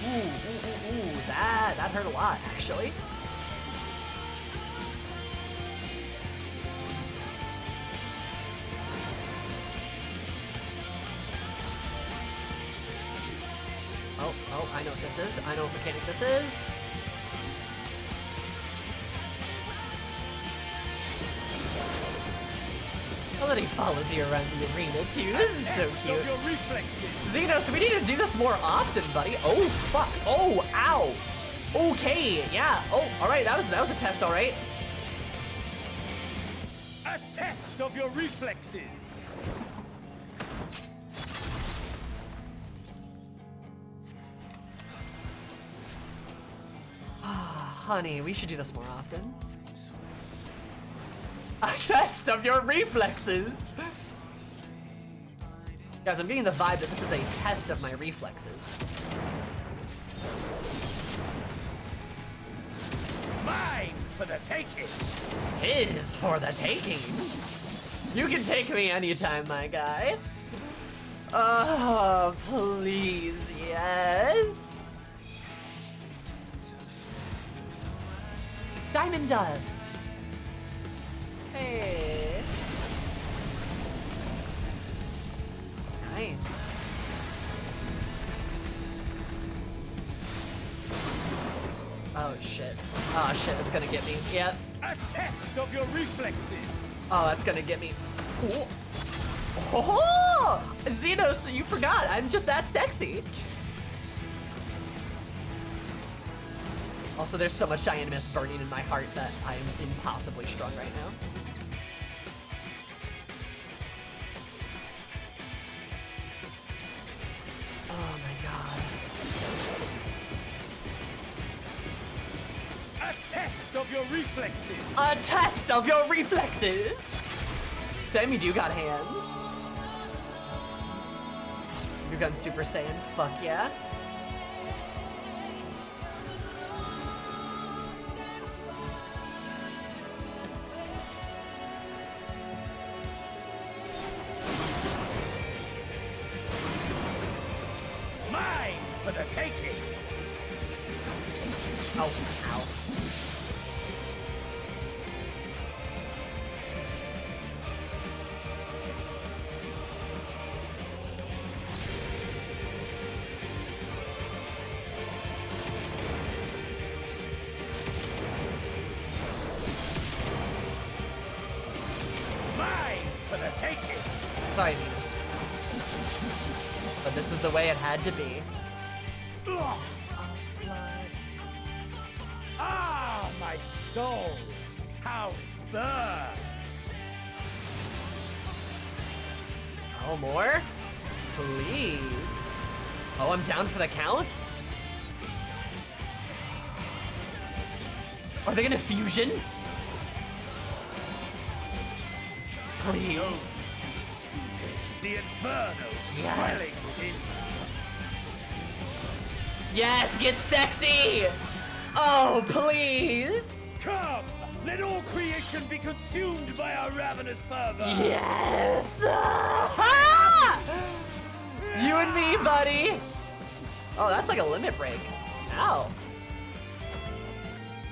Ooh, that hurt a lot, actually. Oh, I know what this is. I know what mechanic this is. Oh, that he follows you around the arena too. This is so cute. Zenos, we need to do this more often, buddy. Oh, fuck. Oh, ow. Okay, yeah. Oh, all right. That was a test, all right. A test of your reflexes. Honey, we should do this more often. A test of your reflexes. Guys, I'm getting the vibe that this is a test of my reflexes. Mine for the taking. His for the taking. You can take me anytime, my guy. Oh, please, yes. Diamond dust. Hey. Nice. Oh shit. Oh shit, that's gonna get me. Yep. A test of your reflexes. Oh, that's gonna get me. Ooh. Oh! Zenos, you forgot. I'm just that sexy. Also, there's so much Dianamis burning in my heart that I'm impossibly strong right now. Oh my god. A test of your reflexes. A test of your reflexes. Sammy, do you got hands? You got Super Saiyan? Fuck yeah. For the taking. Ow, ow. taking. Sorry, Zenos. But this is the way it had to be. Ah, my soul! How it burns! Oh, more? Please. Oh, I'm down for the count? Are they gonna fusion? Please. The inferno Yes. swelling within. Yes, get sexy! Oh, please! Come! Let all creation be consumed by our ravenous fervor! Yes! Ah! You and me, buddy! Oh, that's like a limit break. Ow.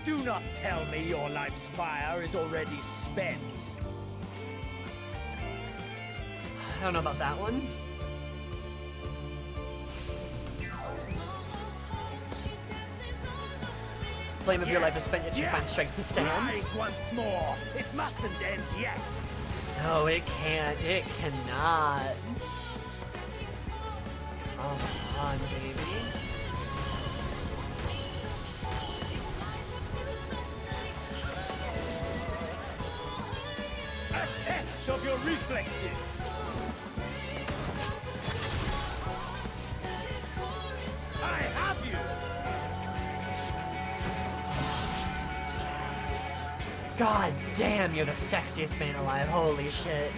Do not tell me your life's fire is already spent. I don't know about that one. Flame of your life is spent, yet you find strength to stand. Rise once more. It mustn't end yet. No, it can't. It cannot. Come on, baby. A test of your reflexes. I have you. Yes. God damn, you're the sexiest man alive. Holy shit.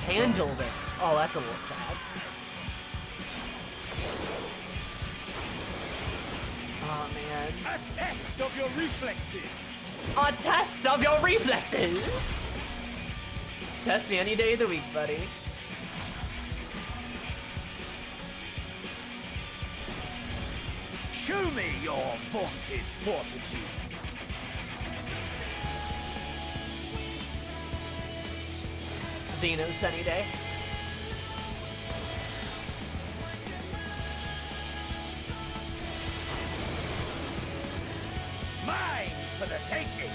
Handled it. Oh, that's a little sad. Oh, man. A test of your reflexes. A test of your reflexes! Test me any day of the week, buddy. Show me your vaunted fortitude. Zenos any day. Mine for the taking.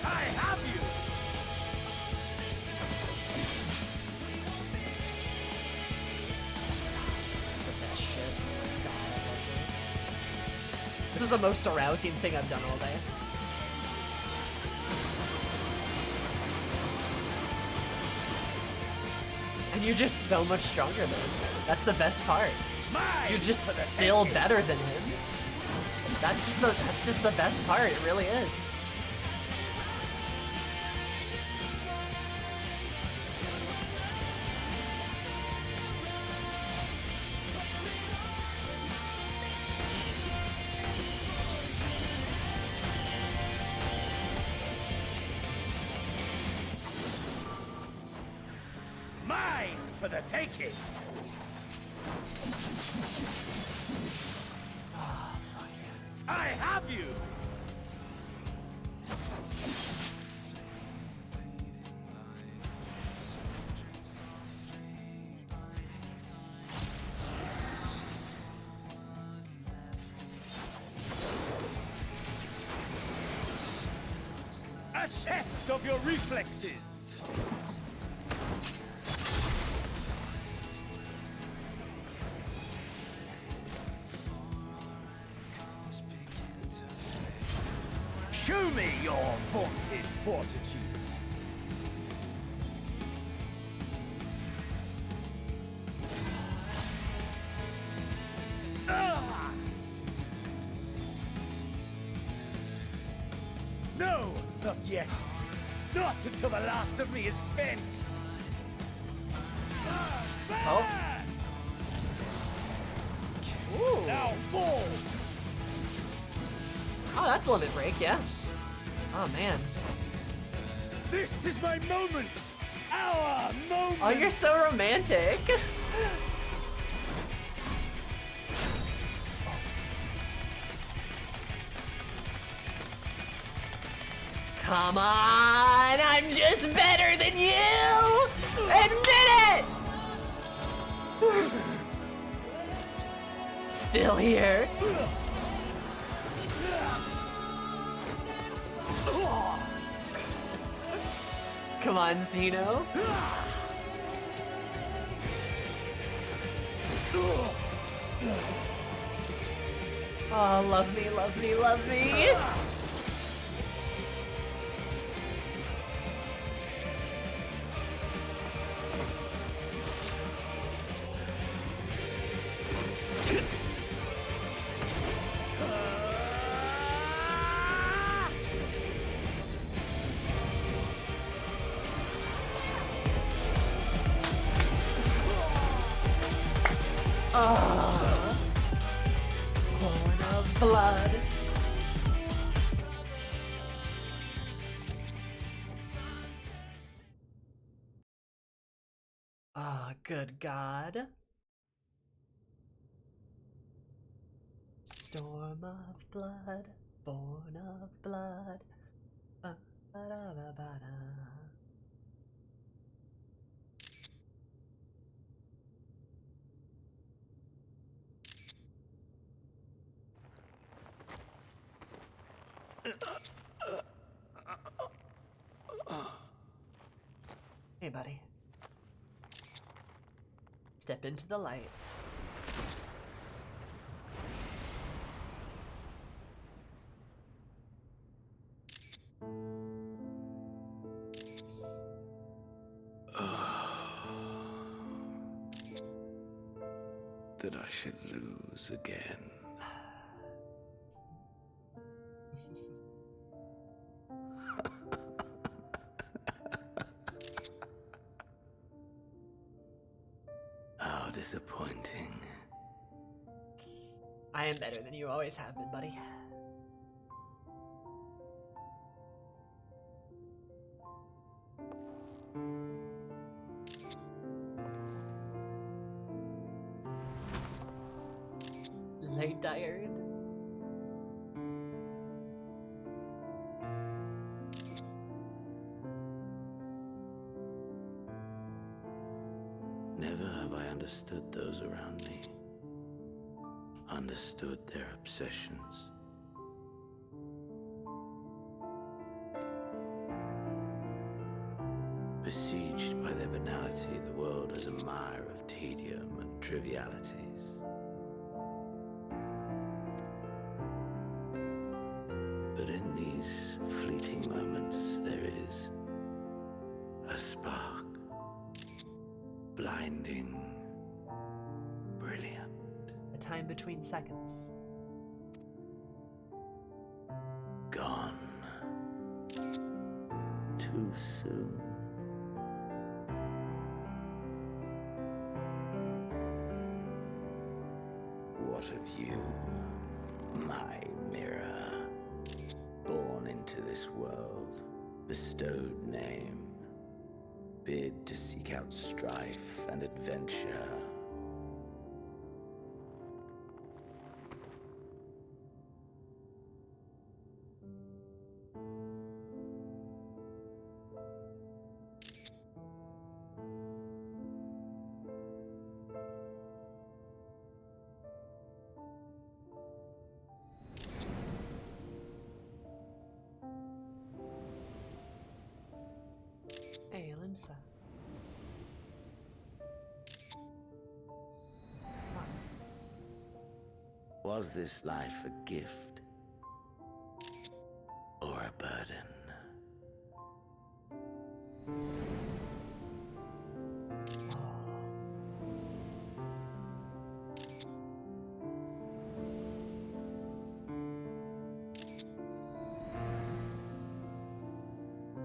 I have you. This is the best shit. God, I love this. This is the most arousing thing I've done all day. And you're just so much stronger than him. That's the best part. You're just still better than him. That's just the best part. It really is. Mine for the taking. I have you. A test of your reflexes. Show me your vaunted fortitude. Ah! No, not yet. Not until the last of me is spent. Oh. Ooh. Now fall. Oh, that's a limit break, yeah. Oh, man. This is my moment. Our moment. Oh, you're so romantic. Come on, I'm just better than you! Admit it! Still here. Come on, Zeno. Oh, love me, love me, love me. Oh, born of blood. Oh, good God. Storm of blood, born of blood. Ba-da-ba-ba-da. Hey, buddy. Step into the light. That I should lose again. How disappointing. I am better than you always have been, buddy. Late tired. Never have I understood those around me. Understood their obsessions. Besieged by their banality, the world is a mire of tedium and trivialities. But in these fleeting moments, there is a spark. Blinding, brilliant. The time between seconds. Gone. Too soon. What of you, my mirror? Born into this world, bestowed name, bid to seek out strife and adventure. Hey, Limsa. Was this life a gift or a burden?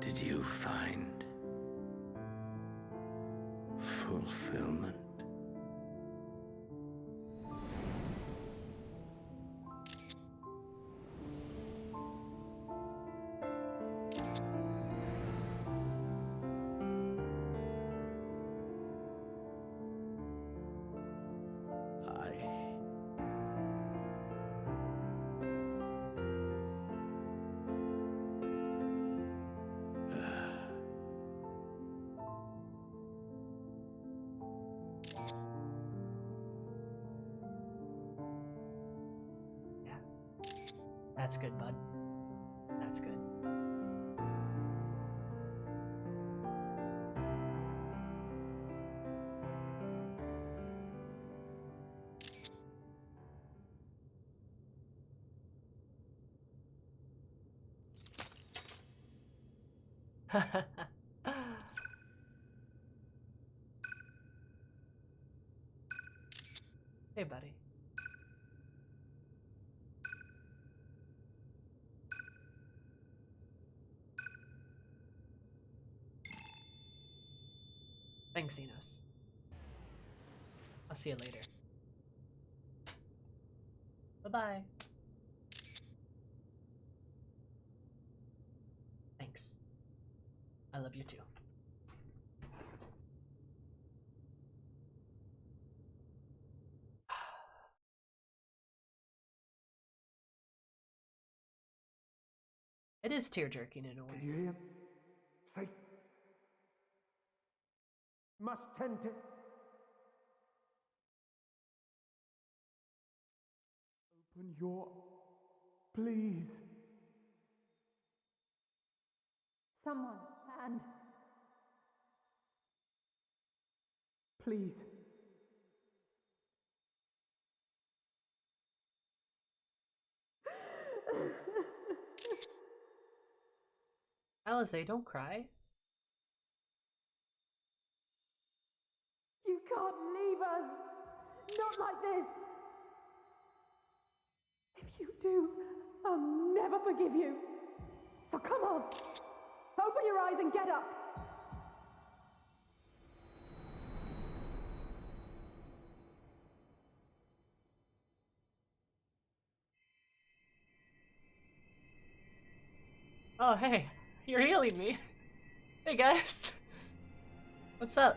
Did you find fulfillment? That's good, bud. That's good. Hey, buddy. Thanks, Zenos. I'll see you later. Bye-bye. Thanks. I love you too. It is tear-jerking in a way. Can you hear him? Say. Must tend to. Open your. Please. Someone, and Please. Alice, don't cry. you can't leave us. Not like this. If you do, I'll never forgive you. So come on. Open your eyes and get up. Oh, hey. You're healing me. Hey, guys. What's up?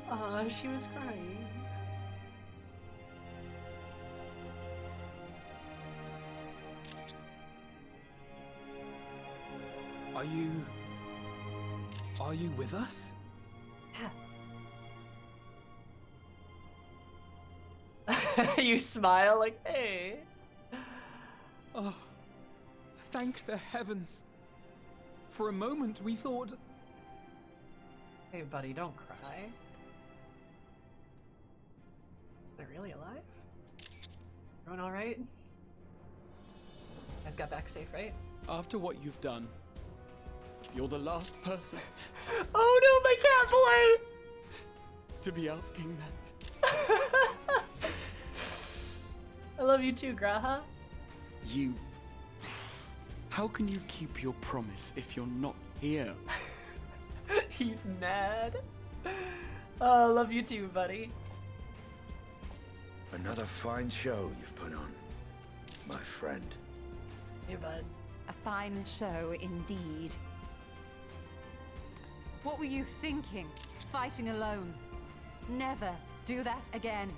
Aw, she was crying. Are you with us? Yeah. You smile like, hey. Oh, thank the heavens. For a moment we thought... Hey, buddy, don't cry. They're really alive? Everyone alright? Guys got back safe, right? After what you've done, you're the last person Oh no, my cat boy! to be asking that. I love you too, Graha. You... How can you keep your promise if you're not here? He's mad. Oh, I love you too, buddy. Another fine show you've put on, my friend. Hey, bud. A fine show indeed. What were you thinking? Fighting alone? Never do that again.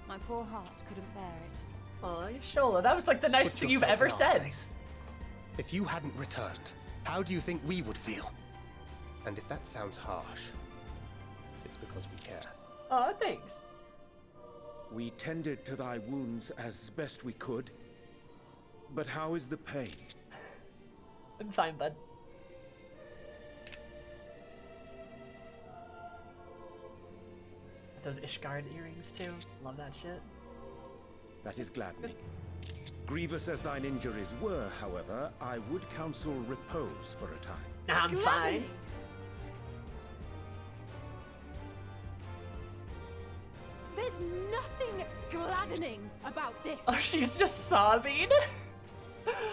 My poor heart couldn't bear it. Aw, Shola, that was like the nicest thing you've ever said. If you hadn't returned, how do you think we would feel? And if that sounds harsh, it's because we care. Aw, thanks. We tended to thy wounds as best we could. But how is the pain? I'm fine, bud. Those Ishgard earrings too. Love that shit. That is gladdening. Grievous as thine injuries were, however, I would counsel repose for a time. I'm fine. There's nothing gladdening about this. Oh, she's just sobbing.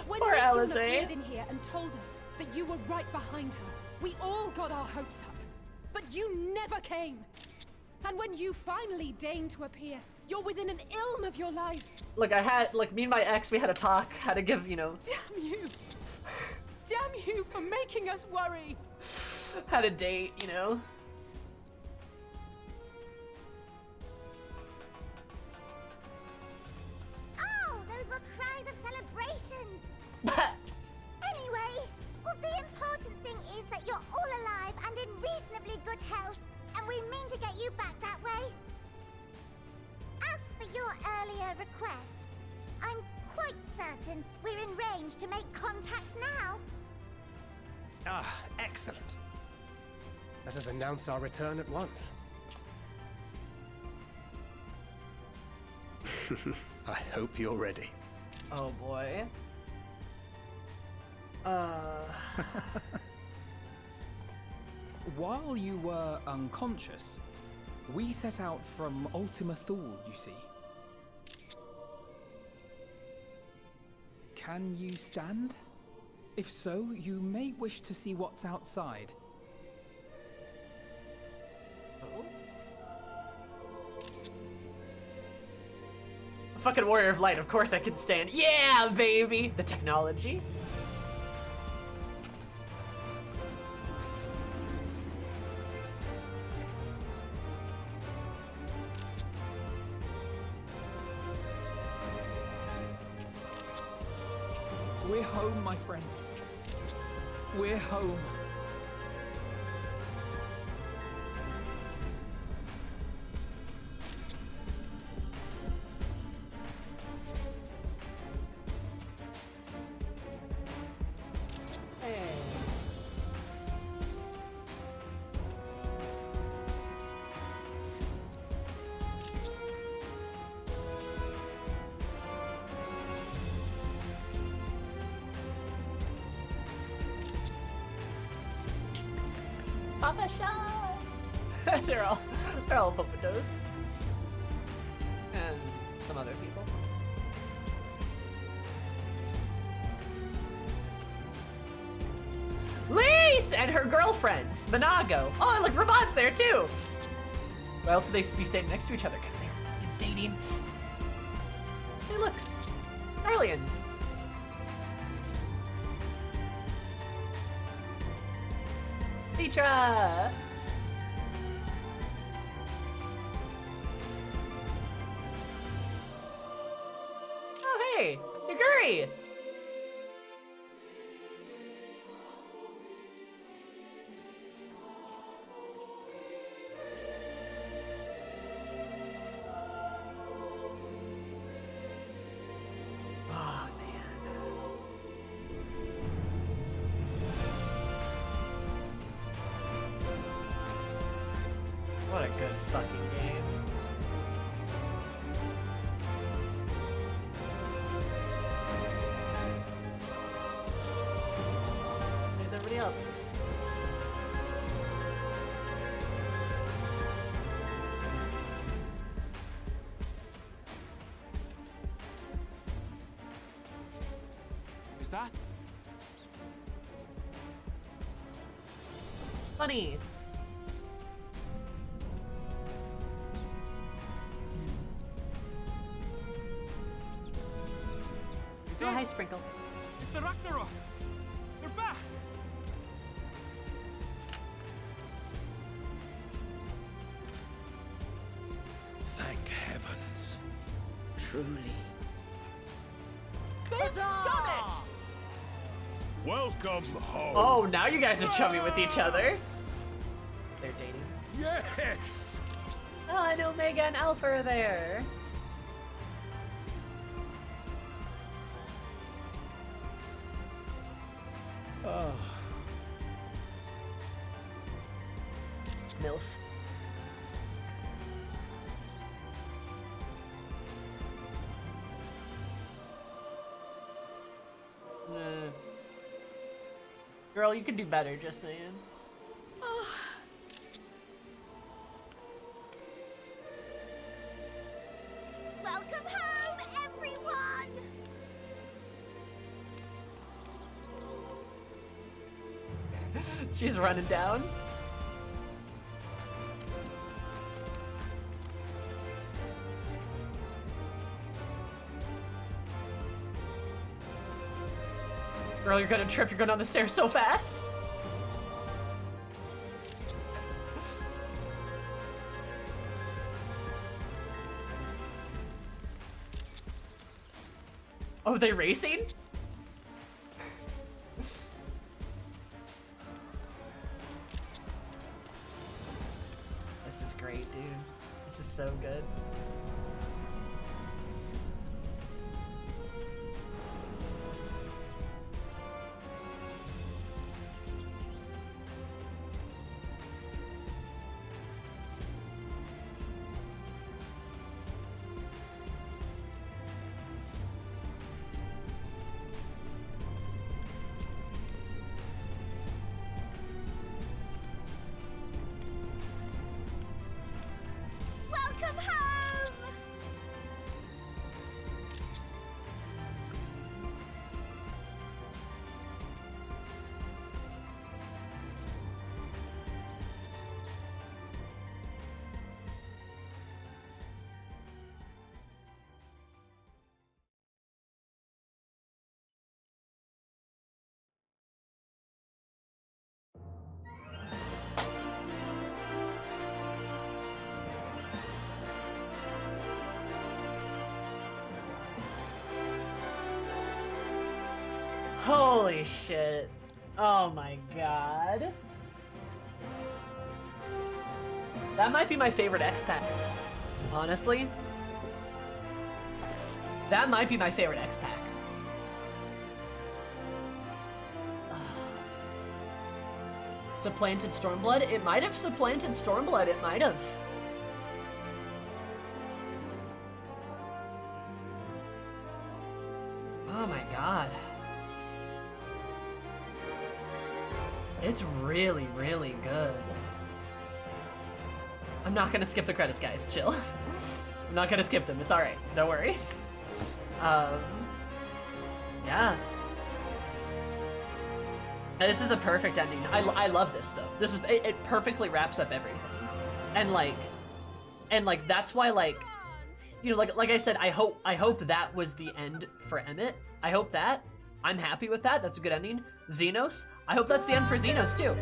When Poor Meteion Alize. appeared in here and told us that you were right behind her, we all got our hopes up. But you never came. And when you finally deigned to appear, you're within an ilm of your life. Look, me and my ex, we had a talk how to give, Damn you. Damn you for making us worry. how to date, Oh, those were cries of celebration! Anyway, well, the important thing is that you're all alive and in reasonably good health, and we mean to get you back that way. As for your earlier request, I'm quite certain we're in range to make contact now. Ah, excellent. Let us announce our return at once. I hope you're ready. Oh boy. While you were unconscious, we set out from Ultima Thule, you see. Can you stand? If so, you may wish to see what's outside. Oh? Fucking Warrior of Light, of course I can stand. Yeah, baby! The technology. We're home, my friend. We're home. Hey. Papa Shot! they're all Popatos. And some other people. Lise and her girlfriend, Monago. Oh, look, Ramon's there too. Why else would they be standing next to each other? Because they're dating. Hey, look, Arlians. Citra. Oh, hey, Yaguri. Oh, man. What a good fucking game. There's everybody else. Is that? Funny. Oh, hi, Sprinkle. It's the Ragnarok! They're back! Thank heavens. Truly. They've done it! Welcome home. Oh, now you guys are chummy with each other. They're dating. Yes! Oh, I know Omega and Alpha are there. MILF. Girl, you can do better, just saying. Welcome home, everyone! She's running down. Girl, you're gonna trip. You're going down the stairs so fast. Oh, they racing? This is great, dude. This is so good. Holy shit. Oh my god. That might be my favorite X-Pack. Honestly. That might be my favorite X-Pack. Supplanted Stormblood? It might have supplanted Stormblood, it might have. Oh my god. It's really, really good. I'm not gonna skip the credits, guys. Chill. I'm not gonna skip them. It's alright. Don't worry. Yeah. And this is a perfect ending. I love this though. This is it perfectly wraps up everything. And like that's why like, you know, like I said, I hope that was the end for Emmett. I hope that. I'm happy with that. That's a good ending. Zenos. I hope that's the end for Zenos too.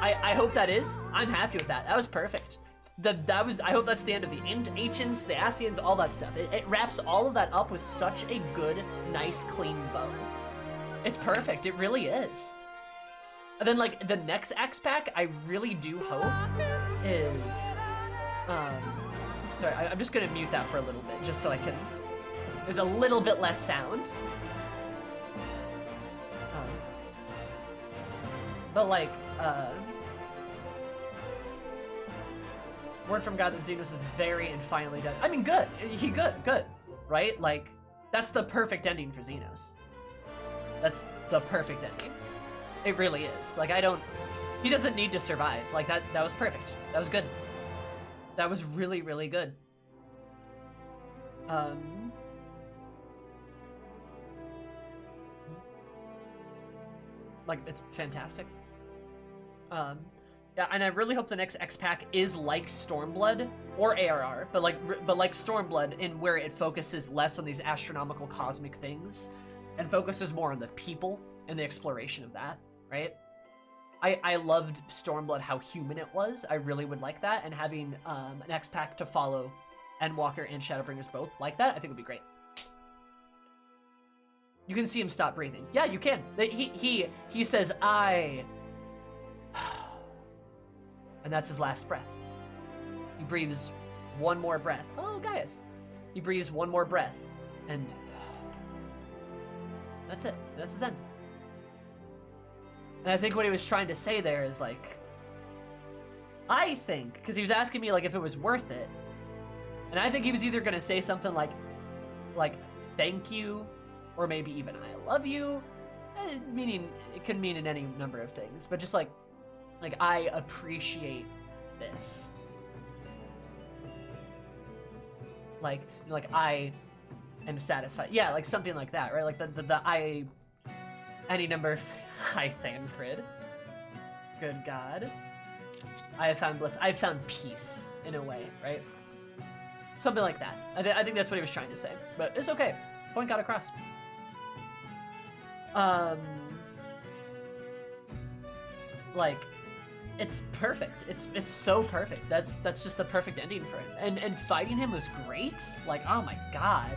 I hope that is. I'm happy with that. That was perfect. I hope that's the end of the Ancients, the Asians, all that stuff. It wraps all of that up with such a good, nice, clean bow. It's perfect. It really is. And then like the next X-Pack, I really do hope is, sorry, I'm just gonna mute that for a little bit, just so I can, there's a little bit less sound. But like, word from God that Zenos is very and finally done. I mean, good. Good, right? Like, that's the perfect ending for Zenos. That's the perfect ending. It really is. Like, he doesn't need to survive. Like, that was perfect. That was good. That was really, really good. Like, it's fantastic. Yeah, and I really hope the next X-Pack is like Stormblood or ARR, but like Stormblood, in where it focuses less on these astronomical cosmic things and focuses more on the people and the exploration of that, right? I loved Stormblood, how human it was. I really would like that, and having an X-Pack to follow Endwalker and Shadowbringers both like that, I think would be great. You can see him stop breathing. Yeah, you can. He says, I... And that's his last breath. He breathes one more breath. Oh, Gaius. He breathes one more breath, and that's it. That's his end. And I think what he was trying to say there is like, I think, because he was asking me like if it was worth it, and I think he was either gonna say something like thank you, or maybe even I love you, meaning it could mean in any number of things, but just like I appreciate this. Like I am satisfied. Yeah, like something like that, right? Like the I, any number of, I Thancred. Good God. I have found bliss. I've found peace in a way, right? Something like that. I think that's what he was trying to say, but it's okay. Point got across. Like, it's perfect. It's so perfect. That's just the perfect ending for him. And fighting him was great. Like, oh my god.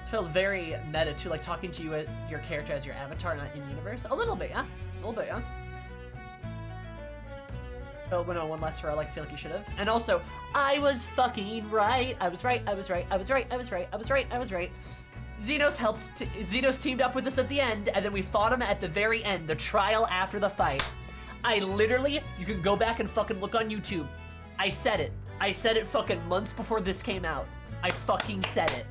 It felt very meta too, like talking to you, your character as your avatar, not in universe. A little bit, yeah. A little bit, yeah. Oh, went on one last hurrah, like I feel like you should have. And also, I was fucking right. I was right. Zenos teamed up with us at the end, and then we fought him at the very end, the trial after the fight. I literally, you can go back and fucking look on YouTube. I said it. I said it fucking months before this came out. I fucking said it.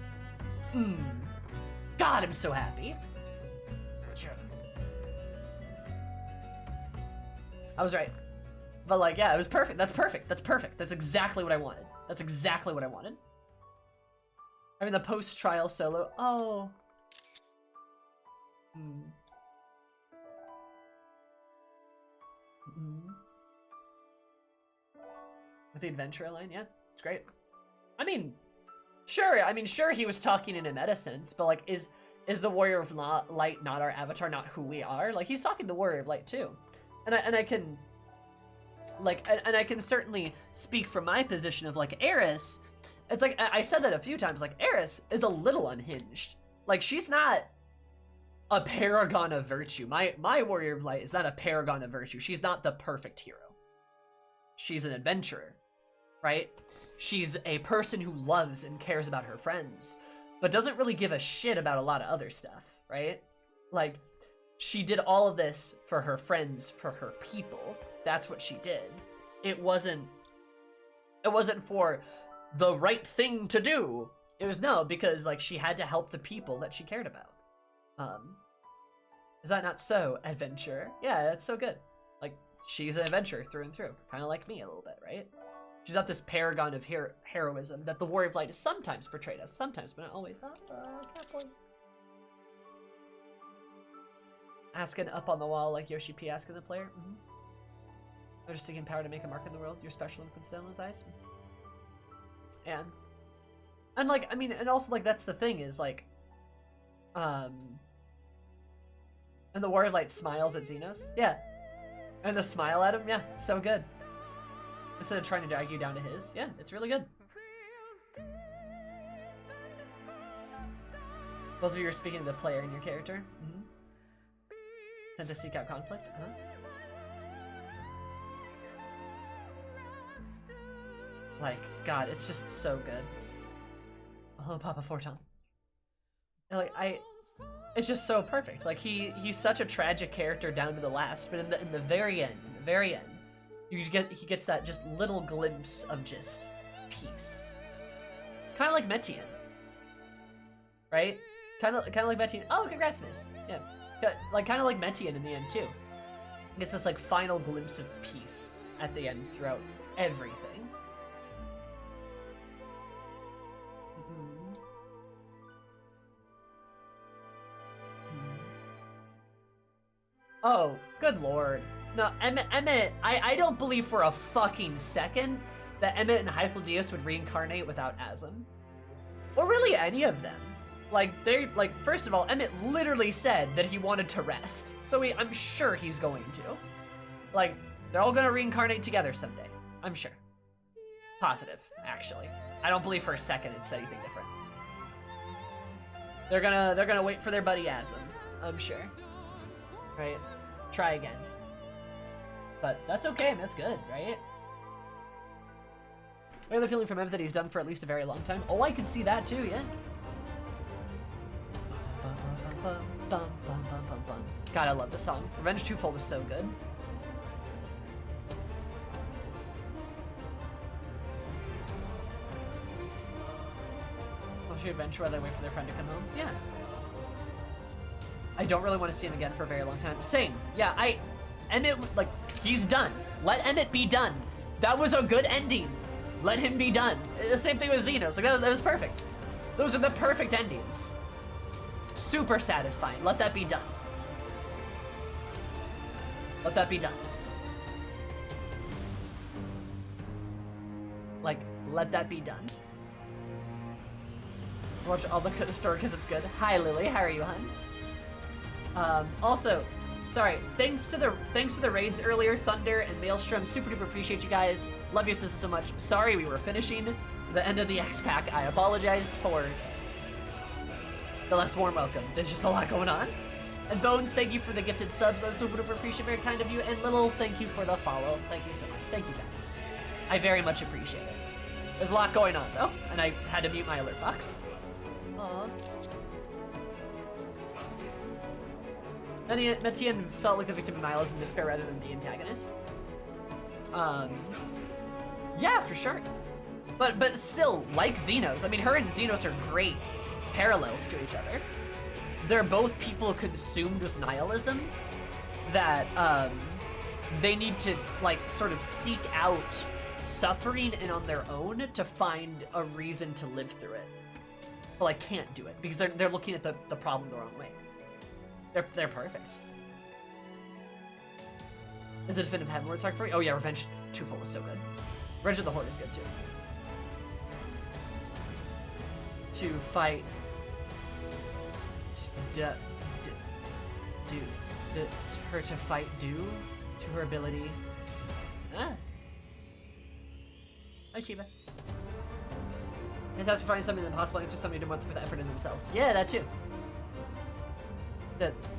God, I'm so happy. I was right. But like, yeah, it was perfect. That's perfect. That's perfect. That's exactly what I wanted. That's exactly what I wanted. I mean, the post-trial solo. Oh. With the adventure line, yeah, it's great. I mean, sure he was talking in a meta sense, but like, is the Warrior of Light not our avatar, not who we are? Like, he's talking the Warrior of Light too, and I can, like, and I can certainly speak from my position of like Eris. It's like, I said that a few times, like, Eris is a little unhinged. Like, she's not a paragon of virtue. My Warrior of Light is not a paragon of virtue. She's not the perfect hero. She's an adventurer, right? She's a person who loves and cares about her friends, but doesn't really give a shit about a lot of other stuff, right? Like, she did all of this for her friends, for her people. That's what she did. It wasn't for the right thing to do. It was because like she had to help the people that she cared about. Is that not so, adventurer? Yeah, that's so good. Like, she's an adventurer through and through, kind of like me a little bit, right? She's not this paragon of heroism that the Warrior of Light is sometimes portrayed as, sometimes, but not always. Catboy. Asking up on the wall like Yoshi P asking the player. They're just seeking power to make a mark in the world. You're special and coincidental in his eyes. And like, I mean, and also like that's the thing is like, and the Warrior of Light smiles at Zenos. Yeah. And the smile at him, yeah, it's so good. Instead of trying to drag you down to his, yeah, it's really good. Both of you are speaking to the player and your character. Sent to seek out conflict. Like, God, it's just so good. Hello, Papa Forton. Like, it's just so perfect. Like, he's such a tragic character down to the last, but in the very end, he gets that just little glimpse of just peace. Kind of like Meteion, right? Kind of like Meteion. Oh, congrats, Miss. Yeah, like kind of like Meteion in the end too. Gets this like final glimpse of peace at the end throughout everything. Oh, good lord. No, Emmett, I don't believe for a fucking second that Emmett and Hyphlodius would reincarnate without Asm. Or really any of them. Like, first of all, Emmett literally said that he wanted to rest. So I'm sure he's going to. Like, they're all gonna reincarnate together someday. I'm sure. Positive, actually. I don't believe for a second it said anything different. They're gonna wait for their buddy Asm. I'm sure. Right? Try again. But that's okay, that's good, right? I have the feeling from him that he's done for at least a very long time. Oh, I could see that too, yeah. God, I love this song. Revenge Twofold is so good. Will she adventure while they wait for their friend to come home? Yeah. I don't really want to see him again for a very long time. Same. Yeah, Emmett, like, he's done. Let Emmett be done. That was a good ending. Let him be done. The same thing with Zenos. Like, that was perfect. Those are the perfect endings. Super satisfying. Let that be done. Let that be done. Like, let that be done. Watch all the story because it's good. Hi, Lily. How are you, hun? Also, sorry. Thanks to the raids earlier, Thunder and Maelstrom. Super duper appreciate you guys. Love you so much. Sorry we were finishing the end of the X pack. I apologize for the less warm welcome. There's just a lot going on. And Bones, thank you for the gifted subs. I super duper appreciate, very kind of you. And Little, thank you for the follow. Thank you so much. Thank you guys. I very much appreciate it. There's a lot going on though, and I had to mute my alert box. Aww. Meteion felt like the victim of nihilism and despair rather than the antagonist. Yeah, for sure. But still, like Zenos, I mean, her and Zenos are great parallels to each other. They're both people consumed with nihilism that they need to like sort of seek out suffering and on their own to find a reason to live through it. But like can't do it because they're looking at the problem the wrong way. They're perfect. Is it definitive Heavenward arc for you? Oh yeah, Revenge Twofold is so good. Revenge of the Horde is good too. To fight her to fight due to her ability. Ah. Hi Shiva. It's has to find something impossible answer somebody to want to put the effort in themselves. Yeah, that too.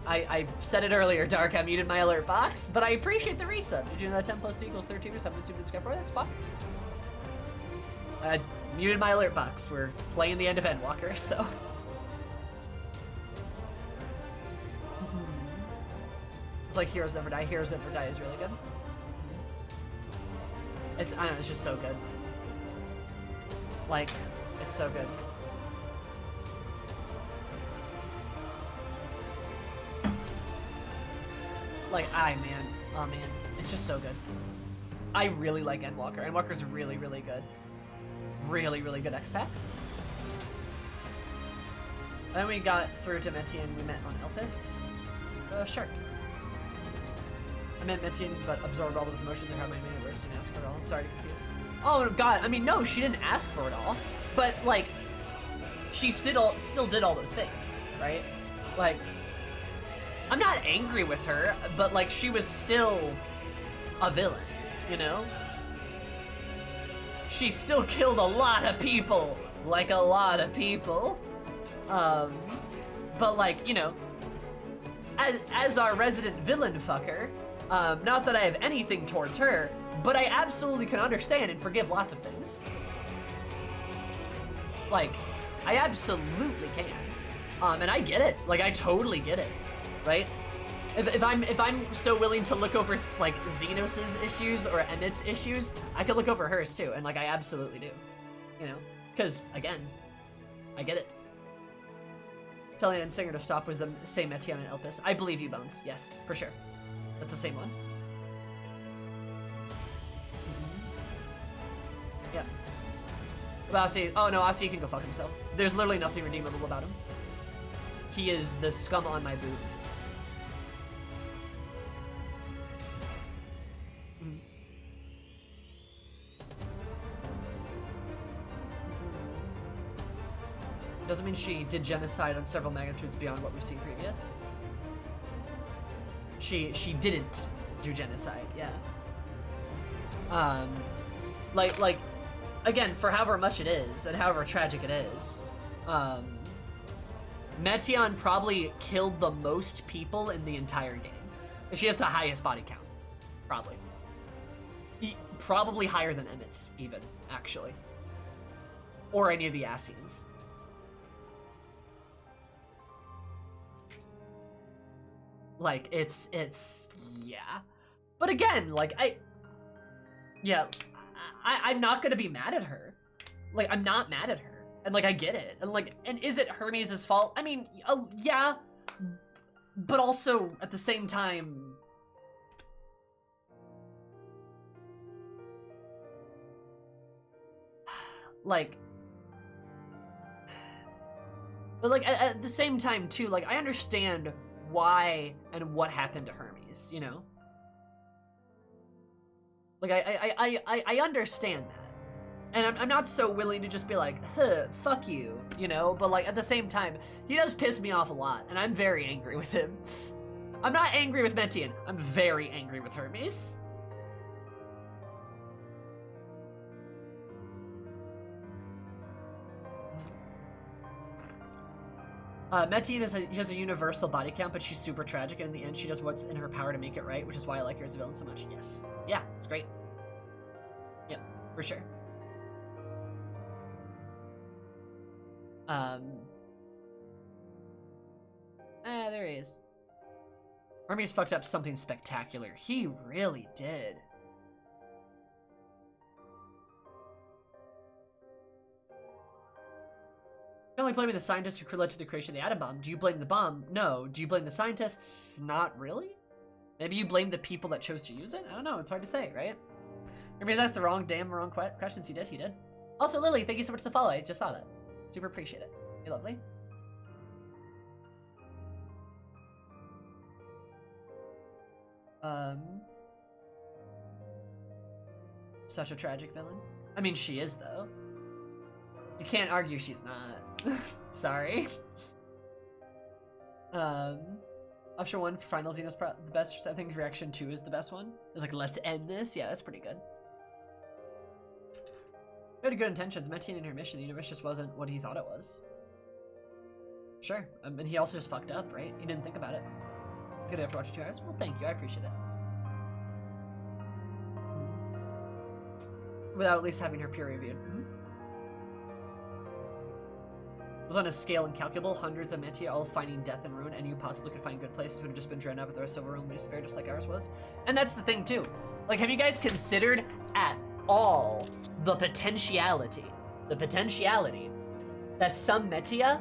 I said it earlier, Dark, I muted my alert box, but I appreciate the resub. Did you know that 10 plus 3 equals 13 or 7 to Skype? That's box. I muted my alert box. We're playing the End of Endwalker, so. It's like Heroes Never Die. Heroes Never Die is really good. It's, I don't know, it's just so good. Like, it's so good. Like, oh man, it's just so good. I really like Endwalker. Endwalker's really, really good. Really, really good X-Pack. Then we got through to Meteion, we met on Elpis. Shark. I meant Meteion, but absorbed all those emotions or how many words didn't ask for it all. Sorry to confuse. Oh god, I mean, no, she didn't ask for it all. But, like, she still did all those things, right? Like, I'm not angry with her, but, like, she was still a villain, you know? She still killed a lot of people. Like, a lot of people. But, like, you know, as our resident villain fucker, not that I have anything towards her, but I absolutely can understand and forgive lots of things. Like, I absolutely can. And I get it. Like, I totally get it, right? If I'm so willing to look over, like, Zenos' issues or Emmett's issues, I could look over hers too, and, like, I absolutely do. You know? Because, again, I get it. Telling and Singer to stop was the same Meteion and Elpis. I believe you, Bones. Yes, for sure. That's the same one. Yeah. But Asi, oh no, Asi can go fuck himself. There's literally nothing redeemable about him. He is the scum on my boot. Doesn't mean she did genocide on several magnitudes beyond what we've seen previous. She didn't do genocide, yeah. Like, again, for however much it is, and however tragic it is, Meteion probably killed the most people in the entire game. She has the highest body count, probably. Probably higher than Emmett's, even, actually. Or any of the Asians. Like, it's, yeah. But again, like, I'm not gonna be mad at her. Like, I'm not mad at her. And, like, I get it. And, like, and is it Hermes' fault? I mean, yeah. But also, at the same time... Like... But, like, at the same time, too, like, I understand why and what happened to Hermes, you know? Like, I understand that. And I'm not so willing to just be like, huh, fuck you, you know? But, like, at the same time, he does piss me off a lot, and I'm very angry with him. I'm not angry with Meteion. I'm very angry with Hermes. Meteion has a universal body count, but she's super tragic, and in the end, she does what's in her power to make it right, which is why I like her as a villain so much. Yes. Yeah, it's great. Yep, for sure. There he is. Hermes fucked up something spectacular. He really did. You only blaming the scientists who led to the creation of the atom bomb. Do you blame the bomb? No. Do you blame the scientists? Not really. Maybe you blame the people that chose to use it? I don't know. It's hard to say, right? Hermes asked the wrong questions. He did. Also, Lily, thank you so much for the follow. I just saw that. Super appreciate it. You're lovely. Such a tragic villain. I mean, she is, though. You can't argue she's not. Sorry. Option 1 for Final Zenos the best. I think reaction 2 is the best one. It's like, let's end this. Yeah, that's pretty good. He had good intentions. Meteion in her mission. The universe just wasn't what he thought it was. Sure. I mean, he also just fucked up, right? He didn't think about it. He's gonna have to watch 2 hours. Well, thank you. I appreciate it. Without at least having her peer reviewed. Was on a scale incalculable, hundreds of Metia all finding death and ruin, and you possibly could find good places would have just been drowned out with the rest of the room despair, just like ours was. And that's the thing too. Like, have you guys considered at all the potentiality that some Metia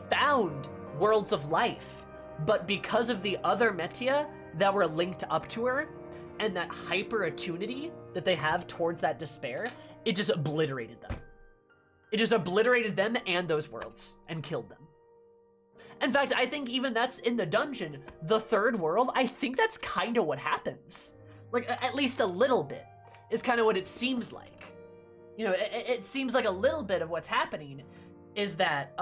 found worlds of life, but because of the other Metia that were linked up to her and that hyper attunity that they have towards that despair, it just obliterated them. It just obliterated them and those worlds and killed them. In fact, I think even that's in the dungeon, the third world, I think that's kind of what happens. Like, at least a little bit is kind of what it seems like. You know, it seems like a little bit of what's happening is that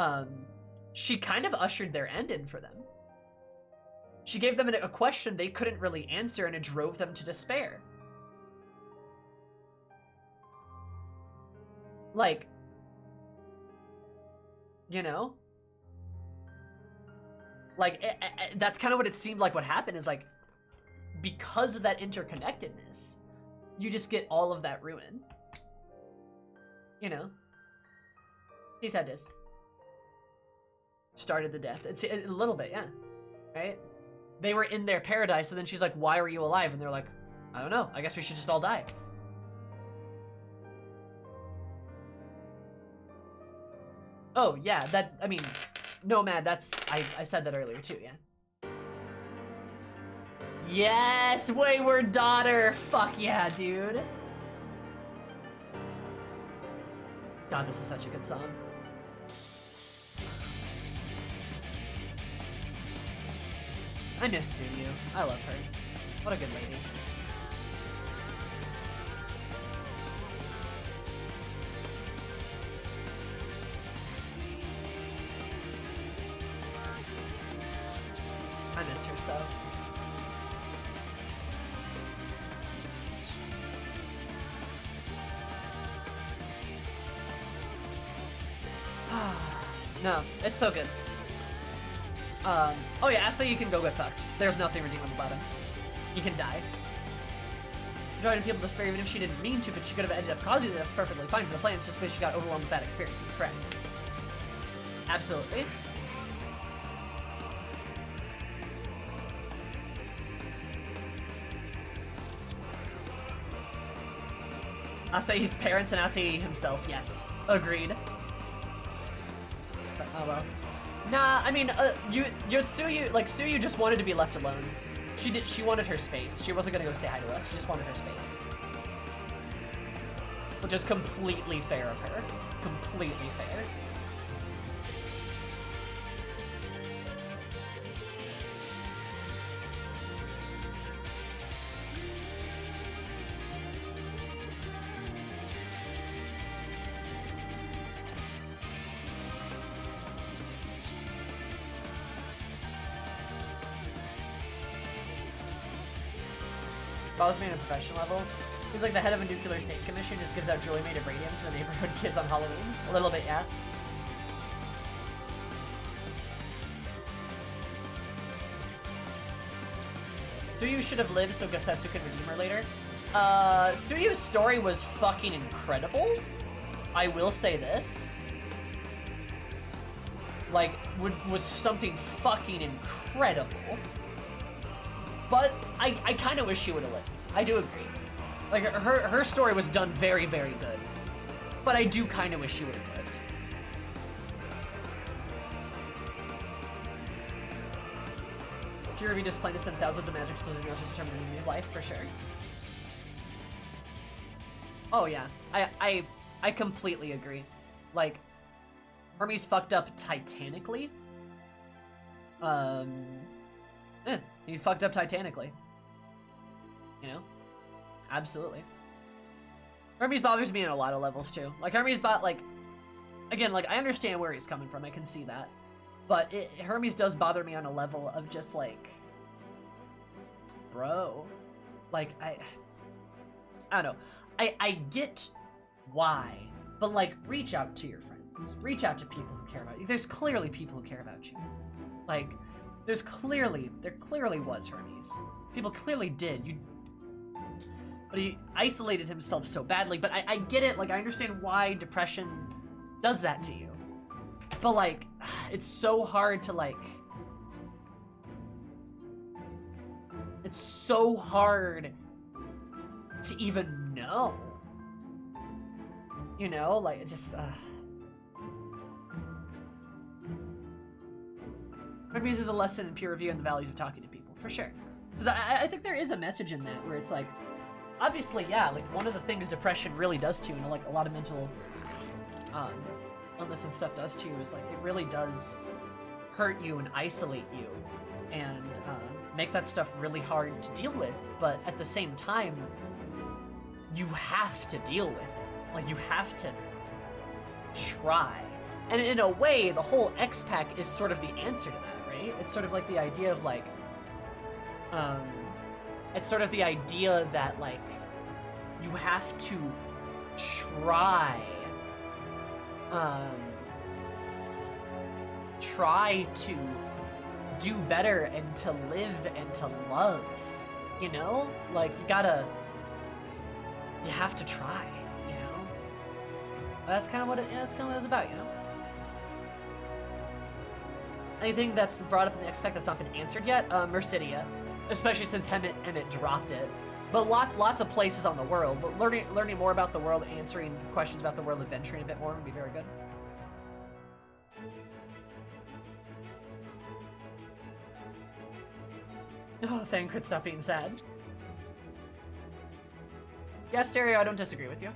she kind of ushered their end in for them. She gave them a question they couldn't really answer, and it drove them to despair. Like, you know? Like, that's kind of what it seemed like what happened is, like, because of that interconnectedness, you just get all of that ruin. You know? Peace out, Diz. Started the death. It's a little bit, yeah. Right? They were in their paradise, and then she's like, why are you alive? And they're like, I don't know. I guess we should just all die. Oh, yeah, that, I mean, Nomad, that's, I said that earlier too, yeah. Yes, Wayward Daughter! Fuck yeah, dude. God, this is such a good song. I miss Suyu. I love her. What a good lady. I miss her so. No, it's so good. Oh yeah, Asa, you can go get fucked. There's nothing redeemable about him. You can die. Joining people to spare even if she didn't mean to, but she could have ended up causing it. That's perfectly fine for the plans, just because she got overwhelmed with bad experiences, correct? Absolutely. Asahi's parents and Asahi himself, yes. Agreed. But, oh well. Nah, I mean, Suyu just wanted to be left alone. She wanted her space. She wasn't gonna go say hi to us, she just wanted her space. Which is completely fair of her. Completely fair. Follows me on a professional level. He's like the head of a nuclear state commission, just gives out Julie made of radium to the neighborhood kids on Halloween. A little bit, yeah. Suyu should have lived so Gasetsu could redeem her later. Suyu's story was fucking incredible. I will say this. Like, was something fucking incredible. But I kind of wish she would have lived. I do agree. Like, her story was done very, very good. But I do kind of wish she would have lived. Kirby just playing to send thousands of magic to determine the meaning of life, for sure. Oh yeah, I completely agree. Like, Hermes fucked up titanically. He fucked up titanically. You know? Absolutely. Hermes bothers me on a lot of levels, too. Like, Hermes again, like, I understand where he's coming from, I can see that. But Hermes does bother me on a level of just, like... Bro. Like, I don't know. I get why, but, like, reach out to your friend. Reach out to people who care about you. There's clearly people who care about you. Like, there clearly was Hermes. People clearly did. But he isolated himself so badly. But I get it. Like, I understand why depression does that to you. But, like, it's so hard to, like... It's so hard to even know. You know? Like, it just... Hermes is a lesson in peer review and the values of talking to people, for sure. Because I think there is a message in that where it's like, obviously, yeah, like one of the things depression really does to you, and like a lot of mental illness and stuff does to you, is like it really does hurt you and isolate you and make that stuff really hard to deal with. But at the same time, you have to deal with it. Like you have to try. And in a way, the whole X-Pack is sort of the answer to that, right? It's sort of like the idea of like, it's sort of the idea that like, you have to try to do better and to live and to love, you know? Like, you have to try, you know? That's kind of what it's about, you know? Anything that's brought up in the X-Pack that's not been answered yet? Mercidia, especially since Emmett dropped it. But lots of places on the world. But learning more about the world, answering questions about the world, adventuring a bit more would be very good. Oh, Thancred, stop being sad. Yeah, Stereo, I don't disagree with you.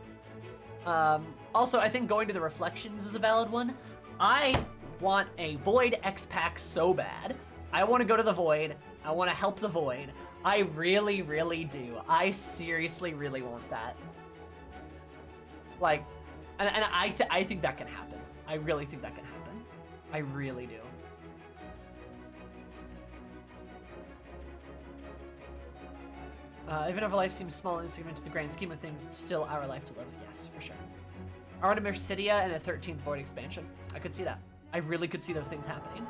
Also, I think going to the Reflections is a valid one. I want a Void X-Pack so bad. I want to go to the Void. I want to help the Void. I really, really do. I seriously really want that. Like, and I think that can happen. I really think that can happen. I really do. Even if our life seems small and insignificant to the grand scheme of things, it's still our life to live. Yes, for sure. I want a Mercidia and a 13th Void expansion. I could see that. I really could see those things happening.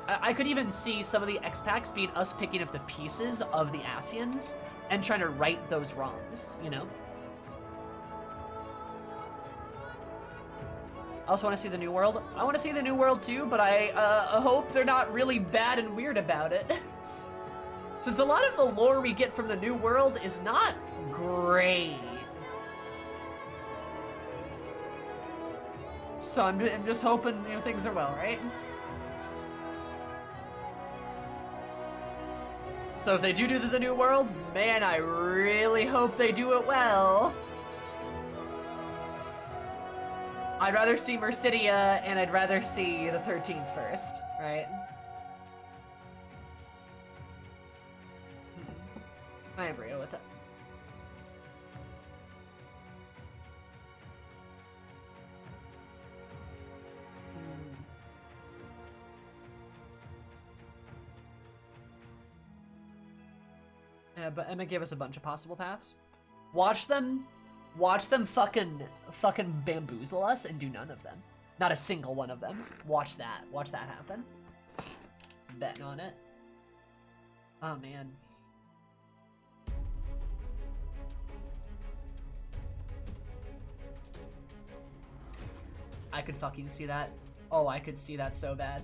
I could even see some of the X-Packs being us picking up the pieces of the Asians and trying to right those wrongs, you know? I also want to see the New World. I want to see the New World too, but I hope they're not really bad and weird about it. Since a lot of the lore we get from the New World is not great. So I'm just hoping, you know, things are well, right? So if they do the New World, man, I really hope they do it well. I'd rather see Mercidia and I'd rather see the 13th first, right? Hi, Brio, what's up? But Emmett gave us a bunch of possible paths. Watch them fucking bamboozle us and do none of them. Not a single one of them. Watch that happen. Betting on it. Oh man. I could fucking see that. Oh, I could see that so bad.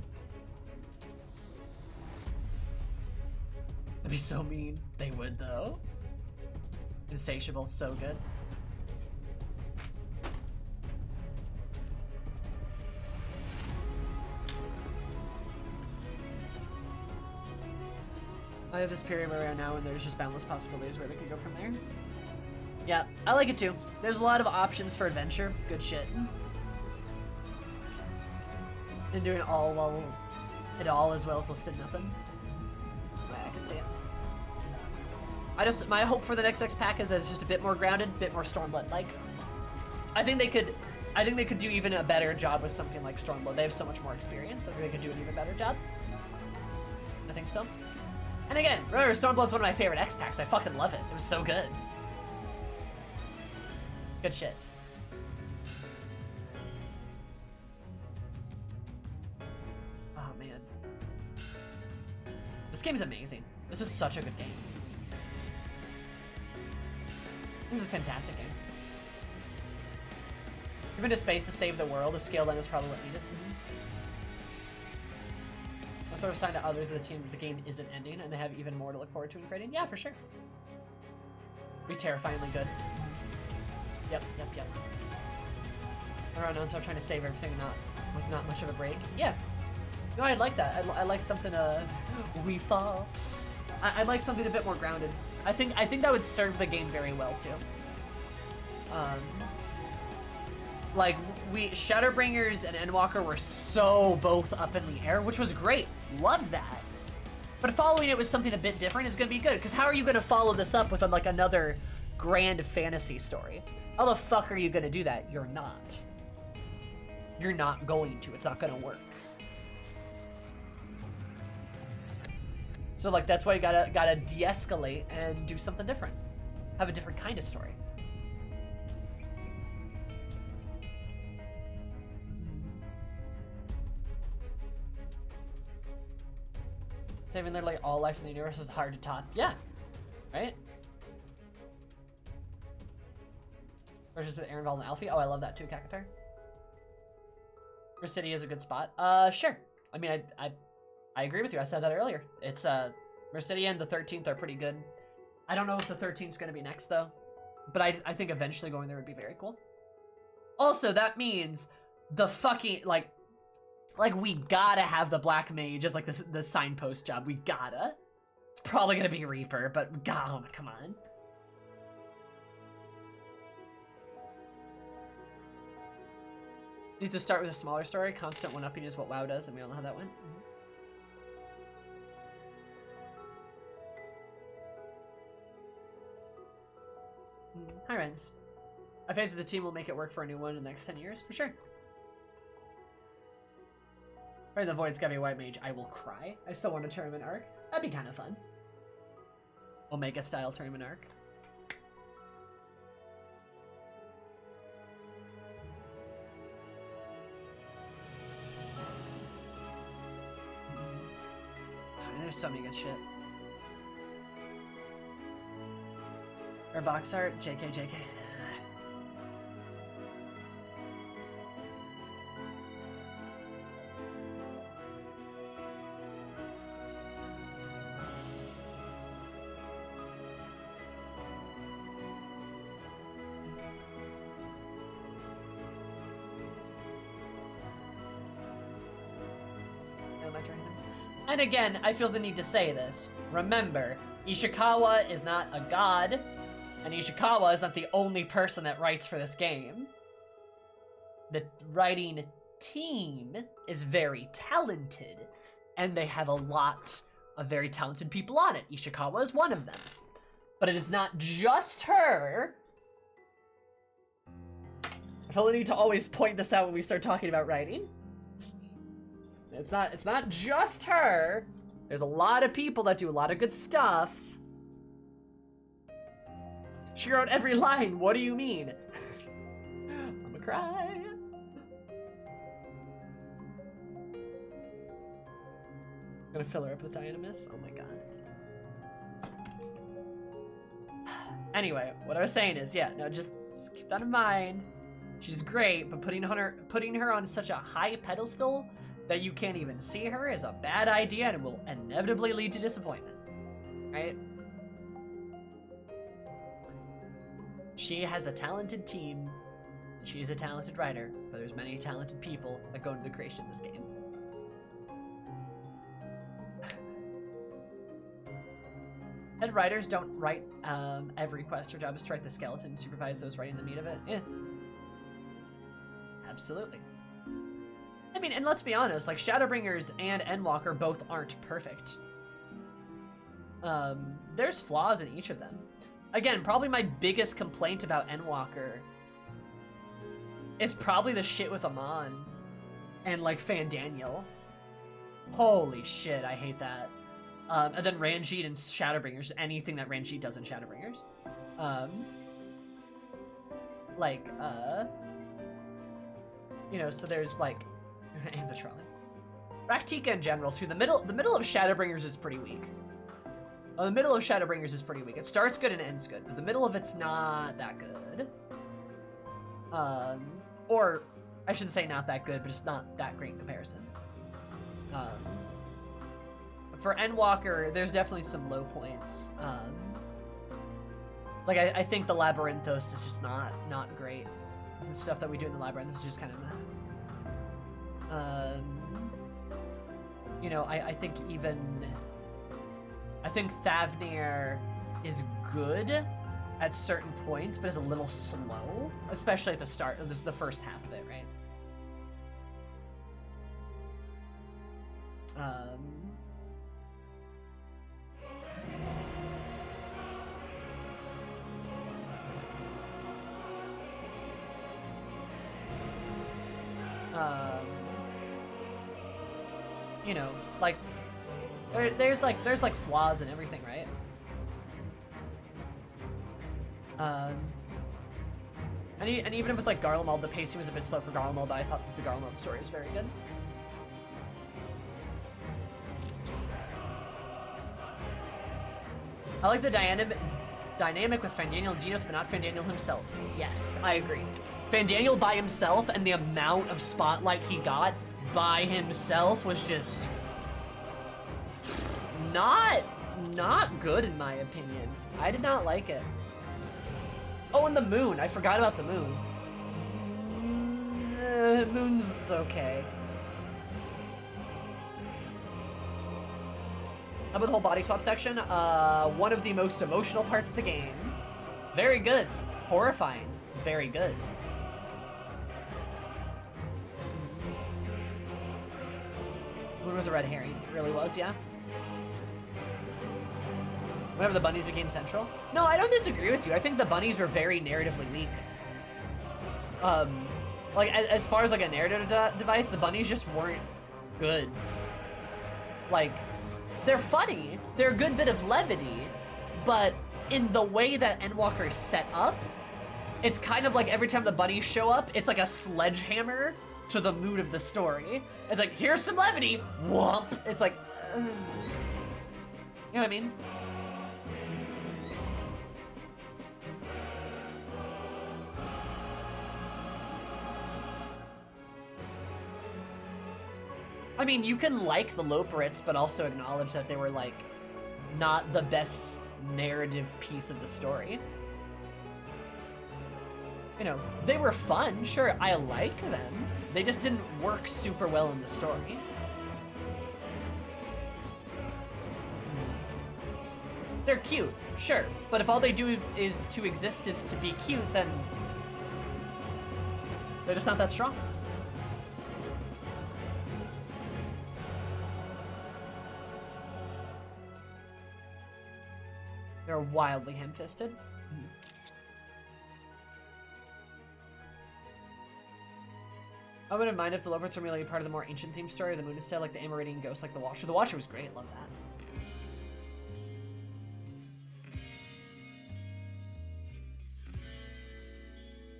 That'd be so mean. They would, though. Insatiable, so good. I have this period where we are now and there's just boundless possibilities where they could go from there. Yeah, I like it too. There's a lot of options for adventure. Good shit. And doing it all while it all as well as listed nothing. Yeah, I can see it. My hope for the next X-Pack is that it's just a bit more grounded, a bit more Stormblood-like. I think they could do even a better job with something like Stormblood. They have so much more experience. I think they could do an even better job. I think so. And again, remember, Stormblood's one of my favorite X-Packs. I fucking love it. It was so good. Good shit. game's amazing. This is such a good game. This is a fantastic game. Given a space to save the world, a scale then is probably what needed. I'm sort of signed to others of the team that the game isn't ending and they have even more to look forward to in creating. Yeah, for sure. Be terrifyingly good. Yep. Around non-stop trying to save everything with not much of a break. Yeah. No, I'd like that. I like something we fall. I'd like something a bit more grounded. I think that would serve the game very well too. Like Shadowbringers and Endwalker were so both up in the air, which was great. Love that. But following it with something a bit different is gonna be good, because how are you gonna follow this up with like another grand fantasy story? How the fuck are you gonna do that? You're not. You're not going to. It's not gonna work. So like that's why you gotta de-escalate and do something different. Have a different kind of story. Saving literally all life in the universe is hard to top. Yeah. Right? Versus with Aaron and Alfie. Oh, I love that too, Kakatar. City is a good spot. Sure. I mean, I agree with you. I said that earlier. It's Mercidia and the 13th are pretty good. I don't know if the 13th is going to be next though, but I think eventually going there would be very cool. Also, that means the fucking like we gotta have the Black Mage as like the signpost job. We gotta. It's probably gonna be Reaper, but God, come on. Needs to start with a smaller story. Constant one-upping is what WoW does, and we all know how that went. Hi, Renz. I have faith that the team will make it work for a new one in the next 10 years, for sure. Right in the Void Scabby White Mage, I will cry. I still want a tournament arc. That'd be kind of fun. Omega-style tournament arc. There's so many good shit. Or box art, JK. And again, I feel the need to say this. Remember, Ishikawa is not a god, and Ishikawa is not the only person that writes for this game. The writing team is very talented, and they have a lot of very talented people on it. Ishikawa is one of them. But it is not just her. I feel the need to always point this out when we start talking about writing. It's not just her. There's a lot of people that do a lot of good stuff. She wrote every line. What do you mean? I'm gonna cry. I'm gonna fill her up with Dynamis. Oh my god. Anyway, what I was saying is, yeah, no, just keep that in mind. She's great, but putting her on such a high pedestal that you can't even see her is a bad idea and it will inevitably lead to disappointment, right? She has a talented team, she is a talented writer, but there's many talented people that go into the creation of this game. Head writers don't write every quest. Her job is to write the skeleton and supervise those writing the meat of it. Yeah. Absolutely. I mean, and let's be honest, like, Shadowbringers and Endwalker both aren't perfect. There's flaws in each of them. Again, probably my biggest complaint about Endwalker is probably the shit with Amon and, like, Fandaniel. Holy shit, I hate that. And then Ranjit and Shadowbringers, anything that Ranjit does in Shadowbringers. You know, so there's, like, and the trolley. Raktika in general too. The middle of Shadowbringers is pretty weak. The middle of Shadowbringers is pretty weak. It starts good and ends good, but the middle of it's not that good. Or I shouldn't say not that good, but it's not that great in comparison. For Endwalker, there's definitely some low points. Like I think the Labyrinthos is just not great. The stuff that we do in the Labyrinthos is just kind of you know, I think Thavnir is good at certain points, but is a little slow, especially at the start. This is the first half of it, right? You know, like there's like flaws in everything, right? And even with like Garlemald, the pacing was a bit slow for Garlemald, but I thought the Garlemald story was very good. I like the dynamic with Fandaniel and Zenos, but not Fandaniel himself. Yes, I agree. Fandaniel by himself and the amount of spotlight he got by himself was just not good in my opinion. I did not like it. Oh, and the moon. I forgot about the moon. Moon's okay. How about the whole body swap section? One of the most emotional parts of the game. Very good. Horrifying. Very good. Moon was a red herring. It really was, yeah. Whenever the bunnies became central. No, I don't disagree with you. I think the bunnies were very narratively weak. Like, as far as like a narrative device, the bunnies just weren't good. Like, they're funny. They're a good bit of levity, but in the way that Endwalker is set up, it's kind of like every time the bunnies show up, it's like a sledgehammer to the mood of the story. It's like, here's some levity, whomp. It's like, you know what I mean? I mean, you can like the Loporits, but also acknowledge that they were, like, not the best narrative piece of the story. You know, they were fun, sure, I like them. They just didn't work super well in the story. They're cute, sure, but if all they do is to exist is to be cute, then they're just not that strong. They're wildly ham-fisted. I wouldn't mind if the Loporits were merely part of the more ancient theme story of the moon instead, like the Amerindian ghost, like the Watcher. The Watcher was great, love that.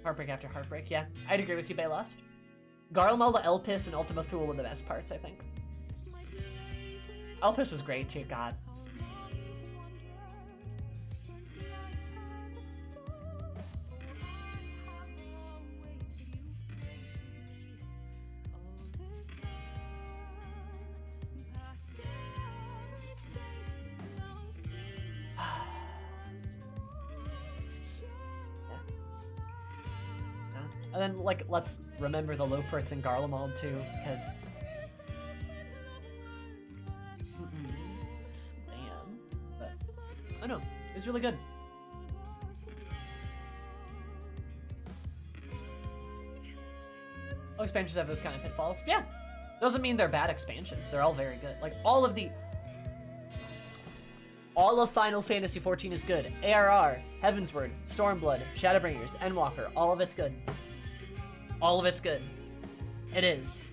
Heartbreak after heartbreak, yeah. I'd agree with you, Baylost. Garlemald, Elpis, and Ultima Thule were the best parts, I think. Elpis was great too, god. And then, like, let's remember the Loporits and Garlemald, too, because... Damn. But, I don't know. It was really good. All expansions have those kind of pitfalls. Yeah. Doesn't mean they're bad expansions. They're all very good. Like, all of Final Fantasy XIV is good. ARR, Heavensward, Stormblood, Shadowbringers, Endwalker, all of it's good. All of it's good. It is.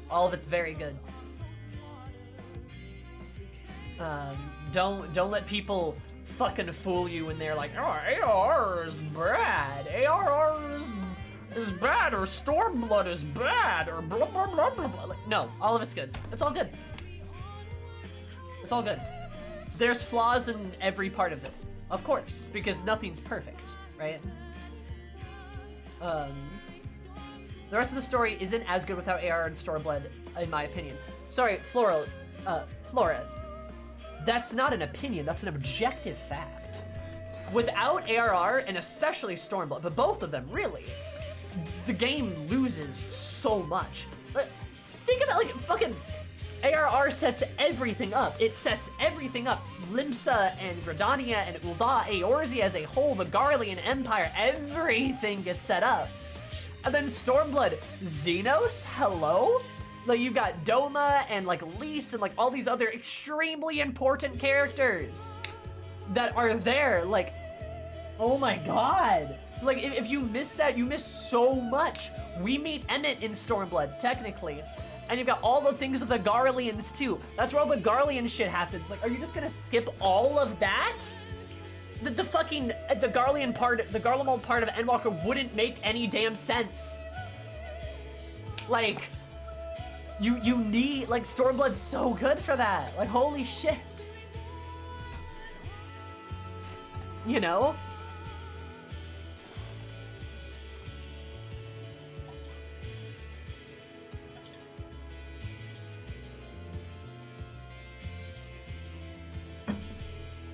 All of it's very good. Don't let people fucking fool you when they're like, oh, ARR is bad. ARR is is bad, or Stormblood is bad, or blah, blah, blah, blah, blah. Like, no, all of it's good. It's all good. It's all good. There's flaws in every part of it. Of course, because nothing's perfect, right? The rest of the story isn't as good without AR and Stormblood, in my opinion. Sorry, Flores. That's not an opinion, that's an objective fact. Without ARR, and especially Stormblood, but both of them, really, the game loses so much. Think about, like, fucking ARR sets everything up. It sets everything up. Limsa and Gridania and Ul'dah, Eorze as a whole, the Garlean Empire, everything gets set up. And then Stormblood, Zenos, hello? Like, you've got Doma and, like, Lys and, like, all these other extremely important characters that are there. Like, oh my god. Like, if you miss that, you miss so much. We meet Emmett in Stormblood, technically. And you've got all the things with the Garleans, too. That's where all the Garlean shit happens. Like, are you just gonna skip all of that? The Garlean part, the Garlemald part of Endwalker wouldn't make any damn sense. Like, you need, like, Stormblood's so good for that. Like, holy shit. You know?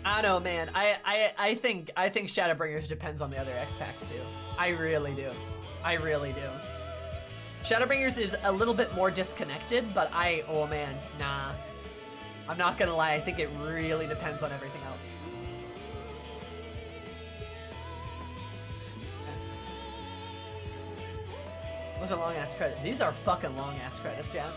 I don't know, man. I think Shadowbringers depends on the other X packs too. I really do. I really do. Shadowbringers is a little bit more disconnected, but oh man, nah. I'm not gonna lie, I think it really depends on everything else. Those are long ass credits. These are fucking long ass credits, yeah.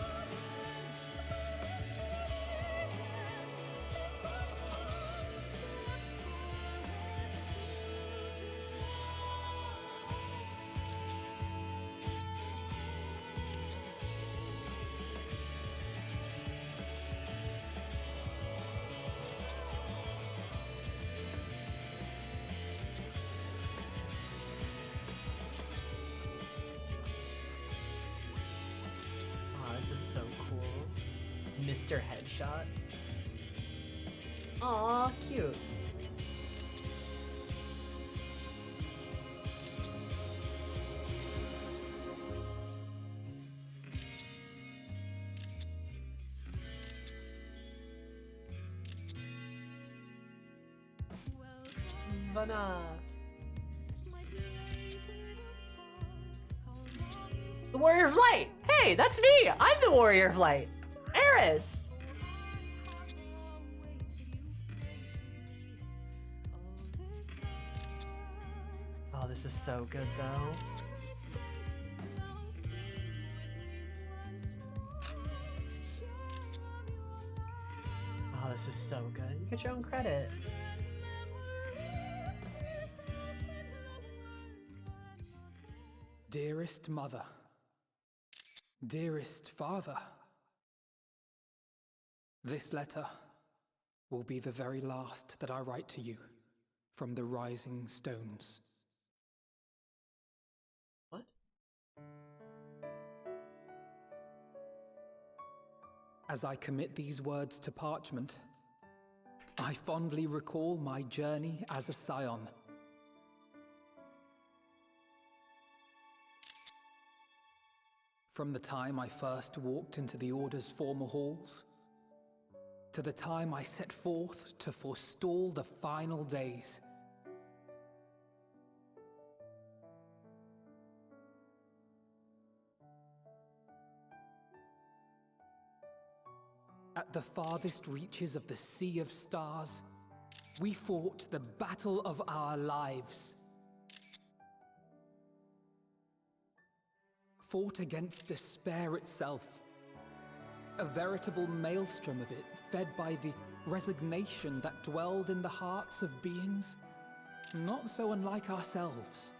This is so cool. Mr. Headshot. Aw, cute. Vana. The Warrior of Light! Hey, that's me! I'm the Warrior of Light! Eris! Oh, this is so good, though. Oh, this is so good. You get your own credit. Dearest Mother. Dearest Father, this letter will be the very last that I write to you from the Rising Stones. What? As I commit these words to parchment, I fondly recall my journey as a scion. From the time I first walked into the Order's former halls, to the time I set forth to forestall the final days. At the farthest reaches of the Sea of Stars, we fought the battle of our lives. Fought against despair itself, a veritable maelstrom of it, fed by the resignation that dwelled in the hearts of beings not so unlike ourselves.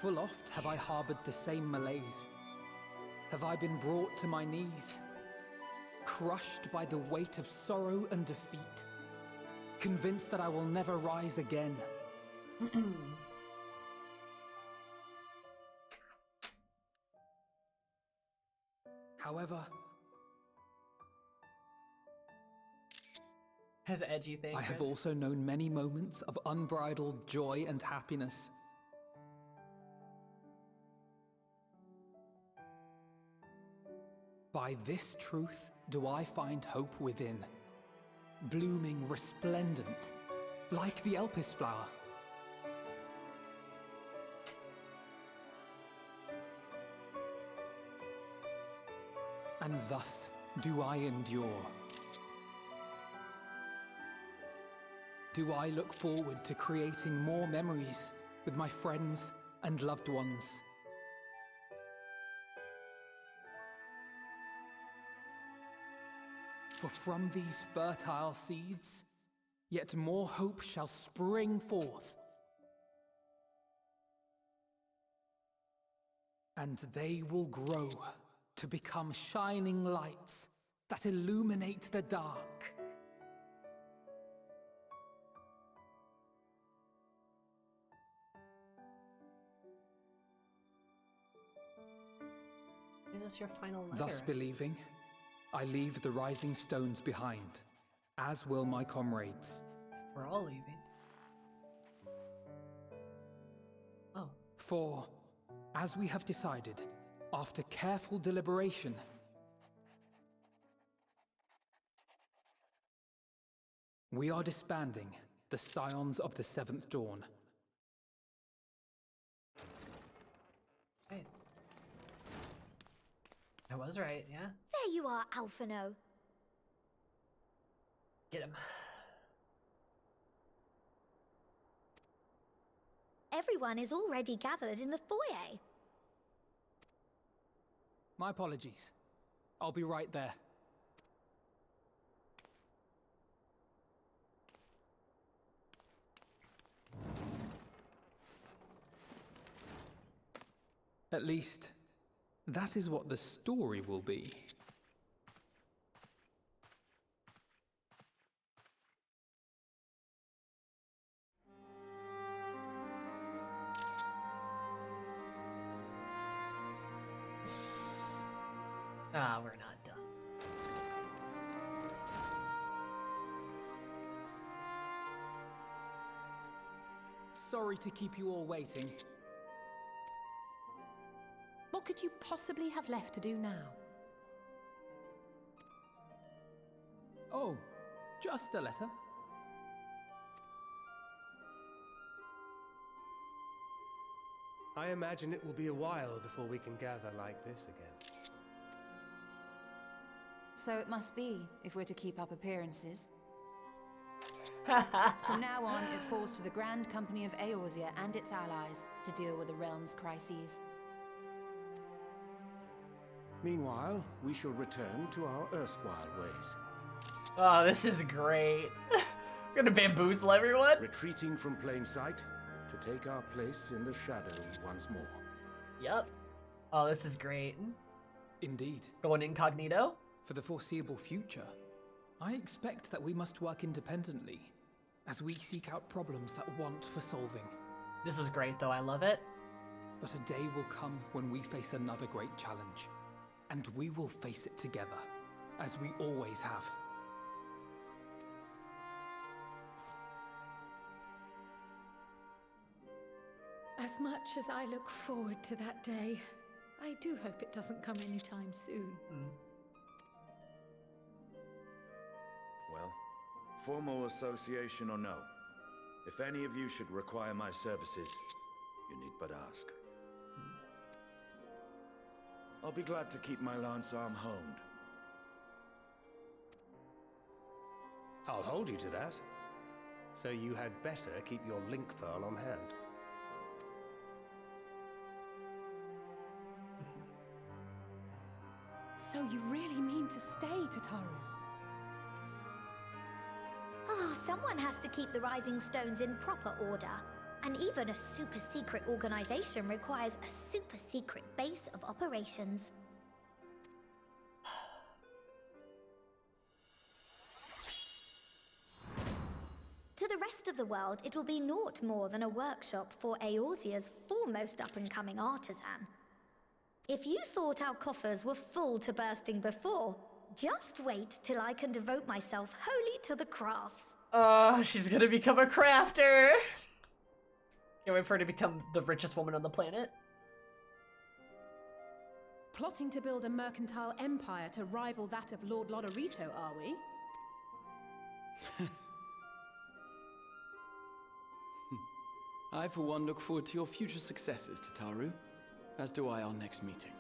Full oft have I harbored the same malaise. Have I been brought to my knees, crushed by the weight of sorrow and defeat, convinced that I will never rise again. However, his edgy thing. I have also known many moments of unbridled joy and happiness. By this truth do I find hope within, blooming resplendent, like the Elpis flower. And thus do I endure. Do I look forward to creating more memories with my friends and loved ones. For from these fertile seeds, yet more hope shall spring forth. And they will grow to become shining lights that illuminate the dark. Is this your final letter? Thus believing, I leave the rising stones behind, as will my comrades. We're all leaving. Oh. For, as we have decided, after careful deliberation, we are disbanding the Scions of the Seventh Dawn. Right. I was right, yeah. There you are, Alphino. Get him. Everyone is already gathered in the foyer. My apologies. I'll be right there. At least, that is what the story will be. Ah, we're not done. Sorry to keep you all waiting. What could you possibly have left to do now? Oh, just a letter. I imagine it will be a while before we can gather like this again. So it must be, if we're to keep up appearances. From now on, it falls to the Grand Company of Eorzea and its allies to deal with the realm's crises. Meanwhile, we shall return to our erstwhile ways. Oh, this is great. We're gonna bamboozle everyone. Retreating from plain sight to take our place in the shadows once more. Yup. Oh, this is great. Indeed. Going incognito? For the foreseeable future, I expect that we must work independently as we seek out problems that want for solving. This is great though, I love it. But a day will come when we face another great challenge, and we will face it together, as we always have. As much as I look forward to that day, I do hope it doesn't come anytime soon. Well, formal association or no, if any of you should require my services, you need but ask. I'll be glad to keep my lance arm honed. I'll hold you to that. So you had better keep your link pearl on hand. So you really mean to stay, Tataru? Oh, someone has to keep the Rising Stones in proper order. And even a super-secret organization requires a super-secret base of operations. the rest of the world, it will be naught more than a workshop for Eorzea's foremost up-and-coming artisan. If you thought our coffers were full to bursting before, just wait till I can devote myself wholly to the crafts. Oh, she's gonna become a crafter! Can't wait for her to become the richest woman on the planet. Plotting to build a mercantile empire to rival that of Lord Lodorito, are we? I, for one, look forward to your future successes, Tataru, as do I our next meeting.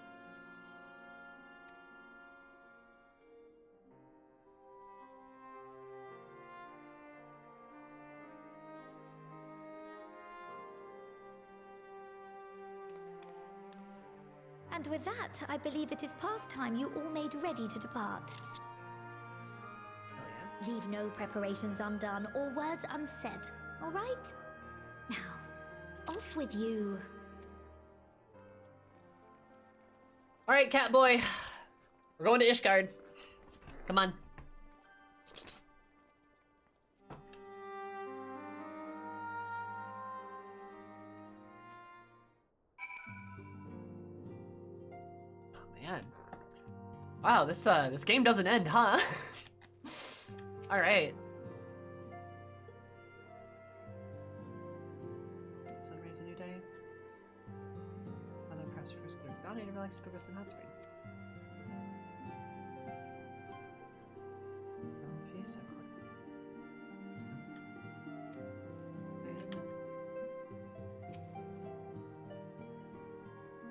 And with that, I believe it is past time you all made ready to depart. Leave no preparations undone or words unsaid, all right? Now, off with you. All right, Catboy. We're going to Ishgard. Come on. Psst, psst. Oh, man. Wow, this game doesn't end, huh? All right. Sunrise a new day. Although perhaps first could have gone to relax to progress in hot springs. Peace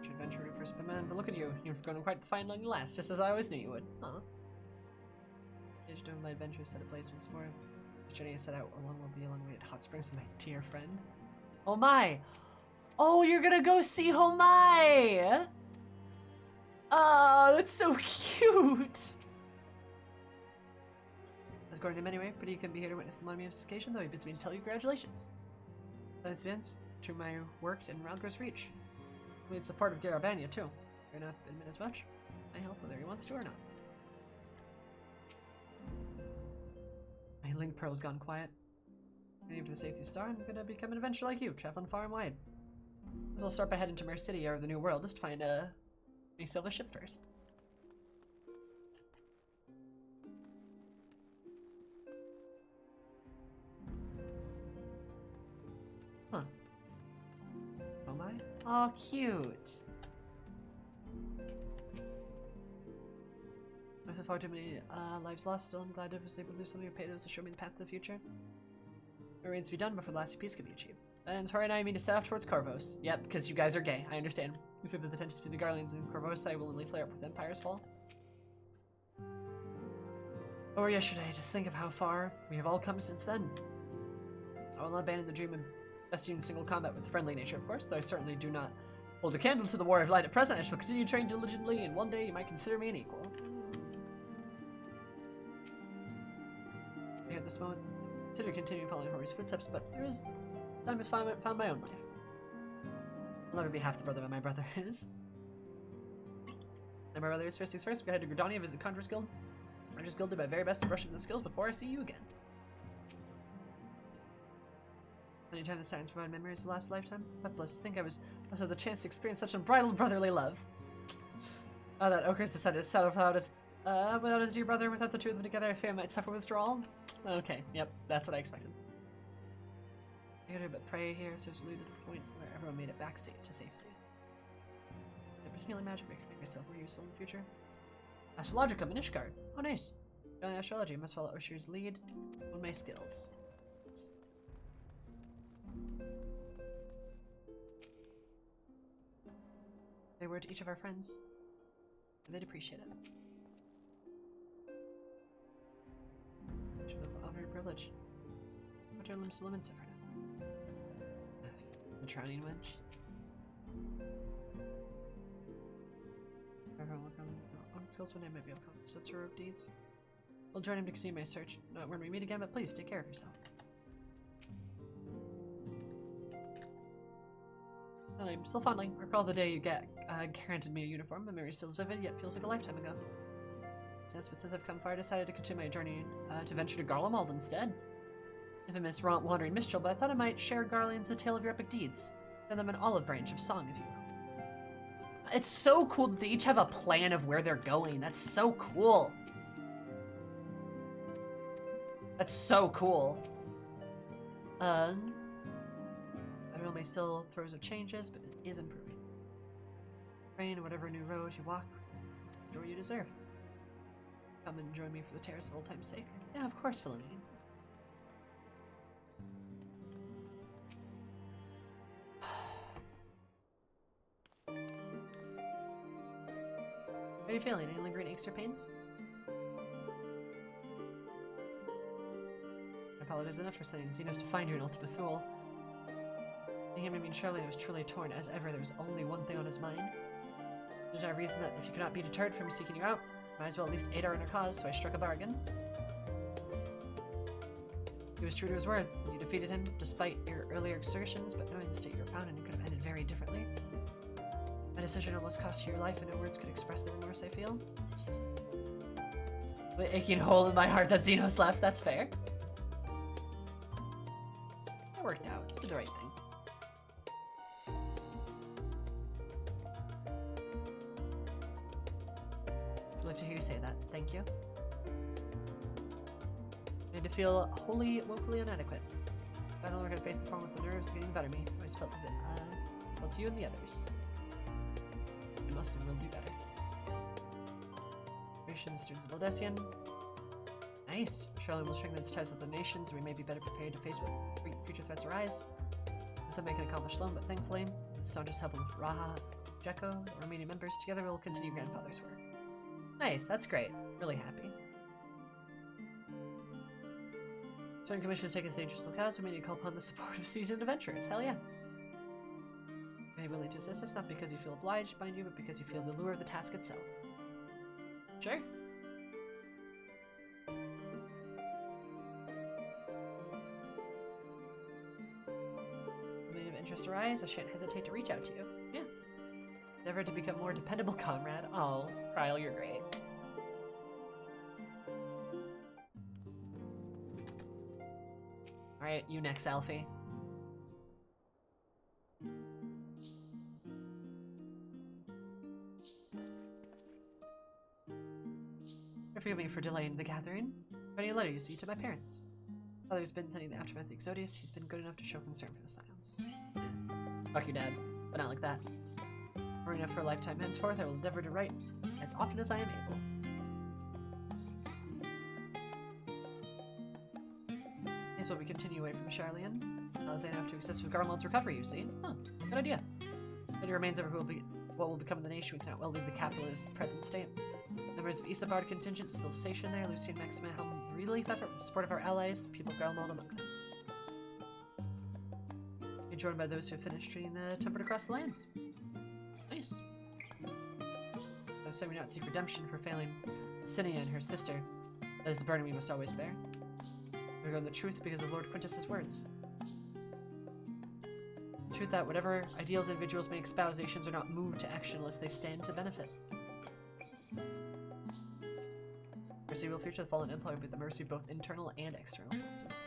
and adventure to first, man. But look at you. You've grown quite the fine long last, just as I always knew you would. Huh? Doing my adventure set a place once more. This journey I set out along will be a long way at Hot Springs with my dear friend. Oh my! Oh, you're gonna go see Homai! Oh, that's so cute! I was going to him anyway, but he couldn't be here to witness the monumentous occasion, though he bids me to tell you congratulations. Thanks events to my work in Ralgor's reach. We had support of Garabania too. Fair enough, admit as much. I help whether he wants to or not. My link pearl's gone quiet. Waiting for the safety star, I'm gonna become an adventurer like you, traveling far and wide. So I'll start by heading to Mer City or the New World, just to find a silver ship first. Huh. Oh my? Oh, cute. I've far too many lives lost. Still, I'm glad I was able to do something to pay those to show me the path to the future. It remains to be done before the last peace can be achieved. That ends Hori and I mean to set off towards Corvos. Yep, because you guys are gay. I understand. You said that the tensions between the Guardians and Corvos will only flare up with Empire's fall. Or yesterday, just think of how far we have all come since then. I will not abandon the dream of best in single combat with friendly nature, of course, though I certainly do not hold a candle to the war of light at present. I shall continue to train diligently, and one day you might consider me an equal. At this moment, consider continuing following Hori's footsteps, but there is time to found my own life. I'll never be half the brother that my brother is. And my brother is first things first. Go ahead to Gridania, visit Conjurer's Guild. Conjurer's Guild, do my very best to brush up the skills before I see you again. Anytime the silence provide memories of the last lifetime, I'm blessed to think I must have the chance to experience such unbridled brotherly love. Oh, that Oaker's decided to settle without his dear brother, without the two of them together, I fear I might suffer withdrawal. Okay, yep, that's what I expected. I gotta do but pray here, so to lead to the point where everyone made it back to safety. But healing magic may make myself more useful in the future. Astrologicum in Ishgard. Oh, nice. During astrology, I must follow Oshir's lead on my skills. They were to each of our friends, and they'd appreciate it. With honor and privilege. What are limbs to limits of her? The drowning wench. Everyone welcome. On skills one day might be able to such heroic deeds. I'll join him to continue my search. Not when we meet again, but please take care of yourself. I'm still fondly recall the day you granted me a uniform. My memory still is vivid, yet feels like a lifetime ago. But since I've come far, I decided to continue my journey to venture to Garlemald instead. infamous wandering minstrel, but I thought I might share Garleans the tale of your epic deeds. Send them an olive branch of song, if you will. It's so cool that they each have a plan of where they're going. That's so cool. That's so cool. I don't know, may still throes of changes, but it is improving. Rain or whatever new road you walk, joy you deserve. Come and join me for the terrace of old time's sake. Yeah, of course, Philomene. How are you feeling? Any lingering aches or pains? I apologize enough for sending Zenos to find you in Ultima Thule. Him, I mean, Charlie was truly torn. As ever, there was only one thing on his mind. There's no reason that if you cannot be deterred from seeking you out, might as well at least aid our inner cause, so I struck a bargain. He was true to his word. You defeated him, despite your earlier exertions, but knowing the state you were found in, it could have ended very differently. My decision almost cost you your life, and no words could express the remorse I feel. The aching hole in my heart that Zenos left, that's fair. That worked out. You did the right thing. I'd love to hear you say that. Thank you. Made to feel wholly, woefully inadequate. If I no longer had to face the form with the nerves getting the better of me, I always felt that felt you and the others. I must and will do better. Preparation, students of Eldesian. Nice. Charlotte will strengthen its ties with the nations, and we may be better prepared to face what future threats arise. This I can accomplish alone, but thankfully, with staunchest help with Raha, Jekko, the remaining members, together we'll continue grandfather's work. Nice, that's great. Really happy. So when commissions take us to dangerous locales, we may need to call upon the support of seasoned adventurers. Hell yeah. Are you willing to assist us, not because you feel obliged, mind you, but because you feel the lure of the task itself? Sure. If interest arise, I shan't hesitate to reach out to you. Yeah. Never to become more dependable comrade. Oh, Kyle, you're great. Alright, you next, Alfie. Forgive me for delaying the gathering. Writing a letter, you see, to my parents. Father's been sending the aftermath of the Exodius. He's been good enough to show concern for the Scions. Fuck your dad, but not like that. Or enough for a lifetime henceforth, I will endeavor to write as often as I am able. Here's what we continue away from Charlian. Alexander have to assist with Garmald's recovery, you see. Huh, good idea. But it remains over who will be what will become of the nation. We cannot well leave the capital as the present state. Members of Isambard contingent still stationed there. Lucy and Maxima helm the relief effort with the support of our allies, the people of Garmald among them. Yes. Be joined by those who have finished treating the tempered across the lands. Nice. So we not seek redemption for failing Sinia and her sister. That is the burden we must always bear. We go in the truth because of Lord Quintus's words. The truth that whatever ideals individuals may espouse, nations are not moved to action unless they stand to benefit. Mercy will future the fallen empire with the mercy of both internal and external forces.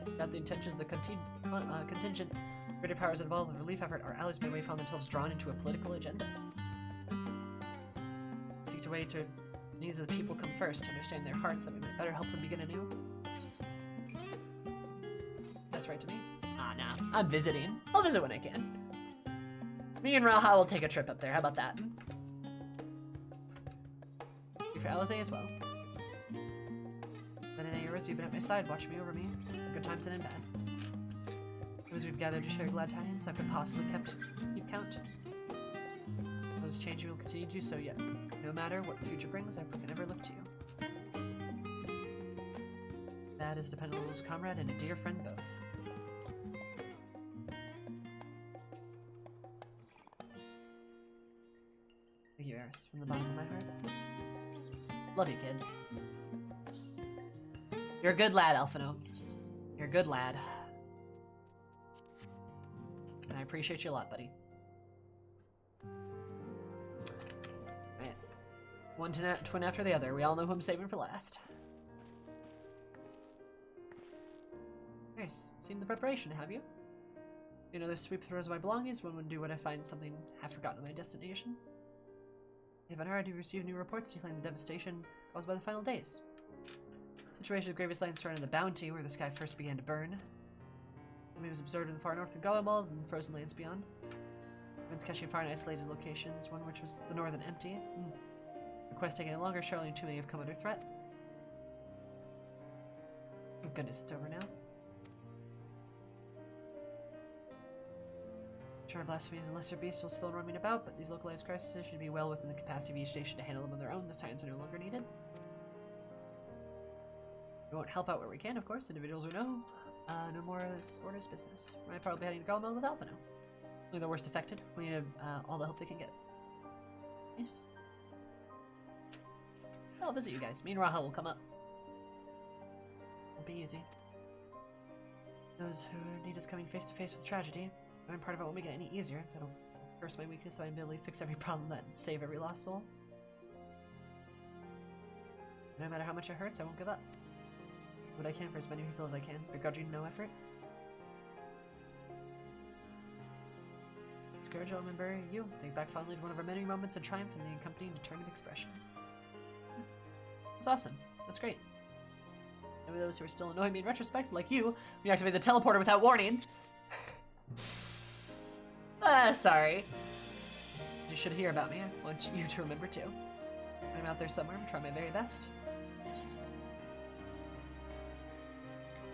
Without the intentions of the contingent, greater powers involved with the relief effort, our allies may find themselves drawn into a political agenda. Seek a way to needs of the people come first, to understand their hearts, that we might better help them begin anew. That's right to me. Ah, nah. I'm visiting. I'll visit when I can. Me and Ralha will take a trip up there. How about that? You for Alizé as well. But in any years, you've been at my side, watching me over me. In good times and in bad. As we've gathered to share glad tidings, I could possibly keep count. Those changing will continue to do so yet. No matter what the future brings, I can never look to you. That is dependable as a comrade and a dear friend both. Thank you, Eris, from the bottom of my heart. Love you, kid. You're a good lad, Alphino. You're a good lad. And I appreciate you a lot, buddy. Right. One twin after the other. We all know who I'm saving for last. Nice. Seen the preparation, have you? You know, there's sweep throws my belongings. One would do when I find something half forgotten of my destination. If I've already received new reports detailing the devastation caused by the final days. Situation of the gravest land started in the Bounty, where the sky first began to burn. It was observed in the far north of Garlemald and frozen lands beyond. Winds catching fire in isolated locations, one which was the northern empty. The quest taking longer, surely too many have come under threat. Thank goodness it's over now. Sure, blasphemies and lesser beasts will still roaming about, but these localized crises should be well within the capacity of each nation to handle them on their own. The science are no longer needed. We won't help out where we can, of course. Individuals or no more of this order's business. We might probably be heading to Garlemald with Alpha now. Only the worst affected. We need all the help they can get. Yes. I'll visit you guys. Me and Raha will come up. Won't be easy. Those who need us coming face to face with tragedy. And part of it won't make it any easier. That'll curse my weakness so my ability to fix every problem and save every lost soul. No matter how much it hurts, I won't give up. Do what I can for as many people as I can, begrudging no effort. Scourge, I'll remember you. Think back fondly to one of our many moments of triumph and the accompanying determined expression. That's awesome. That's great. Maybe those who are still annoying me in retrospect, like you, we activated the teleporter without warning. Sorry. You should hear about me. I want you to remember too. I'm out there somewhere. I'm trying my very best.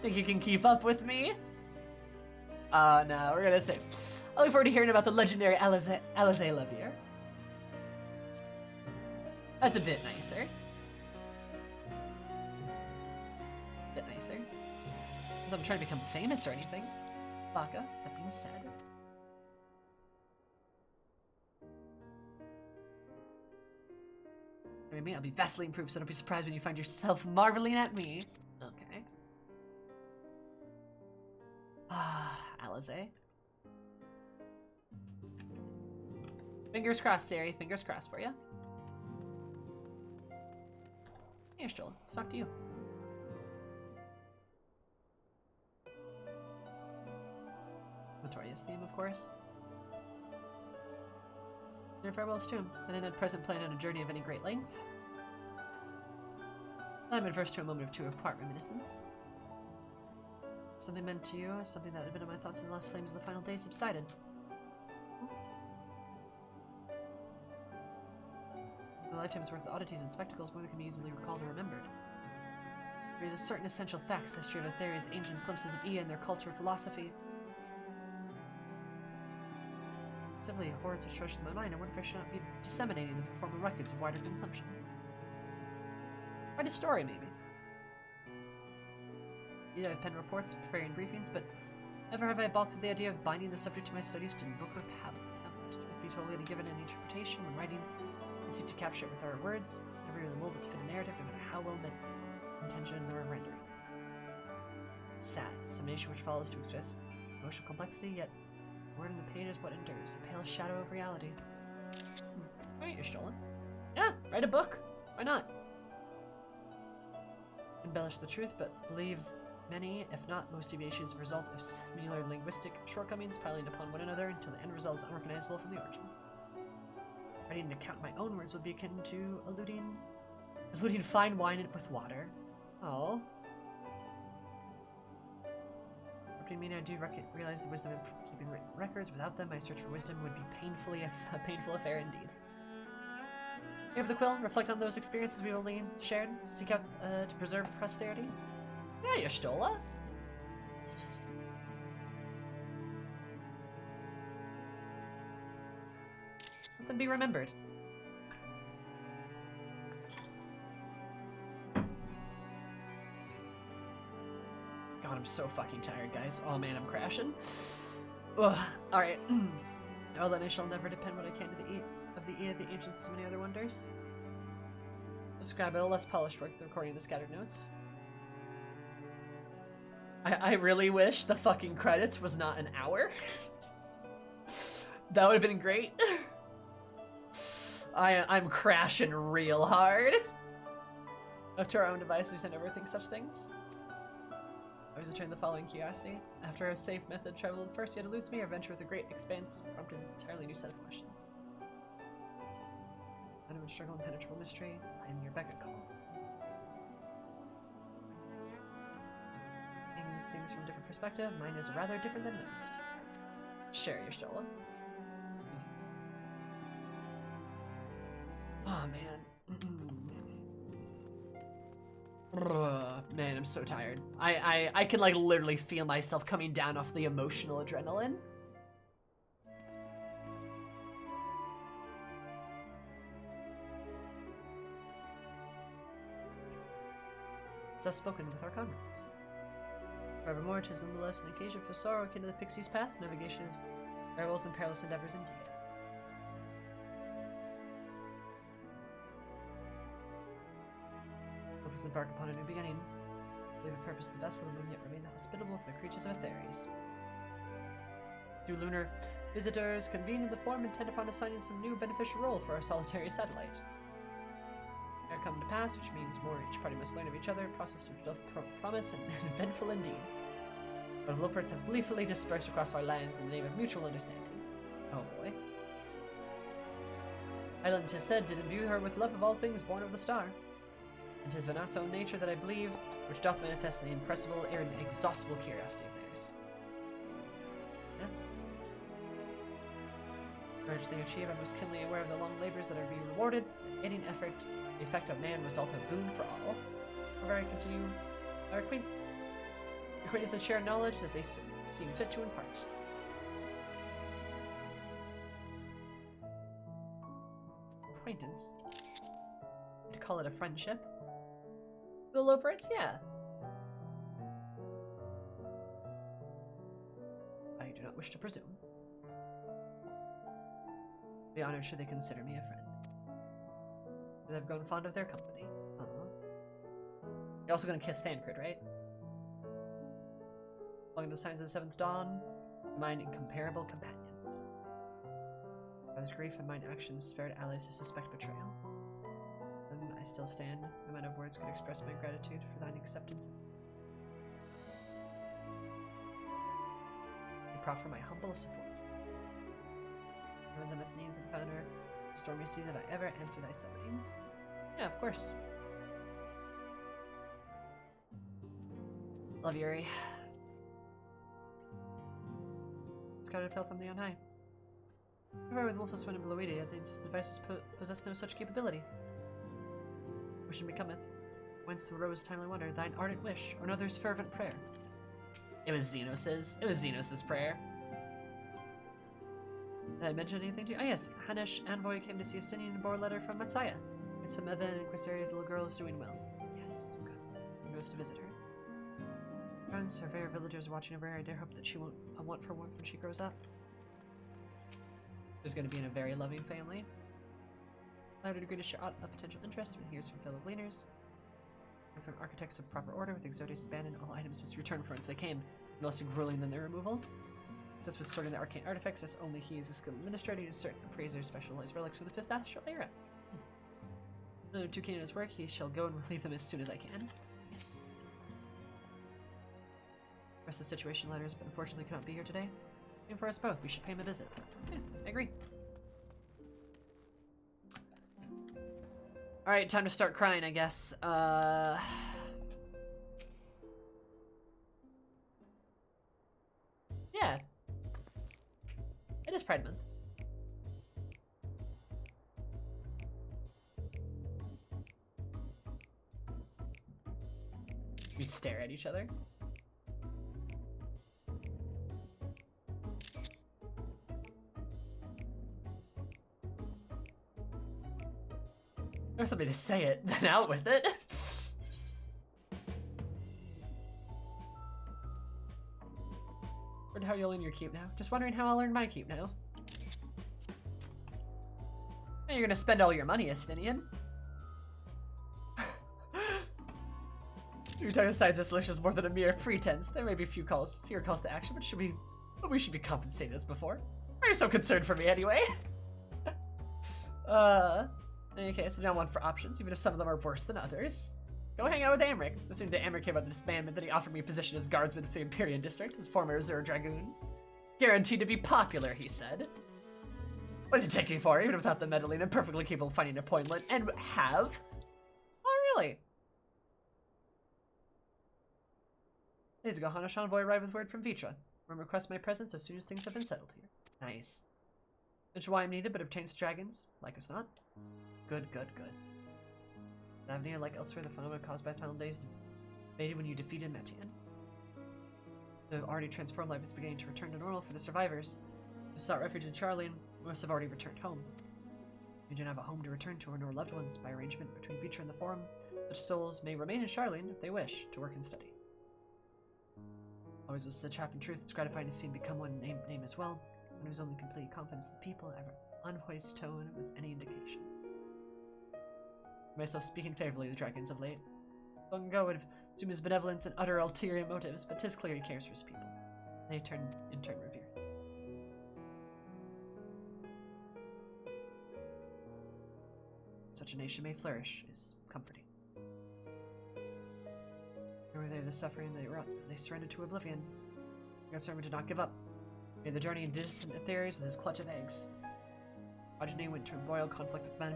Think you can keep up with me? No, we're gonna say. I look forward to hearing about the legendary Alizé Levier. That's a bit nicer. Bit nicer. I'm trying to become famous or anything. Baka, that being said. I mean, I'll be vastly improved, so don't be surprised when you find yourself marveling at me. Okay. Alizé. Fingers crossed, Sari. Fingers crossed for you. Here, Stola. Let's talk to you. Notorious theme, of course. Near Farewell's tomb, and in at present plan on a journey of any great length. I'm adverse to a moment of too apart reminiscence. Something meant to you, something that had been in my thoughts in the last flames of the final day subsided. A lifetime's worth of oddities and spectacles, more than can be easily recalled or remembered. There is a certain essential facts, history of Aetheria's ancient glimpses of Ea and their culture and philosophy. Simply hordes of treasures in my mind. I wonder if I should not be disseminating them for formal records of wider consumption. Write a story, maybe. Yeah, I've penned reports, preparing briefings, but never have I balked at the idea of binding the subject to my studies to book or tablet. With me totally given an interpretation when writing, I seek to capture it with our words, never really mold it to fit a narrative, no matter how well meant intention or rendering. Sad, summation which follows to express emotional complexity, yet word in the page is what endures, a pale shadow of reality. Alright, you're stolen. Yeah, write a book. Why not? Embellish the truth, but believe many, if not most deviations, a result of similar linguistic shortcomings piling upon one another until the end result is unrecognizable from the origin. Writing an account in my own words would be akin to eluding fine wine with water. Oh. What do you mean? I do realize the wisdom of keeping written records. Without them, my search for wisdom would be a painful affair indeed. Pick up the quill, reflect on those experiences we've only shared, seek out to preserve posterity. Yeah, you're Stola. Let them be remembered. God, I'm so fucking tired, guys. Oh man, I'm crashing. Ugh. Alright. Know that I shall never depend what I can to the Ea of the ancients, so many other wonders. Describe it a less polished work, the recording of the scattered notes. I really wish the fucking credits was not an hour. That would have been great. I'm crashing real hard. Up to our own devices, I never think such things. I was returning the following curiosity. After a safe method traveled first, yet eludes me, or venture with a great expanse prompted an entirely new set of questions. I don't struggle impenetrable mystery. I am your beck and call. Things from a different perspective. Mine is rather different than most. Share your stolen. Oh man. Man, I'm so tired. I can like literally feel myself coming down off the emotional adrenaline. It's us spoken with our comrades. Forevermore, 'tis nonetheless an occasion for sorrow akin to the pixie's path, navigation of variables and perilous endeavors indeed. Let us embark upon a new beginning. Believe the purpose of the vessel and yet remain hospitable for the creatures of Atheres. Do lunar visitors convene in the form intent upon assigning some new beneficial role for our solitary satellite. Ere come to pass, which means more each party must learn of each other, process which doth promise and eventful indeed. Our developers have gleefully dispersed across our lands in the name of mutual understanding. Oh boy. Island, 'tis said, did imbue her with love of all things born of the star. And 'tis Venat's own nature that I believe, which doth manifest the impressible, inexhaustible curiosity of theirs. Yeah. Courage they achieve, I most keenly aware of the long labors that are being rewarded, aiding effort, the effect of man result a boon for all. However, I continue our acquaintance and share knowledge that they seem fit to impart. Acquaintance? To call it a friendship? The Loperites? Yeah. I do not wish to presume. Be honored should they consider me a friend. I've grown fond of their company. You're also gonna kiss Thancred, right? Following the signs of the seventh dawn, mine incomparable companions. Brother's grief and mine actions spared allies to suspect betrayal. Them I still stand, no amount of words could express my gratitude for thine acceptance. I proffer my humble support. Learn the must needs of the founder. Stormy seas, have I ever answered thy summonings? Yeah, of course. Love Yuri. Scouted fell from the on high. However, with Wolfus Wind and Bloedia, they insist the devices possess no such capability. Wishing becometh. Whence the rose timely wonder, thine ardent wish, or another's fervent prayer. It was Zenos's. It was Zenos's prayer. Did I mention anything to you? Ah, yes. Hanesh Envoy came to see Estinian and bore a letter from Matsaya. It's from Evan and Quiseria's little girl is doing well. Yes, good. He goes to visit her. Friends, her favorite villagers watching over her. I dare hope that she won't want for one when she grows up. She's going to be in a very loving family. I would agree to share a potential interest when he hears from fellow gleaners. And from architects of proper order with Exodus abandoned, all items must return from whence they came, no less grueling than their removal. Just with sorting the arcane artifacts, as only he is a skilled administrator to certain appraisers specialized relics for the 5th Astral Era. Another 2 keen in his work, he shall go and relieve them as soon as I can. Yes. Rest of the situation letters, but unfortunately cannot be here today. And for us both, we should pay him a visit. Yeah, I agree. Alright, time to start crying, I guess. Yeah. It is Pride Month. We stare at each other. There's something to say it, then out with it. Wonder how you'll earn your keep now. Just wondering how I'll earn my keep now. You're gonna spend all your money, Estinian. Your time decides this solution is more than a mere pretense. There may be fewer calls to action, but we should be compensated as before. Why are you so concerned for me anyway? In any case, I don't want for options, even if some of them are worse than others. Go hang out with Amric. As soon as Amric came about the disbandment, that he offered me a position as guardsman for the Empyrean District, his former Reserve Dragoon. Guaranteed to be popular, he said. What's he taking for, even without the meddling? I'm perfectly capable of finding an appointment, and have? Oh, really? Days ago, Hana's envoy arrived with word from Vitra. Will request my presence as soon as things have been settled here. Nice. Mention why I'm needed, but obtains dragons. Like us not. Good, good, good. Avenir, like elsewhere, the phenomena caused by final days faded when you defeated Meteion. The already transformed life is beginning to return to normal for the survivors. Who sought refuge in Charlene must have already returned home. You don't have a home to return to or nor loved ones. By arrangement between Vitra and the Forum, such souls may remain in Charlene if they wish to work and study. Always was such happy truth, it's gratifying to see him become one name as well. When it was only complete confidence in the people, ever unvoiced tone was any indication. Myself speaking favorably of the dragons of late. Long ago would have assumed his benevolence and utter ulterior motives, but 'tis clear he cares for his people. They in turn revere. Such a nation may flourish is comforting. Were they the suffering they surrendered to oblivion. Your servant did not give up. Made the journey in distant ethereals with his clutch of eggs. Progeny went to embroil conflict with men.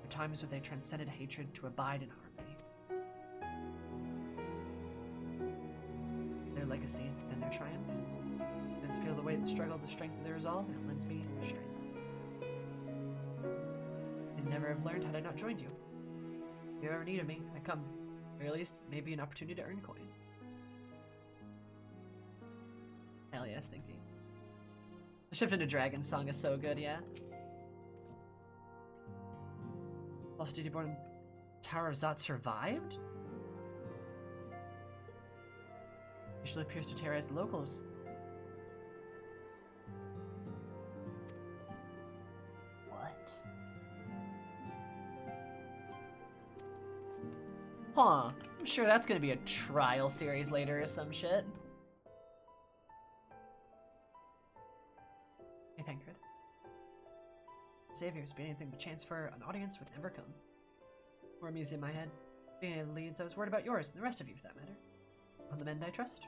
At times when they transcended hatred to abide in harmony. Their legacy and their triumph. Let's feel the weight of the struggle, the strength of their resolve, and it lends me strength. I'd never have learned had I not joined you. If you ever need of me, I come. Or at least, maybe an opportunity to earn coin. Hell yeah, Stinky. The shift into Dragon Song is so good, yeah. Lost duty born in Tower of Zot survived? Usually appears to terrorize the locals. What? Huh. I'm sure that's gonna be a trial series later or some shit. Hey, Thancred. Saviors, be anything the chance for an audience would never come. More music in my head. Being in leads, I was worried about yours and the rest of you for that matter. On the men I trust.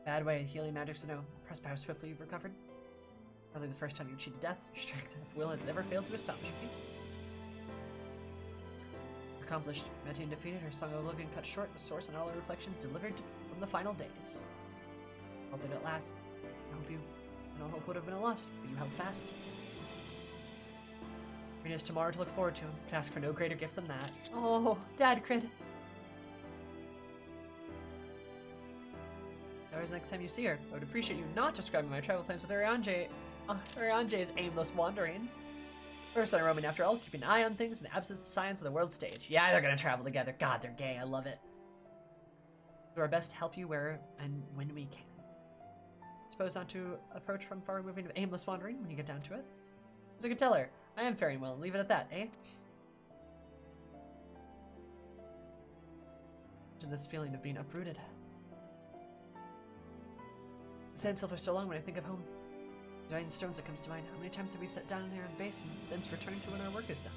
Bad way, healing magics to know. Impressed by how swiftly you've recovered. Probably the first time you cheated death, your strength of will has never failed to astonish me. Accomplished. Meteion defeated, her Song of Oblivion cut short, the source and all her reflections delivered from the final days. Hope that it lasts. I hope you and all hope would have been lost, but you held fast. Rena has tomorrow to look forward to. Can ask for no greater gift than that. Oh, Dad Crid. Always next time you see her, I would appreciate you not describing my travel plans with Arianje's aimless wandering. First on roaming after all, keeping an eye on things in the absence of science of the world stage. Yeah, they're gonna travel together. God, they're gay. I love it. Do our best to help you where and when we can. Suppose not to approach from far moving of aimless wandering when you get down to it. As I could tell her, I am faring well and leave it at that, eh? And this feeling of being uprooted. I stand still for so long when I think of home. Giant stones that comes to mind. How many times have we sat down here on base and thence returned to when our work is done?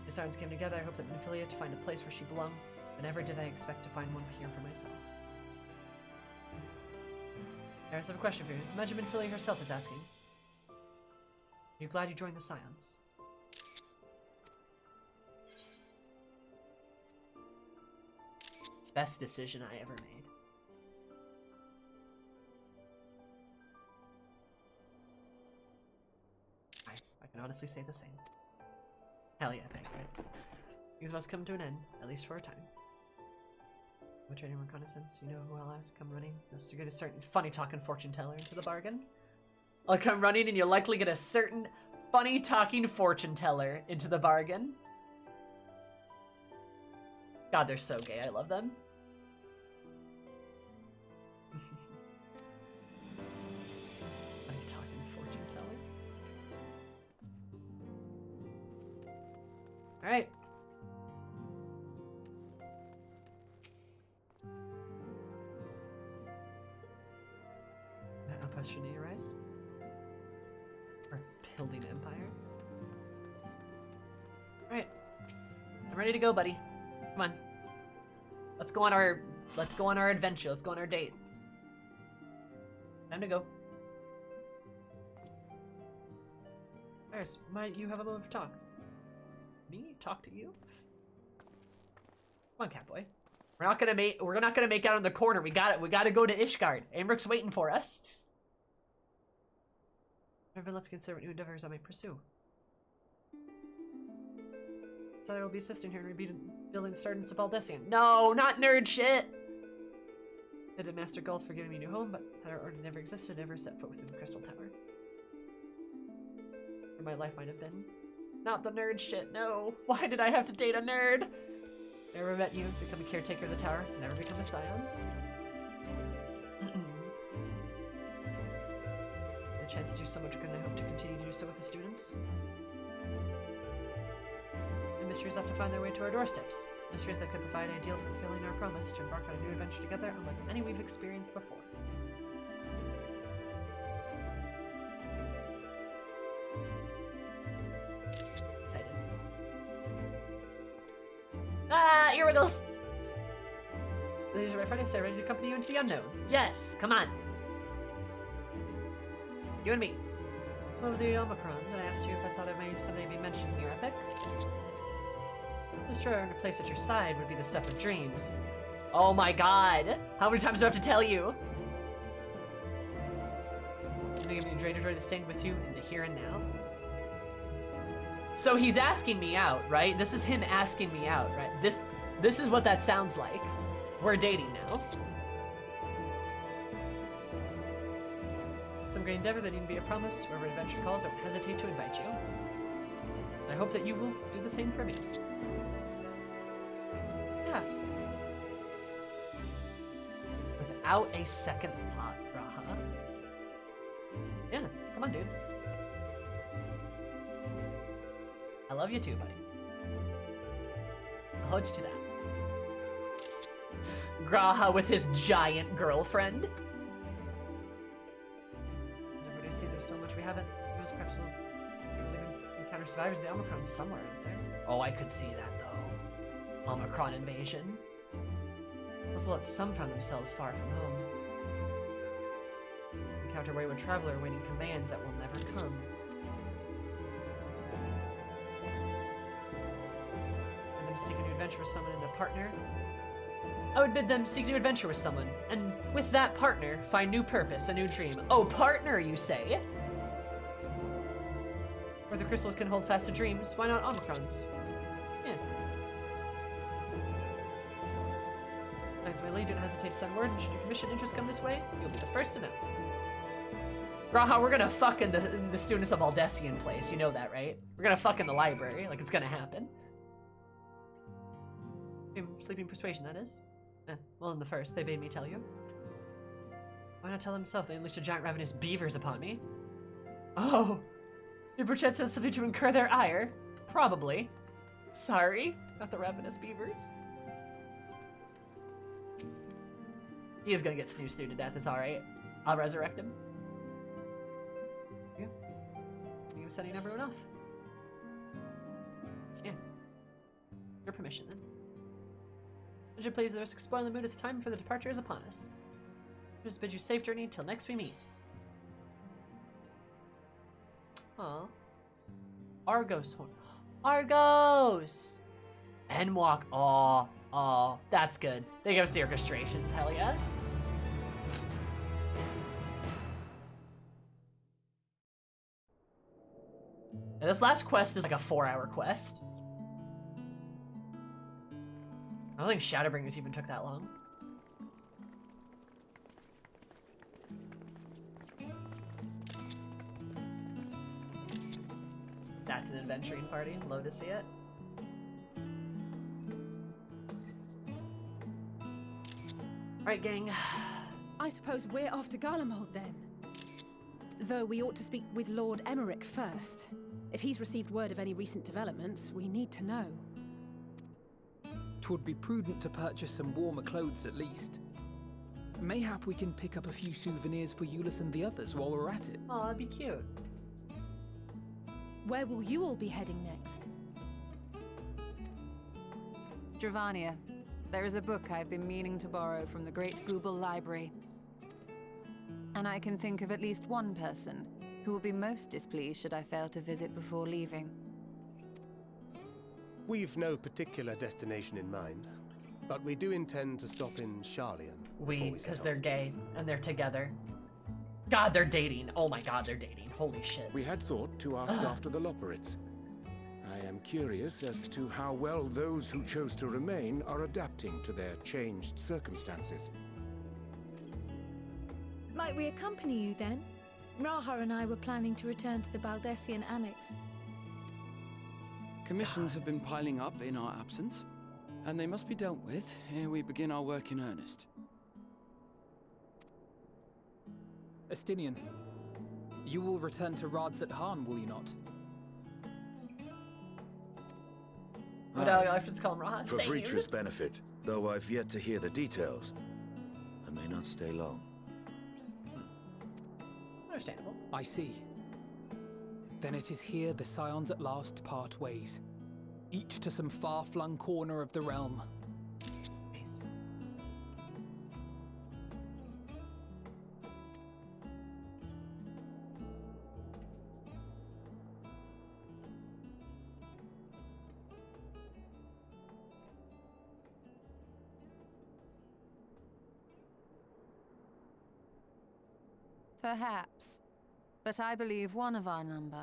The sirens came together. I hope that Minfilia to find a place where she belonged, but never did I expect to find one here for myself. I have a question for you. Imagine Minfilia herself is asking. Are you glad you joined the Scions? Best decision I ever made. I can honestly say the same. Hell yeah, thanks, right? Things must come to an end, at least for a time. No training reconnaissance, you know who I'll ask? Come running. You'll get a certain funny-talking fortune teller into the bargain. I'll come running and you'll likely get a certain funny-talking fortune teller into the bargain. God, they're so gay. I love them. Funny-talking fortune teller. Alright. Outpost should need a rise. Or Building Empire. Alright. I'm ready to go, buddy. Come on. Let's go on our adventure. Let's go on our date. Time to go. Iris, might you have a moment for talk? Me? Talk to you? Come on, Catboy. We're not gonna make out in the corner. We gotta go to Ishgard. Amrick's waiting for us. I've been left to consider what new endeavors I might pursue. Said I will be assisting here in rebuilding the Stardust of Aldessian. No, not nerd shit! I did Master Gulf for giving me a new home, but that already never existed, never set foot within the Crystal Tower. Or my life might have been. Not the nerd shit, no. Why did I have to date a nerd? Never met you, become a caretaker of the tower, never become a scion. The chance to do so much good, and I hope to continue to do so with the students. The mysteries often find their way to our doorsteps. Mysteries that could provide an ideal for fulfilling our promise to embark on a new adventure together, unlike any we've experienced before. Excited. Ah, ear wiggles! Ladies, my friend, I ready to accompany you into the unknown. Yes, come on. You and me. Hello, the Omicrons. I asked you if I thought I may someday be mentioned in your epic. This treasure in a place at your side would be the stuff of dreams. Oh my god! How many times do I have to tell you? I'm gonna give you a great joy to stand with you in the here and now. So he's asking me out, right? This is him asking me out, right? This is what that sounds like. We're dating now. Some great endeavor that needn't be a promise. Wherever adventure calls, I won't hesitate to invite you. I hope that you will do the same for me. Yeah. Without a second thought, Raha. Yeah, come on, dude. I love you too, buddy. I'll hold you to that. Graha with his giant girlfriend. Everybody see there's still much we haven't. Perhaps we'll encounter survivors of the Omicron somewhere out there. Oh, I could see that though. Omicron invasion. Also let some find themselves far from home. Encounter wayward traveler waiting commands that will never come. And them seek a new adventure with someone and a partner. I would bid them seek new adventure with someone, and with that partner, find new purpose, a new dream. Oh, partner, you say? Where the crystals can hold fast to dreams, why not Omicrons? Yeah. Knights, my lady, don't hesitate to send word. Should your commission interest come this way, you'll be the first to know. Graha, we're gonna fuck in the students of Aldessian place, you know that, right? We're gonna fuck in the library, like it's gonna happen. Sleeping persuasion, that is. Well, in the first, they bade me tell you. Why not tell himself? They unleashed a giant ravenous beavers upon me. Oh! Did perchance said something to incur their ire? Probably. Sorry, not the ravenous beavers. He is gonna get snoozed to death, it's alright. I'll resurrect him. Yeah. He was setting everyone off. Yeah. Your permission, then. Would you please, the risk of spoiling the mood, it's time for the departure is upon us. Just bid you safe journey till next we meet. Aw. Argos horn. Argos! Endwalker. Aw, that's good. They give us the orchestrations, hell yeah. And this last quest is like a 4-hour quest. I don't think Shadowbringers even took that long. That's an adventuring party. Love to see it. Alright, gang. I suppose we're off to Garlemald then. Though we ought to speak with Lord Emmerich first. If he's received word of any recent developments, we need to know. 'Twould be prudent to purchase some warmer clothes at least. Mayhap we can pick up a few souvenirs for Euless and the others while we're at it. Oh, that'd be cute. Where will you all be heading next? Dravania. There is a book I've been meaning to borrow from the Great Google Library. And I can think of at least one person who will be most displeased should I fail to visit before leaving. We've no particular destination in mind, but we do intend to stop in Charlian. Because they're gay and they're together. God, they're dating. Oh my god, they're dating. Holy shit. We had thought to ask after the Loporrits. I am curious as to how well those who chose to remain are adapting to their changed circumstances. Might we accompany you then? Raha and I were planning to return to the Baldessian Annex. Commissions have been piling up in our absence, and they must be dealt with ere we begin our work in earnest. Estinian, you will return to Rads at Han, will you not? I should call him Raha. For Vritra's benefit, though I've yet to hear the details, I may not stay long. Understandable. I see. Then it is here the Scions at last part ways, each to some far-flung corner of the realm. Nice. Perhaps. But I believe one of our number,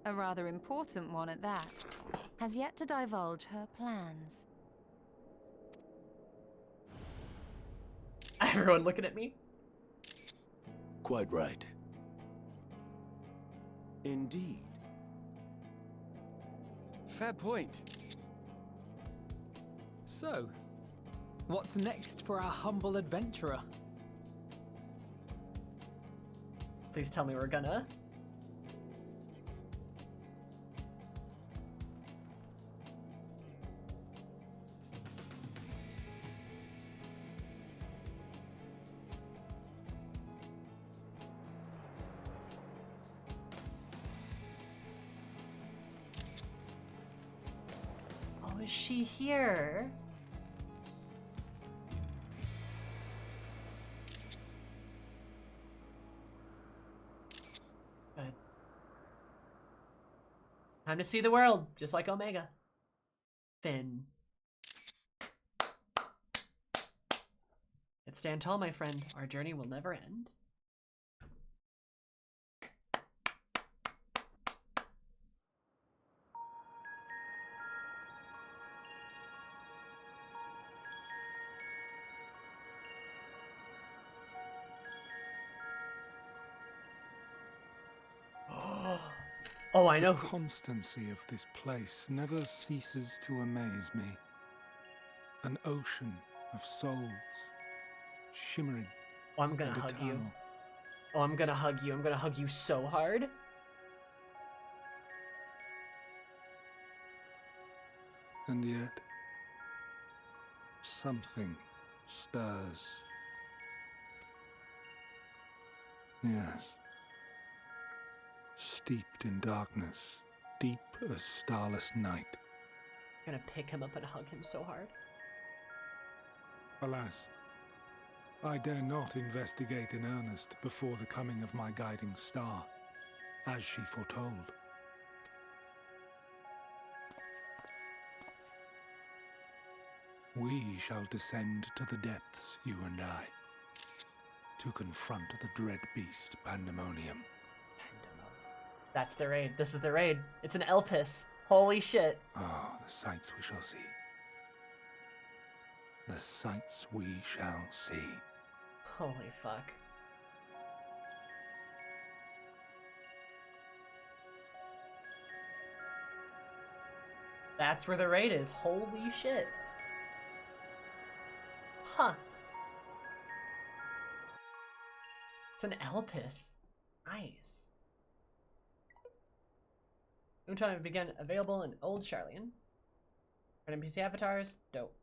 a rather important one at that, has yet to divulge her plans. Everyone looking at me? Quite right. Indeed. Fair point. So, what's next for our humble adventurer? Please tell me we're gonna. Oh, is she here? Time to see the world, just like Omega. Finn. Let's stand tall, my friend. Our journey will never end. Oh, I know. The constancy of this place never ceases to amaze me. An ocean of souls, shimmering. Oh, I'm gonna hug you. Oh, I'm gonna hug you. I'm gonna hug you so hard. And yet, something stirs. Yes. Steeped in darkness, deep as starless night. I'm gonna pick him up and hug him so hard. Alas, I dare not investigate in earnest before the coming of my guiding star, as she foretold. We shall descend to the depths, you and I, to confront the dread beast Pandemonium. That's the raid. This is the raid. It's an Elpis. Holy shit. Oh, the sights we shall see. The sights we shall see. Holy fuck. That's where the raid is. Holy shit. Huh. It's an Elpis. Nice. New time to begin available in Old Charlian. For NPC avatars, dope.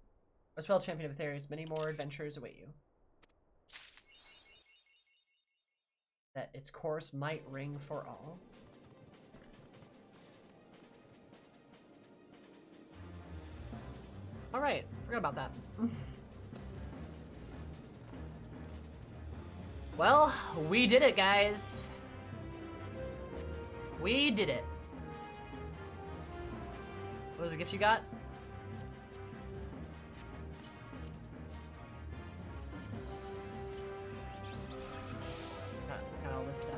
A spell champion of Aetherius, many more adventures await you. That its course might ring for all. All right, forgot about that. Well, we did it, guys. We did it. What was the gift you got? Got all this stuff.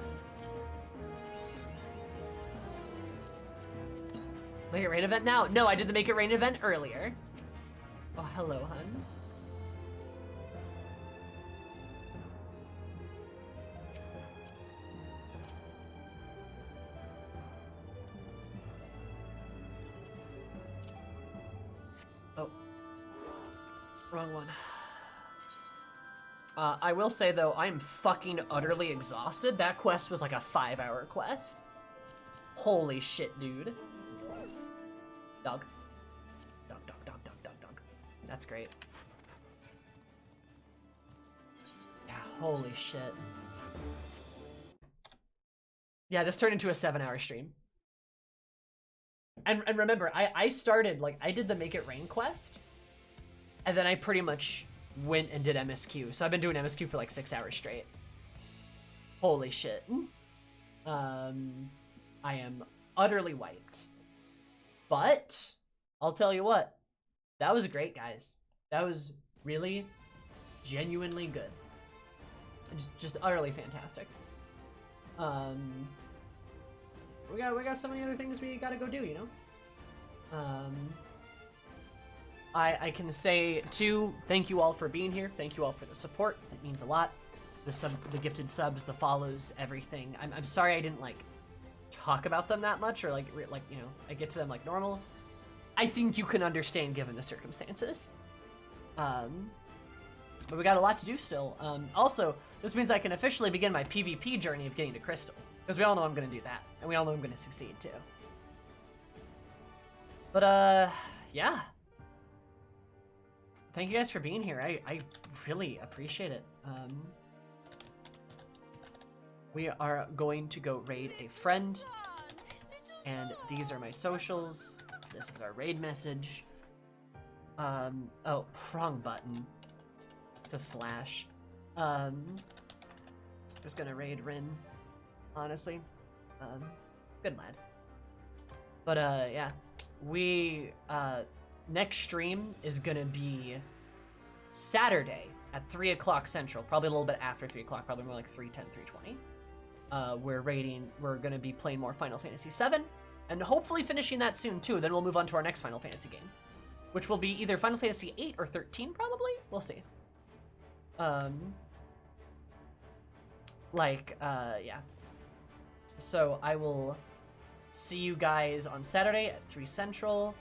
Make it rain event now? No, I did the make it rain event earlier. Oh, hello, hun. Oh. Wrong one. I will say, though, I'm fucking utterly exhausted. That quest was like a 5-hour quest. Holy shit, dude. Dog. Dog, dog, dog, dog, dog, dog. That's great. Yeah, holy shit. Yeah, this turned into a 7-hour stream. And remember, I started, like, I did the Make It Rain quest, and then I pretty much went and did MSQ. So I've been doing MSQ for like 6 hours straight. Holy shit. I am utterly wiped. But I'll tell you what, that was great, guys. That was really genuinely good. Just utterly fantastic. We got so many other things we gotta go do, you know? I can say too, thank you all for being here. Thank you all for the support. It means a lot. The gifted subs, the follows, everything. I'm sorry I didn't like talk about them that much, or like you know, I get to them like normal. I think you can understand given the circumstances. But we got a lot to do still. Also, this means I can officially begin my PvP journey of getting to Crystal, because we all know I'm gonna do that, and we all know I'm gonna succeed too. But yeah. Thank you guys for being here. I really appreciate it. We are going to go raid a friend, and these are my socials. This is our raid message. Oh, wrong button. It's a slash. Just gonna raid Rin, honestly. Good lad. But yeah, we next stream is gonna be Saturday at 3 o'clock Central, probably a little bit after 3 o'clock, probably more like 3:10, 3:20. We're gonna be playing more Final Fantasy VII, and hopefully finishing that soon too. Then we'll move on to our next Final Fantasy game, which will be either Final Fantasy VIII or 13, probably. We'll see. Yeah. So I will see you guys on Saturday at 3 Central.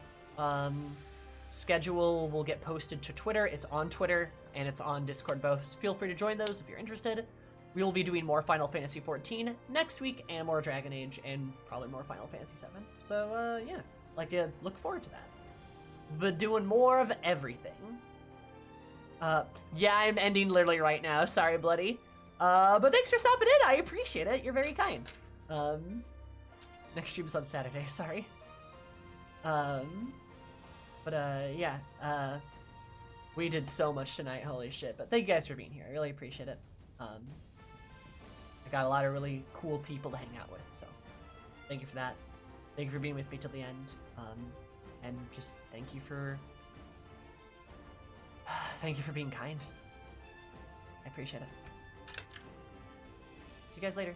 Schedule will get posted to Twitter. It's on Twitter and it's on Discord both. Feel free to join those if you're interested. We will be doing more Final Fantasy XIV next week, and more Dragon Age, and probably more Final Fantasy VII. So yeah, look forward to that. But doing more of everything. Yeah, I'm ending literally right now. Sorry, Bloody. But thanks for stopping in. I appreciate it. You're very kind. Next stream's on Saturday. Sorry. Yeah. We did so much tonight. Holy shit. But thank you guys for being here. I really appreciate it. I got a lot of really cool people to hang out with, so thank you for that. Thank you for being with me till the end. And just thank you for being kind. I appreciate it. See you guys later.